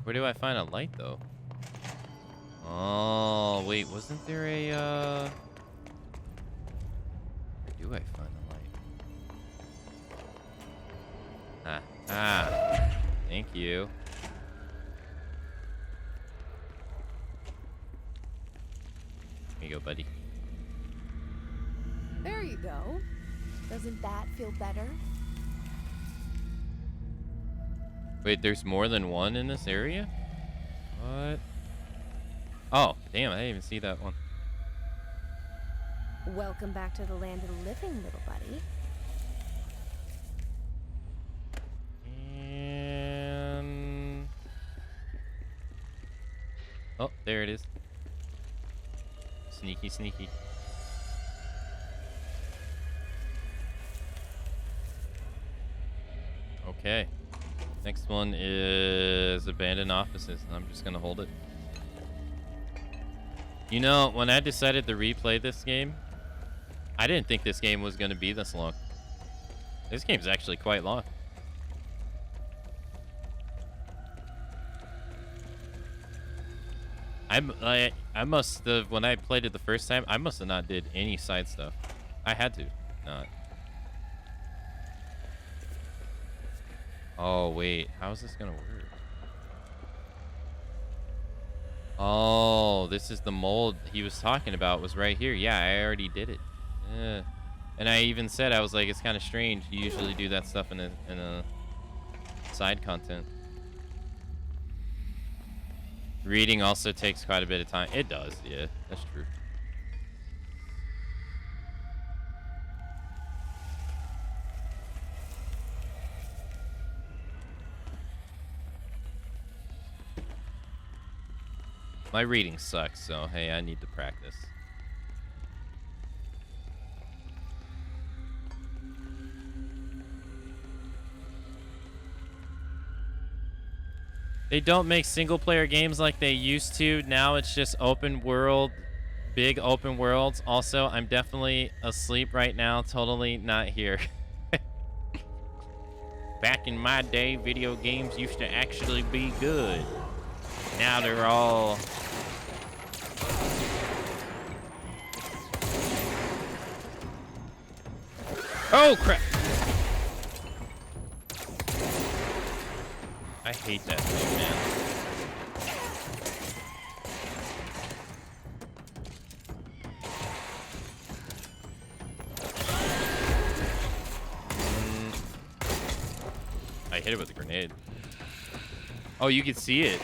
Where do I find a light, though? Oh, wait. Wasn't there a, Where do I find a light? Thank you. Here you go, buddy. There you go. Doesn't that feel better? Wait, there's more than one in this area? What? Oh, damn, I didn't even see that one. Welcome back to the land of the living, little buddy. And... oh, there it is. Sneaky, sneaky. Okay. Next one is abandoned offices. I'm just gonna hold it. You know, when I decided to replay this game, I didn't think this game was gonna be this long. This game's actually quite long. I must have, when I played it the first time, I must have not did any side stuff. I had to not. Oh, wait. How is this gonna work? Oh, this is the mold he was talking about was right here. Yeah, I already did it. Yeah. And I even said, I was like, it's kind of strange. You usually do that stuff in a side content. Reading also takes quite a bit of time. It does, yeah. That's true. My reading sucks, so hey, I need to practice. They don't make single-player games like they used to. Now it's just open world, big open worlds. Also, I'm definitely asleep right now, totally not here. Back in my day, video games used to actually be good. Now they're all... oh, crap! I hate that thing, man. I hit it with a grenade. Oh, you can see it.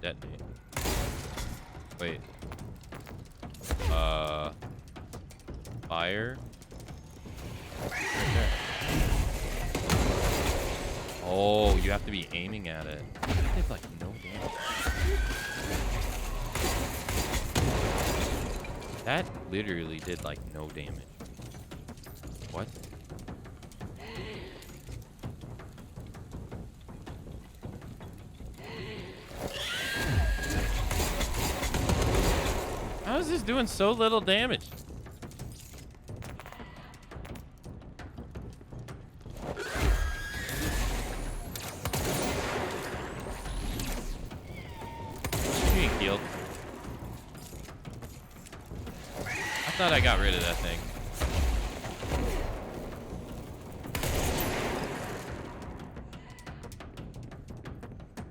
Detonate. Wait. Fire. Oh, you have to be aiming at it. It did like no damage. That literally did like no damage. What? How is this doing so little damage? I thought I got rid of that thing.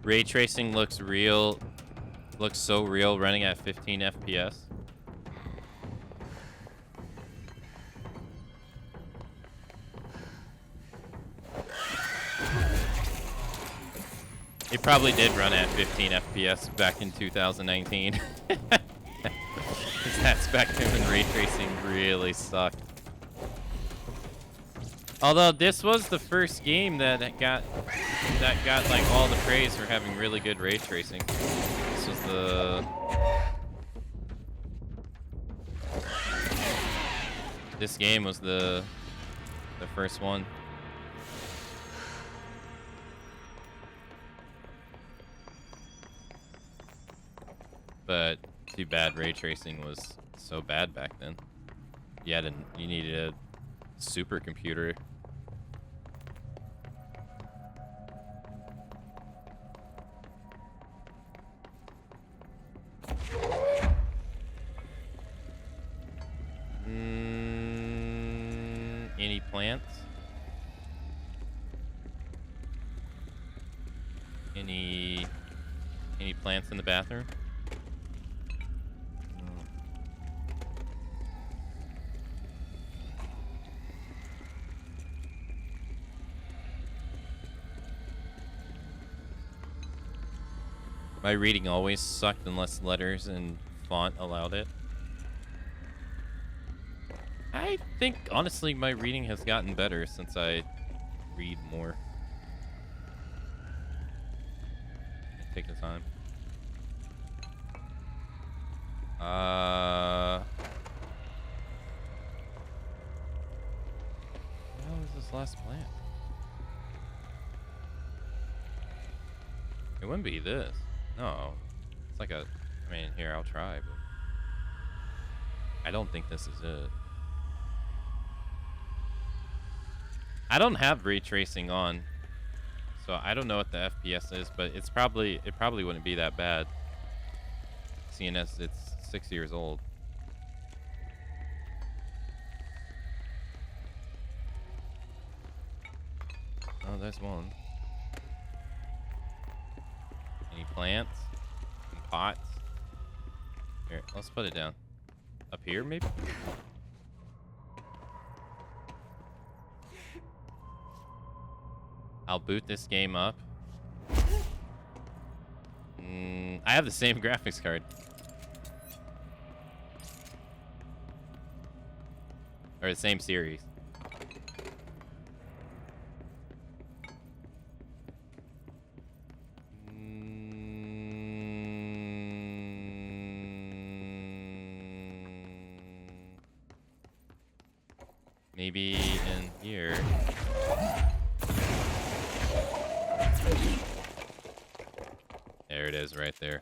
Ray tracing looks real. Looks so real running at 15 FPS. It probably did run at 15 FPS back in 2019. Because that spectrum and ray tracing really sucked. Although this was the first game that got like all the praise for having really good ray tracing. This was this game was the first one. But too bad ray tracing was so bad back then. You needed a supercomputer. Any plants? Any plants in the bathroom? My reading always sucked unless letters and font allowed it. I think, honestly, my reading has gotten better since I read more. Take the time. How is this last plant? It wouldn't be this. No. It's like a... I mean, here, I'll try, but... I don't think this is it. I don't have ray tracing on, so I don't know what the FPS is, but it probably wouldn't be that bad, seeing as it's 6 years old. Oh, there's one. Any plants? Any pots? Here, let's put it down. Up here, maybe? I'll boot this game up. I have the same graphics card. Or the same series. Maybe in here. There it is, right there.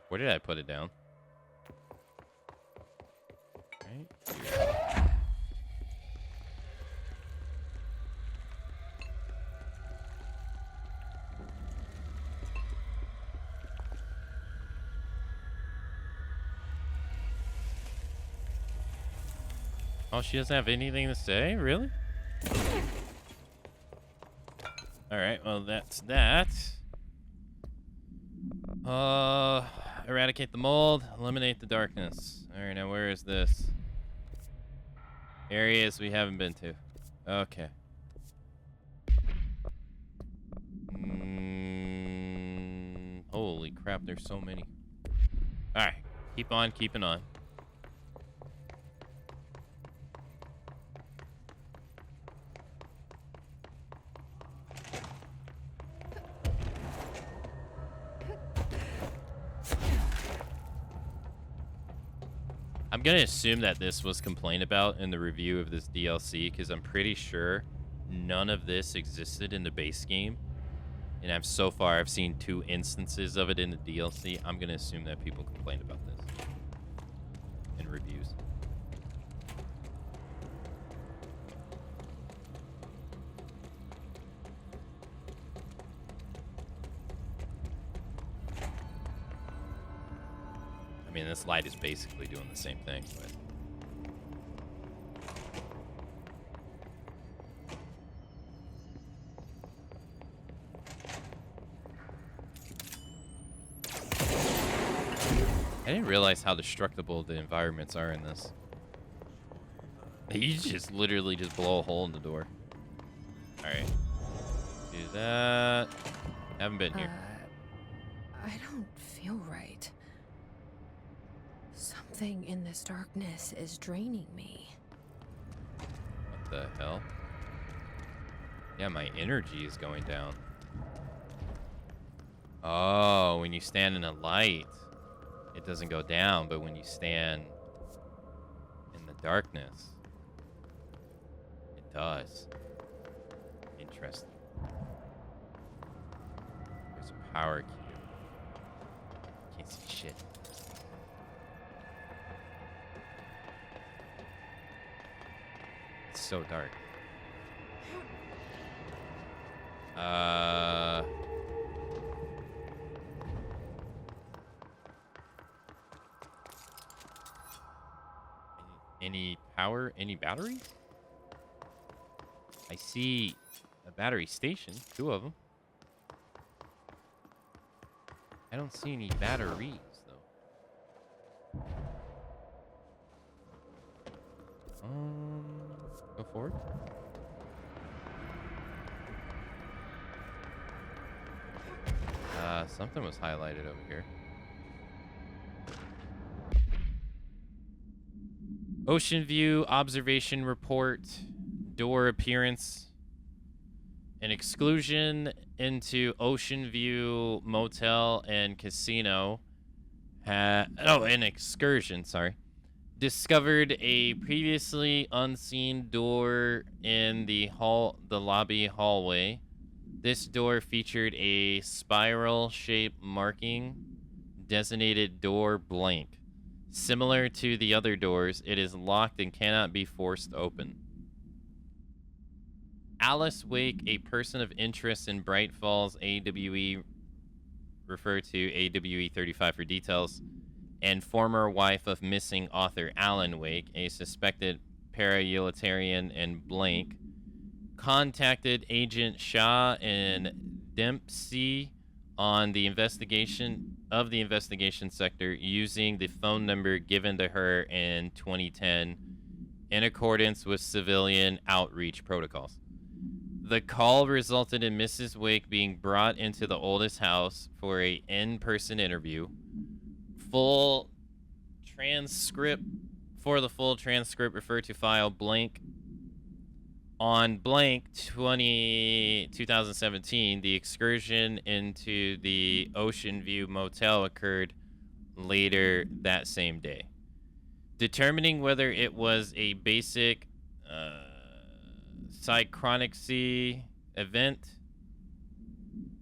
Where did I put it down? Right here. Oh, she doesn't have anything to say? Really? Alright, well, that's that. Eradicate the mold, eliminate the darkness. Alright, now where is this? Areas we haven't been to. Okay. Holy crap, there's so many. Alright, keep on keeping on. I'm gonna assume that this was complained about in the review of this DLC, because I'm pretty sure none of this existed in the base game. And I've seen 2 instances of it in the DLC. I'm gonna assume that people complained about this in reviews. I mean, this light is basically doing the same thing, but... I didn't realize how destructible the environments are in this. You just literally just blow a hole in the door. Alright. Do that. Haven't been here. I don't feel right. Something in this darkness is draining me. What the hell? Yeah, my energy is going down. Oh, when you stand in a light, it doesn't go down, but when you stand in the darkness, it does. Interesting. There's a power cube. Can't see shit. It's so dark. Any power? Any batteries? I see a battery station, 2 of them. I don't see any batteries, though. Go forward. Something was highlighted over here. Ocean view, observation report, door appearance, an exclusion into Ocean View Motel and Casino. An excursion, sorry. Discovered a previously unseen door in the lobby hallway. This door featured a spiral-shaped marking designated door blank. Similar to the other doors, it is locked and cannot be forced open. Alice Wake, a person of interest in Bright Falls AWE, refer to AWE 35 for details, and former wife of missing author Alan Wake, a suspected para-utilitarian and blank, contacted Agent Shaw and Dempsey on the investigation sector using the phone number given to her in 2010 in accordance with civilian outreach protocols. The call resulted in Mrs. Wake being brought into the oldest house for a in-person interview. For the full transcript, refer to file blank. On blank 2017, the excursion into the Ocean View Motel occurred later that same day. Determining whether it was a basic synchronicity event,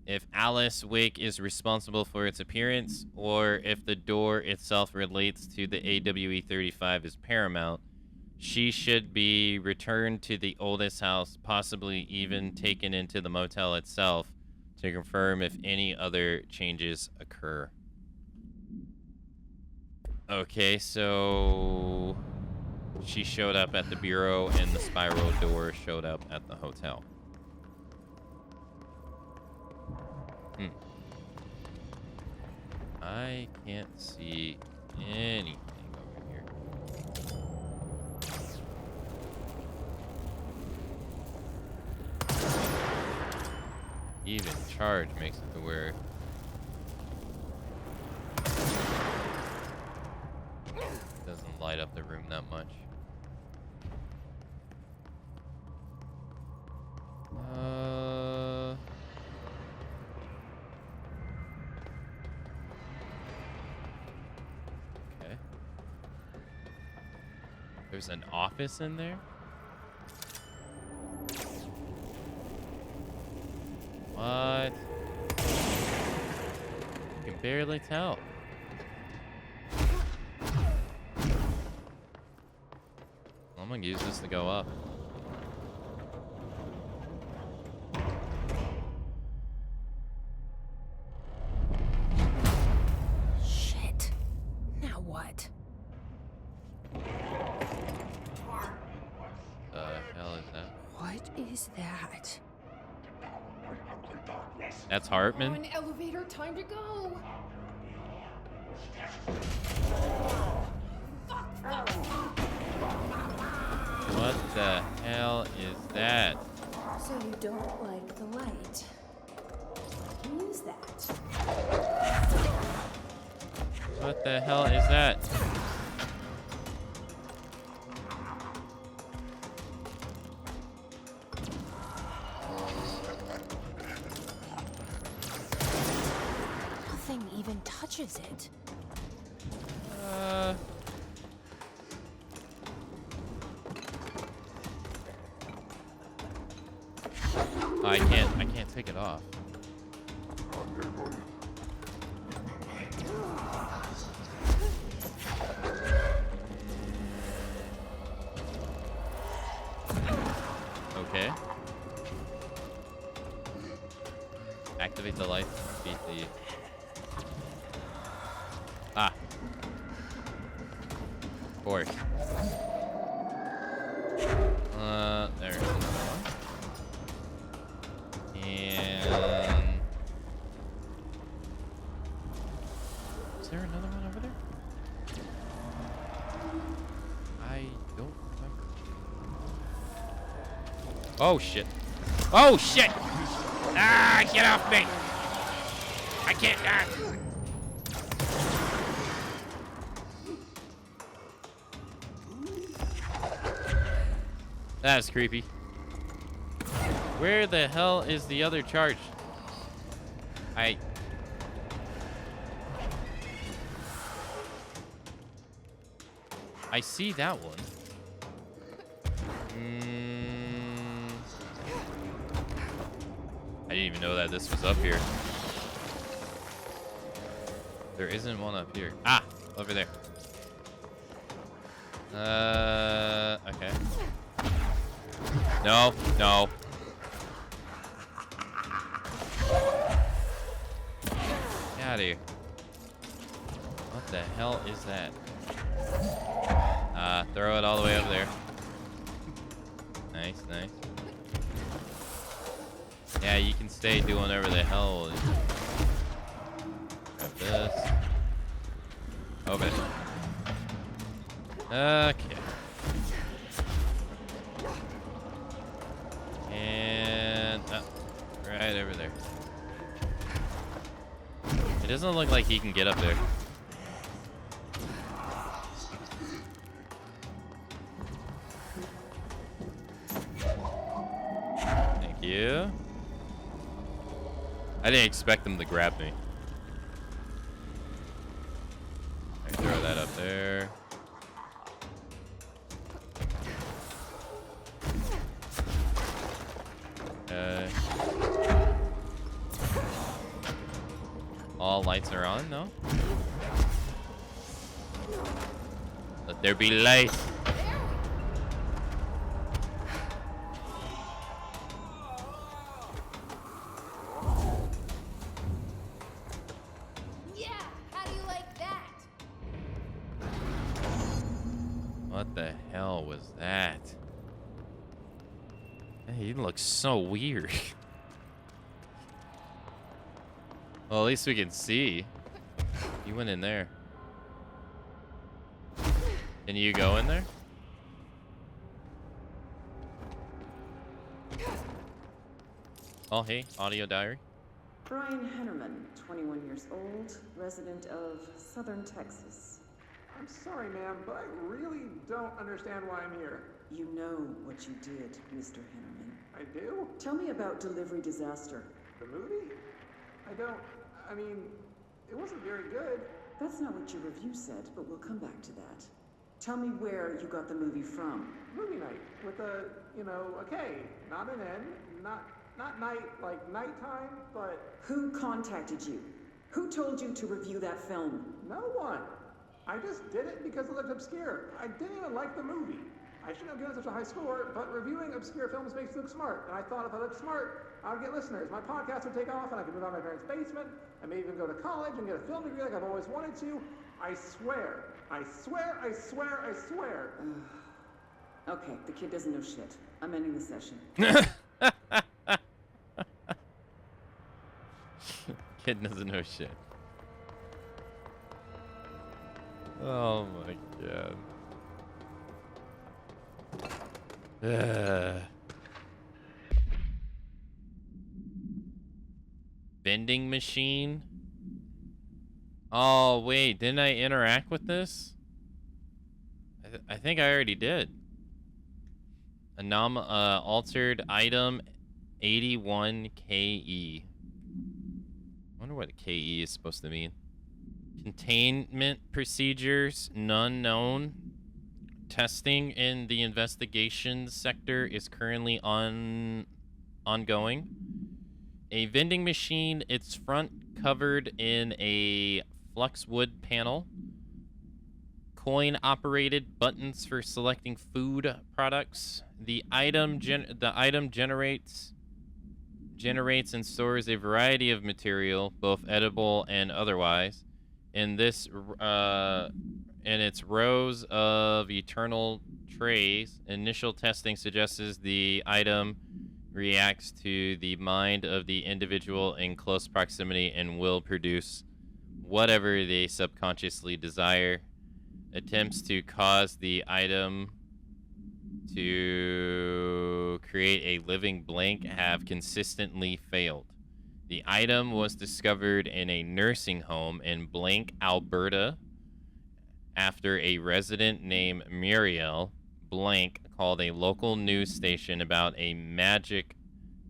if Alice Wake is responsible for its appearance, or if the door itself relates to the AWE 35 is paramount, she should be returned to the oldest house, possibly even taken into the motel itself to confirm if any other changes occur. Okay, so she showed up at the bureau and the spiral door showed up at the hotel. I can't see anything over here. Even charge makes it to where it doesn't light up the room that much. Okay. There's an office in there? What? You can barely tell. I'm gonna use this to go up. Shit. Now what? The hell is that? What is that? That's Hartman? An elevator, time to go. What the hell is that? So You don't like the light. I can use that. What the hell is that? Nothing even touches it. I can't take it off. Okay. Activate the light. Beat the... Ah. Of course. There's another one. And... Is there another one over there? I don't remember. Oh, shit. Oh, shit! Ah, get off me! I can't... Ah. That was creepy. Where the hell is the other charge? I see that one. I didn't even know that this was up here. There isn't one up here. Ah, over there. Okay. No, no. Get out of here. What the hell is that? Throw it all the way over there. Nice, nice. Yeah, you can stay doing whatever the hell. Grab this. Open it. Okay. And right over there. It doesn't look like he can get up there. Thank you. I didn't expect them to grab me. I throw that up there. Okay. All lights are on, no? Let there be light. Yeah, how do you like that? What the hell was that? Hey, he looks so weird. Well, at least we can see. You went in there. Can you go in there? Oh, hey, audio diary. Brian Hennerman, 21 years old, resident of southern Texas. I'm sorry, ma'am, but I really don't understand why I'm here. You know what you did, Mr. Hennerman. I do? Tell me about Delivery Disaster. The movie? I mean, it wasn't very good. That's not what your review said, but we'll come back to that. Tell me where you got the movie from. Movie night with a, a K, not an N, not night like nighttime, but... Who contacted you? Who told you to review that film? No one. I just did it because it looked obscure. I didn't even like the movie. I shouldn't have given such a high score, but reviewing obscure films makes you look smart. And I thought if I looked smart, I would get listeners. My podcast would take off and I could move out of my parents' basement. I may even go to college and get a film degree like I've always wanted to. I swear. I swear, I swear, I swear. Okay, the kid doesn't know shit. I'm ending the session. Kid doesn't know shit. Oh my god. vending machine. Oh, wait. Didn't I interact with this? I think I already did. Altered item 81 KE. I wonder what KE is supposed to mean. Containment procedures, none known. Testing in the investigation sector is currently ongoing. A vending machine, its front covered in a flux wood panel. Coin-operated buttons for selecting food products. The item generates and stores a variety of material, both edible and otherwise. In its rows of eternal trays, initial testing suggests the item reacts to the mind of the individual in close proximity and will produce whatever they subconsciously desire. Attempts to cause the item to create a living blank have consistently failed. The item was discovered in a nursing home in Blank, Alberta, after a resident named Muriel Blank called a local news station about a magic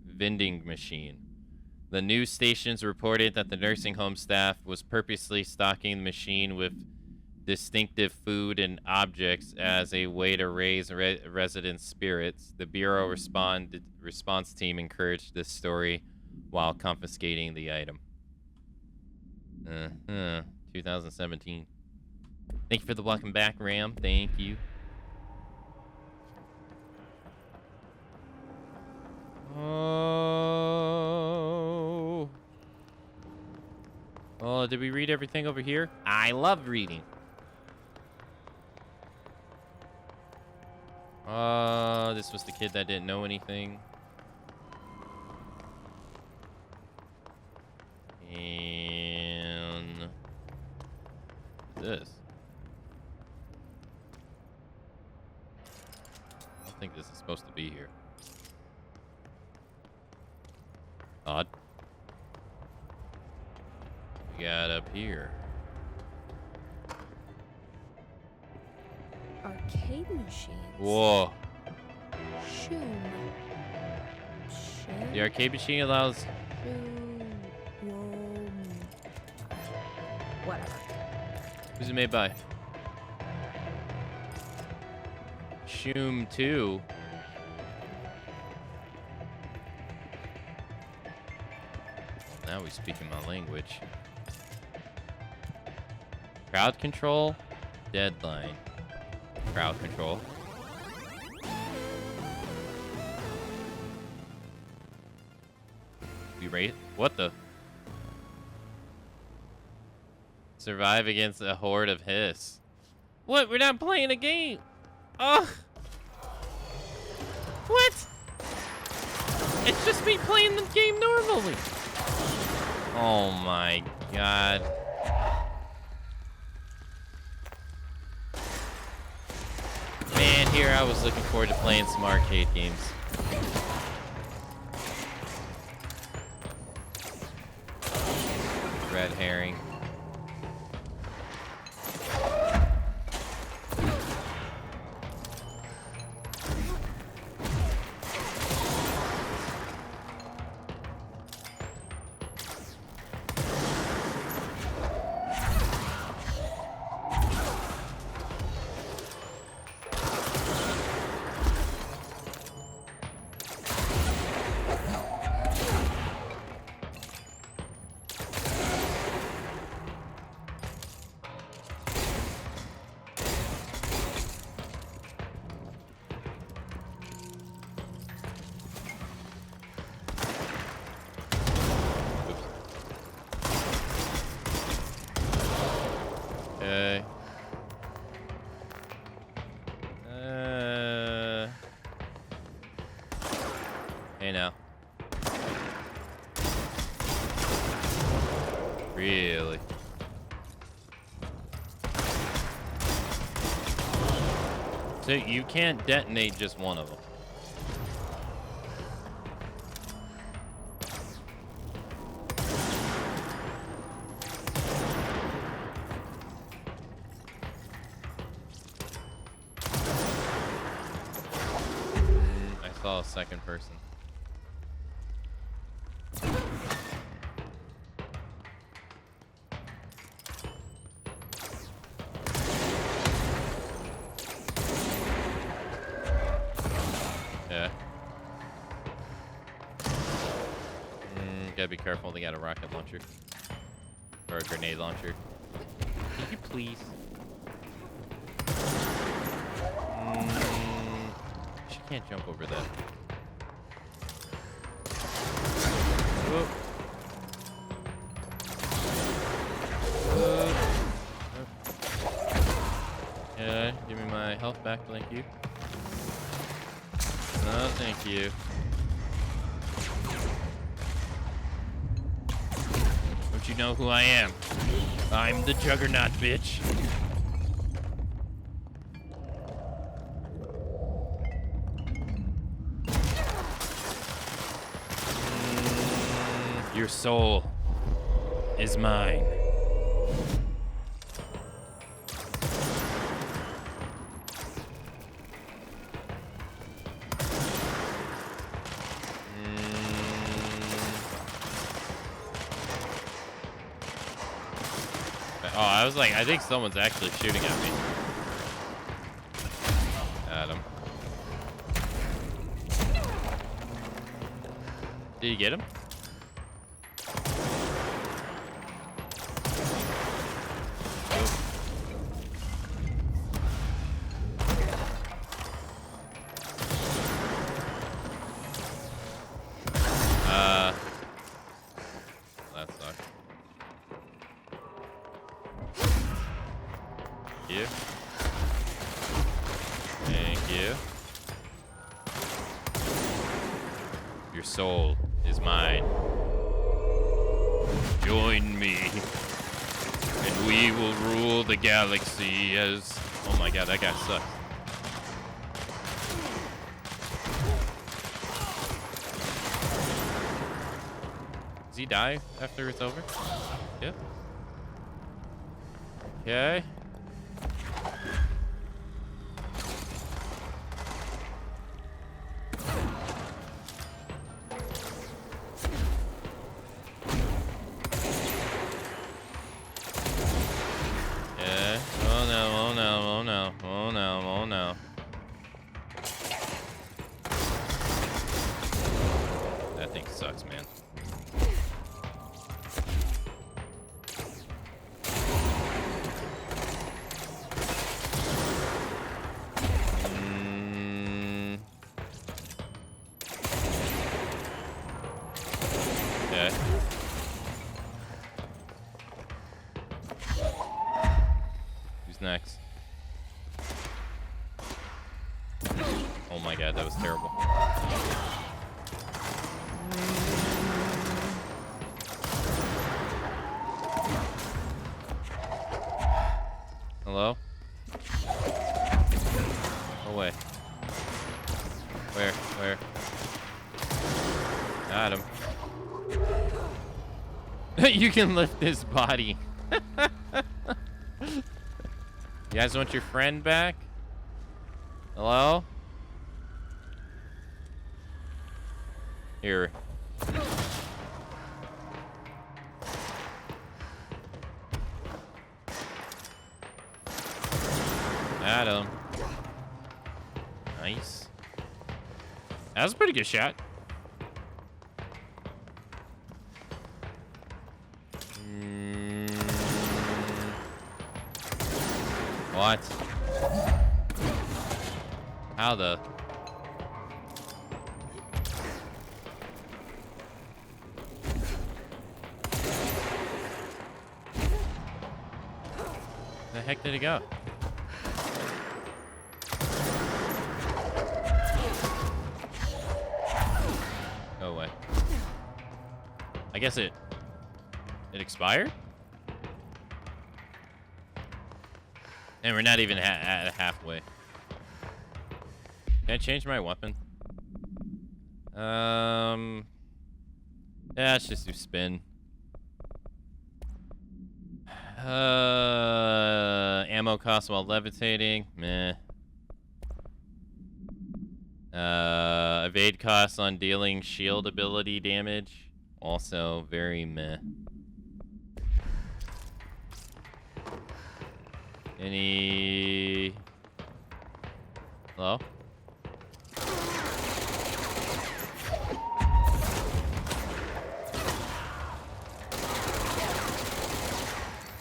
vending machine. The news stations reported that the nursing home staff was purposely stocking the machine with distinctive food and objects as a way to raise residents' spirits. The Bureau response team encouraged this story while confiscating the item. 2017. Thank you for the welcome back, Ram. Thank you. Oh. Oh, did we read everything over here? I love reading. This was the kid that didn't know anything. And this. I don't think this is supposed to be here. Odd. We got up here. Arcade machines. Whoa. Shoom. The arcade machine allows... Whatever. Who's it made by? Shoom 2. Now we speaking my language. Crowd control. Deadline. Crowd control. We rate. What the? Survive against a horde of hiss. What? We're not playing a game. Ugh. What? It's just me playing the game normally. Oh my god. Man, here I was looking forward to playing some arcade games. Red herring. Okay. Hey now. Really? So you can't detonate just one of them. saw a second person. Yeah. Gotta be careful, they got a rocket launcher. Or a grenade launcher. Can you please? She can't jump over that. Whoa. Yeah, give me my health back, thank you. No, thank you. Don't you know who I am? I'm the Juggernaut, bitch. Your soul is mine. Oh, I was like, I think someone's actually shooting at me. Adam. Did you get him? That sucks. Thank you. Thank you. Your soul is mine. Join me, and we will rule the galaxy as... Oh my god, that guy sucks. Does he die after it's over? Yep. Okay. Yeah. Oh no, oh no, oh no, oh no, oh no. That thing sucks, man. Okay. Who's next? Oh my god, that was terrible. Hello? Oh wait. Where? Got him. You can lift this body. You guys want your friend back? Hello? Here. Adam. Nice. That was a pretty good shot. What? How the... The heck did it go? Go away. I guess it expired? And we're not even at halfway. Can I change my weapon? Yeah, let's just do spin. Ammo cost while levitating. Meh. Evade costs on dealing shield ability damage. Also very meh. Any... Hello?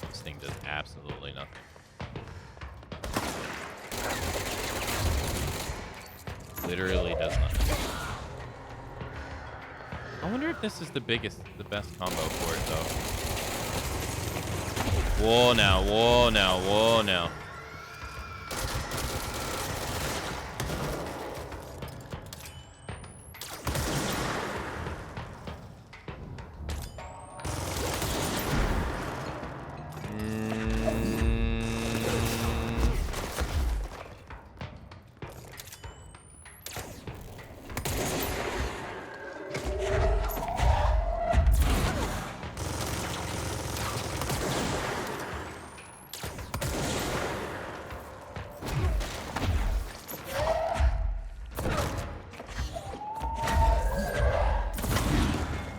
This thing does absolutely nothing. Literally does nothing. I wonder if this is the best combo for it, though. Whoa now, whoa now, whoa now.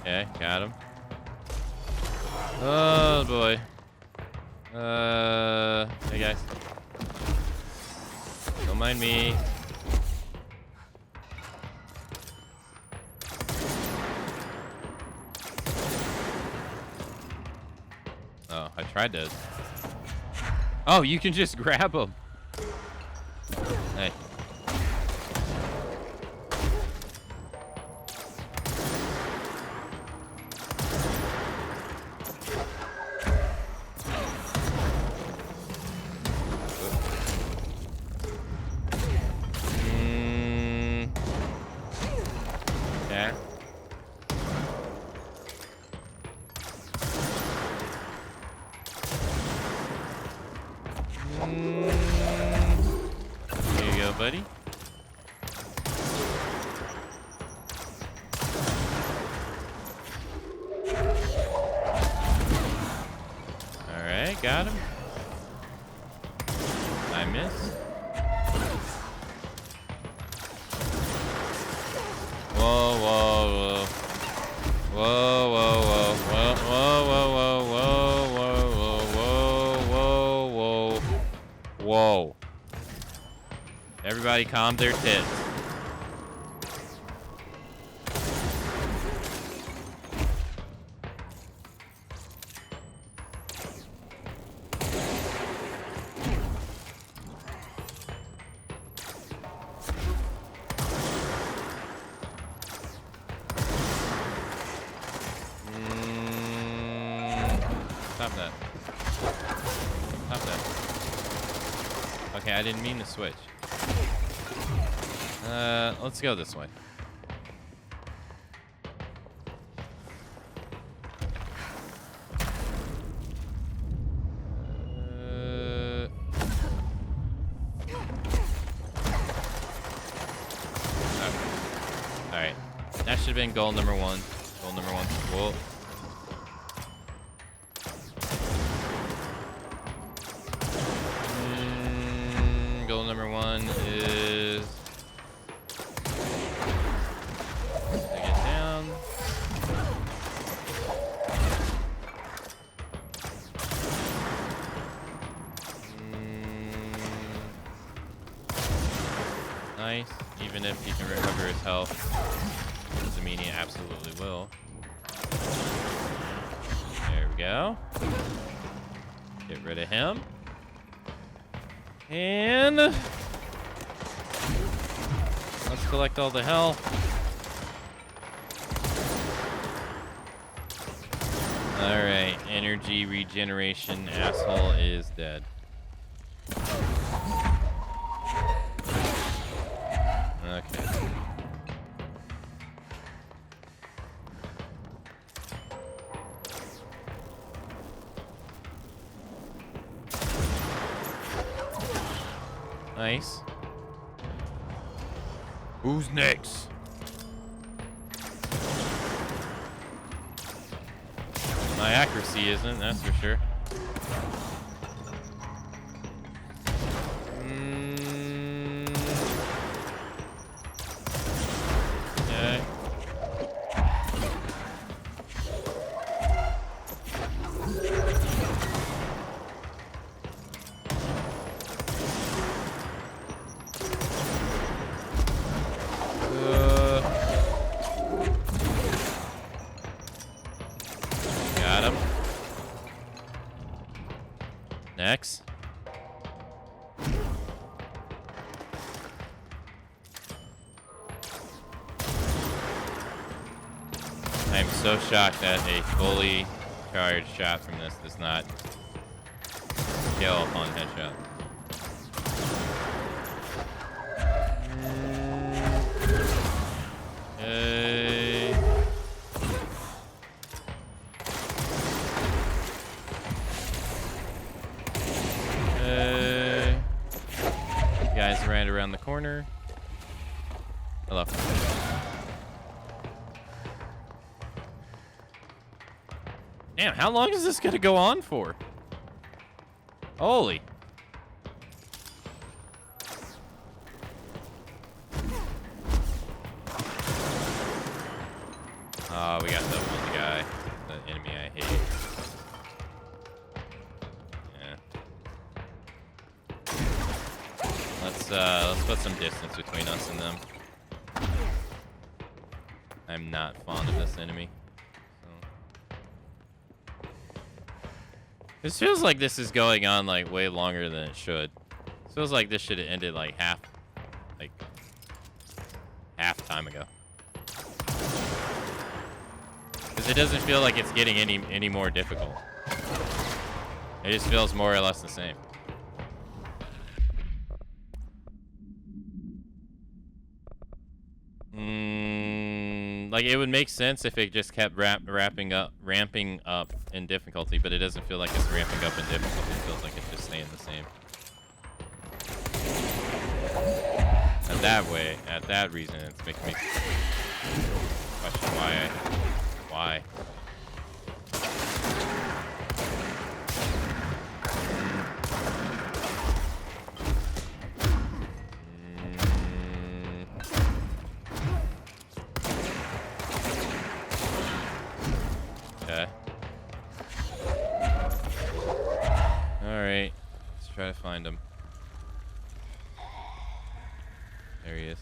Okay, got him. Oh boy. Hey guys. Don't mind me. Oh, I tried to. Oh, you can just grab him. Hey. Okay. Here you go, buddy. Alright, got him. I missed. Whoa, whoa, whoa. Whoa, whoa, whoa. Whoa, whoa, whoa, whoa, whoa, whoa, whoa, whoa. Whoa. Everybody calm their tits. Stop that. Stop that. Okay, I didn't mean to switch. Let's go this way. Alright. That should have been goal number one. Goal number one. Whoa. Goal number one is take it down. Nice. Even if he can recover his health, doesn't mean he absolutely will. There we go. Get rid of him. And let's collect all the health. Alright, energy regeneration asshole is dead. Okay. Nice. Who's next? My accuracy isn't, that's for sure. X. I am so shocked that a fully charged shot from this does not kill upon headshot. Okay. Guys ran around the corner. Hello. Damn, how long is this gonna go on for? Holy. Oh, we got the one guy, the enemy I hate. Yeah. Let's put some distance between us and them. I'm not fond of this enemy. So. This feels like this is going on like way longer than it should. This feels like this should have ended like half time ago. Because it doesn't feel like it's getting any more difficult. It just feels more or less the same. Like it would make sense if it just kept ramping up in difficulty, but it doesn't feel like it's ramping up in difficulty. It feels like it's just staying the same. And that way, at that reason, it's making me question why. Okay. Alright. Let's try to find him. There he is.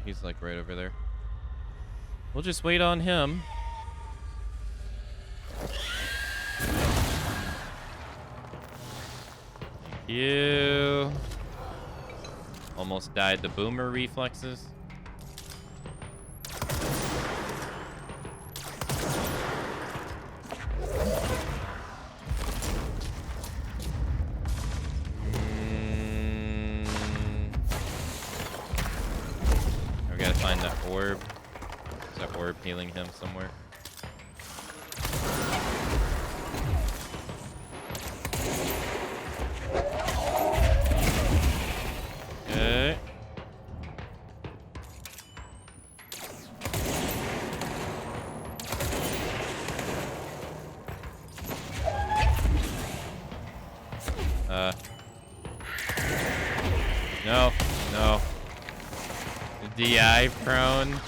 He's like right over there. We'll just wait on him. Thank you. Almost died to boomer reflexes. We gotta find that orb. Is that orb healing him somewhere? Okay. No. DI prone.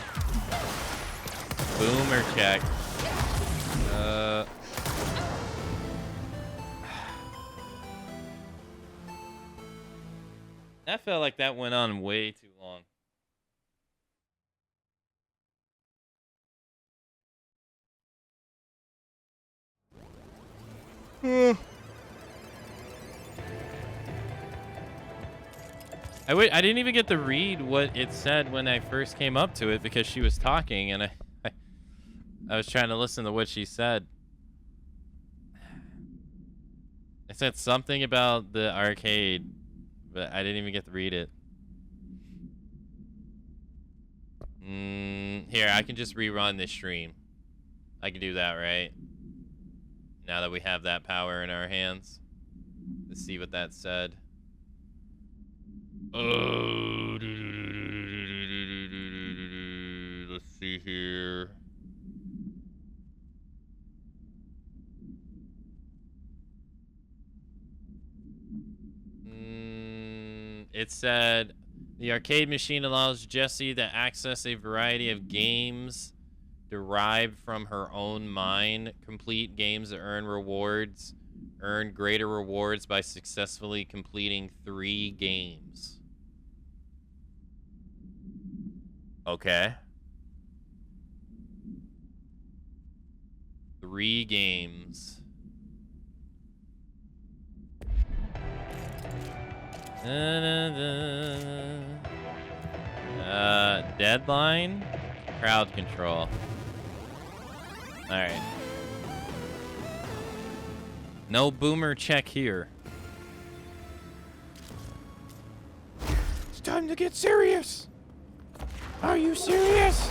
Boomer check. That felt like that went on way too long. I didn't even get to read what it said when I first came up to it because she was talking and I was trying to listen to what she said. It said something about the arcade, but I didn't even get to read it. Here, I can just rerun this stream. I can do that, right? Now that we have that power in our hands. Let's see what that said. Oh, let's see here. It said the arcade machine allows Jessie to access a variety of games derived from her own mind. Complete games that earn rewards. Earn greater rewards by successfully completing 3 games. Okay. 3 games. Deadline, crowd control. All right. No boomer check here. It's time to get serious. Are you serious?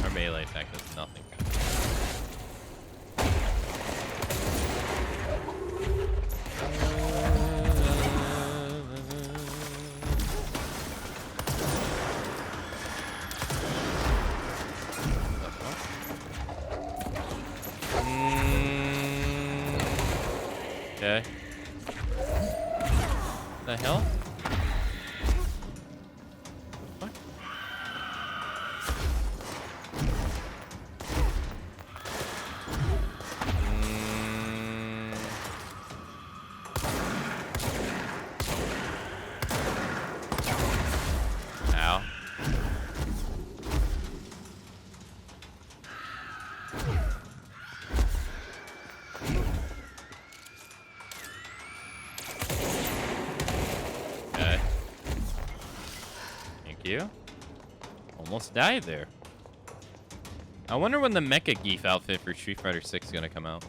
Our melee attack does nothing. Okay. The hell? What? Ow. Okay. Thank you. Almost died there. I wonder when the Mecha Geef outfit for Street Fighter 6 is gonna come out.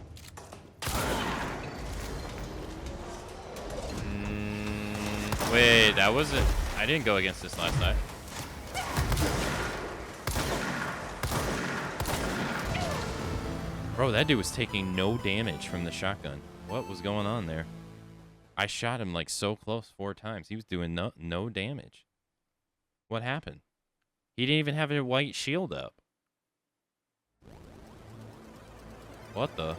Wait, that wasn't... I didn't go against this last night. Bro, that dude was taking no damage from the shotgun. What was going on there? I shot him like so close 4 times. He was doing no damage. What happened? He didn't even have a white shield up. What the?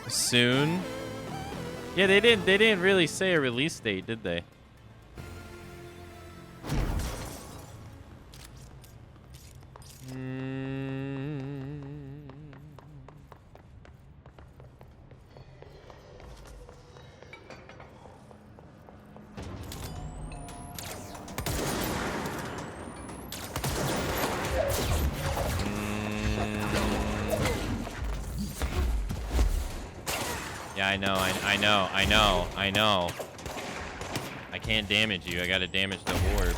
Soon? Yeah, they didn't really say a release date, did they? Yeah, I know. I can't damage you. I gotta damage the orb.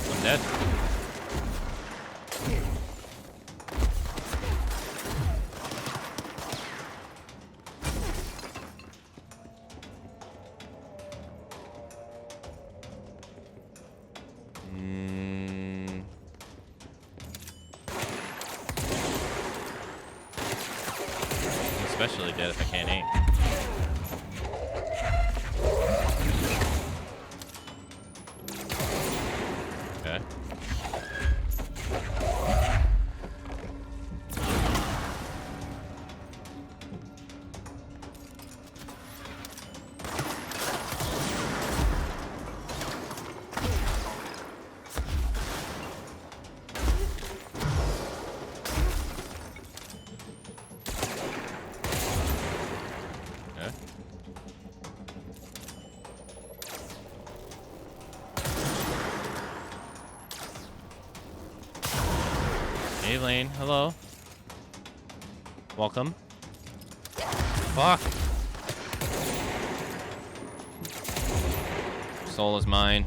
I'm dead. Especially dead if I can't aim. Okay. Hey, Lane. Hello. Welcome. Fuck. Soul is mine.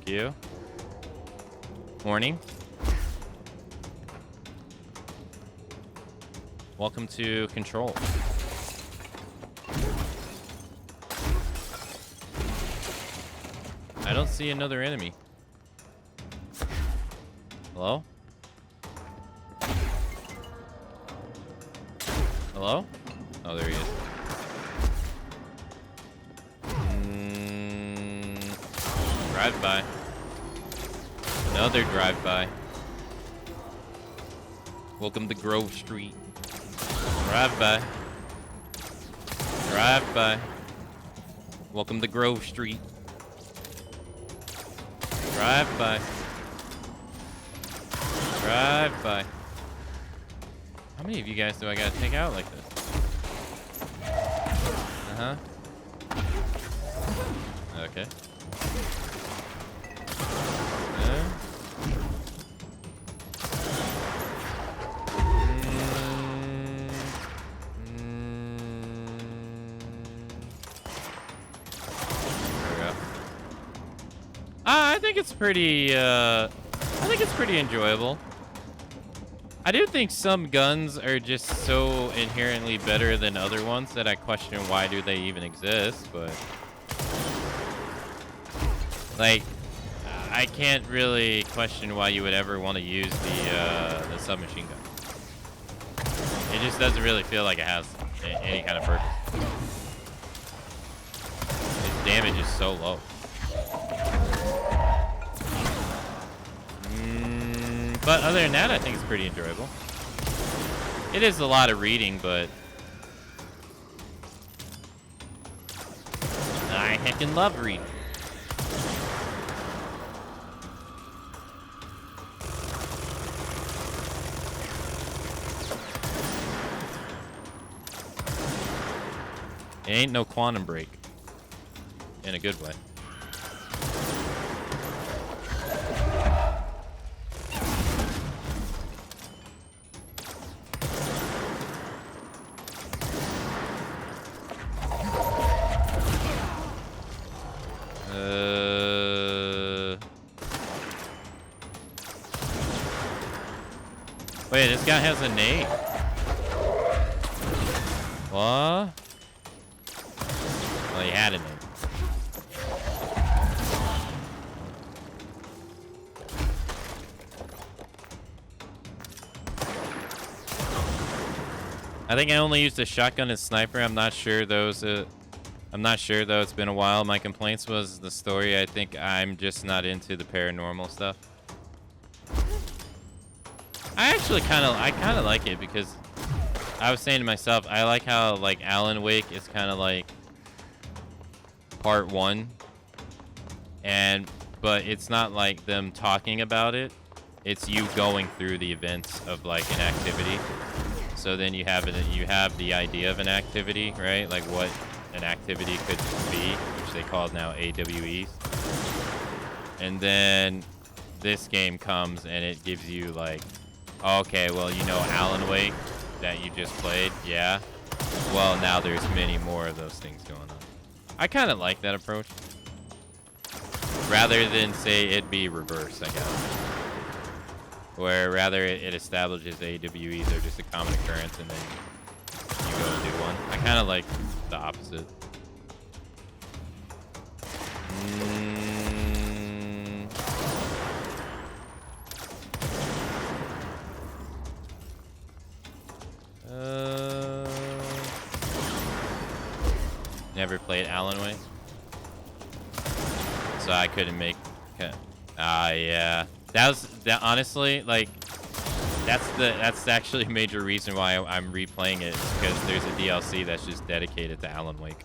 Thank you. Morning. Welcome to Control. I don't see another enemy. Hello? Hello? Oh, there he is. Drive-by. Another drive-by. Welcome to Grove Street. Drive-by. Drive-by. Welcome to Grove Street. Drive-by. Drive-by. How many of you guys do I gotta take out like this? Uh-huh. Okay. I think it's pretty, I think it's pretty enjoyable. I do think some guns are just so inherently better than other ones that I question why do they even exist, but... Like, I can't really question why you would ever want to use the submachine gun. It just doesn't really feel like it has any kind of purpose. Its damage is so low. But other than that, I think it's pretty enjoyable. It is a lot of reading, but I heckin' love reading. It ain't no quantum break. In a good way. Wait, this guy has a nade. What? Well, he had a nade. I think I only used a shotgun and sniper. I'm not sure those. I'm not sure though. It's been a while. My complaints was the story. I think I'm just not into the paranormal stuff. I kind of like it because I was saying to myself, I like how like Alan Wake is kind of like part 1, but it's not like them talking about it. It's you going through the events of like an activity. So then you have the idea of an activity, right? Like what an activity could be, which they call now AWEs. And then this game comes and it gives you like, okay, well, you know Alan Wake that you just played? Yeah. Well, now there's many more of those things going on. I kind of like that approach. Rather than say it be reverse, I guess. Where rather it establishes AWEs are just a common occurrence and then you go and do one. I kind of like the opposite. Never played Alan Wake, so I couldn't make. Yeah, that honestly, like, that's actually a major reason why I'm replaying it, because there's a DLC that's just dedicated to Alan Wake.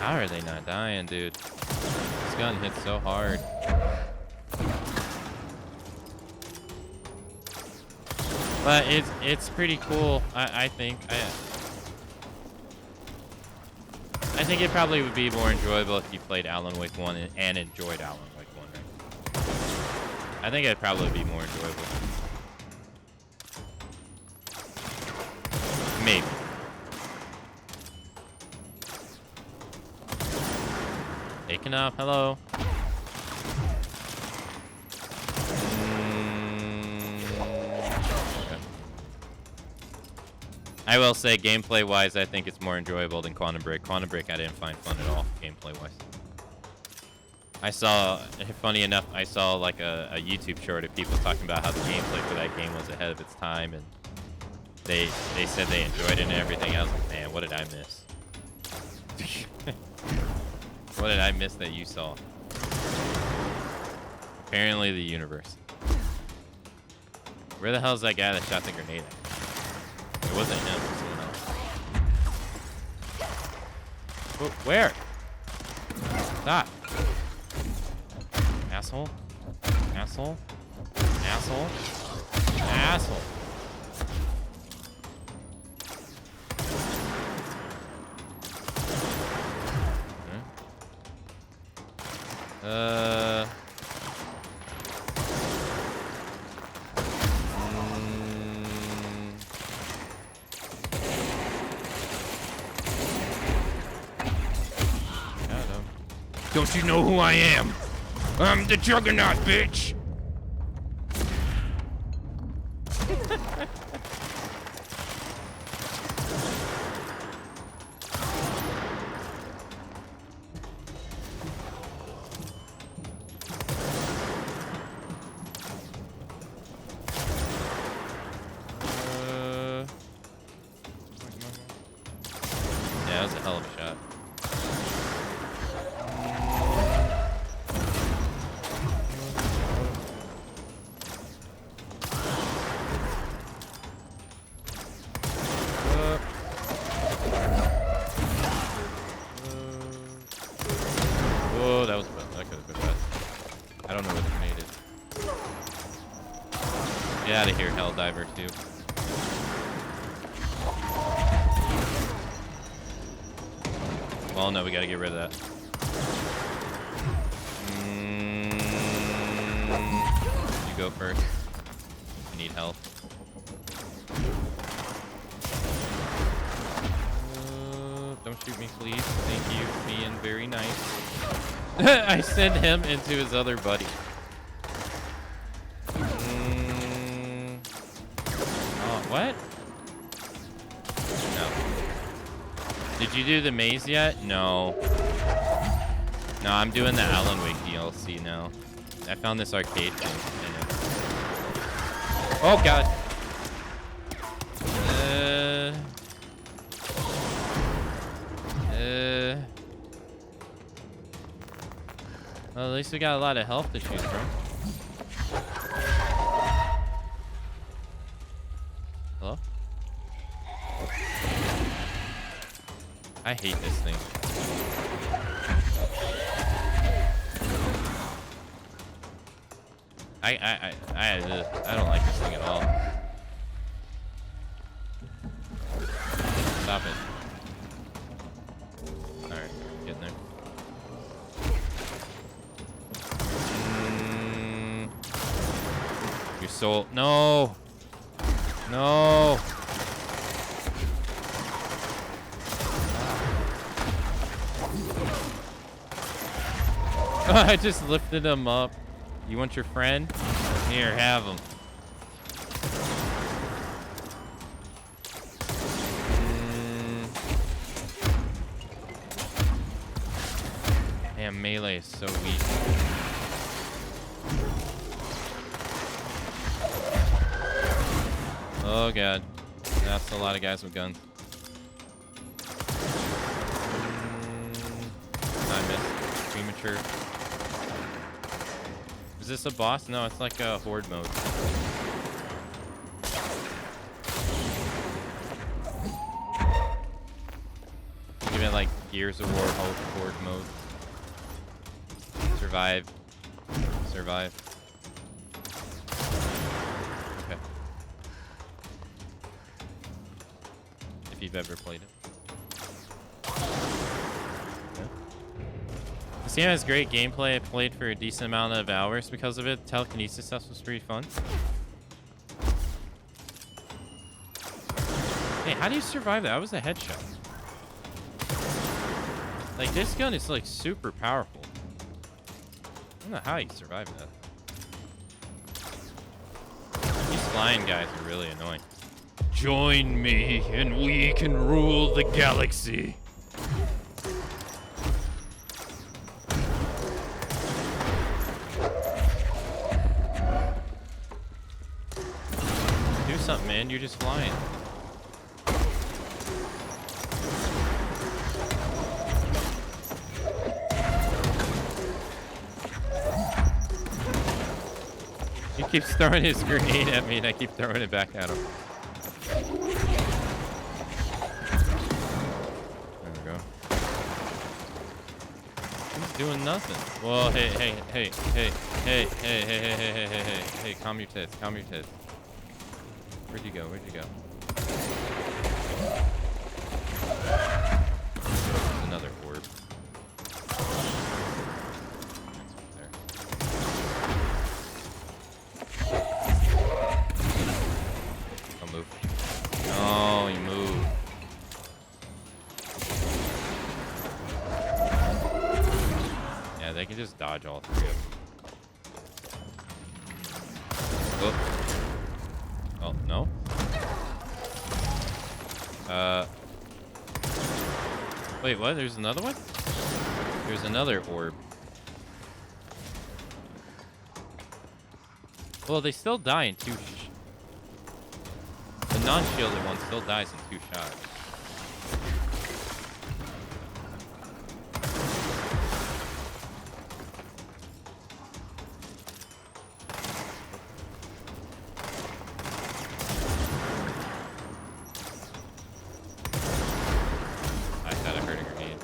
How are they not dying, dude? This gun hits so hard. But it's pretty cool, I think. I think it probably would be more enjoyable if you played Alan Wake 1 and enjoyed Alan Wake 1, right? I think it'd probably be more enjoyable. Maybe. Taken up, hello. Okay. I will say, gameplay-wise, I think it's more enjoyable than Quantum Break. Quantum Break I didn't find fun at all, gameplay-wise. I saw, funny enough, I saw like a YouTube short of people talking about how the gameplay for that game was ahead of its time, and they said they enjoyed it and everything. I was like, man, what did I miss? What did I miss that you saw? Apparently the universe. Where the hell is that guy that shot the grenade at? It wasn't him, it was someone else. Where? Stop. Asshole. Asshole. Asshole. Asshole. Don't you know who I am? I'm the Juggernaut, bitch! Yeah, that was a hell of a shot. Whoa, that could have been bad. I don't know where the grenade is. Get out of here, Helldiver 2. Well, no, we gotta get rid of that. You go first. You need help. Don't shoot me, please. Thank you for being very nice. I sent him into his other buddy. Oh, what? No. Did you do the maze yet? No. No, I'm doing the Alan Wake DLC now. I found this arcade thing in it. Oh, God. Well, at least we got a lot of health to choose from. Hello? I hate this thing. I don't like this thing at all. Stop it. Alright, getting there. Your soul. No! No! I just lifted him up. You want your friend? Here, have him. Damn, melee is so weak. Oh god. That's a lot of guys with guns. I missed. Premature. Is this a boss? No, it's like a horde mode. Give it like Gears of War horde mode. Survive. Survive. Okay. If you've ever played it. Yeah. This game has great gameplay. I played for a decent amount of hours because of it. Telekinesis stuff was pretty fun. Hey, how do you survive that? That was a headshot. Like, this gun is, like, super powerful. I don't know how you survive that. These flying guys are really annoying. Join me, and we can rule the galaxy. Do something, man. You're just flying. He keeps throwing his grenade at me, and I keep throwing it back at him. There we go. He's doing nothing. Well, hey, calm your tits, calm your tits. Where'd you go? Where'd you go? There's another orb. Don't move. No, you move. Yeah, they can just dodge all three of them. Oh. Oh, no? Wait, what? There's another one? There's another orb. Well, they still die in two the non-shielded one still dies in 2 shots. I thought I heard a grenade.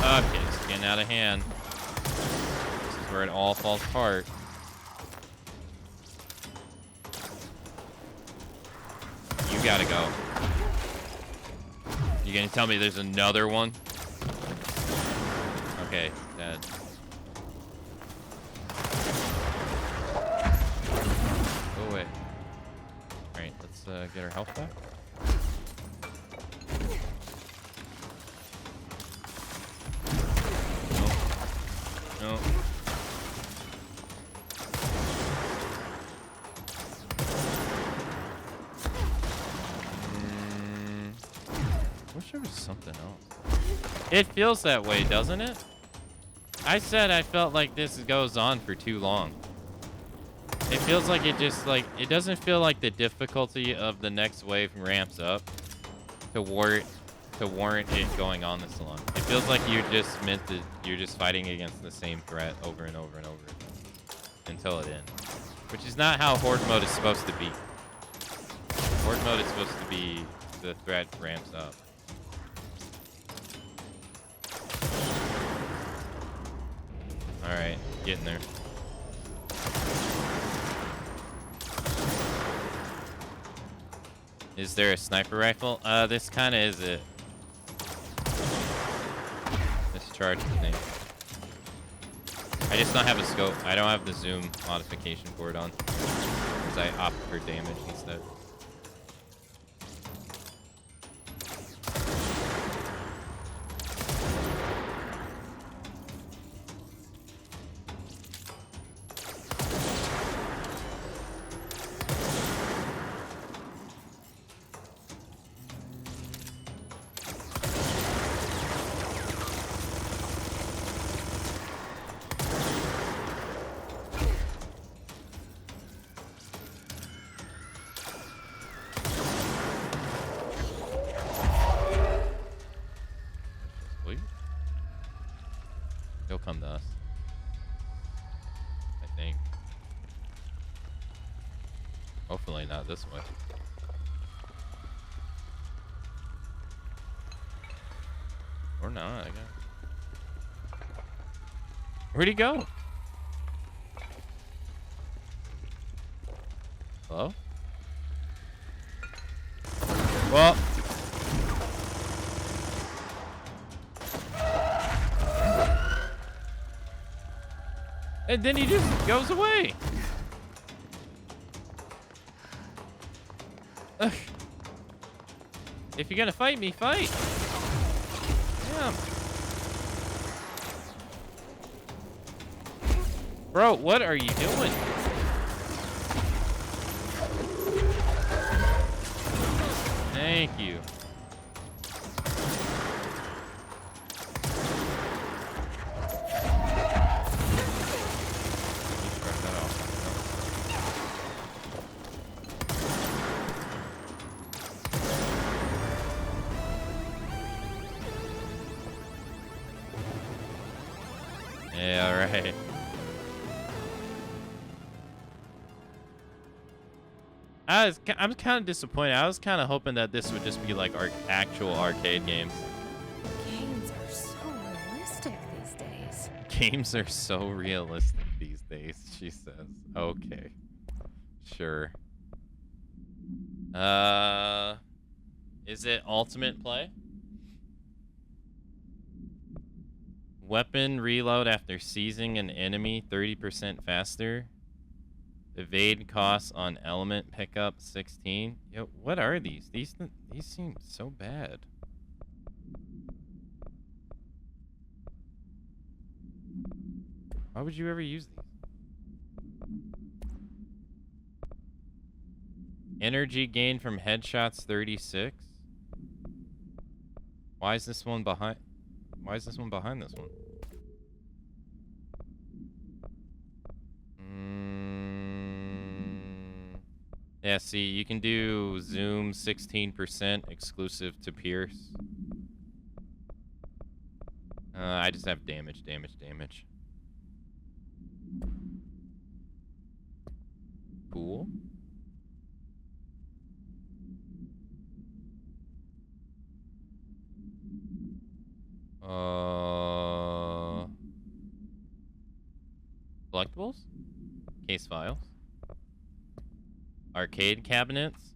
Okay, it's getting out of hand. Where it all falls apart. You gotta go. You gonna tell me there's another one? Okay, dead. Go away. Alright, let's get our health back. No. No. Wish there was something else. It feels that way, doesn't it? I said I felt like this goes on for too long. It feels like it just like it doesn't feel like the difficulty of the next wave ramps up to warrant it going on this long. It feels like you're just fighting against the same threat over and over and over until it ends, which is not how horde mode is supposed to be. Horde mode is supposed to be the threat ramps up. Alright, getting there. Is there a sniper rifle? This kinda is it. This charge thing. I just don't have a scope. I don't have the zoom modification for it on. Because I opt for damage instead. He'll come to us. I think. Hopefully. Definitely not this way. Or not, I guess. Where'd he go? Hello? Well. And then he just goes away. Ugh. If you're gonna fight me, fight. Damn. Bro, what are you doing? Thank you. Yeah, all right. I'm kind of disappointed. I was kind of hoping that this would just be like our actual arcade games. Games are so realistic these days. Games are so realistic these days, she says. Okay. Sure. Is it ultimate play? Weapon reload after seizing an enemy 30% faster. Evade costs on element pickup 16. Yo, what are these? These seem so bad. Why would you ever use these? Energy gain from headshots 36. Why is this one behind? Why is this one behind this one? Yeah, see, you can do zoom 16% exclusive to Pierce. I just have damage. Cool. Collectibles? Case files. Arcade cabinets.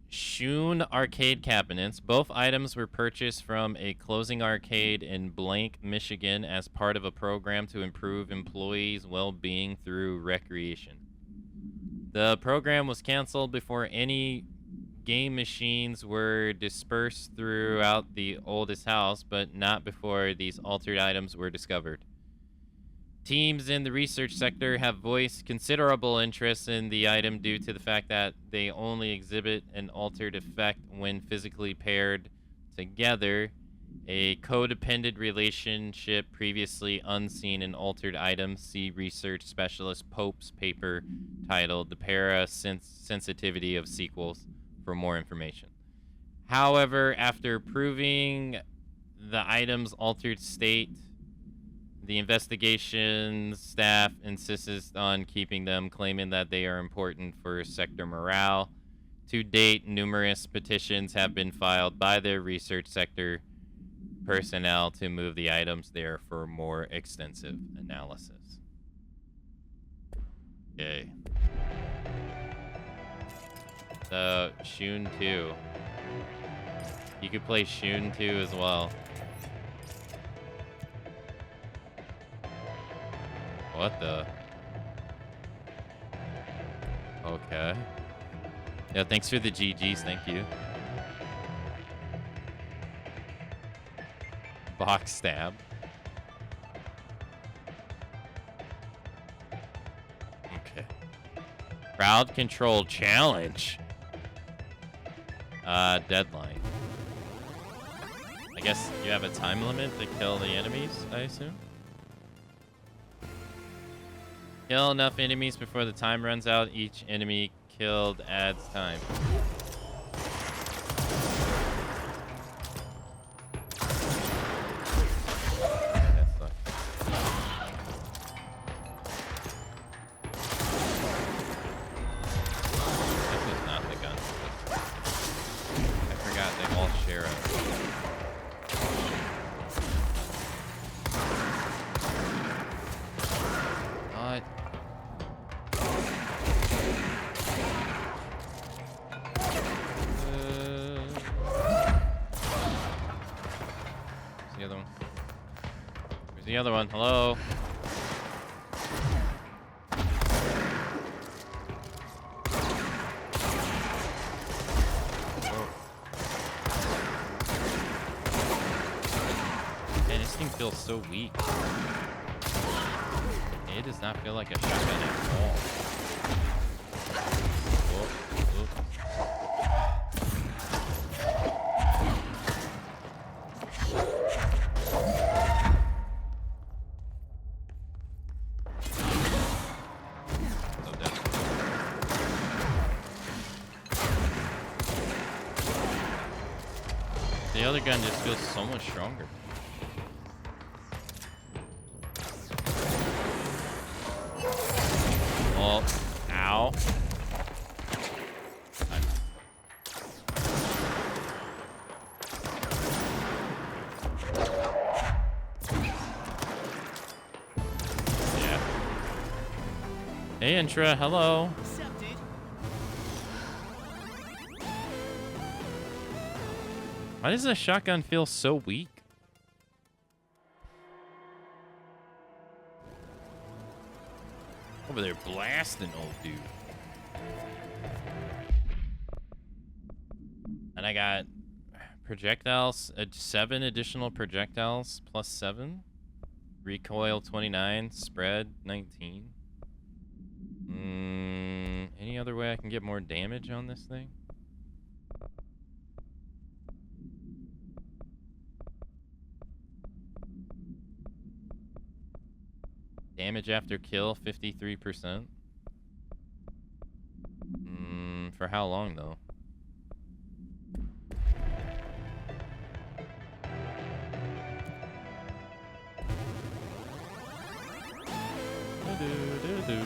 Shun arcade cabinets. Both items were purchased from a closing arcade in Blank, Michigan as part of a program to improve employees' well-being through recreation. The program was canceled before any game machines were dispersed throughout the oldest house, but not before these altered items were discovered. Teams in the research sector have voiced considerable interest in the item due to the fact that they only exhibit an altered effect when physically paired together, a codependent relationship previously unseen in altered items. See research specialist Pope's paper titled The Para-Sensitivity of Sequels for more information. However, after proving the item's altered state, the investigation staff insists on keeping them, claiming that they are important for sector morale. To date, numerous petitions have been filed by the research sector personnel to move the items there for more extensive analysis. Okay. So, Shun 2. You could play Shun 2 as well. What the? Okay. Yeah, thanks for the GGs, thank you. Box stab. Okay. Crowd control challenge. Deadline. I guess you have a time limit to kill the enemies, I assume? Kill enough enemies before the time runs out. Each enemy killed adds time. sheriff. What? Where's the other one? Where's the other one? Hello? Man, this thing feels so weak. It does not feel like a shotgun at all. Whoop, whoop. So dead. The other gun just feels so much stronger. Oh, ow. Yeah. Hey, Intra, hello. What's up, dude? Why does the shotgun feel so weak? Over there blasting old dude. And I got projectiles, 7 additional projectiles plus 7. Recoil 29, spread 19. Any other way I can get more damage on this thing? Damage after kill, 53%. For how long, though? Do-do-do-do.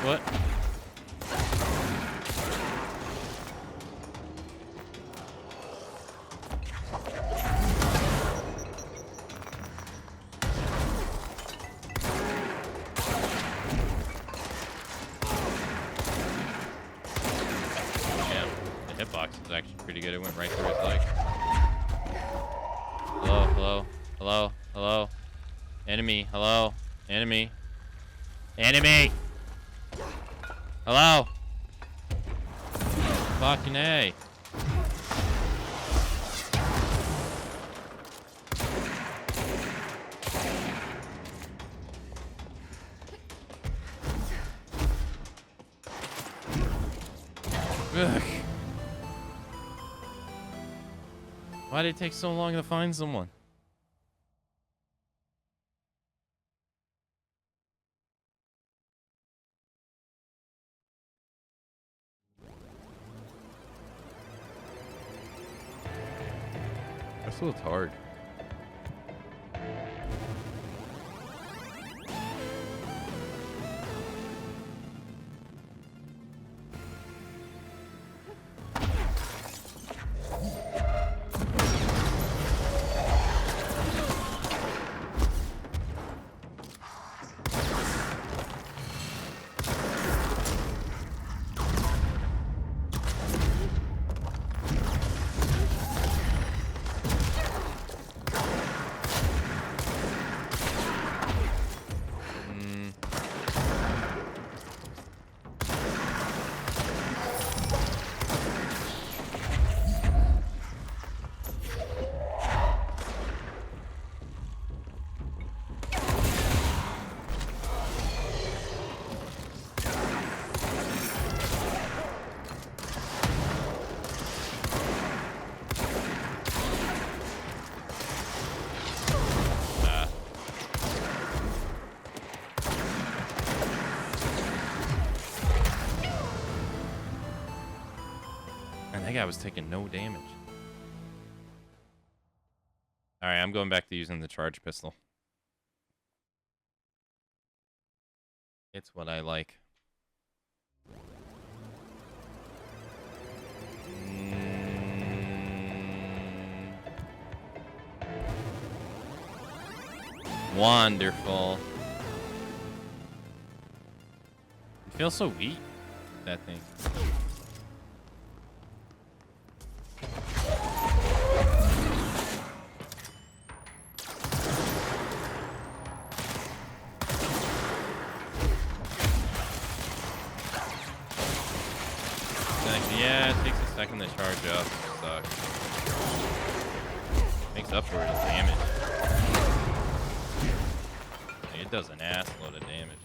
What? Yeah, the hitbox is actually pretty good. It went right through his leg. Hello, hello, hello, hello. Enemy, hello, enemy. Enemy! Hello? Fucking A. Ugh. Why did it take so long to find someone? This looks hard. And that guy was taking no damage. Alright, I'm going back to using the charge pistol. It's what I like. Wonderful. It feels so weak, that thing. Yeah, it takes a second to charge up. Sucks. Makes up for it in damage. It does an ass load of damage.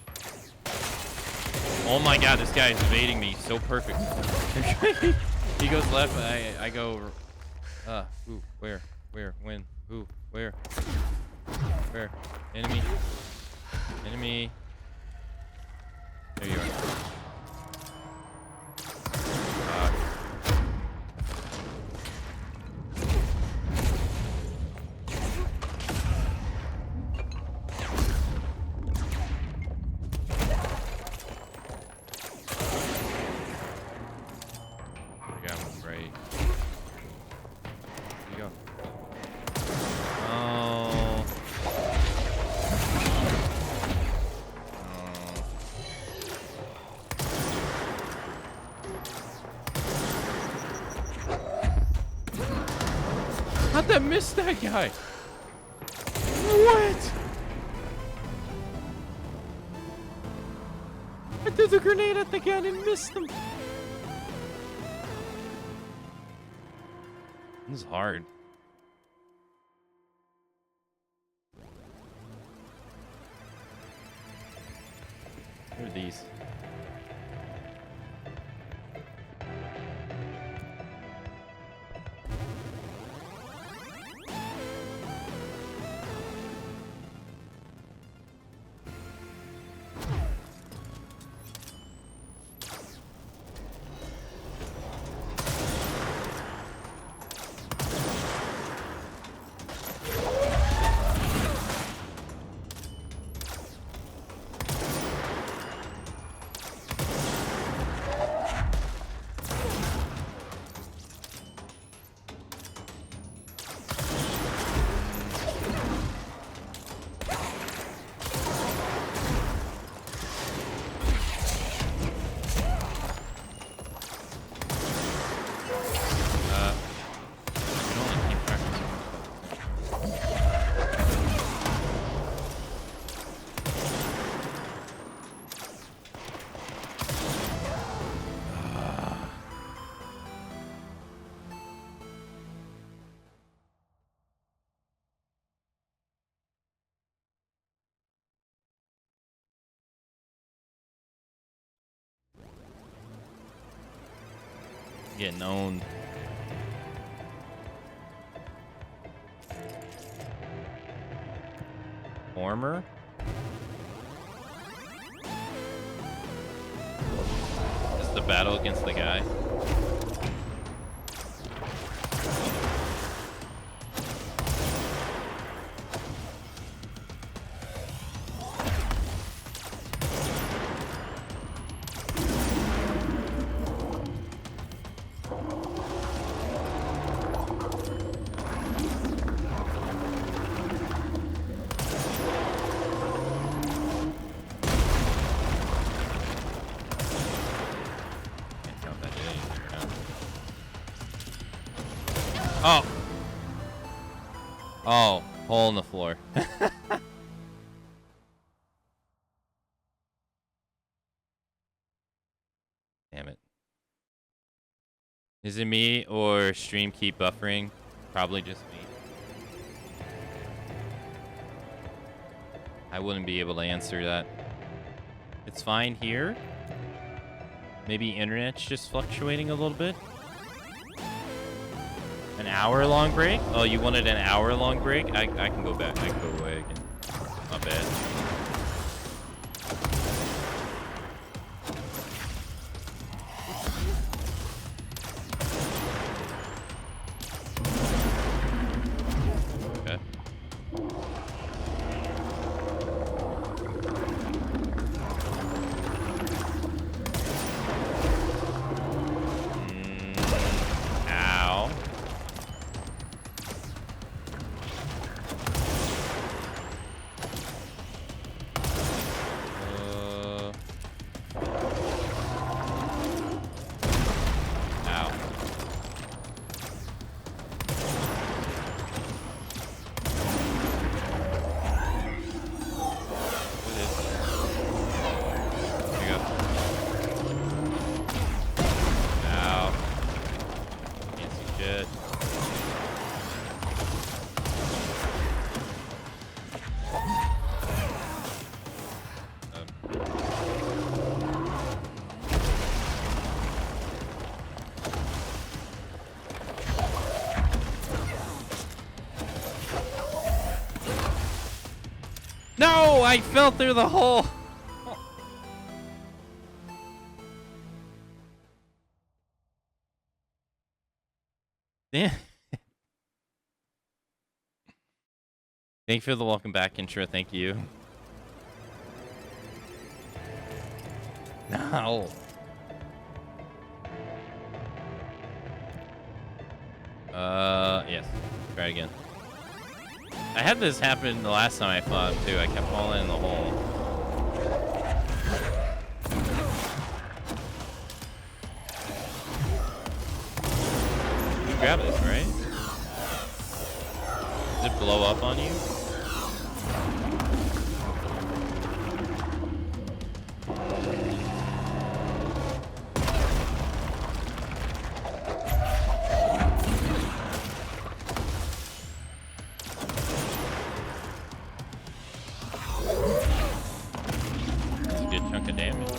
Oh my god, this guy is evading me so perfect. He goes left, I go... Who? Where? When? Who? Where? Where? Enemy? Enemy? There you are. How'd that miss that guy? What? I threw the grenade at the guy and missed him. This is hard. What are these? Getting owned. Former? This is the battle against the guy. Oh. Oh, hole in the floor. Damn it. Is it me or stream keep buffering? Probably just me. I wouldn't be able to answer that. It's fine here. Maybe internet's just fluctuating a little bit. An hour-long break? Oh, you wanted an hour-long break? I can go back. I can go away again. My bad. shit. No, I fell through the hole. Yeah. Thank you for the welcome back intro. Thank you. No. Yes. Try again. I had this happen the last time I fought too. I kept falling in the hole. You grab this, right? Does it blow up on you? That's a good chunk of damage.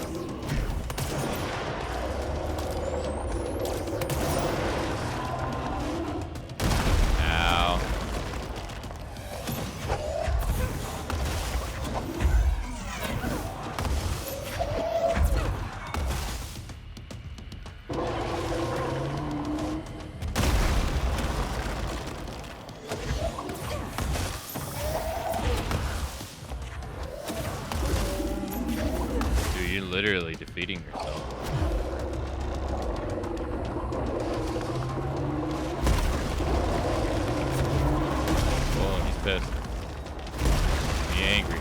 Ow. Dude, you're literally defeating yourself. Oh, he's pissed. He's angry.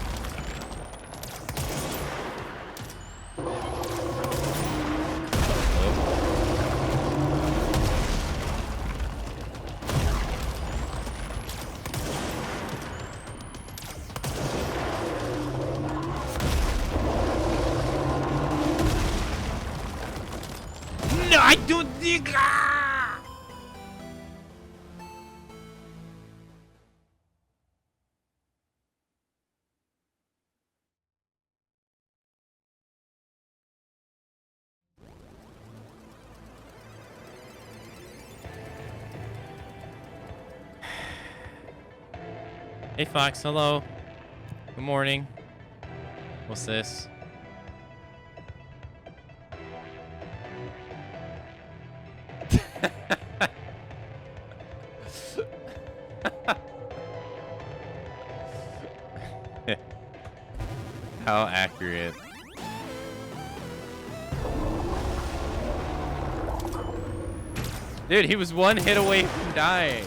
No, I don't think. Hey Fox, hello. Good morning. What's this? How accurate. Dude, he was one hit away from dying.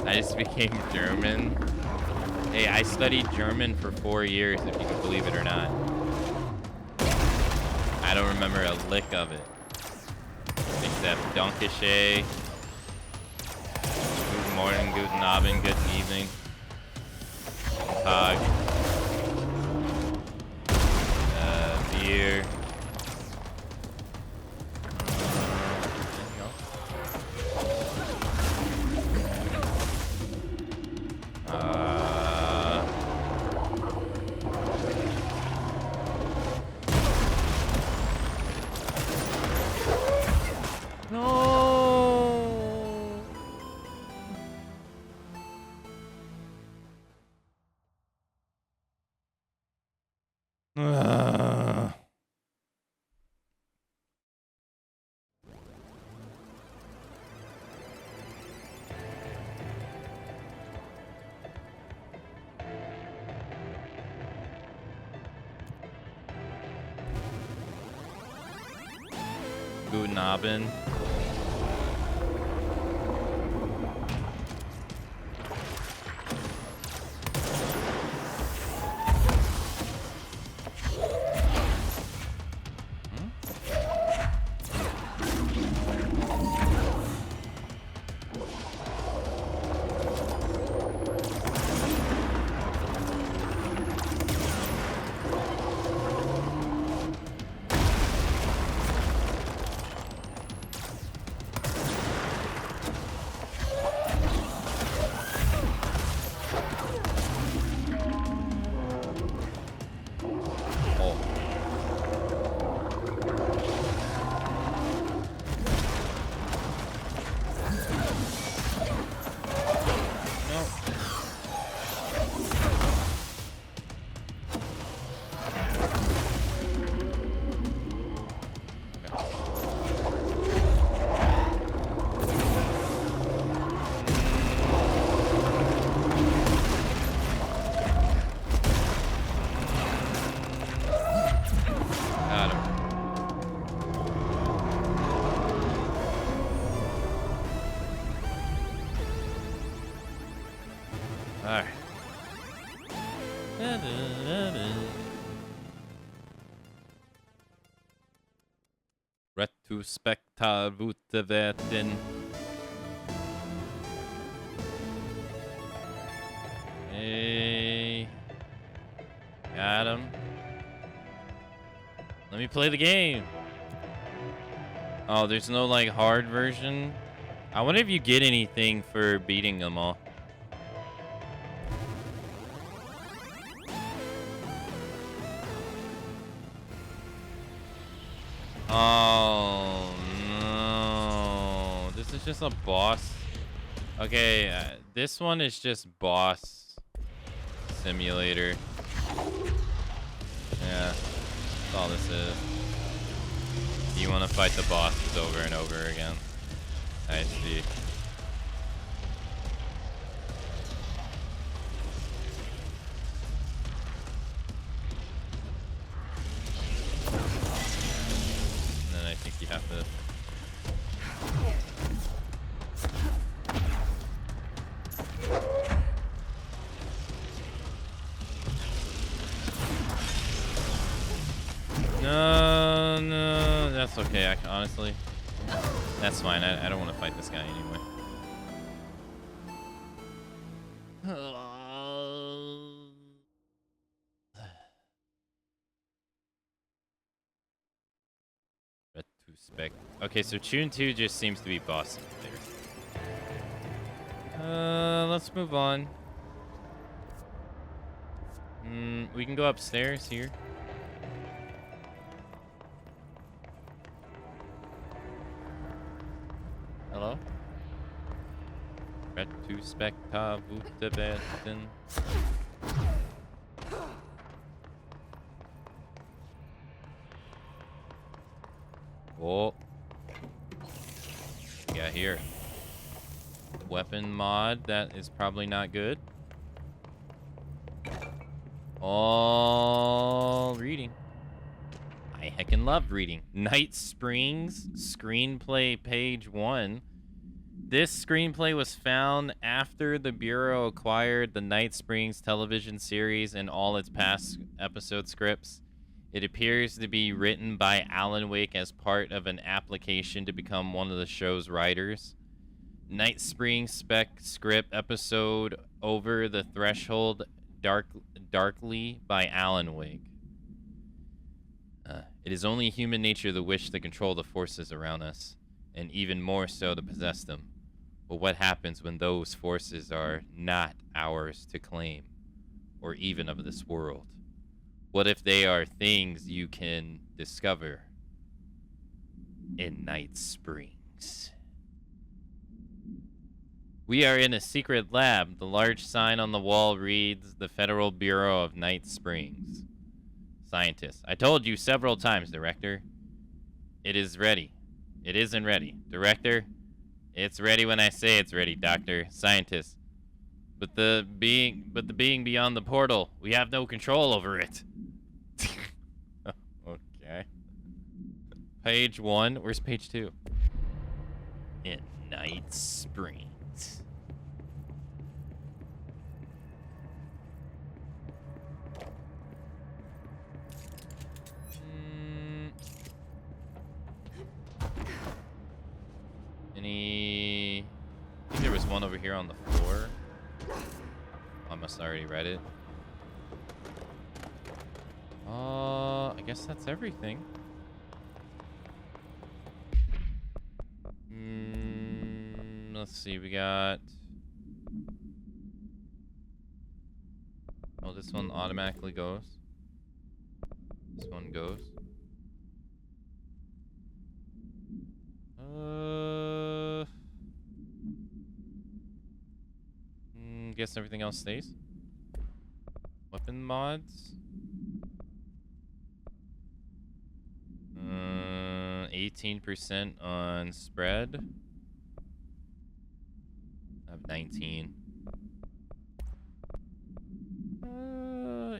I just became German. Hey, I studied German for 4 years, if you can believe it or not. I don't remember a lick of it. Except Dankeschön. Guten Morgen, guten Abend, guten evening. Guten Tag. Beer. Guten Abend. Alright. Retrospektavuteveten. Hey. Got him. Let me play the game. Oh, there's no like hard version. I wonder if you get anything for beating them all. Oh no. This is just a boss. Okay, this one is just boss simulator. Yeah, that's all this is. You want to fight the bosses over and over again. I see. And then I think you have to... No, that's okay. Honestly, that's fine. I don't want to fight this guy anyway. Retrospect. Okay, so Tune 2 just seems to be boss simulator. Let's move on. We can go upstairs here. Hello? Retrospektavuteveten. Oh. Yeah, here. Weapon mod, that is probably not good. All reading. I heckin' love reading. Night Springs, screenplay page 1. This screenplay was found after the Bureau acquired the Night Springs television series and all its past episode scripts. It appears to be written by Alan Wake as part of an application to become one of the show's writers. Night Springs spec script episode Over the Threshold Darkly by Alan Wake. It is only human nature to wish to control the forces around us, and even more so to possess them. But what happens when those forces are not ours to claim, or even of this world? What if they are things you can discover in Night Springs? We are in a secret lab. The large sign on the wall reads, the Federal Bureau of Night Springs. Scientist. I told you several times, Director. It is ready. It isn't ready. Director, it's ready when I say it's ready, Doctor. Scientist. But the being beyond the portal, we have no control over it. Okay. Page 1. Where's page 2? In Night Springs. Any... I think there was one over here on the floor. I must have already read it. I guess that's everything. Let's see, we got... Oh, this one automatically goes. This one goes. Guess everything else stays. Weapon mods. 18% on spread. I have 19.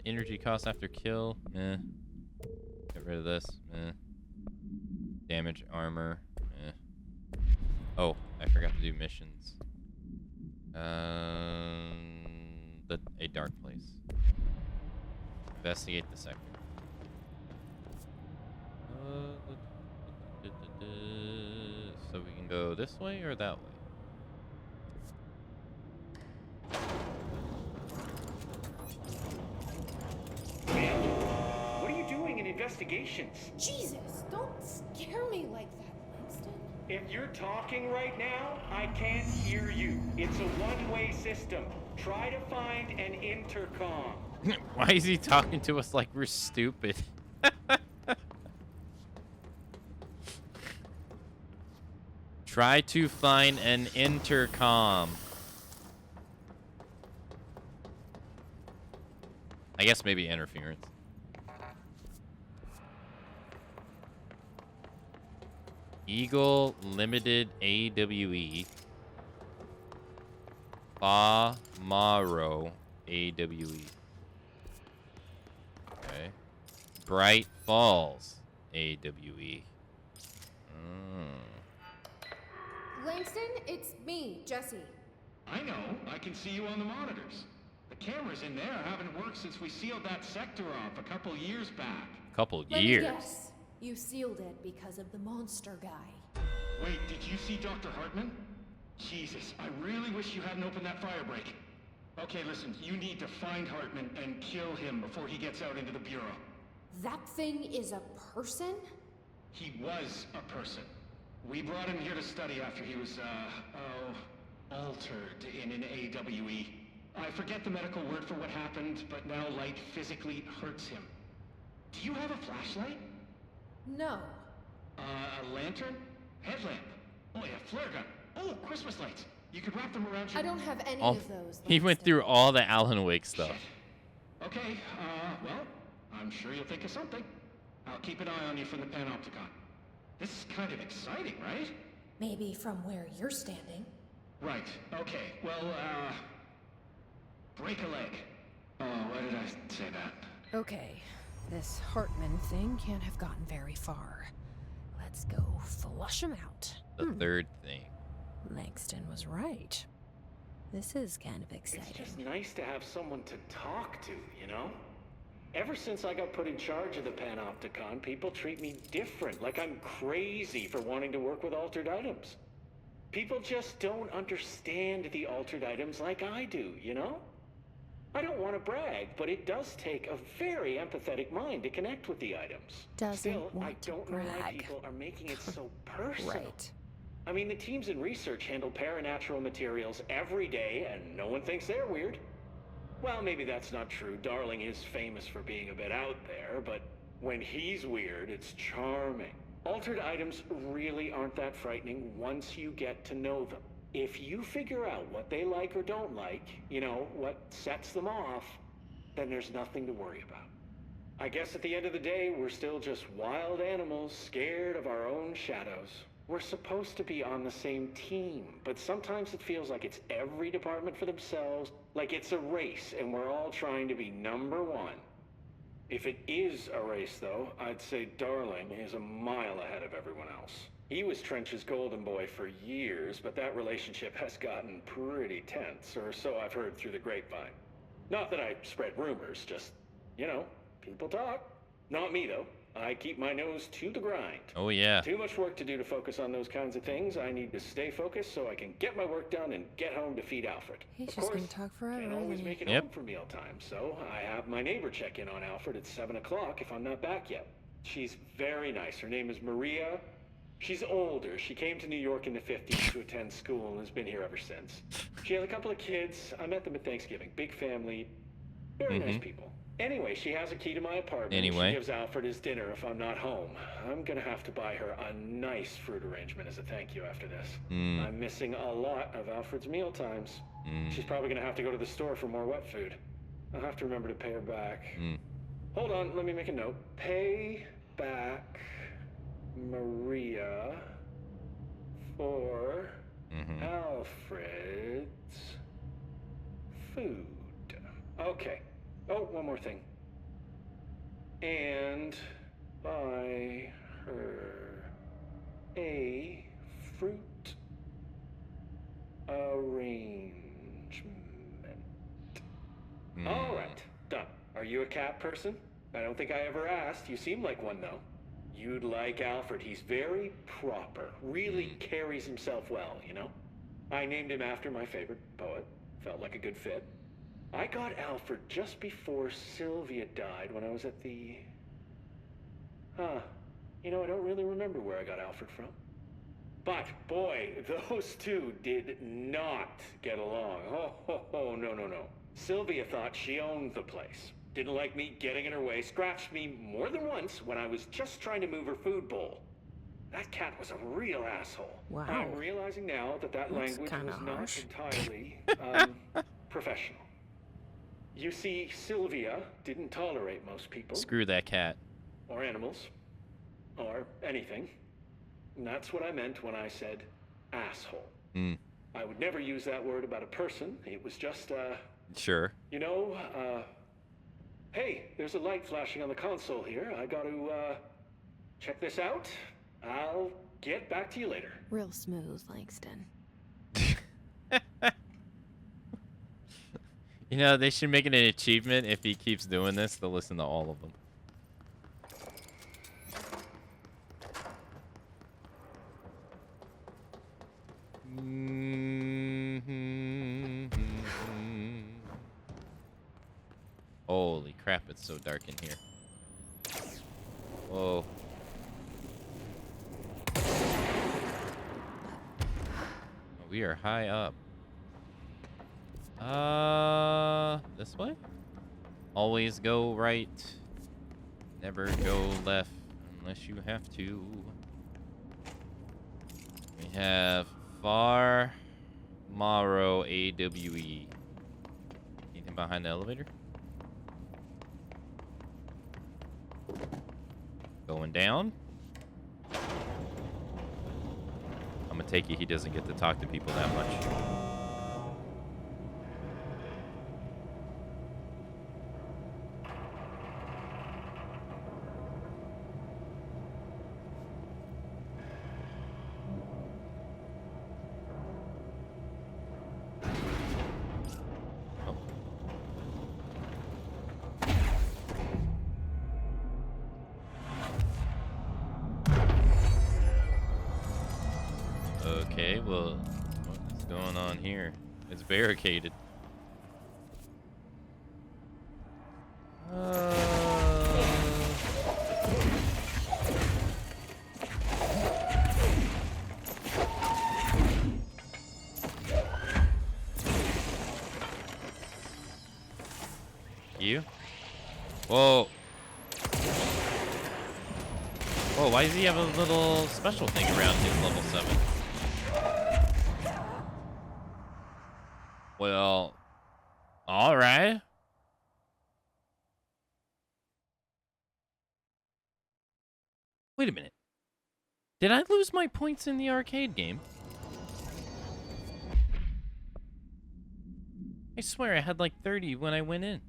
Energy cost after kill. Eh. Get rid of this. Eh. Damage armor. Eh. Oh, I forgot to do missions. a dark place. Investigate the sector. So we can go this way or that way? What are you doing in investigations? Jesus, don't scare me like that, Langston. If you're talking right now, I can't hear you. It's a one-way system. Try to find an intercom. Why is he talking to us like we're stupid? Try to find an intercom. I guess maybe interference. Eagle Limited AWE. Maro AWE. Okay. Bright Falls AWE. Langston, it's me, Jesse. I know. I can see you on the monitors. The cameras in there haven't worked since we sealed that sector off a couple years back. Couple Let years. me guess. You sealed it because of the monster guy. Wait, did you see Dr. Hartman? Jesus, I really wish you hadn't opened that fire break. Okay, listen, you need to find Hartman and kill him before he gets out into the Bureau. That thing is a person? He was a person. We brought him here to study after he was, altered in an AWE. I forget the medical word for what happened, but now light physically hurts him. Do you have a flashlight? No. A lantern? Headlamp? Oh yeah, flare gun. Oh, Christmas lights. You could wrap them around your... I don't have any of those. He went through all the Alan Wake stuff. Shit. Okay, well, I'm sure you'll think of something. I'll keep an eye on you from the Panopticon. This is kind of exciting, right? Maybe from where you're standing. Right, okay. Well, break a leg. Oh, why did I say that? Okay, this Hartman thing can't have gotten very far. Let's go flush him out. The third thing. Langston was right. This is kind of exciting. It's just nice to have someone to talk to, you know? Ever since I got put in charge of the Panopticon, people treat me different, like I'm crazy for wanting to work with altered items. People just don't understand the altered items like I do, you know? I don't want to brag, but it does take a very empathetic mind to connect with the items. Still, I don't know why people are making it so personal. Right. I mean, the teams in research handle paranatural materials every day, and no one thinks they're weird. Well, maybe that's not true. Darling is famous for being a bit out there, but when he's weird, it's charming. Altered items really aren't that frightening once you get to know them. If you figure out what they like or don't like, you know, what sets them off, then there's nothing to worry about. I guess at the end of the day, we're still just wild animals scared of our own shadows. We're supposed to be on the same team, but sometimes it feels like it's every department for themselves, like it's a race and we're all trying to be number one. If it is a race, though, I'd say Darling is a mile ahead of everyone else. He was Trench's golden boy for years, but that relationship has gotten pretty tense, or so I've heard through the grapevine. Not that I spread rumors, just, you know, people talk. Not me, though. I keep my nose to the grind. Oh, yeah. Too much work to do to focus on those kinds of things. I need to stay focused so I can get my work done and get home to feed Alfred. He's of just course, gonna talk forever. can't always isn't make he? it home for mealtime, so I have my neighbor check in on Alfred at 7 o'clock if I'm not back yet. She's very nice. Her name is Maria. She's older. She came to New York in the 50s to attend school and has been here ever since. She has a couple of kids. I met them at Thanksgiving. Big family. Very nice people. Anyway, she has a key to my apartment. Anyway. She gives Alfred his dinner if I'm not home. I'm gonna have to buy her a nice fruit arrangement as a thank you after this. I'm missing a lot of Alfred's meal times. She's probably gonna have to go to the store for more wet food. I'll have to remember to pay her back. Hold on, let me make a note. Pay back Maria for Alfred's food. Okay. Oh, one more thing. And buy her a fruit arrangement. All right, done. Are you a cat person? I don't think I ever asked. You seem like one, though. You'd like Alfred. He's very proper. Really carries himself well, you know? I named him after my favorite poet. Felt like a good fit. I got Alfred just before Sylvia died when I was at the... You know, I don't really remember where I got Alfred from. But, boy, those two did not get along. Oh, no. Sylvia thought she owned the place. Didn't like me getting in her way, scratched me more than once when I was just trying to move her food bowl. That cat was a real asshole. Wow. I'm realizing now that That's language kinda was not harsh. entirely, professional. You see, Sylvia didn't tolerate most people. Screw that cat. Or animals. Or anything. And that's what I meant when I said asshole. I would never use that word about a person. It was just, Sure. you know, hey, there's a light flashing on the console here. I gotta, check this out. I'll get back to you later. Real smooth, Langston. You know, they should make it an achievement if he keeps doing this to listen to all of them. Holy crap, it's so dark in here. Whoa. We are high up. This way? Always go right. Never go left unless you have to. We have Far Morrow AWE. Anything behind the elevator? Going down. I'm gonna take it he doesn't get to talk to people that much. Okay, well, what's going on here? It's barricaded. You? Whoa. Whoa, why does he have a little special thing around his level 7? Well, all right. Wait a minute. Did I lose my points in the arcade game? I swear I had like 30 when I went in.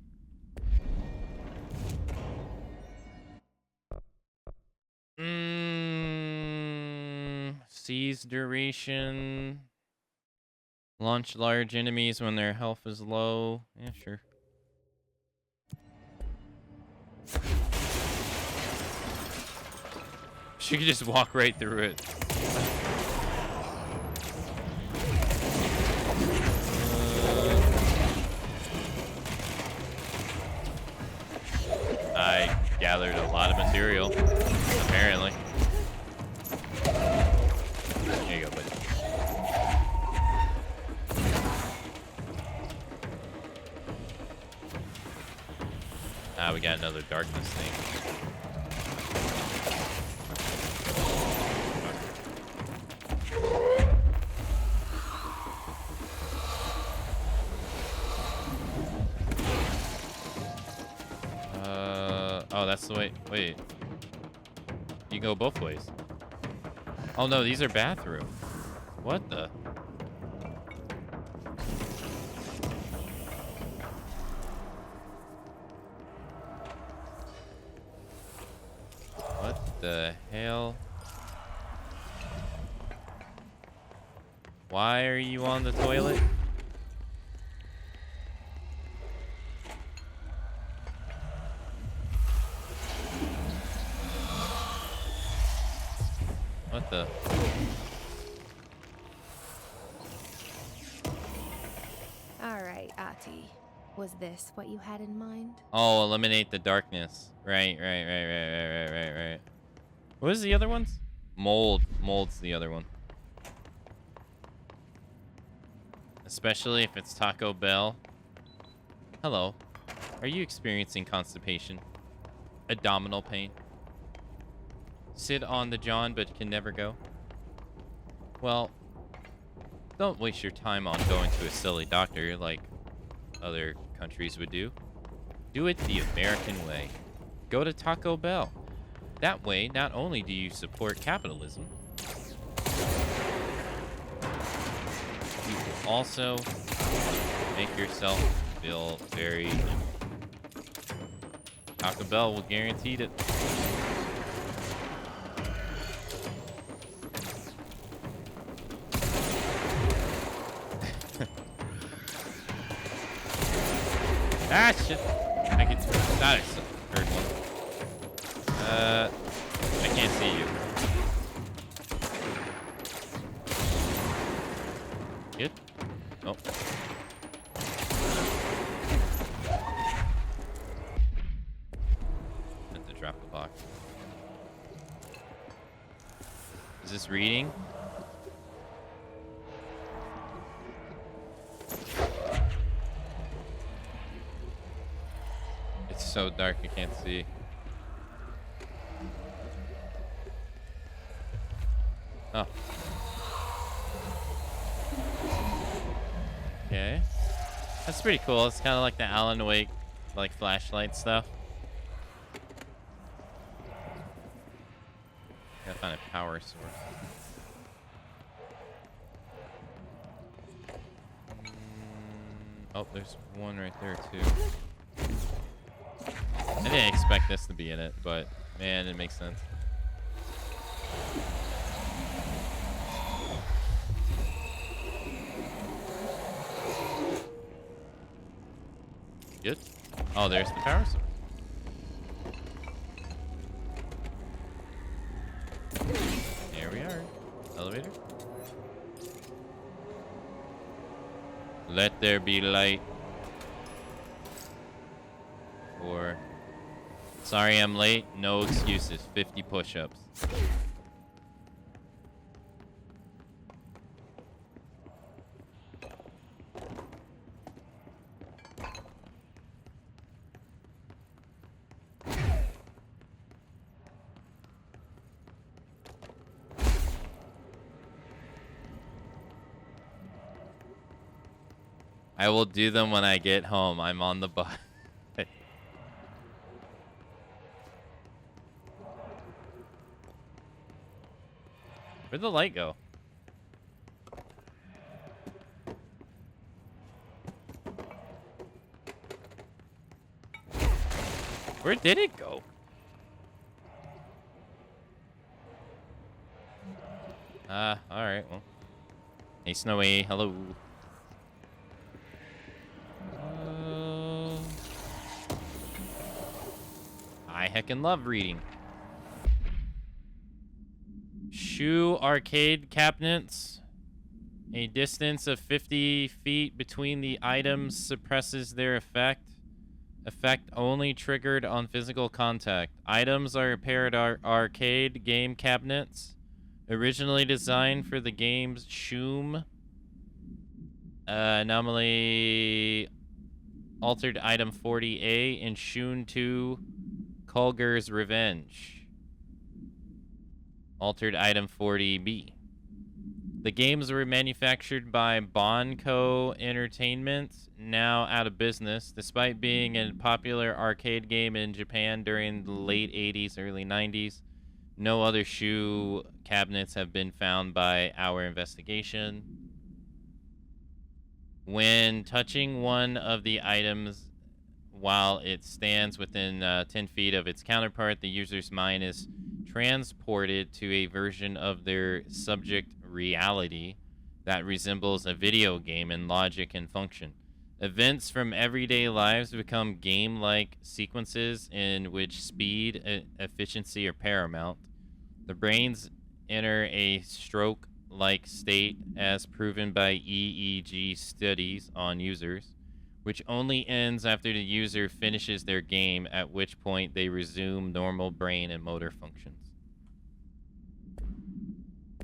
Seize duration. Launch large enemies when their health is low. Yeah, sure. She could just walk right through it. I gathered a lot of material, apparently. Here you go, buddy. Ah, we got another darkness thing. Oh, that's the way. Wait. You go both ways. Oh no, these are bathrooms. What the? What the hell? Why are you on the toilet? party. Was this what you had in mind? Oh, eliminate the darkness. Right. What is the other ones? Mold. Mold's the other one. Especially if it's Taco Bell. Hello. Are you experiencing constipation? Abdominal pain? Sit on the John but can never go? Well, don't waste your time on going to a silly doctor like other countries would do. Do it the American way. Go to Taco Bell. That way, not only do you support capitalism, you will also make yourself feel very... Taco Bell will guarantee it. Ah, shit. I can thought I heard one. I can't see you. Good? Oh. Meant to drop the box. Is this reading? It's so dark you can't see. Oh. Okay. That's pretty cool. It's kind of like the Alan Wake, like, flashlight stuff. Gotta find a power source. Oh, there's one right there, too. I didn't expect this to be in it, but, man, it makes sense. Good. Oh, there's the power source. Here we are. Elevator. Let there be light. Or... Sorry I'm late. No excuses. 50 push-ups. I will do them when I get home. I'm on the bus. Where'd the light go? Where did it go? Alright, well. Hey, Snowy, hello. I heckin' love reading. Shoe arcade cabinets. A distance of 50 feet between the items suppresses their effect. Effect only triggered on physical contact. Items are paired arcade game cabinets. Originally designed for the game's Shoom. Anomaly altered item 40A in Shoon 2 Kulger's Revenge. Altered item 40B. The games were manufactured by Bonco Entertainment, now out of business. Despite being a popular arcade game in Japan during the late 80s, early 90s, no other shoe cabinets have been found by our investigation. When touching one of the items while it stands within 10 feet of its counterpart, the user's mind is transported to a version of their subject reality that resembles a video game in logic and function. Events from everyday lives become game-like sequences in which speed and efficiency are paramount. The brains enter a stroke-like state as proven by EEG studies on users, which only ends after the user finishes their game, at which point they resume normal brain and motor functions.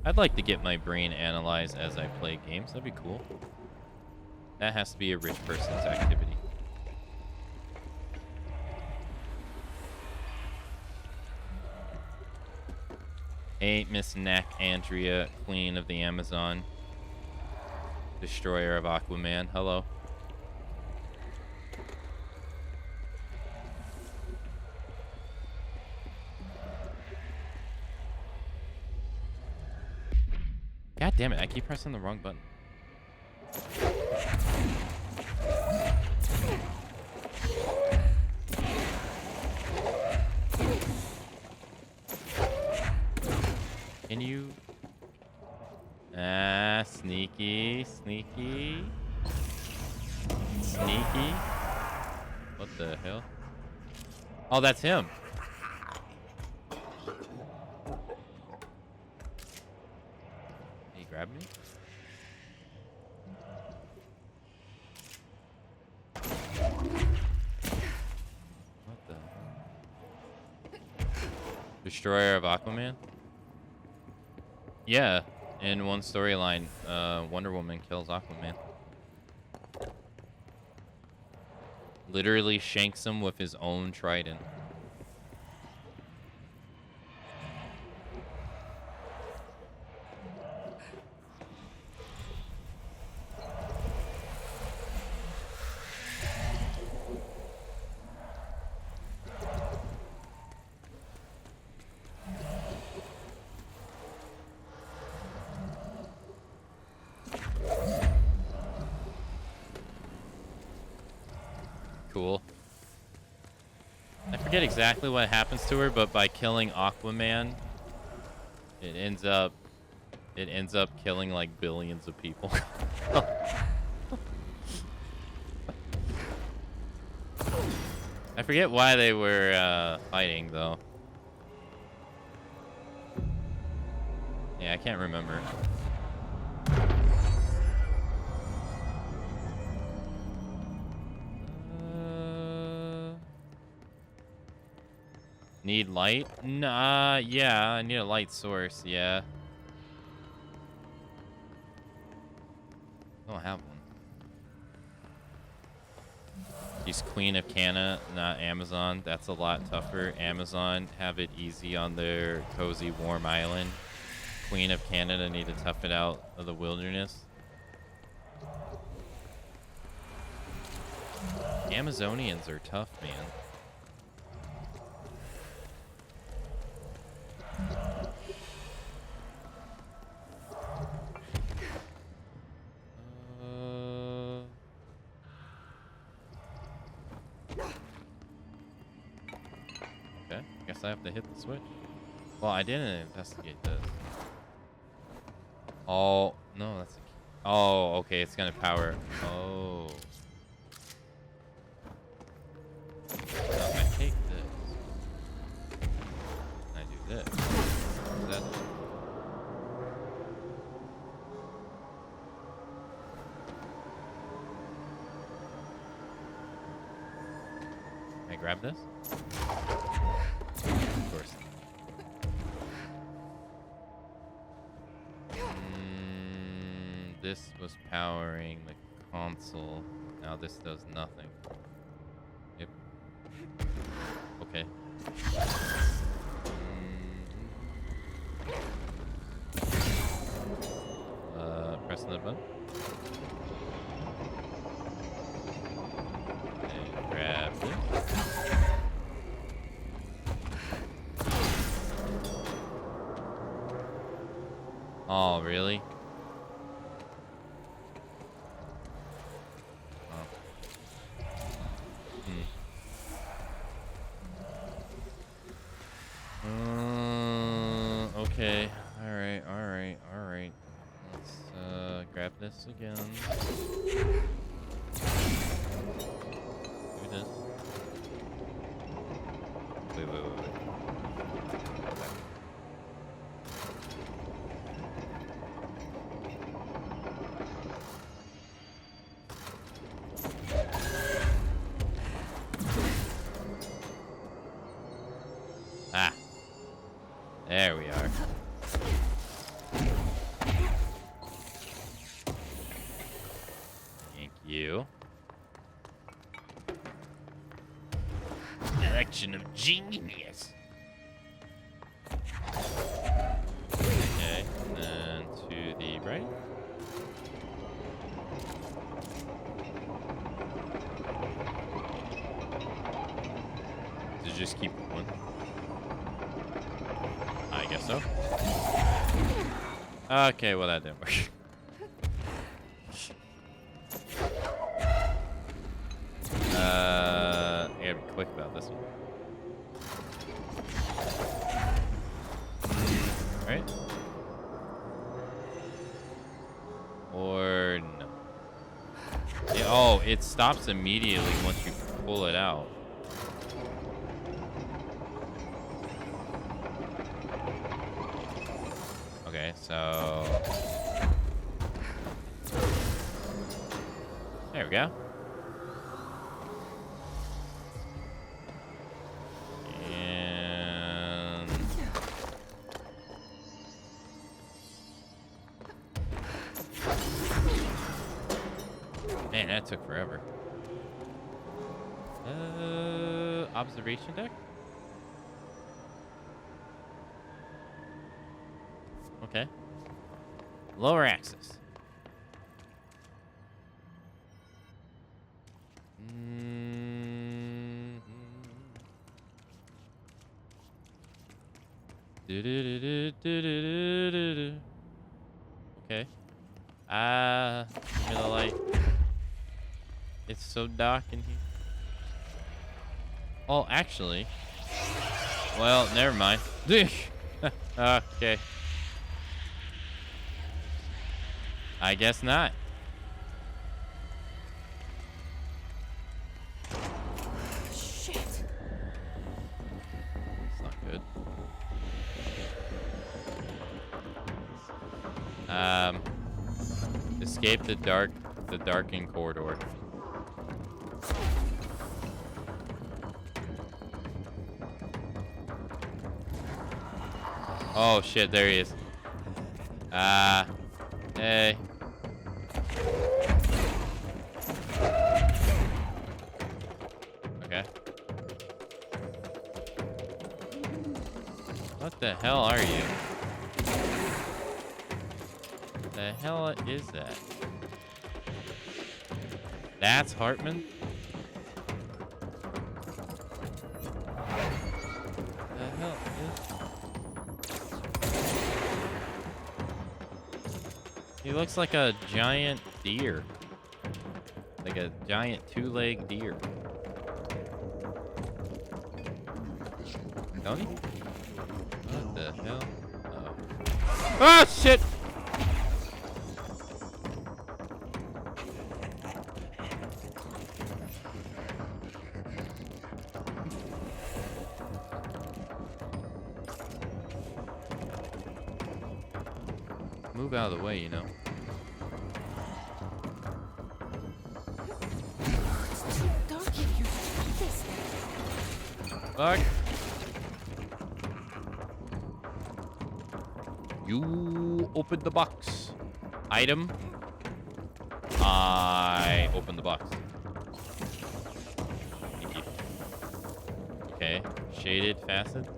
I'd like to get my brain analyzed as I play games. That'd be cool. That has to be a rich person's activity. Hey, Miss Knack Andrea, Queen of the Amazon. Destroyer of Aquaman. Hello. God damn it, I keep pressing the wrong button. Can you... Ah, sneaky, sneaky. Sneaky. What the hell? Oh, that's him. He grabbed me? What the? Destroyer of Aquaman? Yeah, in one storyline, Wonder Woman kills Aquaman. Literally shanks him with his own trident. Cool. I forget exactly what happens to her, but by killing Aquaman, it ends up killing like billions of people. I forget why they were fighting though. Yeah, I can't remember. Need light? Nah, yeah, I need a light source, yeah. I don't have one. He's Queen of Canada, not Amazon. That's a lot tougher. Amazon have it easy on their cozy, warm island. Queen of Canada need to tough it out of the wilderness. Amazonians are tough, man. Okay, guess I have to hit the switch. Well, I didn't investigate this. Oh, no, that's a key. Oh, okay, it's gonna power. Oh. Now if I take this, I do this. Is that... Can I grab this? Of course. This was powering the console. Now this does nothing. Yep. Okay. Pressing the button. And grab this. Oh, really? Okay. Alright. Let's grab this again. Do this. Wait. you. Direction of genius. Okay, and then to the right. To just keep going. I guess so. Okay, well that didn't work. I gotta be quick about this one. Right? Or no. Yeah, oh, it stops immediately once you pull it out. Okay, so there we go. And man, that took forever. Observation deck? Okay. Lower access. Okay. Give me the light. It's so dark in here. Oh, actually. Well, never mind. Okay. I guess not. Shit. It's not good. Escape the darkened corridor. Oh shit, there he is. Hey. Okay. What the hell are you? The hell is that? That's Hartman? The hell is... He looks like a giant deer. Like a giant two-legged deer. Don't he? What the hell? Uh-oh. Oh, shit! Move out of the way, you know. It's too dark in here. What is Fuck. You open the box. Item. I open the box. Thank you. Okay. Shaded facet.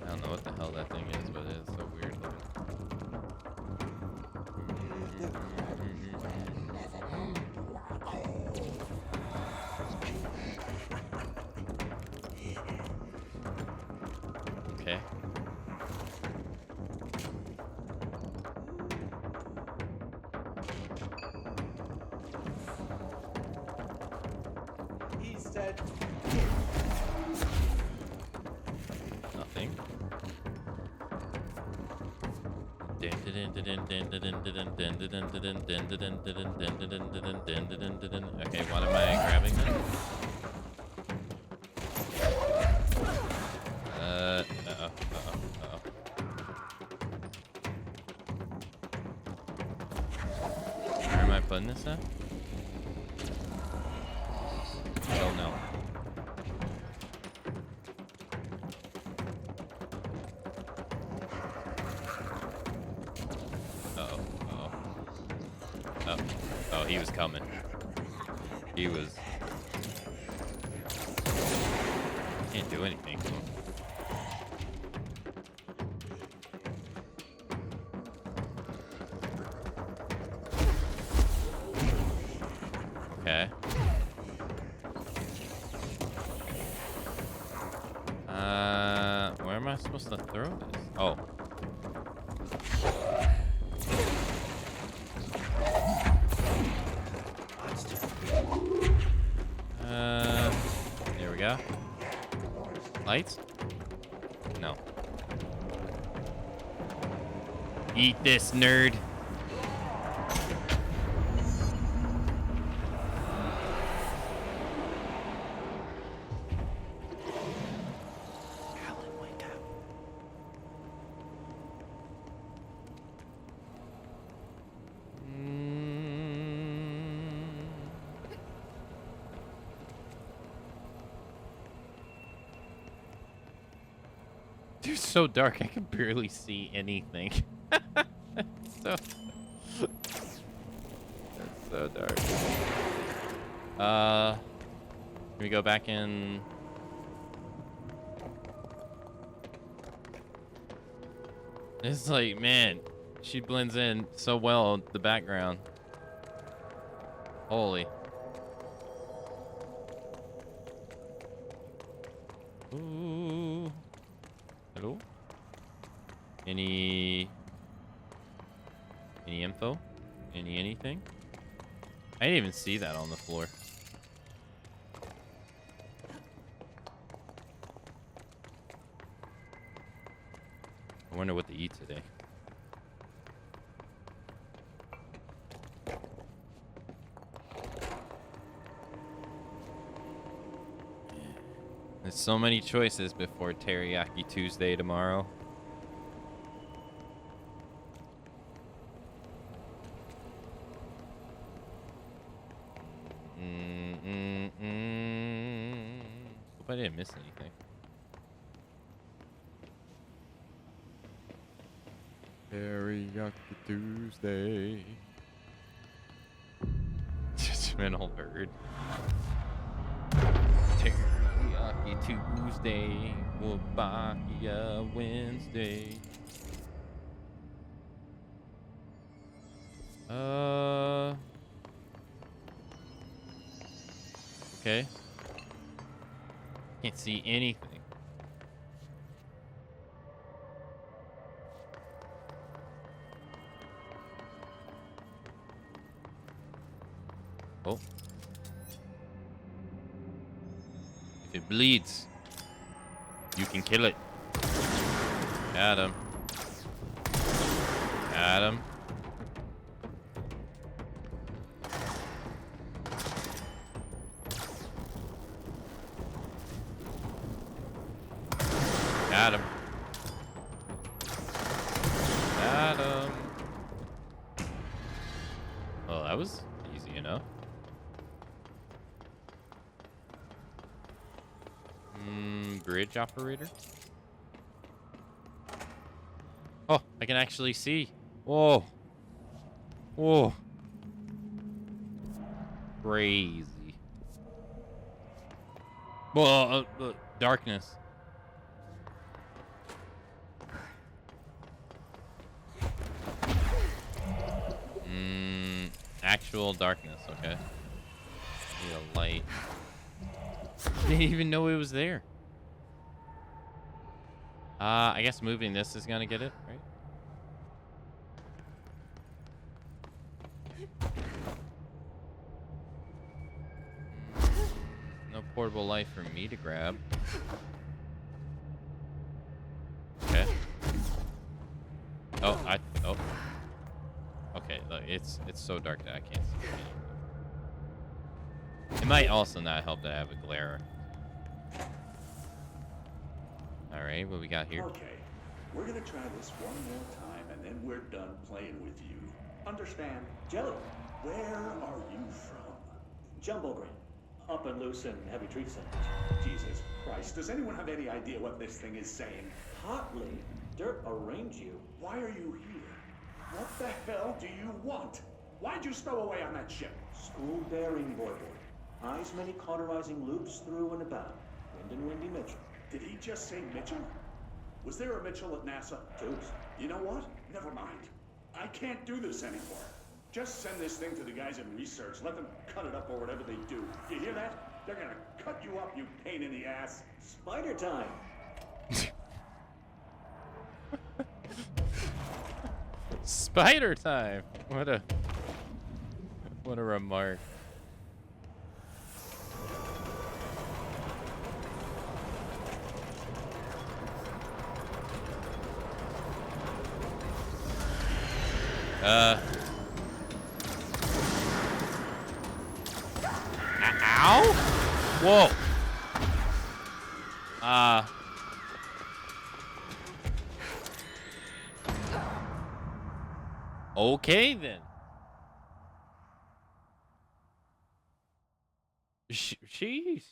I don't know what the hell that thing is, but it's so weird looking. Okay. He said Nothing. Okay, what am I grabbing then? Uh-oh. Where am I putting this at? I don't know. Oh, he was coming. He was. Can't do anything to him. Okay. Where am I supposed to throw this? Oh. There we go. Lights? No. Eat this, nerd. It's so dark, I can barely see anything. It's so dark. Can we go back in? It's like, man, she blends in so well with the background. Holy. Ooh. Hello? Any info? Anything? I didn't even see that on the floor. I wonder what to eat today. There's so many choices before Teriyaki Tuesday tomorrow. Hope I didn't miss anything. Teriyaki Tuesday. Judgmental bird. Teriyaki Tuesday. Wabakia Wednesday. Okay. Can't see anything. Oh. If it bleeds, you can kill it. Got him. Got him. Got him. Got him. Oh, that was easy enough. Bridge operator. Oh, I can actually see. Whoa. Whoa. Crazy. Whoa, darkness. Actual darkness, okay. Need a light. Didn't even know it was there. I guess moving this is gonna get it, right? No portable light for me to grab. Okay. Oh, oh. Okay, look, it's so dark that I can't see anything. It might also not help that I have a glare. Alright, what we got here? Okay, we're gonna try this one more time and then we're done playing with you. Understand? Jello, Where are you from? Jumbo Grain. Up and loose and heavy treat sandwich. Jesus Christ, does anyone have any idea what this thing is saying? Hotly, Dirt arrange you. Why are you here? What the hell do you want? Why'd you stow away on that ship? School daring, boy. Eyes many cauterizing loops through and about. Windy Mitchell. Did he just say Mitchell? Was there a Mitchell at NASA? Tubes. You know what? Never mind. I can't do this anymore. Just send this thing to the guys in research. Let them cut it up or whatever they do. You hear that? They're gonna cut you up, you pain in the ass. Spider time. Spider time. What a remark. Ow? Whoa. Okay then. Jeez.